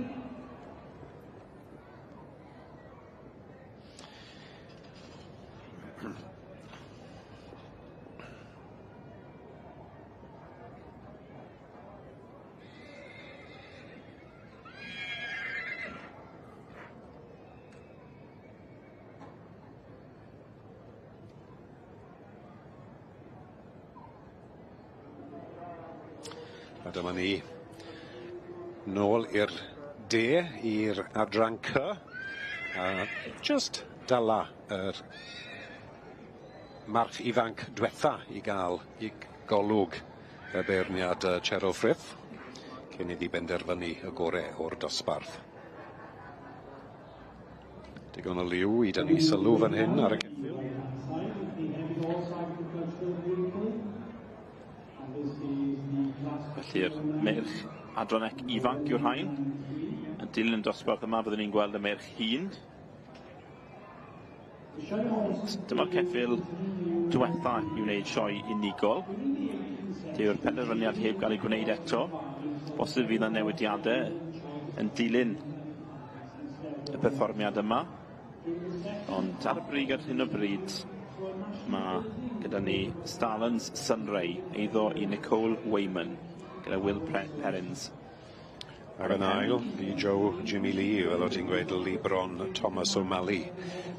A dyma ni nôl i'r de, i'r adran C, a just dala yr march ifanc diwetha I gael I golwg y beirniad Cheryl Frith, cyn iddi benderfynu y gorau o'r dosbarth. Digon o liw I dynnu sylw fan hyn ar y ceffil. Felly'r merch adronec ifanc yw'r rhain. Yn dilyn y dosbarth yma byddwn ni'n gweld y merch hŷn. Dyma'r ceffil diwetha I wneud sioe unigol. Dyw'r penderfyniad heb gael ei gwneud eto. Bosib fydd yna newidiadau yn dilyn y perfformiad yma. Ond ar y brig ar hyn o bryd mae gyda ni Stalins Sunray eiddo I Nicole Wayman gyda Will Perrins. Ar yn ail I Joe Jimmy Lee fel o ti'n gweud Libron Thomas O'Malley.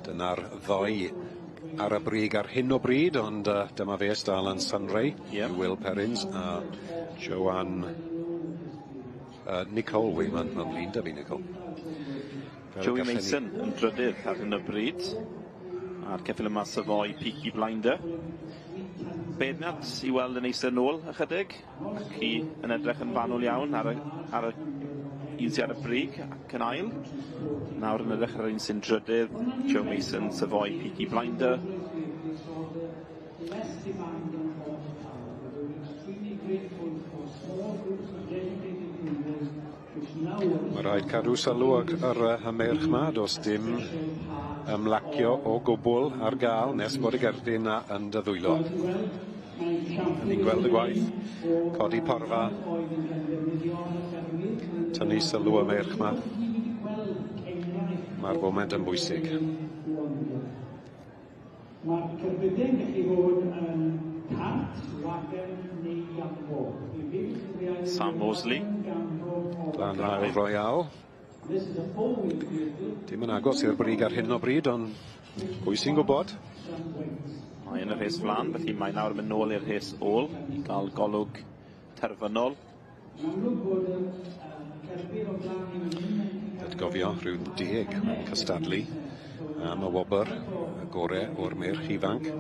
Dyna'r ddoi ar y brig ar hyn o bryd, ond dyma fe Stalins Sunray, Will Perrins a Joanne Nicole Wayman ymlyn dy fi Nicole. Joey Mason yn drydydd ar hyn o bryd. A'r ceffil yma Savoy Peaky Blinder. Beirniad I weld yn eistedd nôl ychydig, ac I yn edrych yn fanwl iawn ar y un sydd ar y brig ac yn ail. Nawr yn edrych ar un sy'n drydydd, Joe Mason, Savoy Peaky Blinder. Mae rhaid cadw sylw ar y merch ma, does dim ymlacio o gwbl ar gael nes bod y gerdyn na yn dyddwylo. Ni'n gweld y gwaith, codi porfa, tynnu sylw y merch ma. Mae'r foment yn bwysig. Mae'r cerbydau'n gallu bod yn cart, wagen neu gambo. Sam Mosley. Lan Ail Royal. Dim yn agos i'r brig ar hyn o bryd, ond pwy sy'n gwybod? Mae yn y rhes flan, felly mae nawr yn mynd nôl i'r rhes ôl I gael golwg terfynol. Gofio rhyw 10 yn cystadlu am y wobr, y gorau o'r merch ifanc.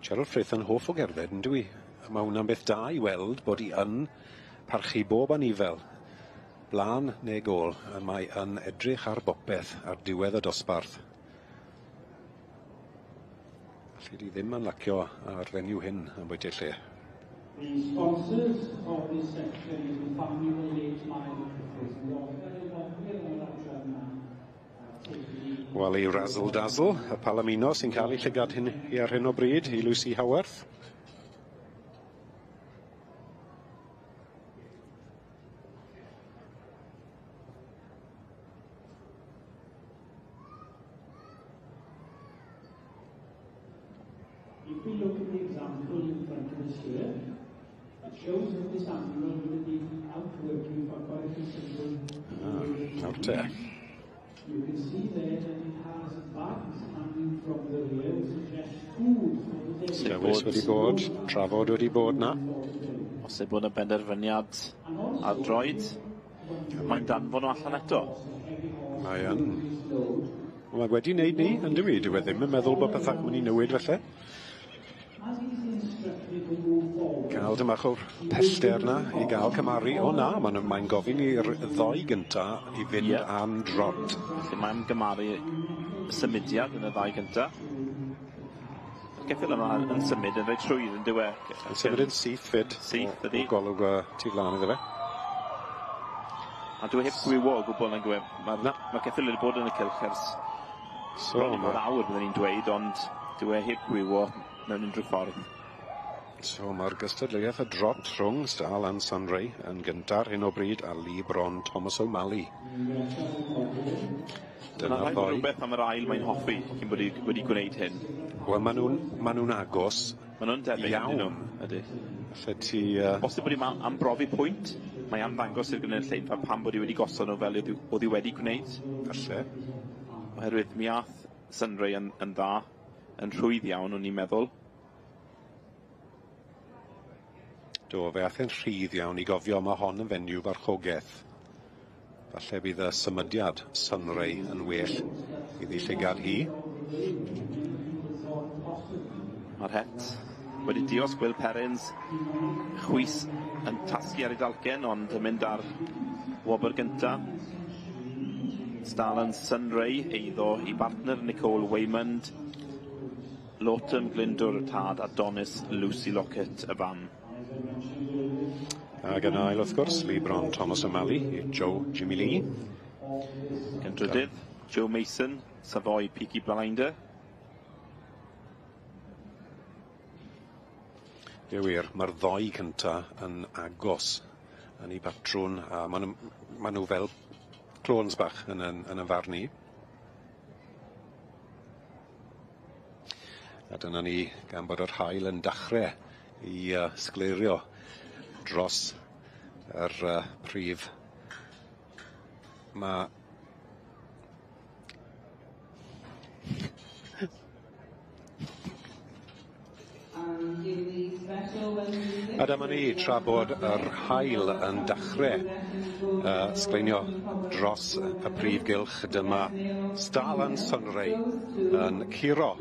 Cheryl Frith yn hoff o gerdded, yn dwi. Mae hwnna'n beth da I weld bod I yn parchu bob anifel. Blan neu gol, a mae yn edrych ar bopeth ar diwedd y dosbarth. Felly di ddim yn lacio ar fenyw hyn yn bwyty lle. The sponsors of this section is the family related Wel I razzle dazzle, y Palomino sy'n cael ei llygad hyn I ar hyn o bryd, I Lucy Haworth. If we look at the example in front of us here, it shows that this animal will be out working for quite a considerable Out there. You can see there that it has bags hanging from the rear, which suggests food for the day. Sefys wedi bod, trafod wedi bod na. Osib bod y benderfyniad ar droed. Mae'n danfon o allan eto. Mae yn. Mae wedi wneud ni, yn dwi. Dwi ddim yn meddwl bod pethau mynd I newid felly. Gael dymach o'r pellter na I gael cymaru. O na, mae'n gofyn i'r ddoi gynta I fynd am drod. Felly mae'n gymaru y symudiad yn y ddau gynta. Y ceffil yma yn symud yn rhaid trwydd yn dywe. Yn symud yn syth fyd. Syth, ydi. O golwg tu flan iddo fe. A dwi heb gwywo o gwbl yn gweb. Mae gethil wedi bod yn y cylch ers bron i bod awr byddwn ni'n dweud, ond dwi heb gwywo mewn unrhyw ffordd. So mae'r gystadleuaeth y drot rhwng Stal and Sunray yn gyntaf hyn o bryd a Lee Bron Thomas O'Malley. Dyna'r ddoi. Rhywbeth am yr ail mae'n hoffi cyn bod wedi gwneud hyn. Wel, maen nhw'n agos. Maen nhw'n debyg iawn. Ydy. Os ydy bod i'n ambrofi pwynt, mae am ddangos i'r gynulleidfa pam bod i wedi gosod nhw fel oedd i wedi gwneud. Falle. Oherwydd mi ath Sunray yn dda, yn rhwydd iawn, o'n i'n meddwl. Do, fe ath e'n rhydd iawn i gofio mae hon yn fenyw farchogaeth. Falle bydd y symudiad Sunray yn well iddi llygad hi. Mae'r het wedi dios Will Perrins, chwys yn tasgu ar ei dalcen, ond yn mynd ar wobr gynta. Stal and Sunray eiddo i bartner Nicole Waymond, Lawton Glyndwr y tad a Donis Lucy Lockett y fan. Ac yn ail wrth gwrs, Lee Bron Thomas O'Malley i Joe Jimmy Lee. Gyndradydd, Joe Mason, Savoy Peaky Blinder. Ie wir, mae'r ddoi cynta yn agos yn ei batrwn, a maen nhw fel clones bach yn y farn ni. A dyna ni, gan bod yr haul yn dechrau i sgleirio dros yr prif. Mae a dyma ni tra bod yr haul yn dechrau sgleinio dros y prif gylch. Dyma Stal and Sunray yn curo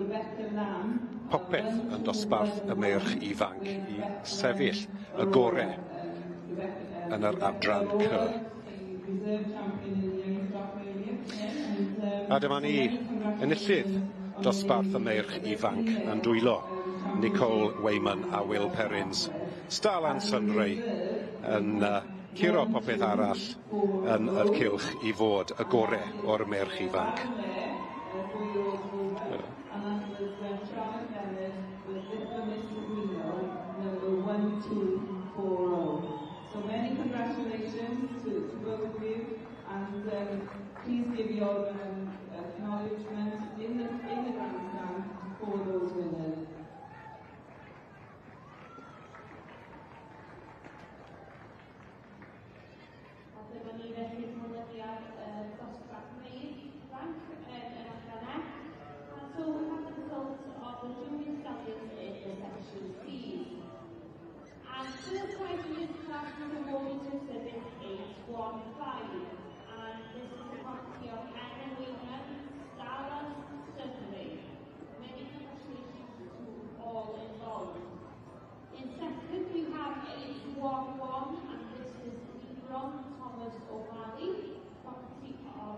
popeth yn dosbarth y merch ifanc i sefyll y gorau yn yr adran C. A dyma ni enillydd dosbarth y merch ifanc yn dwylo Nicole Wayman a Will Perrins. Stal and Sunray yn curo popeth arall yn y cylch i fod y gorau o'r merch ifanc. So many congratulations to both of you, and please give your acknowledgement in the grandstand for those winners. So we have the results of the junior stallions in the section C. And first prize in this class was awarded to Civic 815, and this is the property of Anna Wayman, Stala Sunday. Many congratulations to all involved. In second we have 811, and this is Lebron Thomas O'Malley, property of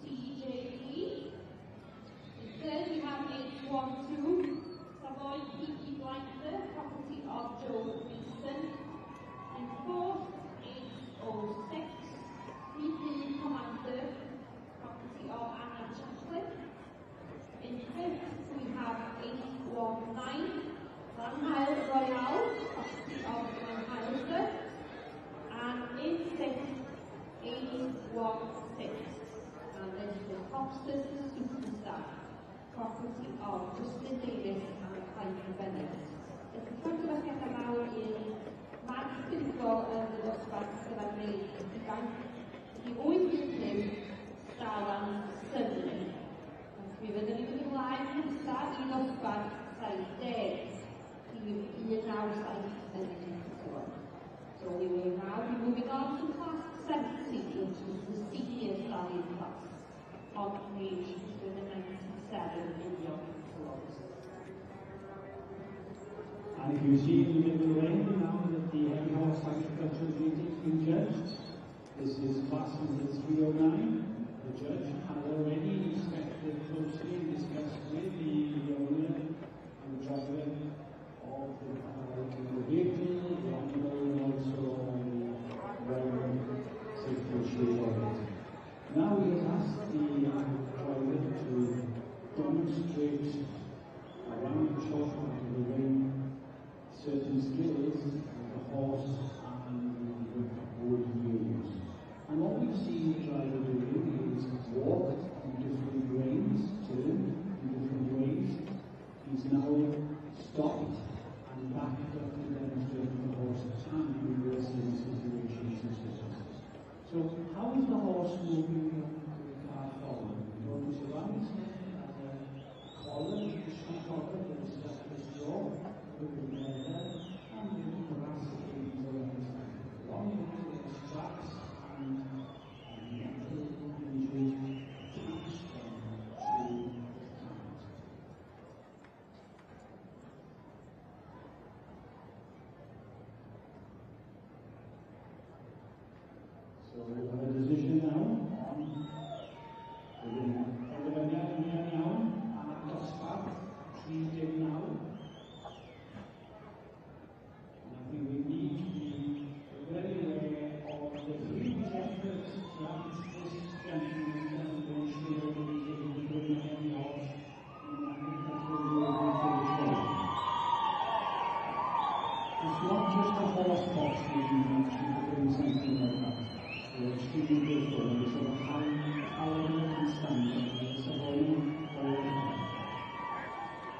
TJE. In third we have 812, Savoy Peaky Blinder, property of Joe Mason. In fourth, 806, Weekly Commander, property of Anna Chaplin. In fifth, we have 819, Frenhinol Royale, property of Gwen Hallister. And in sixth, 816, and this is the Hopsters Superstar, property of Justin Davis and Clyde Bennett. It's a controversial amount in Matt Pinto and the dosbarth gyda'r gwneud ifanc i 8 munud Stalan Sunday. Mi fyddwn ni mynd ymlaen nesaf i dosbarth 70 i 1970. So we will now be moving on to class 70, which is the senior stallion class, on page 97 in your floors. And if you see in the middle range now that the heavy horse agricultural duty is being judged, this is class number 309. The judge has already inspected closely and discussed with the owner and the driver of the vehicle, the animal, and also the safety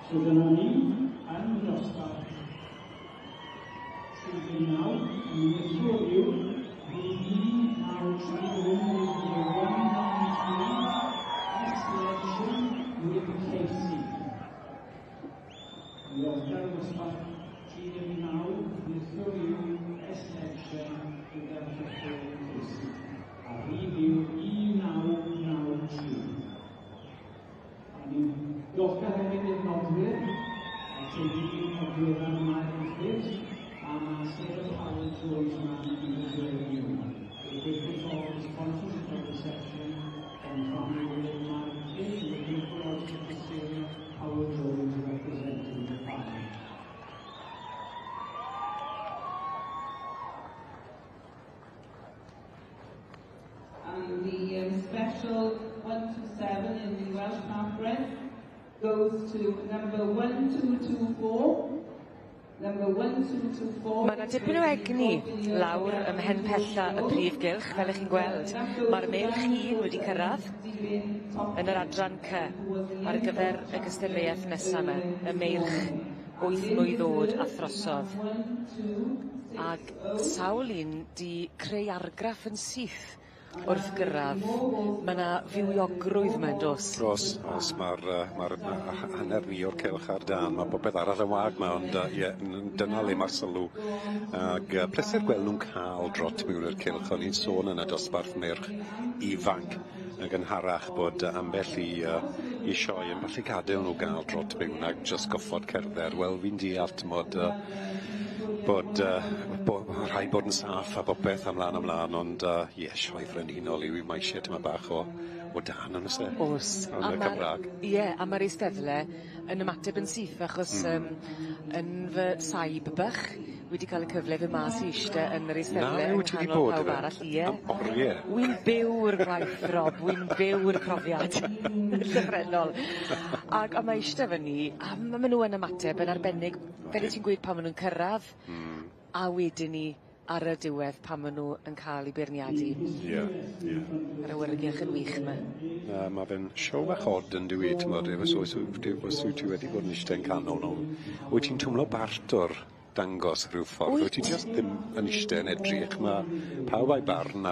So dyna ni, yn y dosbarth. Sy'n naw, yn y llwyw, fydd 193 selection with Casey. The Oscar dosbarth, sy'n naw, yn y llwyw, selection with Casey. A review 1992. Dosbarth hefyd i'r nodwyr, a teulu'n nodwyr am yma yn ffyd, a mae Sylwebaeth Howard Jones yma yn y ddweud. The big performance sponsors of the section and family within my ffyd, the beautiful also to see Howard Jones representing the family. And the special 127 in the Welsh Park goes to number 1224. Number 1224. Mae yna dipyn o egni lawr ym mhen pella y Prif Gylch, fel ych chi'n gweld. Mae'r merch un wedi cyrraedd yn yr adran C ar gyfer y gystadleuaeth nesaf yma, y merch 8 mlwydd oed a throsodd. Ac sawl un di creu argraff yn syth wrth gyrraedd. Mae yna fywiogrwydd mewn dos. Os mae'r hanner ni o'r cylch ar dan, mae popeth arall yn wag yma, ond dyna le mae'r sylw. Ac pleser gweld nhw'n cael drot mewn i'r cylch, o'n i'n sôn yn y dosbarth merch ifanc ac yn harach bod ambell i Sioe yn falle gadael nhw gael drot mewn ac jyst goffod cerdded. Wel, fi'n deall bod rhai bod yn saff a popeth ymlaen, ond Sioe Frenhinol yw mae eisiau tyma bach o dan yn ysau. Oes. Yn y Gymraeg. Ie, a mae'r eisteddle yn ymateb yn syth achos yn fy saib bach wedi cael y cyfle fy mas i eistedd yn yr eisteddle yn canol pawb arall. Am oriau. Wy'n byw'r gwaith, Rob, wy'n byw'r profiad llyfrennol. Ac mae eistedd fyny, a maen nhw yn ymateb yn arbennig, fel y ti'n gweud pan maen nhw'n cyrraedd, a wedyn ni ar y diwedd pan maen nhw yn cael eu beirniadu. Yr awyrgylch yn wych yma. Mae fe'n siow bach od yn dweud, os wyt ti wedi bod yn eistedd yn canol nhw, wyt ti'n twmlo bart o'r dangos rhyw ffordd, wyt ti just ddim yn eistedd yn edrych, mae pawb a'i barn a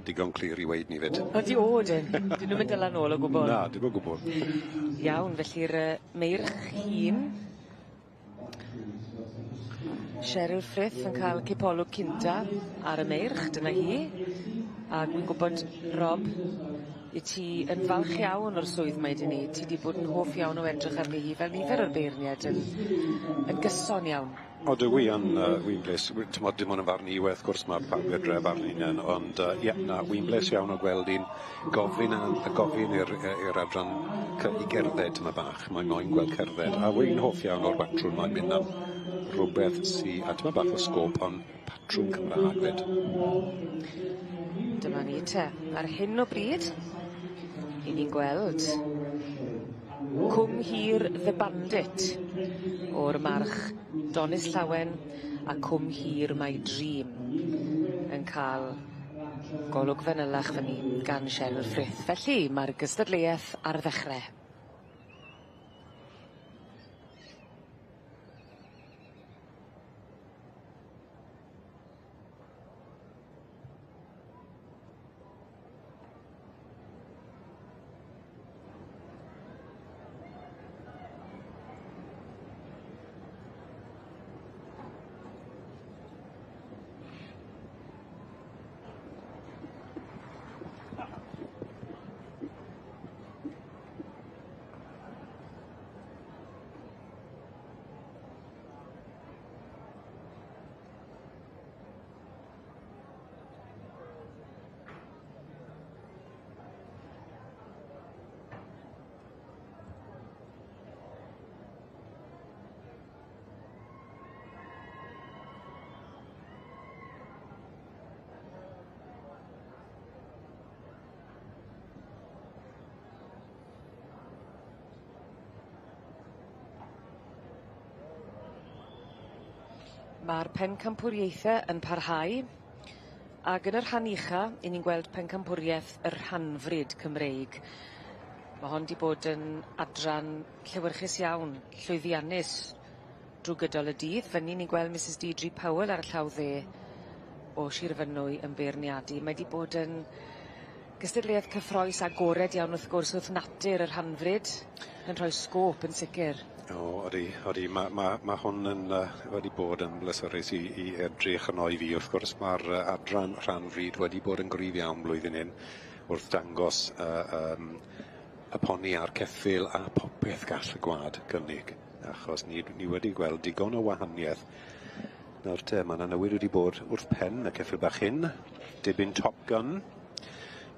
digon clir i weid ni fyd. Ydi odyn, dyn nhw'n mynd dyla nôl o gwbl. Na, dim o gwbl. Iawn, felly'r meirch hun, Cheryl Frith yn cael cipolwg cynta ar y meirch, dyna hi. A dwi'n gwybod, Rob, i ti yn falch iawn o'r swydd mae wedi wneud. Ti wedi bod yn hoff iawn o edrych arni hi fel nifer o'r beirniad yn gyson iawn. O, dwi wy'n bles, dim ond yn farn i wrth gwrs mae pawb i'r dref arni hynny, ond wy'n bles iawn o gweld i'n gofyn i'r adran i gerdded yma bach, mae'n moyn gweld cerdded, a wy'n hoff iawn o'r batrwm mae'n mynd am rhywbeth sy'n, a dyma bach o sgop, ond patrwm Cymraeg fyd. Dyma ni te, ar hyn o bryd, i ni'n gweld Cwm Hir The Bandit o'r march Donis Llawen a Cwm Hir My Dream yn cael golwg fanylach fyny gan Cheryl Frith. Felly mae'r gystadleuaeth ar ddechrau. Mae'r pencampwriaethau yn parhau, ac yn yr rhan ucha, i ni'n gweld pencampwriaeth yr rhanfryd Cymreig. Mae hon di bod yn adran llewyrchus iawn, llwyddiannus drwy gydol y dydd. Fyny ni'n gweld Mrs Deirdre Powell ar y llaw dde o Sir Fynwy yn beirniadu. Mae di bod yn gystadleuaeth cyffroes agored iawn wrth gwrs wrth natur yr hanfryd yn rhoi sgôp yn sicr. O, odi, mae hwn yn wedi bod yn bleserus i edrych yn o'i fi. Wrth gwrs mae'r adran rhanfryd wedi bod yn gryf iawn blwyddyn hyn wrth dangos y poni a'r ceffyl a popeth gall y gwad gynnig. Achos ni wedi gweld digon o wahaniaeth. Nawr te, mae yna newid wedi bod wrth pen y ceffyl bach hyn. Dibyn Top Gun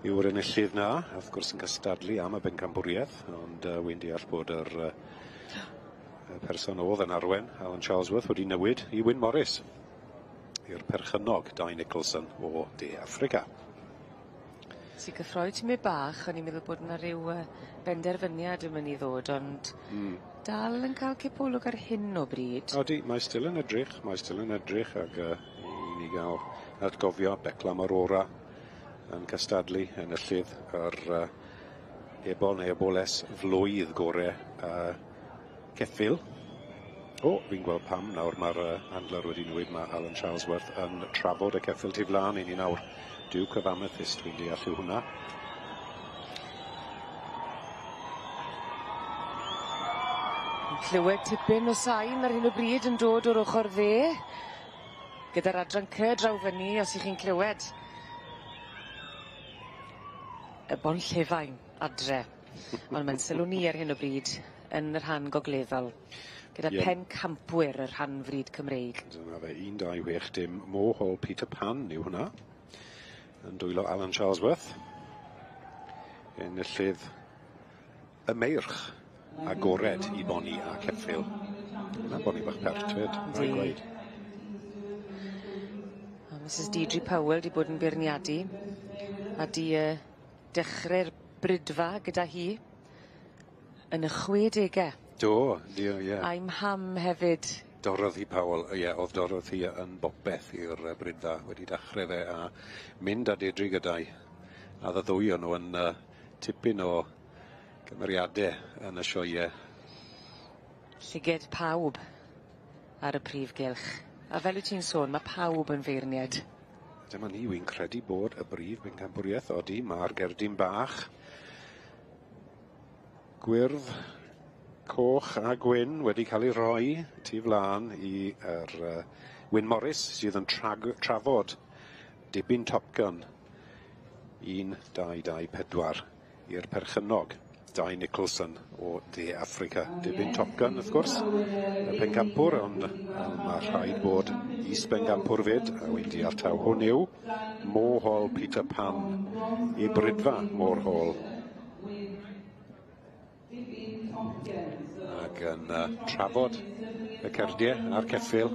yw'r enillydd na. Wrth gwrs yn cystadlu am y bencampwriaeth. Ond wy'n deall bod yr person oedd yn arwen, Alan Charlesworth, wedi newid i Wyn Morris i'r perchynog Dai Nicholson o De Affrica. Si cyffroi tîmau bach, o'n i'n meddwl bod yna rhyw benderfyniad yn mynd i ddod, ond dal yn cael cipolwg ar hyn o bryd. Odi, mae still yn edrych, ac i ni gael atgofio Beclam Aurora yn cystadlu yn y llydd yr ebol neu eboles flwydd gore ceffyl. O, fi'n gweld pam nawr mae'r handler wedi newid, mae Alan Charlesworth yn trafod y ceffyl tu flan i ni nawr. Duke of Amethyst, fi'n deall yw hwnna. Clywed tipyn o sain ar hyn o bryd yn dod o'r ochr dde. Gyda'r adran C draw fyny, os ych chi'n clywed. Y bon llefain adre. Ond mae'n sylw ni ar hyn o bryd yn yr rhan gogleddol. Gyda pen campwyr yr rhan fryd Cymreig. Dyna fe, 1, 2, 6, dim Mohol Peter Pan yw hwnna. Yn dwylo Alan Charlesworth. Enillydd y meirch agored i boni a ceffyl. Yna boni bach pert fyd, rhaid gweud. Mrs Deirdre Powell di bod yn beirniadu a di dechrau'r brydfa gyda hi yn y 60au. Do, ie. A'i mham hefyd. Dorothy Powell, oedd Dorothy yn bopeth i'r brydfa wedi dechrau fe a mynd a Deirdre gyda'i. A ddwy o'n nhw yn tipyn o gymeriadau yn y sioe. Llyged pawb ar y prif Gylch. A fel wyt ti'n sôn, mae pawb yn feirniad. Dyma ni, wy'n credu bod y brif bencampwriaeth odi, mae'r gerdyn bach. Gwyrdd, coch a gwyn wedi cael ei roi tu flan i Wyn Morris sydd yn trafod dibyn Top Gun 1, 2, 2, 4 i'r perchynog Dai Nicholson o De Affrica. Dibyn Top Gun, wrth gwrs, y pencampwr, ond mae rhaid bod is bencampwr fyd, a wy'n deall taw hwn yw Mohol Peter Pan i brydfa Mohol. Ac yn trafod y cerdiau a'r ceffyl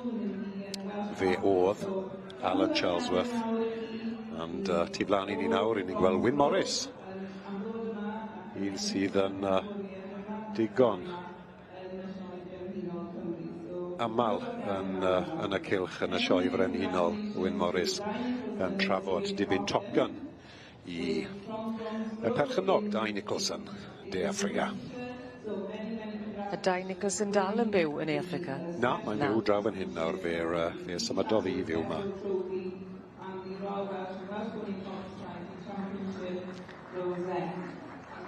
fe oedd Alan Charlesworth. Ond tu flan i ni nawr, i ni'n gweld Wyn Morris. Un sydd yn digon amal yn y cylch yn y sioe Frenhinol, Wyn Morris yn trafod dibyn Top Gun i y perchynog Dai Nicholson, De Affrica. Y Dai Nicholson dal yn byw yn Africa? Na, mae'n byw draw fan hyn nawr, fe symudodd i fyw yma.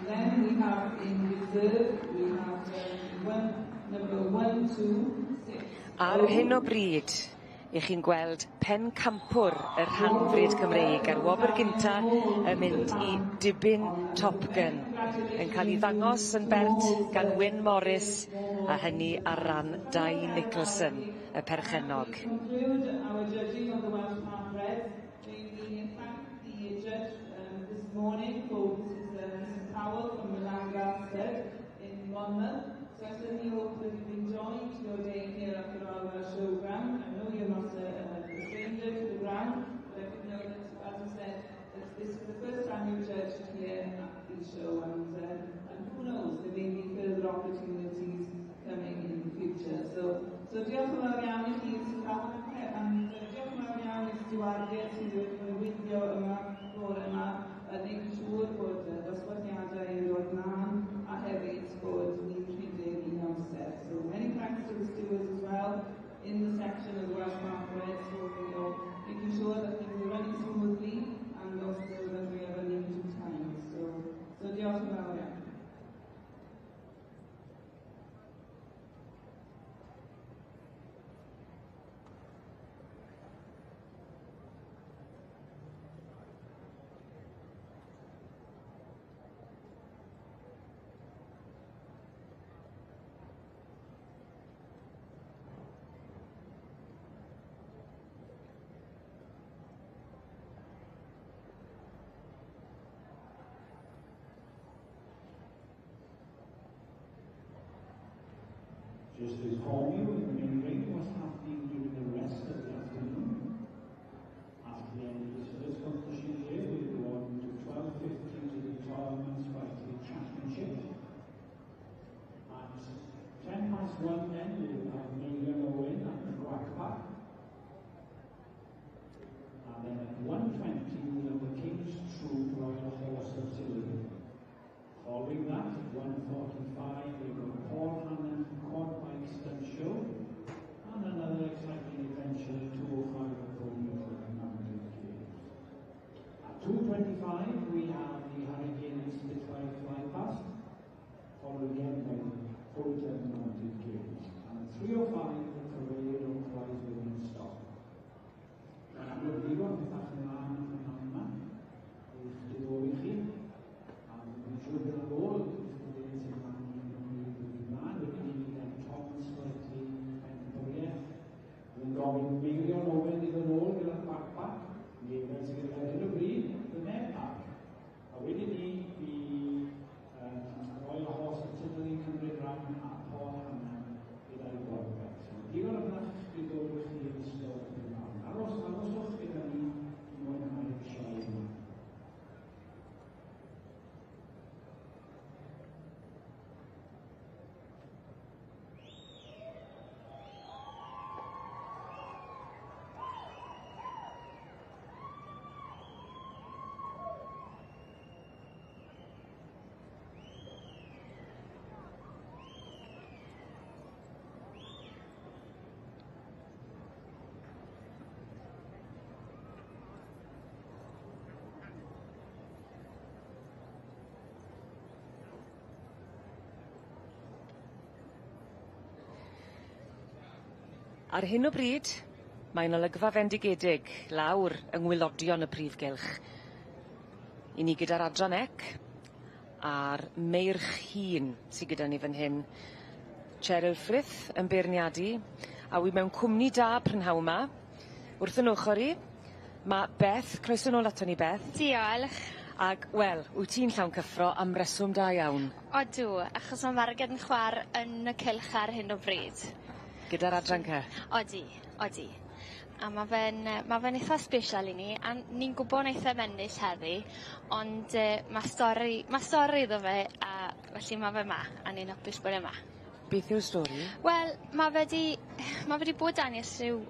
Then we have in reserve, we have number 1, 2, 6. Ar hyn o bryd, i chi'n gweld pen campwr y rhanfryd Cymreig ar wobr gynta yn mynd i dibyn Top Gun yn cael ei ddangos yn bert gan Wyn Morris a hynny ar ran Dai Nicholson, y perchennog. Conclude our judging of the Welsh Park we thank the judge this morning for Mrs. Powell from the Lancaster in Monmouth. So I certainly hope that you've enjoyed your day here after our show ground. I know you're not a stranger to the ground, but I could know that, as I said, that this is the first time you've judged here at the show, and who knows, there may be further opportunities coming in the future. So diolch yn fawr iawn I chi sy'n cael diolch yn fawr iawn I stiwardiau sydd wedi weithio yma, bore yma, a wneud yn siŵr bod dosbarthiadau yn dod mlaen Just to inform you, in the main ring, what's happening during the rest of the afternoon. After the end of this first competition here, we'll go on to 12:50 to the tournament's Welterweight Championship. At 1:10 then, we'll have Sioe at the Backpack. And then at 1:20, we'll have the King's True Royal Horse of Sylwebaeth. Following that, at 1:45, we've got Paul Hannon Quad Bike Stunt Show, and another exciting adventure at 2:05 at Mountain Games. At 2:25, we have the Hurricane Spitfire Flypast, followed again by Fulton Mountain Games. And at 3:05, the Parade of Prize Winning Stock. I'm going to leave on with that in line and on that. Is the door with you. I'm sure the Lord is the days in man, with the Thomas Bertie and Korea. Then Robin Million over in the road with a backpack. The events are going to let it be the net pack. We didn't need the Royal Horse Artillery Cymru Ram at Paul and with our Gylch. So you're going to have to go with the store. Aros gyda ni mwynhau'r sioe yma. Ar hyn o bryd, mae'n olygfa fendigedig lawr yng ngwylodion y Prif Gylch. I ni gyda'r adran ec a'r meirch hun sydd gyda ni fan hyn. Cheryl Frith yn beirniadu, a wi mewn cwmni da prynhaw yma. Wrth yn ochr i, mae Beth, croeso nôl ato ni Beth. Diolch. Ac, wel, wyt ti'n llawn cyffro am reswm da iawn. Odw, achos mae marged yn chwar yn y cylch ar hyn o bryd. Gyda'r adran cy? Odi. A mae fe'n eitha special i ni, a ni'n gwybod eitha mennill heddi, ond mae stori iddo fe, a felly mae fe ma, a ni'n hapus bod e ma. Beth yw'r stori? Wel, mae fe di bod anill rhyw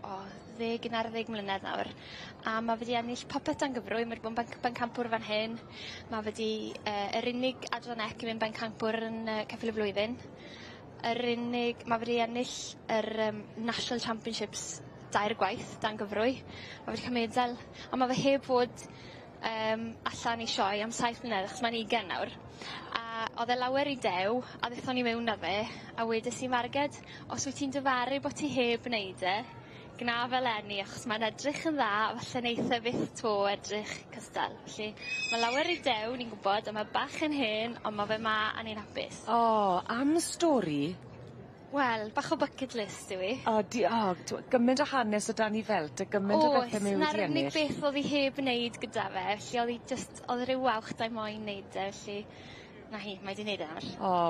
10-11 mlynedd nawr, a mae fe di ennill popeth yn gyfrwy, mae wedi bod yn bencampwr fan hyn, mae fe di yr unig adran ec i fynd bencampwr yn ceffyl y flwyddyn. Mae wedi ennill yr National Championships 2 gwaith dan gyfrwy. Mae wedi cael medal, a mae fe heb fod allan i sioe am 7 mlynedd, achos mae'n 20 nawr. A oedd e lawer i dew, a ddethon ni mewn â fe, a wedys i marged, os wyt ti'n dyfaru bod ti heb wneud e, gna fel enni, achos mae'n edrych yn dda, a falle neitha byth to edrych cystal. Felly, mae lawer i dew, ni'n gwybod, a mae bach yn hyn, ond mae fe ma a ni'n hapus. Am stori? Wel, bach o bucket list yw i. Gymaint o hanes o dan i felt, a gymaint o bethau mewn i ennill. Na'r unig beth oedd hi heb wneud gyda fe, felly oedd rhyw wawch da'i moyn wneud e, felly na hi, mae di wneud e nawr.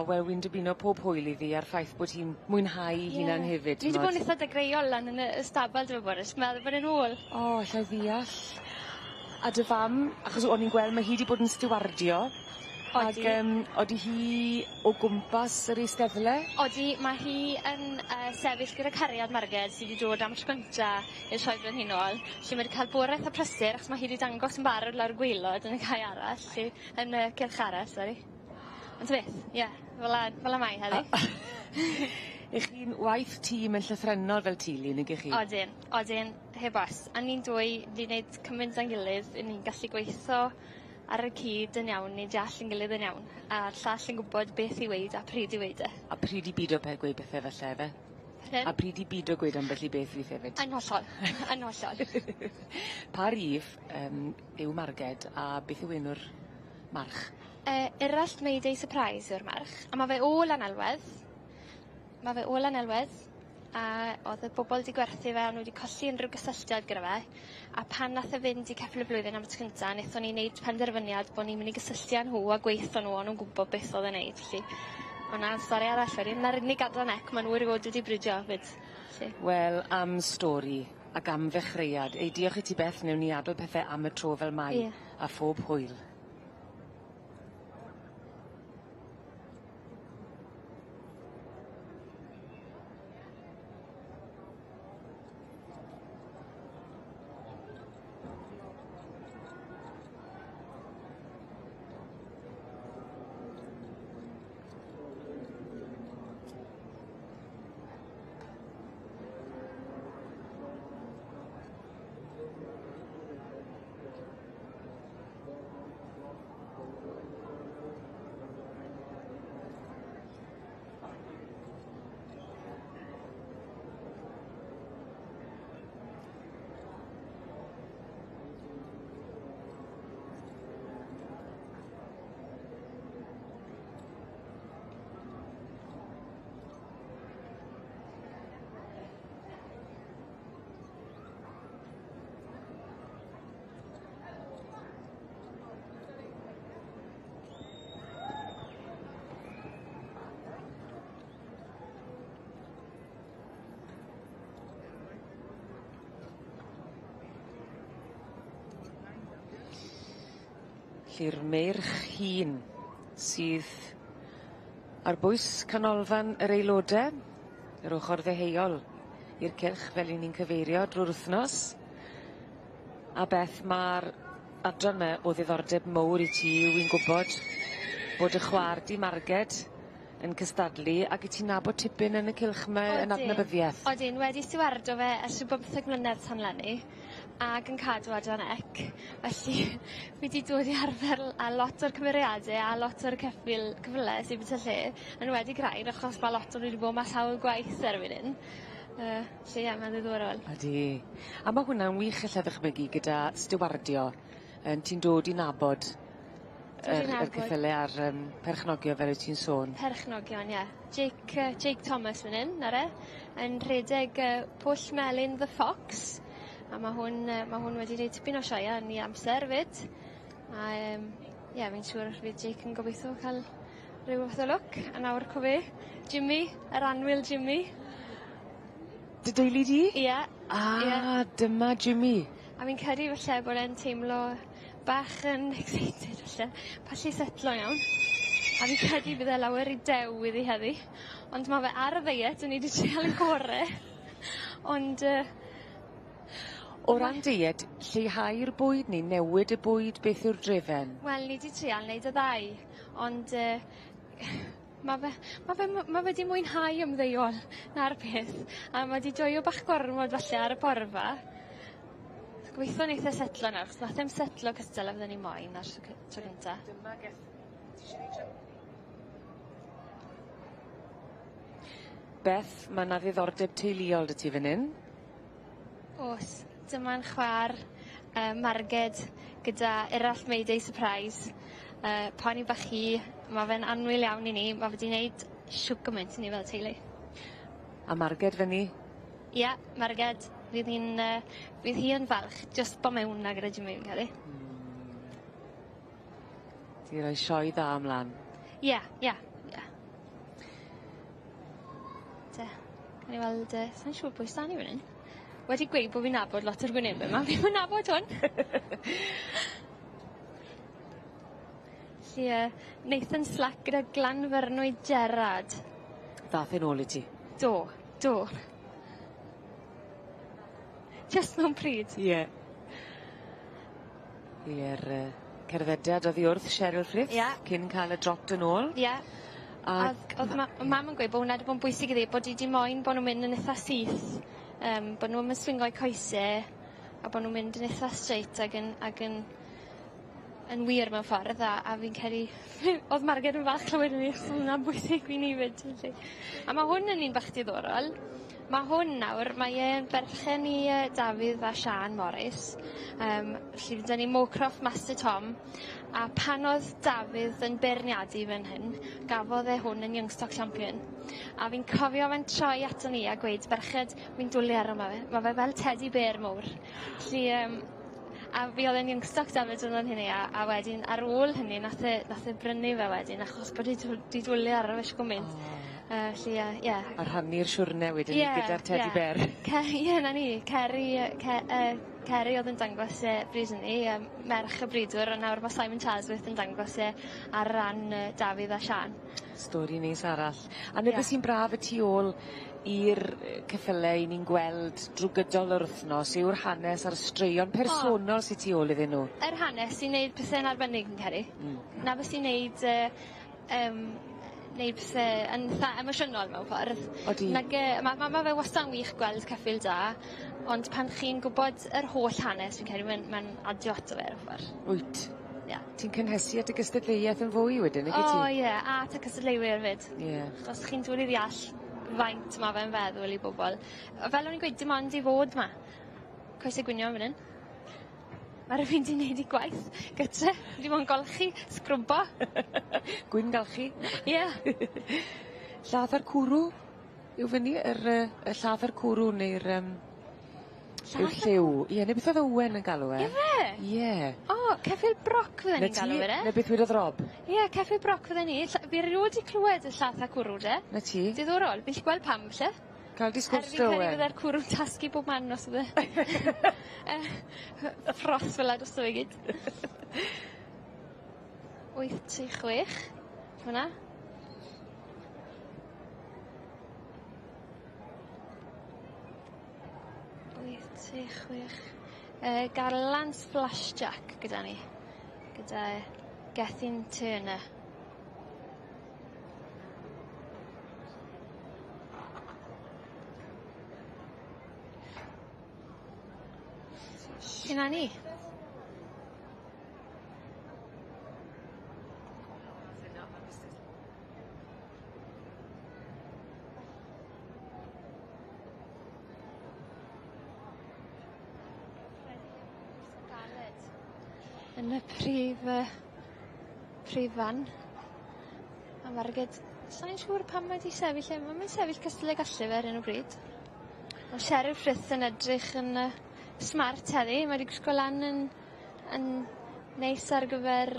Wel, wy'n dybino pob hwyl i fi ar ffaith bod hi'n mwynhau hunan hefyd. Ni wedi bod yn eitha degreol lan yn y stabal, dwi'n Boris, meddwl bod e'n ôl. Llai ddeall. A dy fam, achos o'n i'n gweld mae hi wedi bod yn stiwardio. Odi. Odi hi o gwmpas yr eisteddle? Odi, mae hi yn sefyll gyda cariad marged sydd wedi dod am tro cynta i'r sioe Frenhinol. Lle mae wedi cael bwraeth a prysur, achos mae hi wedi dangos yn barod lawr gwaelod yn y cae arall, yn y cylch arall, sori. Ond beth, fel y mai heddi. Ych chi'n waith tîm yn llythrenol fel tîlu, neu gych chi? Odyn, heb os. A ni'n dwy, di wneud cymaint yn gilydd, ni'n gallu gweithio ar y cyd yn iawn, ni'n deall yn gilydd yn iawn. A'r llall yn gwybod beth i weid a pryd i weid e. A pryd i byd o gweud bethau falle fe? A pryd i byd o gweud ambell i beth fydd hefyd? Yn hollol. Pa rif yw marged a beth yw enw'r march? Erallt Mayday Surprise yw'r march. A mae fe o Lanelwedd. A oedd y bobl wedi gwerthu fe, a nhw wedi colli unrhyw gysylltiad gyda fe. A pan nath e fynd i ceffyl y blwyddyn am y tro cynta, wnaethon ni wneud penderfyniad bod ni'n mynd i gysylltu â nhw a gweithio nhw, ond nhw'n gwybod beth oedd e'n wneud. Hwna'n stori arall wedyn. Na'r unig adran ec ma'n wir god wedi bridio fyd. Wel, am stori ac am ddechreuad. Ei diolch i ti Beth, newn ni adol pethau am y tro fel mai a phob hwyl. Lly'r meirch hŷn sydd ar bwys canolfan yr aelodau, yr ochr ddeheuol i'r cylch fel i ni'n cyfeirio drwy'r wythnos. A Beth, mae'r adran yma o ddiddordeb mowr i ti, wy'n gwybod bod y chwaer di Marged yn cystadlu ac i ti'n nabod tipyn yn y cylch yma yn adnabyddiaeth. Odyn, wedi stiwardo fe ers rhyw 15 mlynedd tan lenni ac yn cadw adran ec. Felly, fi wedi dod i arfer a lot o'r cymeriadau a lot o'r cyfle sydd wedi lle yn wedi greu achos mae lot o'n wedi bod mae sawl gwaith erbyn hyn. Felly, mae'n ddiddorol. Ydy. A mae hwnna'n wych lle ddychmygu gyda stiwardio. Ti'n dod i nabod yr cyffyle a'r perchnogio fel wyt ti'n sôn. Perchnogion, ie. Jake Thomas fan hyn, nare. Yn rhedeg Pwll Melyn The Fox. A mae hwn wedi gwneud tipyn o sioia yn ei amser fyd. A fi'n siŵr fydd Jake yn gobeithio cael rhyw fath o look. A nawr cofi, Jimmy, yr anwyl Jimmy. Dy deulu di? Ie. Dyma Jimmy. A fi'n credu falle bod e'n teimlo bach yn excited falle. Pallu setlo iawn. A fi'n credu bydd e lawer i dew iddi heddi. Ond mae fe ar y ddeiet, o'n i wedi treol yn gore. Ond... O ran diet, lleihau'r bwyd neu newid y bwyd, beth yw'r drefen? Wel, ni wedi treol wneud y ddau, ond mae fe wedi mwynhau ymddeuol na'r peth, a mae wedi joio bach gormod falle ar y porfa. Gobeithio wneith e setlo nawr, chos nath e'n setlo cystal a fydden ni moyn ar tro gynta. Beth, mae yna ddiddordeb teuluol dy ti fan hyn? Oes. Dyma'n chwaer Marged gyda Erall Mayday Surprise. Pan i bach hi, mae fe'n anwyl iawn i ni. Mae fe wedi gwneud siwg gymaint i ni fel teulu. A Marged fyny? Ie, Marged. Fydd hi yn falch, just bo mewn na gyda Jimmy fi'n cael ei. Ti roi sioi dda ymlaen? Ie. Te, can i weld, sa'n siŵr pwy stan i fan hyn? Wedi gweud bod fi'n nabod lot o'r gwynebau yma, fi'n nabod hwn. Nathan Slack gyda Glanfernwyd Gerard. Ddath yn ôl i ti? Do. Just mewn pryd. Ie. I'r cerddediad oddi wrth Cheryl Prif, cyn cael y drot yn ôl. Ie. Oedd mam yn gweud bod hwnna wedi bod yn bwysig iddi, bod wedi moyn bod nhw'n mynd yn eitha syth. Bod nhw'n swingo'i coesau a bod nhw'n mynd yn eitha straight ac yn wir mewn ffordd a fi'n credu oedd Marged yn fach clywed yn ei so hwnna'n bwysig fi'n i fyd. A mae hwn yn un bach diddorol. Mae hwn nawr, mae e'n berchen i Dafydd a Sian Morris. Felly fydd ni Mocroft Master Tom. A pan oedd Dafydd yn beirniadu fan hyn, gafodd e hwn yn Youngstock Champion. A fi'n cofio fe'n troi ato ni a gweud, berched, fi'n dwlu ar yma fe. Mae fe fel teddy bear mowr. Felly, A fi oedd yn Youngstock David yn hynny, a wedyn ar ôl hynny, nath e brynu fe wedyn, achos bod di dwlu ar y fes gwmynt. Felly, ie. A rhannu'r siwrne wedyn gyda'r teddy bear. Ie, na ni. Ceri oedd yn dangos bryd hynny, merch y bridwr, a nawr mae Simon Chasworth yn dangos ar ran Dafydd a Sian. Stori neis arall. A nid sy'n braf y tu ôl i'r ceffylau ni'n gweld drwy gydol yr wythnos yw'r hanes a'r straeon personol sy'n tu ôl iddyn nhw. Yr hanes sy'n neud pethau'n arbennig yn ceri. Na fe sy'n neud pethau yn emosiynol mewn ffordd. Mae fe wastad yn wych gweld ceffyl da, ond pan chi'n gwybod yr holl hanes, fi'n credu mae'n adio ato fe yn ffordd. Wyt. Ti'n cynhesu at y gystadleuaeth yn fwy wedyn, nag i ti? O ie, a at y gystadleuwyr fyd. Os chi'n dod i ddeall faint mae fe'n feddwl i bobl. Fel o'n i'n gweud, dim ond i fod ma. Coesau gwynio yn fan hyn. Mae rhywun di wneud i gwaith gytre. Dim ond golchi, sgrwbo. Gwyn galchu? Ie. Lladd ar cwrw yw fyny? Y lladd ar cwrw neu'r lliw. Ie, neu beth oedd Owen yn galw e? Ie fe? Ie. O, ceffyl broc fydden ni'n galw fe? Neu beth wedodd Rob? Ie, ceffyl broc fydden ni. Fi erioed i clywed y lladd ar cwrw de. Na ti? Diddorol, fi'n gweld pam lle. Cael di sgwrs Owen. Fi'n credu fydde'r cwrw'n tasgu bob man os ydde. Ffros fel ad os ydde gyd. 836. Hwna. Garland Splashjack gyda ni. Gyda Gethin Turner. Dyna ni. Yn y prif fan. A marged, sa'n siŵr pam mae di sefyll lle. Mae'n sefyll cystadlu gallu fe ar un o bryd. Mae Sheriff Frith yn edrych yn smart heddi. Mae wedi gwisgo lan yn neis ar gyfer...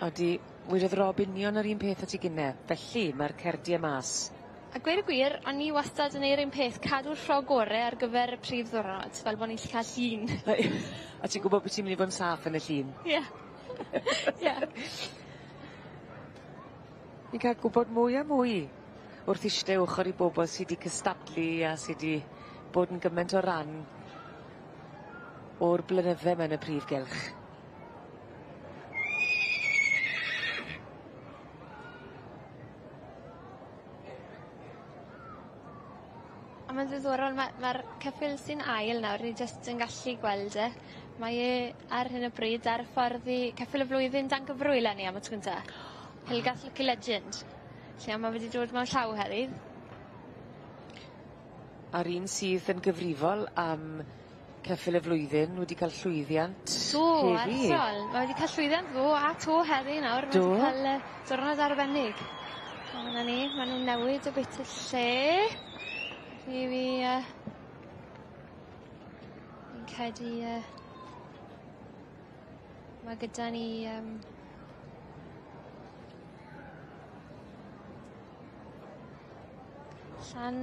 Odi. Wedodd Rob union yr un peth at ei gynne. Felly mae'r cerdiau mas. A gweud y gwir, o'n i wastad yn ei'r un peth, cadw'r ffrog gorau ar gyfer y prif ddwrnod, fel bod ni'n cael llun. A ti'n gwybod beth ti'n mynd i fod yn saff yn y llun? Ie. Ni'n cael gwybod mwy a mwy wrth eistedd ochr i bobl sydd wedi cystadlu a sydd wedi bod yn gymaint o ran o'r blynydde mewn y prif Gylch. A mae'n ddiddorol, mae'r ceffyl sy'n ail nawr, ni jyst yn gallu gweld e. Mae e ar hyn o bryd ar ffordd i ceffyl y flwyddyn dan gyfrwy lenni am y tgwynta. Helgath Lucky Legend. Lle mae wedi dod mewn llaw heddi. A'r un sydd yn gyfrifol am ceffyl y flwyddyn wedi cael llwyddiant heddi. Mae wedi cael llwyddiant a to heddi nawr. Mae wedi cael diwrnod arbennig. Yna ni, maen nhw'n newid o beth y lle. Fi'n credu mae gyda ni Llan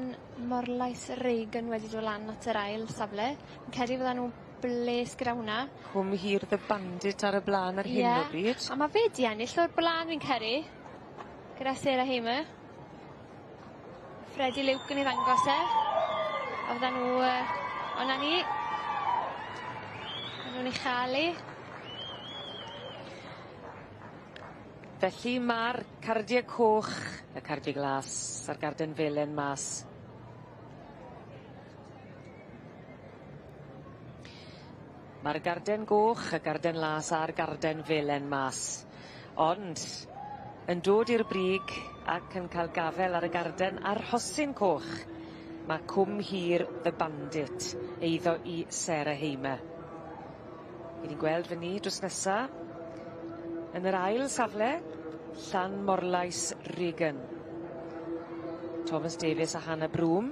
Morlais Regan wedi dod lan at yr ail safle. Fi'n credu fydda nhw bles gyda hwnna. Cwm hir the bandit ar y blaen ar hyn o bryd. A mae fe di ennill o'r blaen fi'n credu. Gyda Sarah Hamer. Freddie Luke yn ei ddangos e. A fydda nhw... O'na ni. Fydda nhw'n ei chael. Felly mae'r cardiau coch, y cardiau glas, a'r garden felen mas. Mae'r garden goch, y garden las a'r garden felen mas. Ond, yn dod i'r brig ac yn cael gafel ar y garden a'r hosyn coch, mae Cwm Hir the Bandit eiddo i Sarah Hamer. Ni ni'n gweld fyny drws nesa. Yn yr ail safle, Llan Morlais Regan. Thomas Davies a Hannah Broom.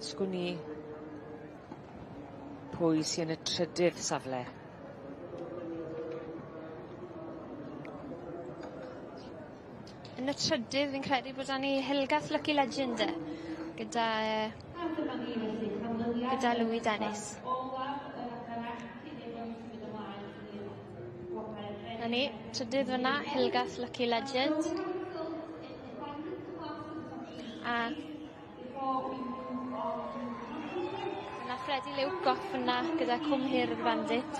Sgwn i pwy sy'n y trydydd safle. Yn y trydydd, fi'n credu bod ni Helgath Lucky Legend gyda Louis Dennis. Na ni, trydydd fyna, Helgath Lucky Legend. A yna Freddie Luke off yna gyda Cwm Hir the Bandit.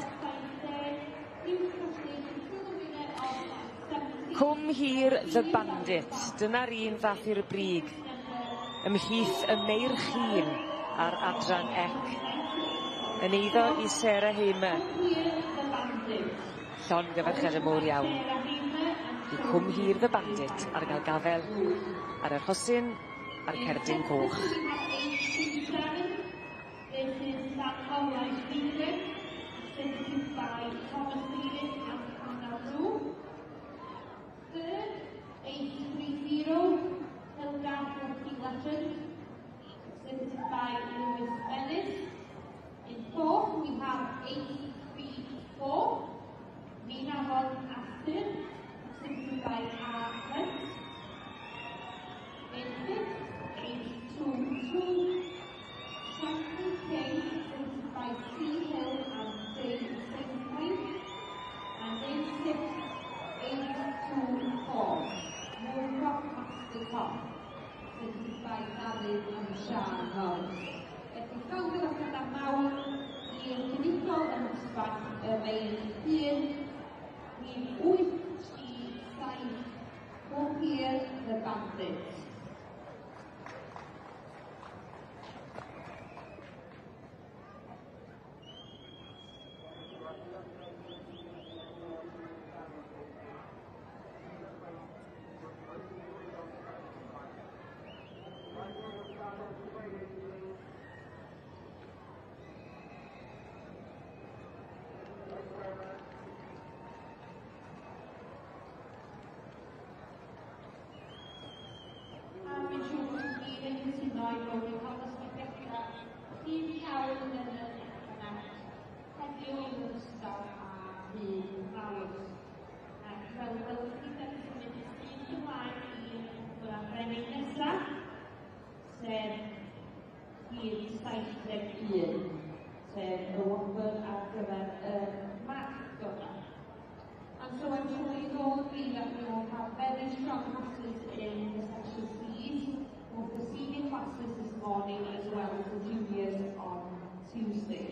Cwm Hir the Bandit. Dyna'r un ddath i'r brig. Ymhlith y Meirch Hun ar adran ec. Yn eiddo i Sarah Hamer. Llon gyfarchiadau mowr iawn. I Cwm Hir the Bandit ar gael gafel ar yr hosyn a'r cerdyn coch. Third, 830, Helgath Lucky Legend, exhibited by Louis Dennis. In fourth, we have 834, Minavon Aston, exhibited by R. Kent. In fifth, 822, Champion King, exhibited by C. Hill and Dave Singpoint. And in sixth, 824, Moonrock Master Top, exhibited by David and Sian Norris. Felly, cael gyfeiriad mawr i'r cynigol yn ysbach y Meirch Hun, rhif 837, Cwm Hir the Bandit. And so I'm sure you all agree that we all have very strong classes in the section C's, both the senior classes this morning as well as the juniors on Tuesday.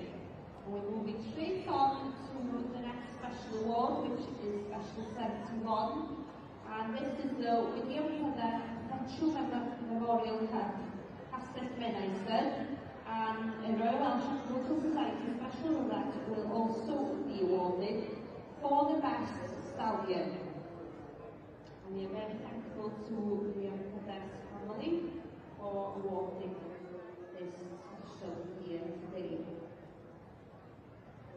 And we're moving straight on to the next special award, which is Special 71. And this is the William Heather Potential Memorial Cup, Castell Menaiser. And the Royal Welsh Agricultural Society Special Award will also be awarded for the best stallion. And we are very thankful to William Heather's family for awarding this special year today.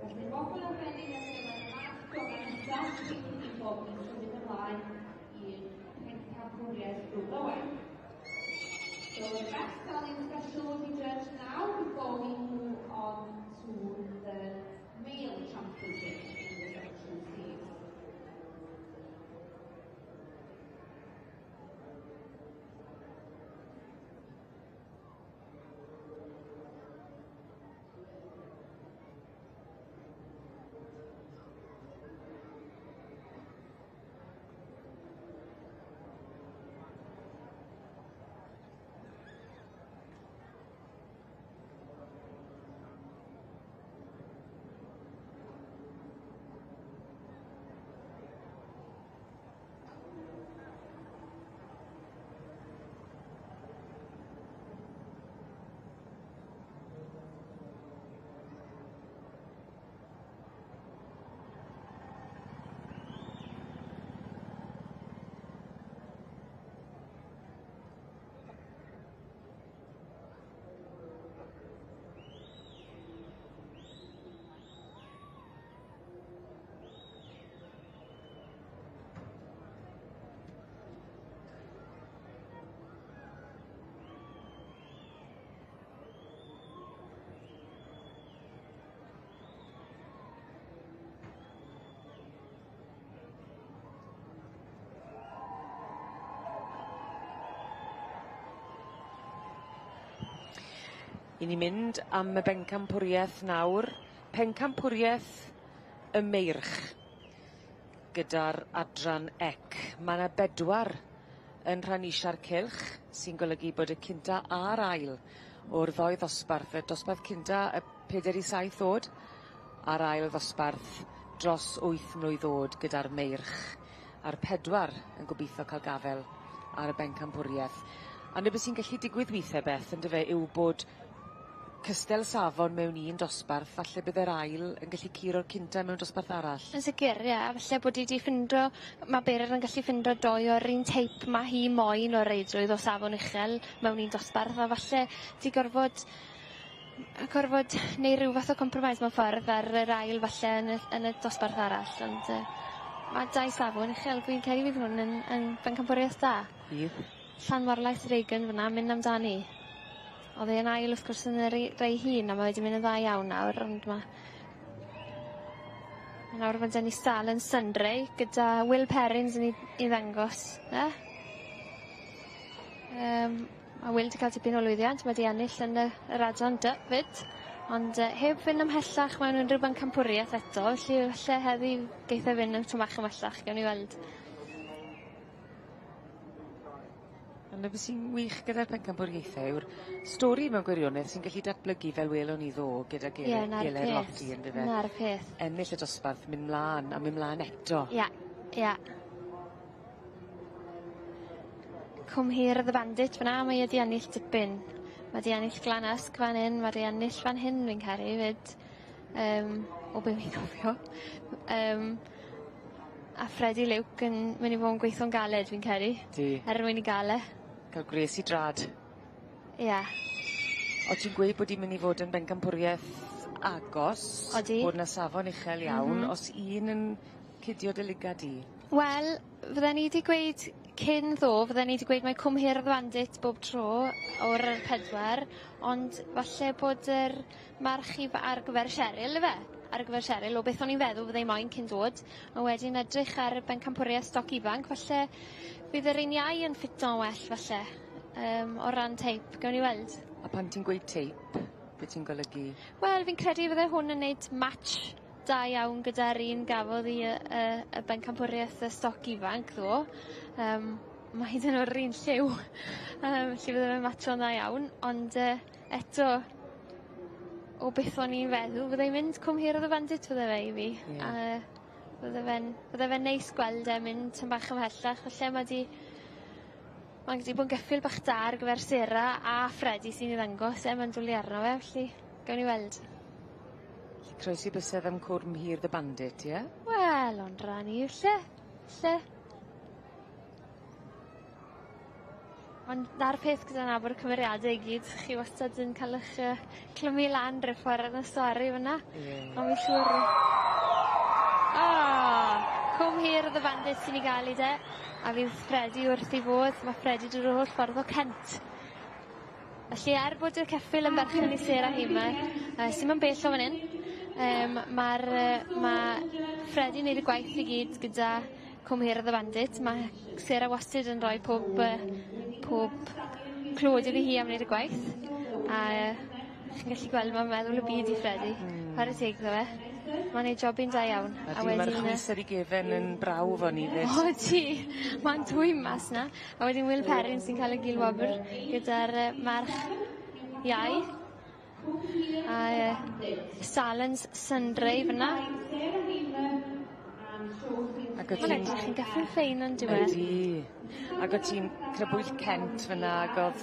Felly, bobl yn rhaid yn gyfer math gofensa sy'n wedi bod yn symud ymlaen i'r pencampwriaeth grŵp Owen. So the best stallion special will be judged now before we move on to the male championship in the section C. I ni mynd am y bencampwriaeth nawr. Pencampwriaeth y Meirch. Gyda'r adran ec. Mae yna 4 yn rhan isia'r cylch, sy'n golygu bod y cynta a'r ail o'r 2 ddosbarth. Y dosbarth cynta y 4 i 7 oed, a'r ail ddosbarth dros 8 mlwydd oed gyda'r Meirch. A'r 4 yn gobeithio cael gafel ar y bencampwriaeth. A nid beth sy'n gallu digwydd weithiau beth, yn dyfe, yw bod cystel safon mewn un dosbarth, falle bydd yr ail yn gallu curo'r cynta mewn dosbarth arall. Yn sicr, ie. Falle bod i wedi ffindo, mae Beryr yn gallu ffindo 2 o'r un teip mae hi moyn o reidrwydd o safon uchel mewn un dosbarth, a falle ti gorfod neu rhyw fath o compromis mewn ffordd ar yr ail falle yn y dosbarth arall, ond mae 2 safon uchel, fi'n credu fydd hwn yn bencampwriaeth da. Bydd. Llanwarlaeth Regan fyna, mynd amdani. Oedd e'n ail wrth gwrs yn y rei hun, a mae wedi mynd yn dda iawn nawr, ond nawr mae dyn ni stal yn Sunray, gyda Will Perrins yn ei ddangos. Mae Will wedi cael tipyn o lwyddiant, mae wedi ennill yn yr adran fyd, ond heb fynd ymhellach mewn unrhyw bencampwriaeth eto, felly falle heddi geith e fynd yn trwmach ymhellach, gawn ni weld. Ond beth sy'n wych gyda'r bencampwriaethau yw'r stori mewn gwirionedd sy'n gallu datblygu fel welon ni ddo gyda Gylch Lofty yn dyfe. Na'r peth. Ennill y dosbarth, mynd mlaen eto. Ia. Cwmhir the Bandit fyna, mae wedi ennill tipyn. Mae wedi ennill Glanysg fan hyn, mae wedi ennill fan hyn fi'n caru fyd. O be fi'n cofio. A Freddie Luke yn mynd i fod yn gweithio'n galed fi'n caru. Mwyn i gael e. Cael gres i drad. Ia. O ti'n gweud bod i'n mynd i fod yn bencampwriaeth agos? Odi. Bod na safon uchel iawn, os un yn cydio dy liga di? Wel, fydden ni wedi gweud cyn ddo, fydden ni wedi gweud mae Cwmhir the Bandit bob tro o'r 4, ond falle bod yr march ar gyfer Cheryl, efe? Ar gyfer Cheryl, o beth o'n i'n feddwl fyddai moyn cyn dod, a wedyn edrych ar y bencampwriaeth stoc ifanc, falle bydd yr un iau yn ffito'n well, falle, o ran teip, gawn ni weld. A pan ti'n gweud teip, beth ti'n golygu? Wel, fi'n credu fyddai hwn yn neud match da iawn gyda'r un gafodd i y bencampwriaeth stoc ifanc, ddo. Mae hyd yn o'r un lliw, felly fyddai fe'n match o'n da iawn, ond eto, o beth o'n i'n feddwl, fyddai'n mynd Cwmhir the Bandit fydde fe i fi. Yeah. Fydde fe'n neis gweld mynd yn bach ymhellach, felly mae wedi bod yn gyffil bach da ar gyfer Sarah a Freddie sy'n ei ddangos, mae'n dwlu arno fe, felly gawn ni weld. Croesi bysedd am Cwmhir the Bandit, ie? Wel, ond rhan i, lle. Ond na'r peth gyda nabod y cymeriadau i gyd, chi wastad yn cael eich clymu lan rhyw ffordd yn y stori fyna. Ond mi siwr... Cwmhir the Bandit sy'n ei gael i de. A fydd Freddie wrth i fod. Mae Freddie dod o'r holl ffordd o Kent. Felly bod y ceffil yn berchen i Sarah Hima, sy'n ma'n bell o fan hyn. Mae Freddie wneud y gwaith i gyd gyda Cwmhir the Bandit. Mae Sarah wastad yn rhoi pob clod iddi hi am wneud y gwaith. A chi'n gallu gweld mae'n meddwl y byd i Freddie. Par y teg ddo fe. Mae'n ei jobyn da iawn. A mae'r chwys ar ei gefen yn brawf o'n i fyd. O ti, mae'n dwy mas na. A wedyn Will Perrins sy'n cael y gilwobr gyda'r march iau. A Salens Sunray fyna. Mae'n edrych yn gyffin ffein yn diwedd. Ac o ti'n crybwyll Kent fyna, ac oedd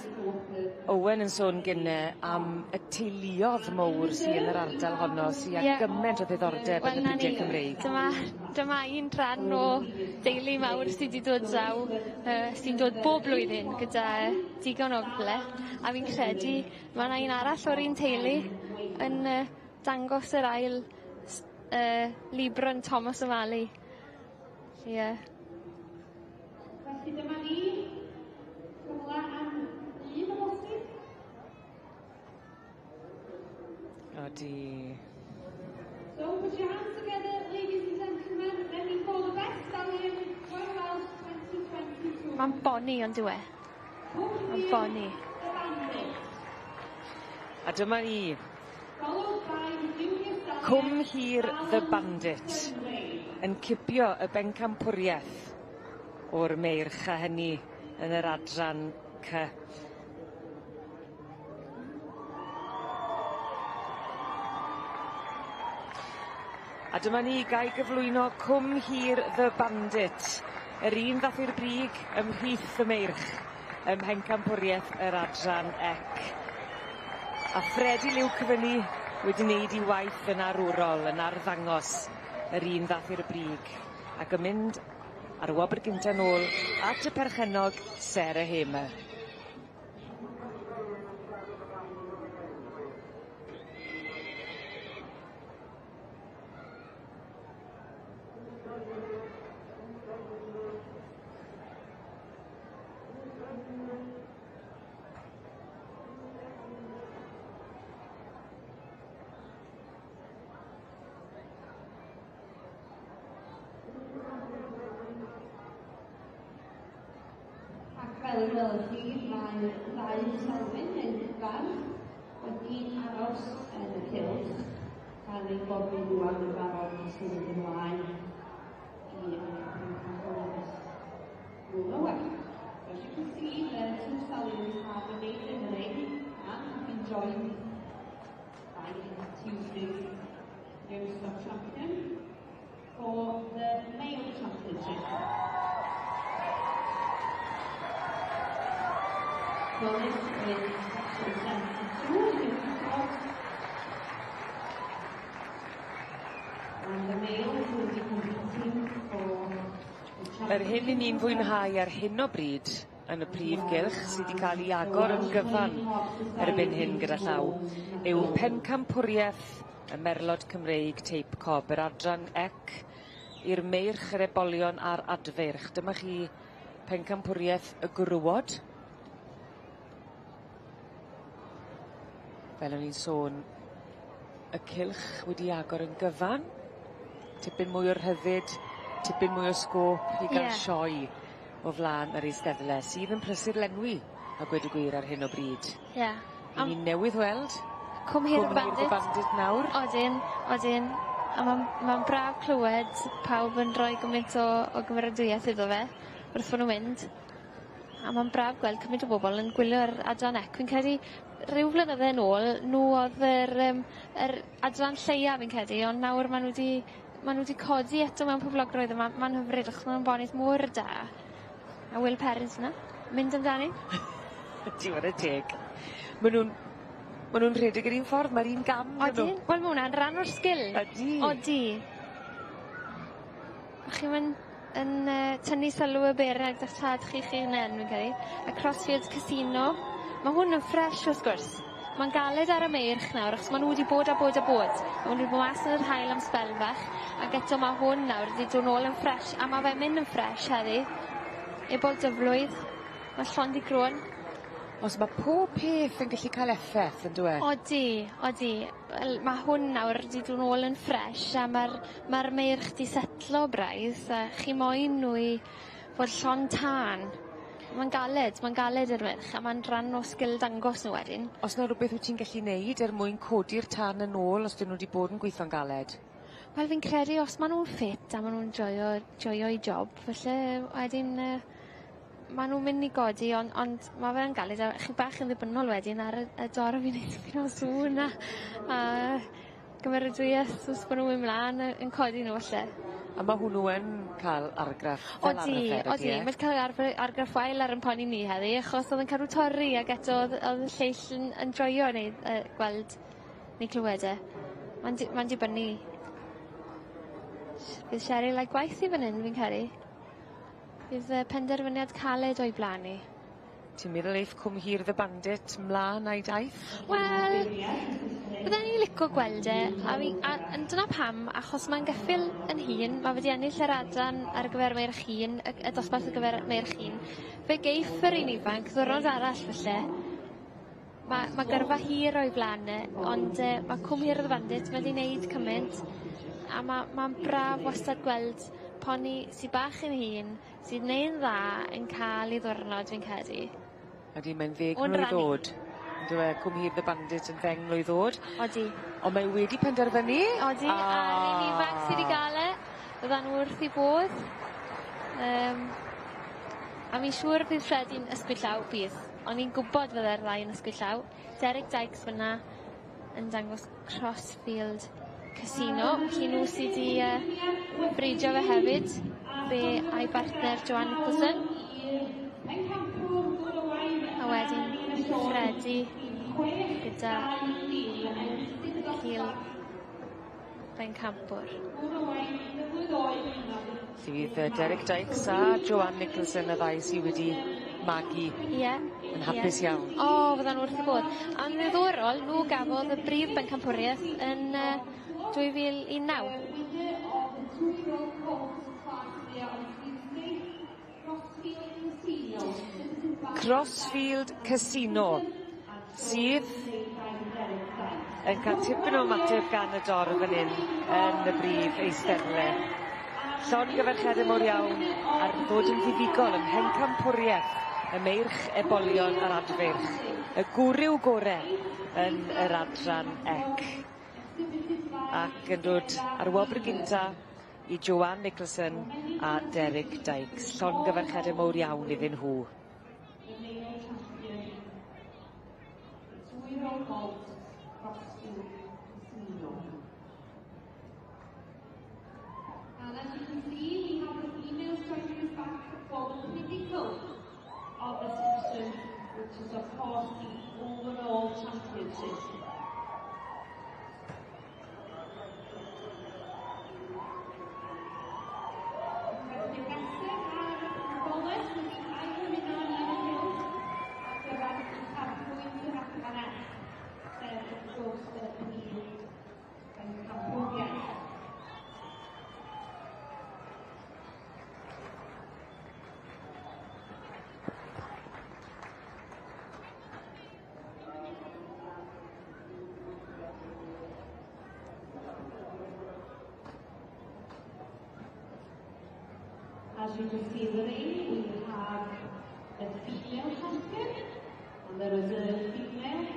Owen yn sôn gynne am y teuluodd mowr sy'n yn yr ardal honno, sy'n gymaint o ddiddordeb yn y bydau Cymreig. Dyma un rhan o deulu mawr sydd wedi dod draw, sy'n dod bob blwyddyn gyda digon o gyfle. A fi'n credu, mae yna un arall o'r un teulu yn dangos yr ail libron Thomas O'Malley. Felly dyma ni, cyfle am un o bosib. Odi. So put your hands together, ladies and gentlemen, let me call the best stallion Royal Welsh 2022. Mae'n boni ond yw e. Mae'n boni. A dyma ni. Followed by the junior stallion, Cwm Hir the Bandit yn cipio y bencampwriaeth o'r meirch a hynny yn yr adran C. A dyma ni gael gyflwyno Cwm Hir the Bandit, yr un ddath i'r brig ymhlith y meirch ym mhencampwriaeth yr adran ec. A Fredi Liw Cyfynu wedi wneud ei waith yn arwrol, yn arddangos yr un ddath i'r brig, ac yn mynd ar y wobr gynta nôl at y perchennog Sarah Hamer. Fel y gwelwch chi, mae ddau Selwyn yn gyfan wedi aros yn y Gylch, cael ei gofyn rwan yn barod i symud ymlaen i well. As you can see, the two Selwyns have remained in the ring and have been joined by Tuesday's Youngstock champion for the male championship. Going in section 72, and the males will be competing for the championship. Yr hyn i ni'n fwynhau ar hyn o bryd yn y Prif Gylch sydd wedi cael ei agor yn gyfan erbyn hyn gyda llaw yw pencampwriaeth y Merlod Cymreig Teip Cob, yr adran ec i'r meirch yr ebolion a'r adfeirch. Dyma chi pencampwriaeth y grwod. Fel o'n i'n sôn, y cylch wedi agor yn gyfan. Tipyn mwy o rhyddid, tipyn mwy o sgôp i gael sioe o flaen yr eisteddle sydd yn prysur lenwi a gweud y gwir ar hyn o bryd. I ni newydd weld Cwm Hir y Bandit nawr. Odyn. A mae'n braf clywed pawb yn rhoi gymaint o gymeradwyaeth iddo fe wrth fod nhw'n mynd. A mae'n braf gweld cymaint o bobl yn gwylio'r adran ec. Fi'n credu rhyw flynydde yn ôl, nhw oedd yr adran lleia fi'n credu, ond nawr maen nhw wedi codi eto mewn poblogrwydd. Mae'n hyfryd, achos mae'n bonydd mor da. A Will Perrins yna, mynd amdani. Ti fod y teg. Maen nhw'n rhedeg yr un ffordd, mae'r un gam. Odyn? Wel, mae hwnna'n rhan o'r sgil. Odi. A chi yn tynnu sylw y bereg da'ch tad chi'ch hunain, fi'n credu. A Crossfields Casino. Mae hwn yn ffres wrth gwrs. Mae'n galed ar y meirch nawr, achos maen nhw wedi bod. A maen nhw wedi bod mas yn yr hael am sbel fach. Ac eto mae hwn nawr wedi dod nôl yn ffres. A mae fe'n mynd yn ffres heddi. Ebol dyflwydd. Mae llond i grôn. Os mae pob peth yn gallu cael effaith, yn dweud? Odi. Mae hwn nawr wedi dod nôl yn ffres. A mae'r meirch di setlo braidd. A chi moyn nhw i fod llond tân. Mae'n galed yr merch, a mae'n rhan o sgil dangos nhw wedyn. Os yna rhywbeth wyt ti'n gallu neud mwyn codi'r tân yn ôl os dyn nhw wedi bod yn gweithio'n galed? Wel, fi'n credu os maen nhw'n ffit a maen nhw'n joio'i job, felly wedyn maen nhw'n mynd i godi, ond mae fe'n galed, a chi bach yn ddibynnol wedyn ar y dor o fi'n o sŵn a gymeradwyaeth os maen nhw'n ymlaen yn codi nhw falle. A mae hwnnw yn cael argraff fel arfer, Odi, mae'n cael argraff wael ar yn poni ni heddi, achos oedd yn cadw torri ac eto oedd y lleill yn joio gweld neu clywed e. Mae'n dibynnu. Bydd Cheryl a'i gwaith i fan hyn, fi'n credu. Bydd penderfyniad caled o'i blanu. Ti'n meddwl eith Cwm Hir the Bandit mlaen a'i daith? Wel, byddwn ni'n licio gweld e, a dyna pam, achos mae'n geffil yn hun, mae wedi ennill yr adran ar gyfer meirch hun, y dosbarth ar gyfer meirch hun. Fe geiff yr un ifanc, ddwrnod arall felly. Mae gyrfa hir o'i flanau, ond mae Cwm Hir the Bandit wedi wneud cymaint, a mae'n braf wastad gweld poni sy'n bach yn hun, sy'n gwneud dda yn cael ei ddwrnod fi'n credu. Ydy, mae'n 10 mlynedd ddod. Dyw e, Cwm Hir the Bandit yn ddeng mlwydd ddod. Odi. Ond mae wedi penderfynu. Odi, a'r un ifanc sydd wedi gael e. Bydda'n wrth i bod. A mi'n siŵr bydd Freddie'n ysgwyd llaw bydd. Ond i'n gwybod fydde'r ddau yn ysgwyd llaw. Derek Dykes fyna yn dangos Crossfield Casino. Felly nhw sydd wedi breidio fe hefyd. Fe a'i partner Joanne Nicholson. A wedyn Freddie gyda Gylch Bencampwr. Fydd Derek Dykes a Joanne Nicholson y ddau sydd wedi magu yn hapus iawn. O, fydda'n wrth i bod. A'n ddiddorol, nhw gafodd y brif bencampwriaeth yn 2019. Crossfield Casino sydd yn cael tipyn o ymateb gan y dorf fan hyn yn y brif eisterle. Llon gyferchedau mor iawn ar ddod yn ddifigol ym mhencampwriaeth y meirch ebolion a'r adfyrch. Y gwryw gorau yn yr adran ec. Ac yn dod ar wobr gynta i Joanne Nicholson a Derek Dykes. Llon gyferchedau mor iawn iddyn nhw. And as you can see, we have the female strikers back for the pinnacle of the section, which is of course the overall championship. As you can see the ring, we have the female champion and the reserve female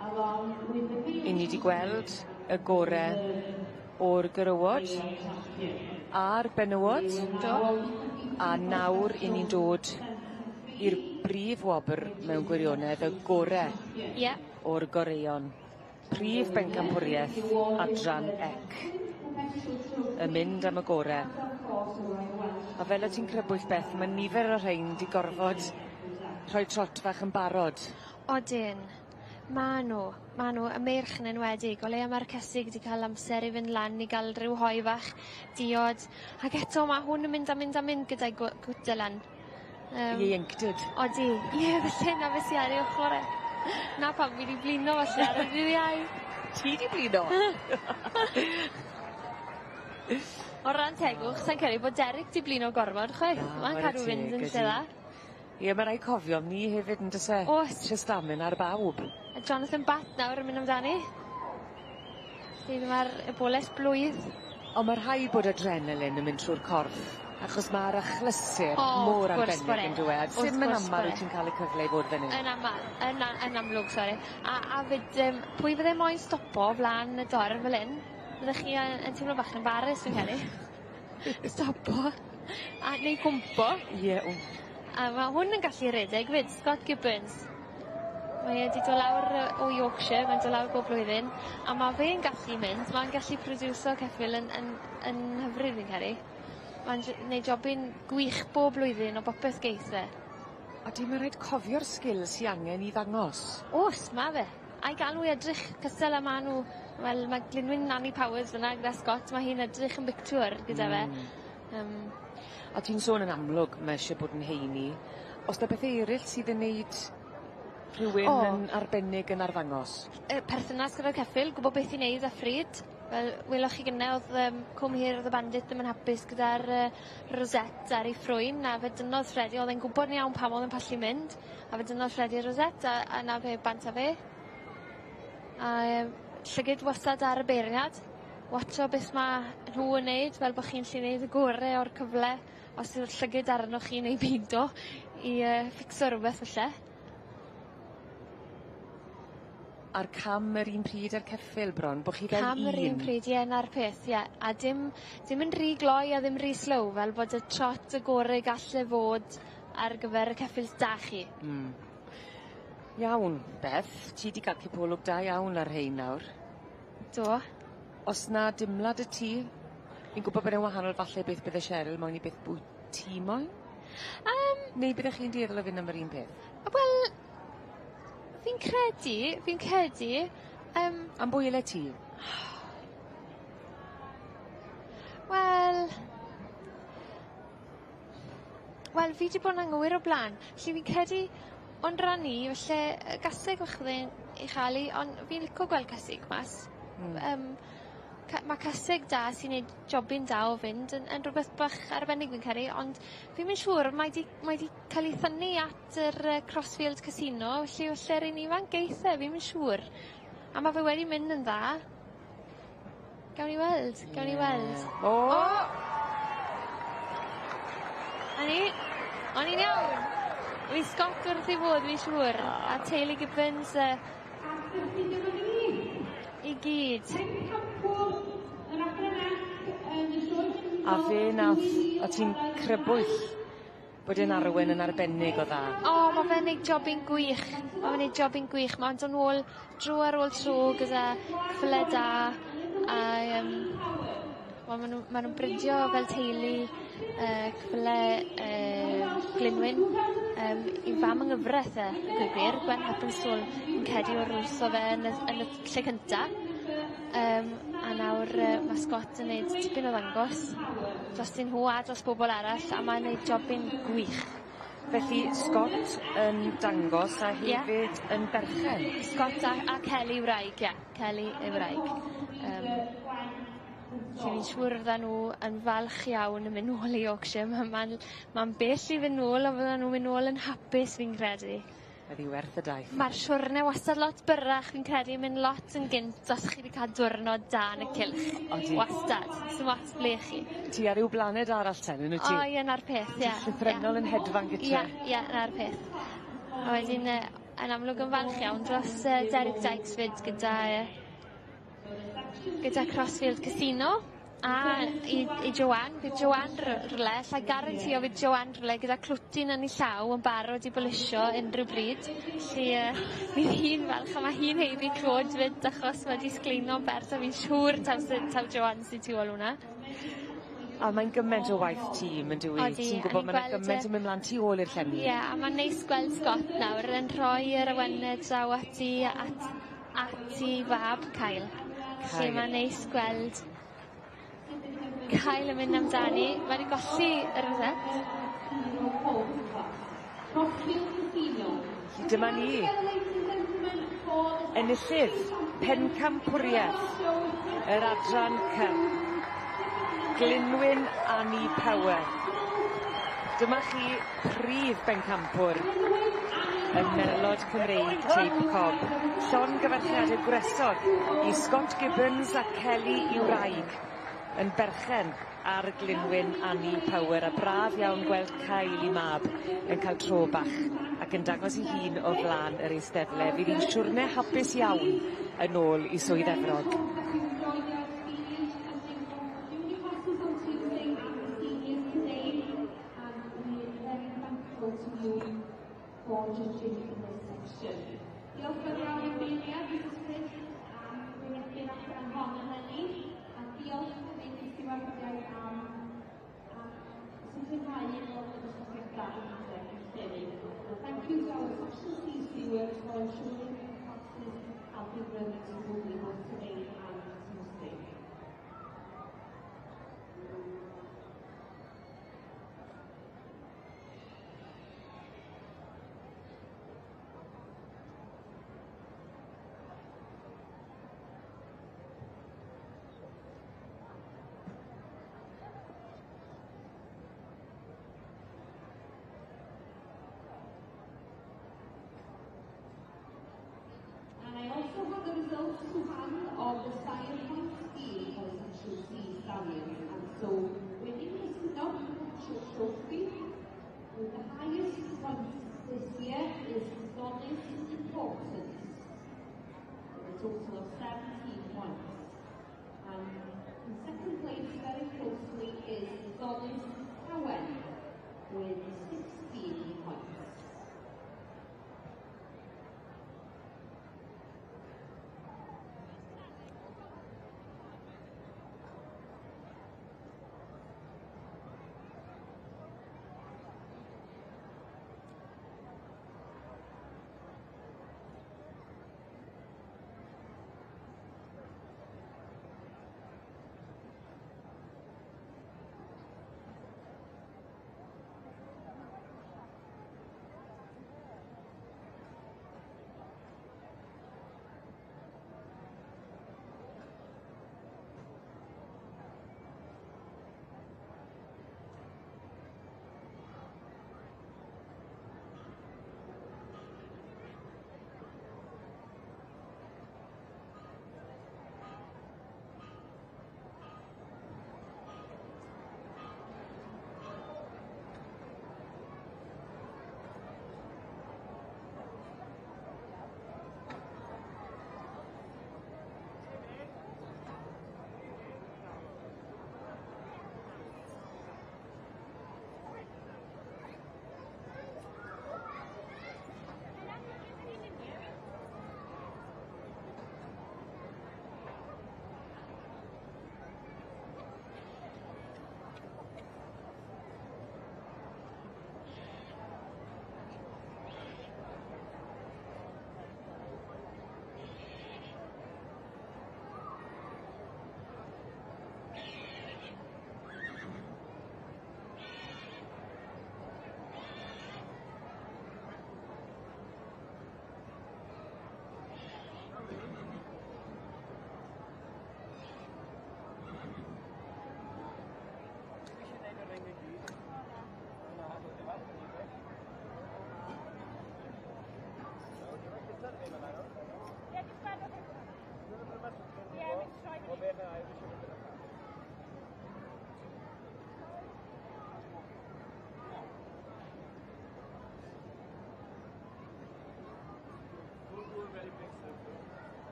along with the male. I ni wedi gweld y gorau o'r gyrywod a'r benywod, a nawr i ni'n dod i'r brif wobr mewn gwirionedd y gorau o'r goreion. Prif bencampwriaeth adran ec. Y mynd am y gorau. A fel o ti'n crybwyll Beth, mae nifer o'r rhain di gorfod rhoi trot fach yn barod. Odyn. Ma' nhw, y meirch yn enwedig. O leia mae'r cysig wedi cael amser i fynd lan i gael rhyw hoi fach diod. Ac eto mae hwn yn mynd gyda'i gwtylan. Ie, ieuenctid. Odi, ie, felly na fe sy ar ei ochr e. Na pam fi wedi blino felly ar y rhywiau. Ti di blino? O ran tegwch, sa'n credu bod Derek di blino gormod, chwaith. Mae'n cadw fynd yn lle dda. Ie, mae rai cofio ni hefyd yn dyse. Oes. Testamen ar bawb. A Jonathan Batt nawr yn mynd amdani. Sydd mae'r eboles blwydd. Ond mae rhai bod adrenalin yn mynd trwy'r corff. Achos mae'r achlysur mor arbennig yn dweud. Sim yn aml wyt ti'n cael y cyfle i fod fan hyn. Yn amlwg, sori. A fyd, pwy fydde moyn stopo flan y dorf fel hyn? Fyddech chi yn teimlo bach yn barus, fi'n credu. Stopo. Neu cwmpo. Ie. A mae hwn yn gallu redeg fyd, Scott Gibbons. Mae wedi dod lawr o Yorkshire, mae'n dod lawr bob blwyddyn. A mae fe'n gallu mynd, mae'n gallu produso ceffil yn hyfryd, fi'n credu. Mae'n gwneud jobyn gwych bob blwyddyn o bopeth geith fe. A dim yn rhaid cofio'r sgil sy'n angen i ddangos. Oes, mae fe. A'i gael nhw edrych cystal am nhw. Wel, mae Glynwyn Nanny Powers fyna gyda Scott, mae hi'n edrych yn bictwr gyda fe. A ti'n sôn yn amlwg, mae eisiau bod yn heini. Os da beth eraill sydd yn neud rhywun yn arbennig yn arddangos? Perthynas gyda'r ceffil, gwybod beth i wneud â ffryd. Wel, welwch chi gynne, oedd Cwm Hir the Bandit ddim yn hapus gyda'r rosette ar ei ffrwyn, a fe dynodd Freddie, oedd e'n gwybod yn iawn pam oedd yn pallu mynd, a fe dynodd Freddie rosette, a na fe bant a fe. A llygyd wastad ar y beirniad. Watcho beth mae nhw yn neud, fel bod chi'n lli wneud y gorau o'r cyfle, os yw'r llygyd arnoch chi neu beido, i ffixo rhywbeth felly. a'r cam yr un pryd ar ceffyl bron, bod chi fel un. Cam yr un pryd, ie, na'r peth, ie. A dim yn rhy gloi a ddim rhy slow, fel bod y trot y gorau gallu fod ar gyfer y ceffyl da chi. Iawn, Beth, ti di cael cipolwg da iawn ar hein nawr. Do. Os na dimlad y ti, fi'n gwybod bod e'n wahanol falle beth bydde Cheryl moyn i beth bwy ti moyn? Neu byddech chi'n dueddol o fynd am yr un peth? Wel, fi'n credu... Am bwy ele ti? Wel, fi wedi bod yn anghywir o blaen. Felly fi'n credu, ond ran i, felly gaseg fyddai'n ei chael, ond fi'n licio gweld casig mas. Mae caseg da sy'n neud jobyn da o fynd yn rhywbeth bach arbennig fi'n credu, ond fi'n mynd siŵr mae di cael ei thynnu at yr Crossfield Casino, felly yr un ifanc eithaf, fi'n mynd siŵr. A mae fe wedi mynd yn dda. Gawn ni weld. O! O'n i'n iawn. Fi Scott wrth i fod, fi'n siŵr. A teulu Gibbons i gyd. A fe nath, o ti'n crybwyll bod e'n arwen yn arbennig o dda. Mae fe'n neud jobyn gwych. Mae'n dod ôl dro ar ôl tro gyda cyffle da. A maen nhw'n brydio fel teulu cyffle Glynwyn i fam yng nghyfraith gwybr. Gwen Heppenstall yn cedi o'r wrth o fe yn y lle cynta. A nawr mae Scott yn neud tipyn o ddangos dros dyn nhw a dros bobl arall, a mae'n neud jobyn gwych. Felly Scott yn dangos a hefyd yn berchen. Scott a Kelly wraig, Kelly y wraig. Fi'n siŵr fydda nhw yn falch iawn yn mynd nôl i Yorkshire. Mae'n bell i fynd nôl, ond fydda nhw'n mynd nôl yn hapus fi'n credu. Ydi werth y daith. Mae'r siwrne wastad lot byrrach, fi'n credu, mynd lot yn gynt os chi wedi cael diwrnod da yn y Gylch. Wastad. Sy'n wastad ble chi. Ti ar yw blaned arall ten, yn wyt ti? Ie, na'r peth, ie. Frenhinol yn hedfan gyda. Ie, na'r peth. A wedyn, yn amlwg yn falch iawn dros Derek Dykes fyd gyda Crossfield Casino. A i Joanne, fydd Joanne rhywle, lla garantio fydd Joanne rhywle gyda clwtyn yn ei llaw yn barod i bolisio unrhyw bryd. Felly fydd hi'n falch, a mae hi'n heiddi clod fyd achos mae di sgleino'n berth, a fi'n siŵr taw Joanne sy'n tu ôl hwnna. A mae'n gymaint o waith tîm yn dweud. Ti'n gwybod mae'n gymaint yn mynd mlaen tu ôl i'r llenni. Ie, a mae'n neis gweld Scott nawr yn rhoi'r awened draw ati fab Kyle. Felly mae'n neis gweld Kyle yn mynd amdani. Mae wedi golli yr reset. Dyma ni. Enillydd pencampwriaeth yr adran Glynwyn Annie Power. Dyma chi prif bencampwr yn merlod Cymreig Jape Cobb. Llongyfarchiadau gwresog i Scott Gibbons a Kelly i wraig yn berchen ar Glynwyn Annie Power, a braf iawn gweld Kyle i mab yn cael tro bach ac yn dangos i hun o flan yr eisteddle. Fydd hi'n siwrne hapus iawn yn ôl i swydd Efrog. Diolch yn fawr i'r beirniad, Mrs. Prif, am wynebu'r adran hon yn hynny, a diolch yn ein diwrnodiaeth am sicrhau bod y dysgwrs braf yn lle. Thank you to our Section C stewards for ensuring the classes have been run smoothly both today and Tuesday. And I also have the results to hand of the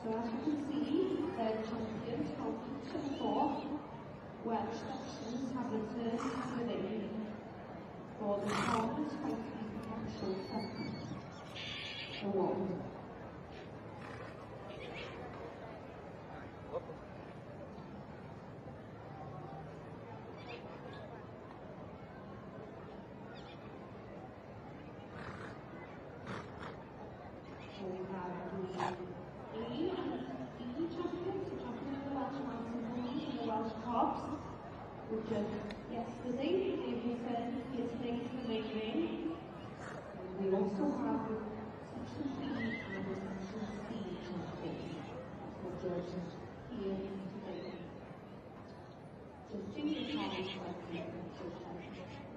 So as you can see, the champions from each of the four Welsh sections have returned to the ring for the Thomas Potential Award. So we have the E champions, the champion of the Welsh Mountain Ponies and the Welsh Cobs, which yesterday they returned here today to the main ring. And we also have Section B and the Section C champions for judges here today. Judging the Thomas Potential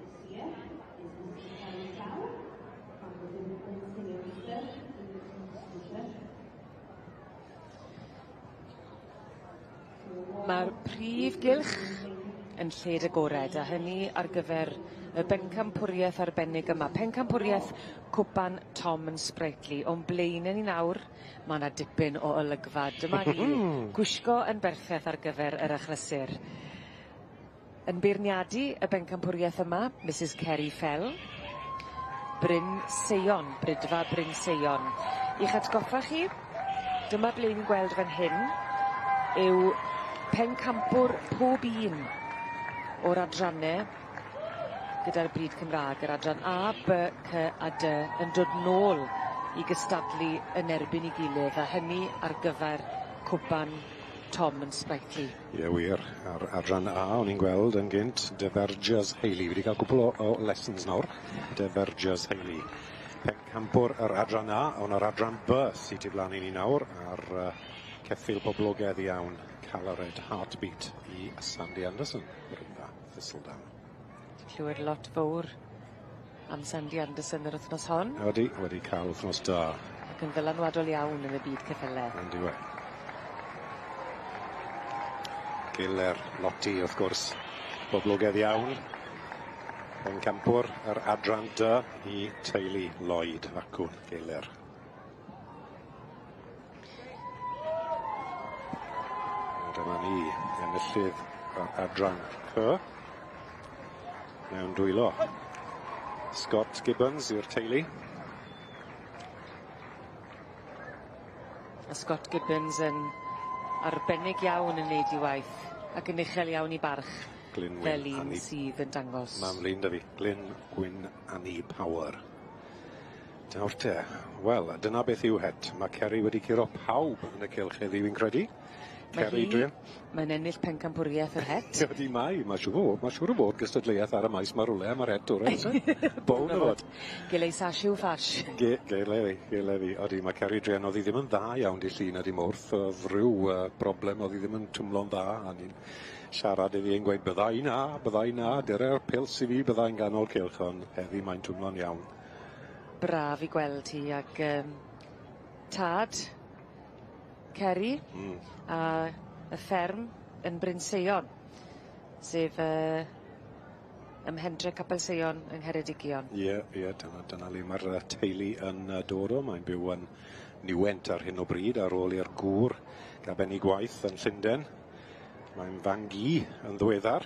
this year is Mr. Frenhinol from the Sylwebaeth in the Constitution. Mae'r Prif Gylch yn lled agored, a hynny ar gyfer y bencampwriaeth arbennig yma. Pencampwriaeth cwpan Tom yn Sprightly. O'n blaen ni nawr, mae yna dipyn o olygfa. Dyma hi, gwisgo yn berffaith ar gyfer yr achlysur. Yn beirniadu y bencampwriaeth yma, Mrs Kerry Fell, Bryn Seion, Brydfa Bryn Seion. I'ch atgoffa chi, dyma ble ni'n gweld fan hyn, yw pencampwr pob un o'r adrannau gyda'r bryd Cymraeg, yr adran A, B, C a D yn dod nôl i gystadlu yn erbyn I gilydd, a hynny ar gyfer cwpan Tom yn Sprightly. Ie, wir. Ar adran A, o'n i'n gweld yn gynt Dyferges Hayley. Wedi cael cwpl o lessons nawr. Dyferges Hayley. Pencampwr yr adran A, ond yr adran B sy'n tu flaen I ni nawr, ar ceffil poblogaidd iawn, Calored Heartbeat I Sandy Anderson. Brynfa, Thistledown. Clywed lot fawr am Sandy Anderson yr wythnos hon. Wedi cael wythnos da. Ac yn ddylanwadol iawn yn y byd ceffylau. Yndi we. Giler Loti, wrth gwrs, boblogaidd iawn. Pencampwr yr adran D I teulu Lloyd acwn Giler. Dyma ni, enillydd yr adran C. Mewn dwylo. Scott Gibbons yw'r teulu. A Scott Gibbons yn arbennig iawn yn neud I waith, ac yn uchel iawn I barch fel un sydd yn dangos. Mae'n flin da fi, Glyn Gwyn Annie Power. Nawr te, wel, dyna beth yw het. Mae Kerry wedi curo pawb yn y cylch heddiw fi'n credu. Mae'n ennill pencampwriaeth yr het. Ydy mai, mae'n siŵr o bod gystadleuaeth ar y maes mae rwle am yr het o'r eto. Bown o fod. Gilei sasiw ffash. Gele fi. Odi, mae Kerry Drian oedd I ddim yn dda iawn Di llun a Di mwrth. Oedd rhyw broblem oedd I ddim yn twmlo'n dda. A ni'n siarad I fi yn gweud byddai na, dyre'r pils I fi byddai'n ganol cylch, ond heddi mae'n twmlo'n iawn. Braf I gweld hi, ac tad Kerry a y fferm yn Bryn Seion, sef ymhendre Capel Seion yng Ngheredigion. Ie, dyna le mae'r teulu yn dod o. Mae'n byw yn Niwent ar hyn o bryd ar ôl i'r gŵr gabennu gwaith yn Llundain. Mae'n fangi yn ddiweddar,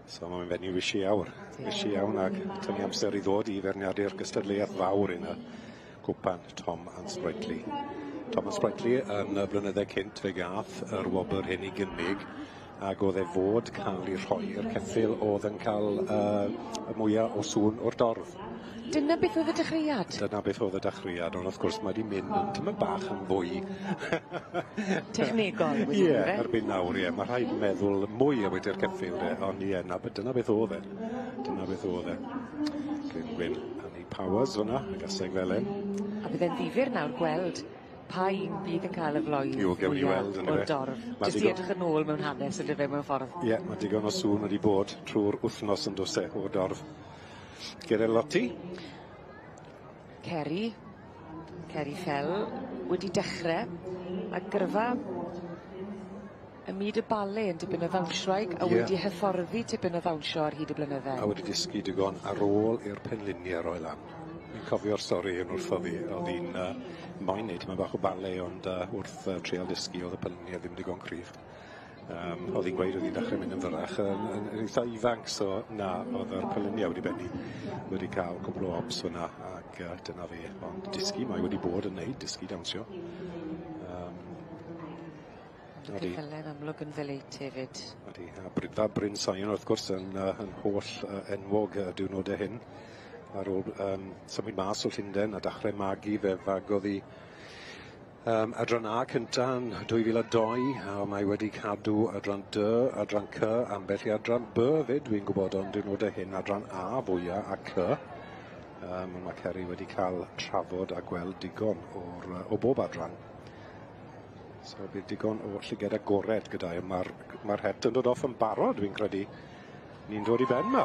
so mae'n fenyw fysi iawn ac tynnu amser I ddod I ferniadu'r gystadleuaeth fawr yn y cwpan Tom and Sprightly. Tom and Sprightly yn y blynydde cynt fe gath yr wobr hyn I gynnig, ac oedd fod cael I rhoi i'r ceffil oedd yn cael y mwyaf o sŵn o'r dorf. Dyna beth oedd y dechreuad? Dyna beth oedd y dechreuad, ond wrth gwrs mae wedi mynd yn tyma bach yn fwy technegol. Ie, erbyn nawr, ie. Mae rhaid meddwl mwy am wedi'r ceffil, ond ie, dyna beth oedd e. Gwyn Annie Powers hwnna, y gaseg felen. A bydd e'n ddifyr nawr gweld pa un bydd yn cael y floedd o'r dorf. Jyst I edrych yn ôl mewn hanes ydy fe mewn ffordd. Ie, mae digon o sŵn wedi bod trwy'r wythnos yn dose o'r dorf. Gyda Loti? Kerry Fell wedi dechrau A gyrfa y myd y bale yn dibyn o ddawnsraig a wedi hyfforddi tipyn o ddawnsio ar hyd y blynydde. A wedi dysgu digon ar ôl i'r penliniau roi lan. Fi'n cofio'r stori yn wrtho fi, oedd hi'n moyn neud yma bach o bale, ond wrth trial dysgu oedd y penliniau ddim digon cryf. Oedd hi'n gweud oedd hi'n dechrau mynd yn fyrach. Yn eitha ifanc, so na, oedd yr penliniau wedi benni. Wedi cael cwbl o obs fyna, ac dyna fi. Ond dysgu, mae wedi bod yn neud, dysgu dawnsio. Cyffelen amlwg yn feleit hefyd. A Bryn Sion wrth gwrs yn holl enwog diwrnodau hyn. Ar ôl symud mas o Llundain a dechrau magu fe fagodd hi adran A cynta yn 2002, a mae wedi cadw adran D, adran C, ambell i adran B fyd, dwi'n gwybod ond diwrnodau hyn, adran A fwyaf a C. Mae Ceri wedi cael trafod a gweld digon o bob adran. So bydd digon o llyged agored gyda i. Mae'r het yn dod off yn barod, dwi'n credu. Ni'n dod i ben yma.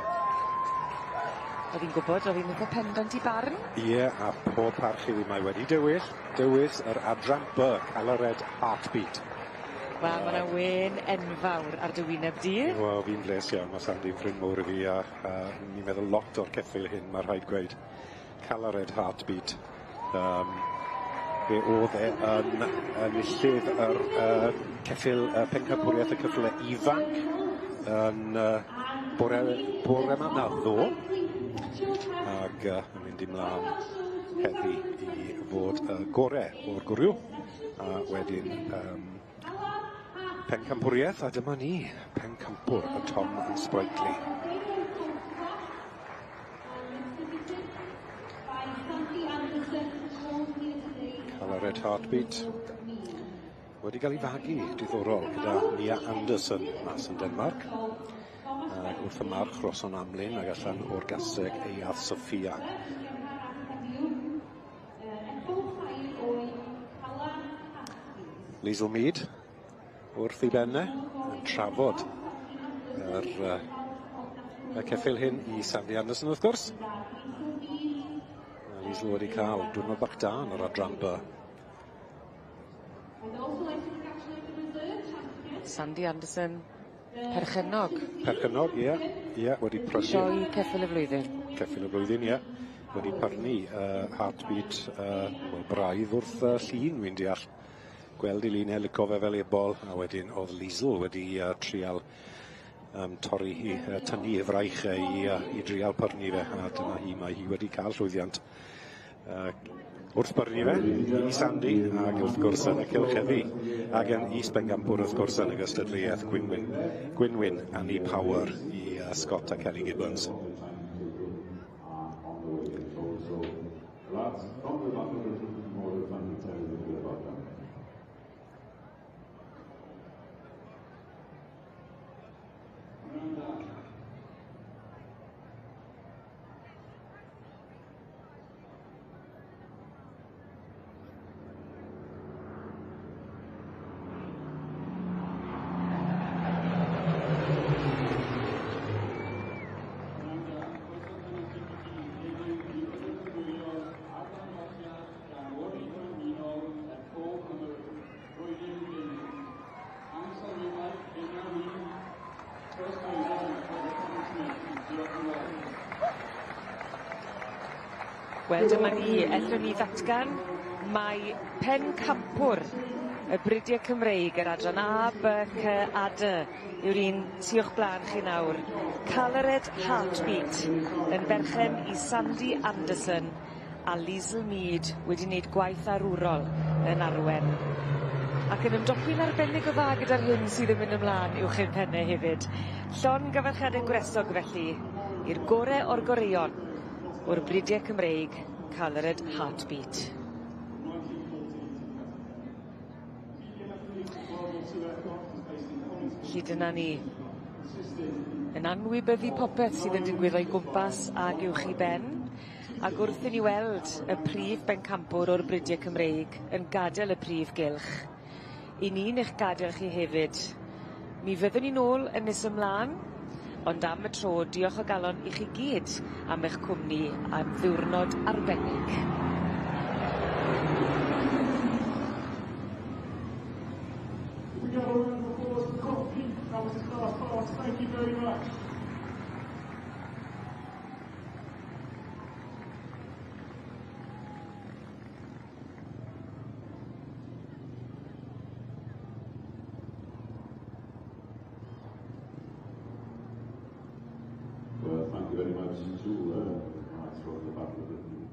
Oedd hi'n gwybod, oedd hi'n eitha pendant i barn? Ie, a pob parch i fi mae wedi dewis yr adran B, Calored Heartbeat. Wel, mae yna wen enfawr ar dy wyneb di. Wel, fi'n bles iawn, mae Sandi'n ffrind mowr i fi, a ni'n meddwl lot o'r ceffil hyn, mae rhaid gweud. Calored Heartbeat. Fe oedd yn enillydd yr ceffil pencampwriaeth y cyffle ifanc yn bore yma ddo. Ac yn mynd ymlaen heddi i fod gorau o'r gwrw. A wedyn pencampwriaeth, a dyma ni, pencampwr y Tom yn Sprightly. Calored Heartbeat wedi cael ei fagu diddorol gyda Mia Anderson mas yn Denmark. Wrth y march Roson Amlin ac allan o'r gaseg Eiath Sophia. Liesl Mead wrth i benne yn trafod y ceffil hyn i Sandy Anderson wrth gwrs. Liesl wedi cael diwrnod bach da yn yr adran B. Sandy Anderson, Perchennog. Perchennog, ie, wedi prynu. Sioe ceffil y flwyddyn. Ceffil y flwyddyn, ie. Wedi prynu Heartbeat braidd wrth llun, dwi'n deall. Gweld i lunau lico fe fel ebol, a wedyn oedd Liesl wedi trial torri hi, tynnu y fraich i drial prynu fe, a dyna hi, mae hi wedi cael llwyddiant. Wrth byrnu fe, i Sandy, ac wrth gwrs yn y cylchefi, ac yn is-bencampwr wrth gwrs yn y gystadleuaeth Gwynwyn Annie Power i Scott a Kelly Gibbons. Wel, dyma ni, ellwn ni ddatgan, mae pencampwr y Brydiau Cymreig, yr adran A, B, C a D, yw'r un sy'ch blaen chi nawr. Calored Heartbeat yn berchen i Sandy Anderson a Liesl Mead wedi wneud gwaith arwrol yn arwen. Ac yn ymdopi'n arbennig o dda gyda'r hyn sydd yn mynd ymlaen uwch ein penne hefyd. Llon gyfarchadau gwresog felly i'r gorau o'r goreion o'r Brydiau Cymreig, Calored Heartbeat. Hyd yna ni. Yn anwybyddu popeth sydd yn digwydd o'i gwmpas ag uwch i ben, ac wrth i ni weld y prif bencampwr o'r Brydiau Cymreig yn gadael y prif Gylch. I ni'n eich gadael chi hefyd. Mi fyddwn ni nôl yn nes ymlaen, ond am y tro, diolch o galon i chi gyd am eich cwmni am ddiwrnod arbennig. you very much too, throughout the battle of the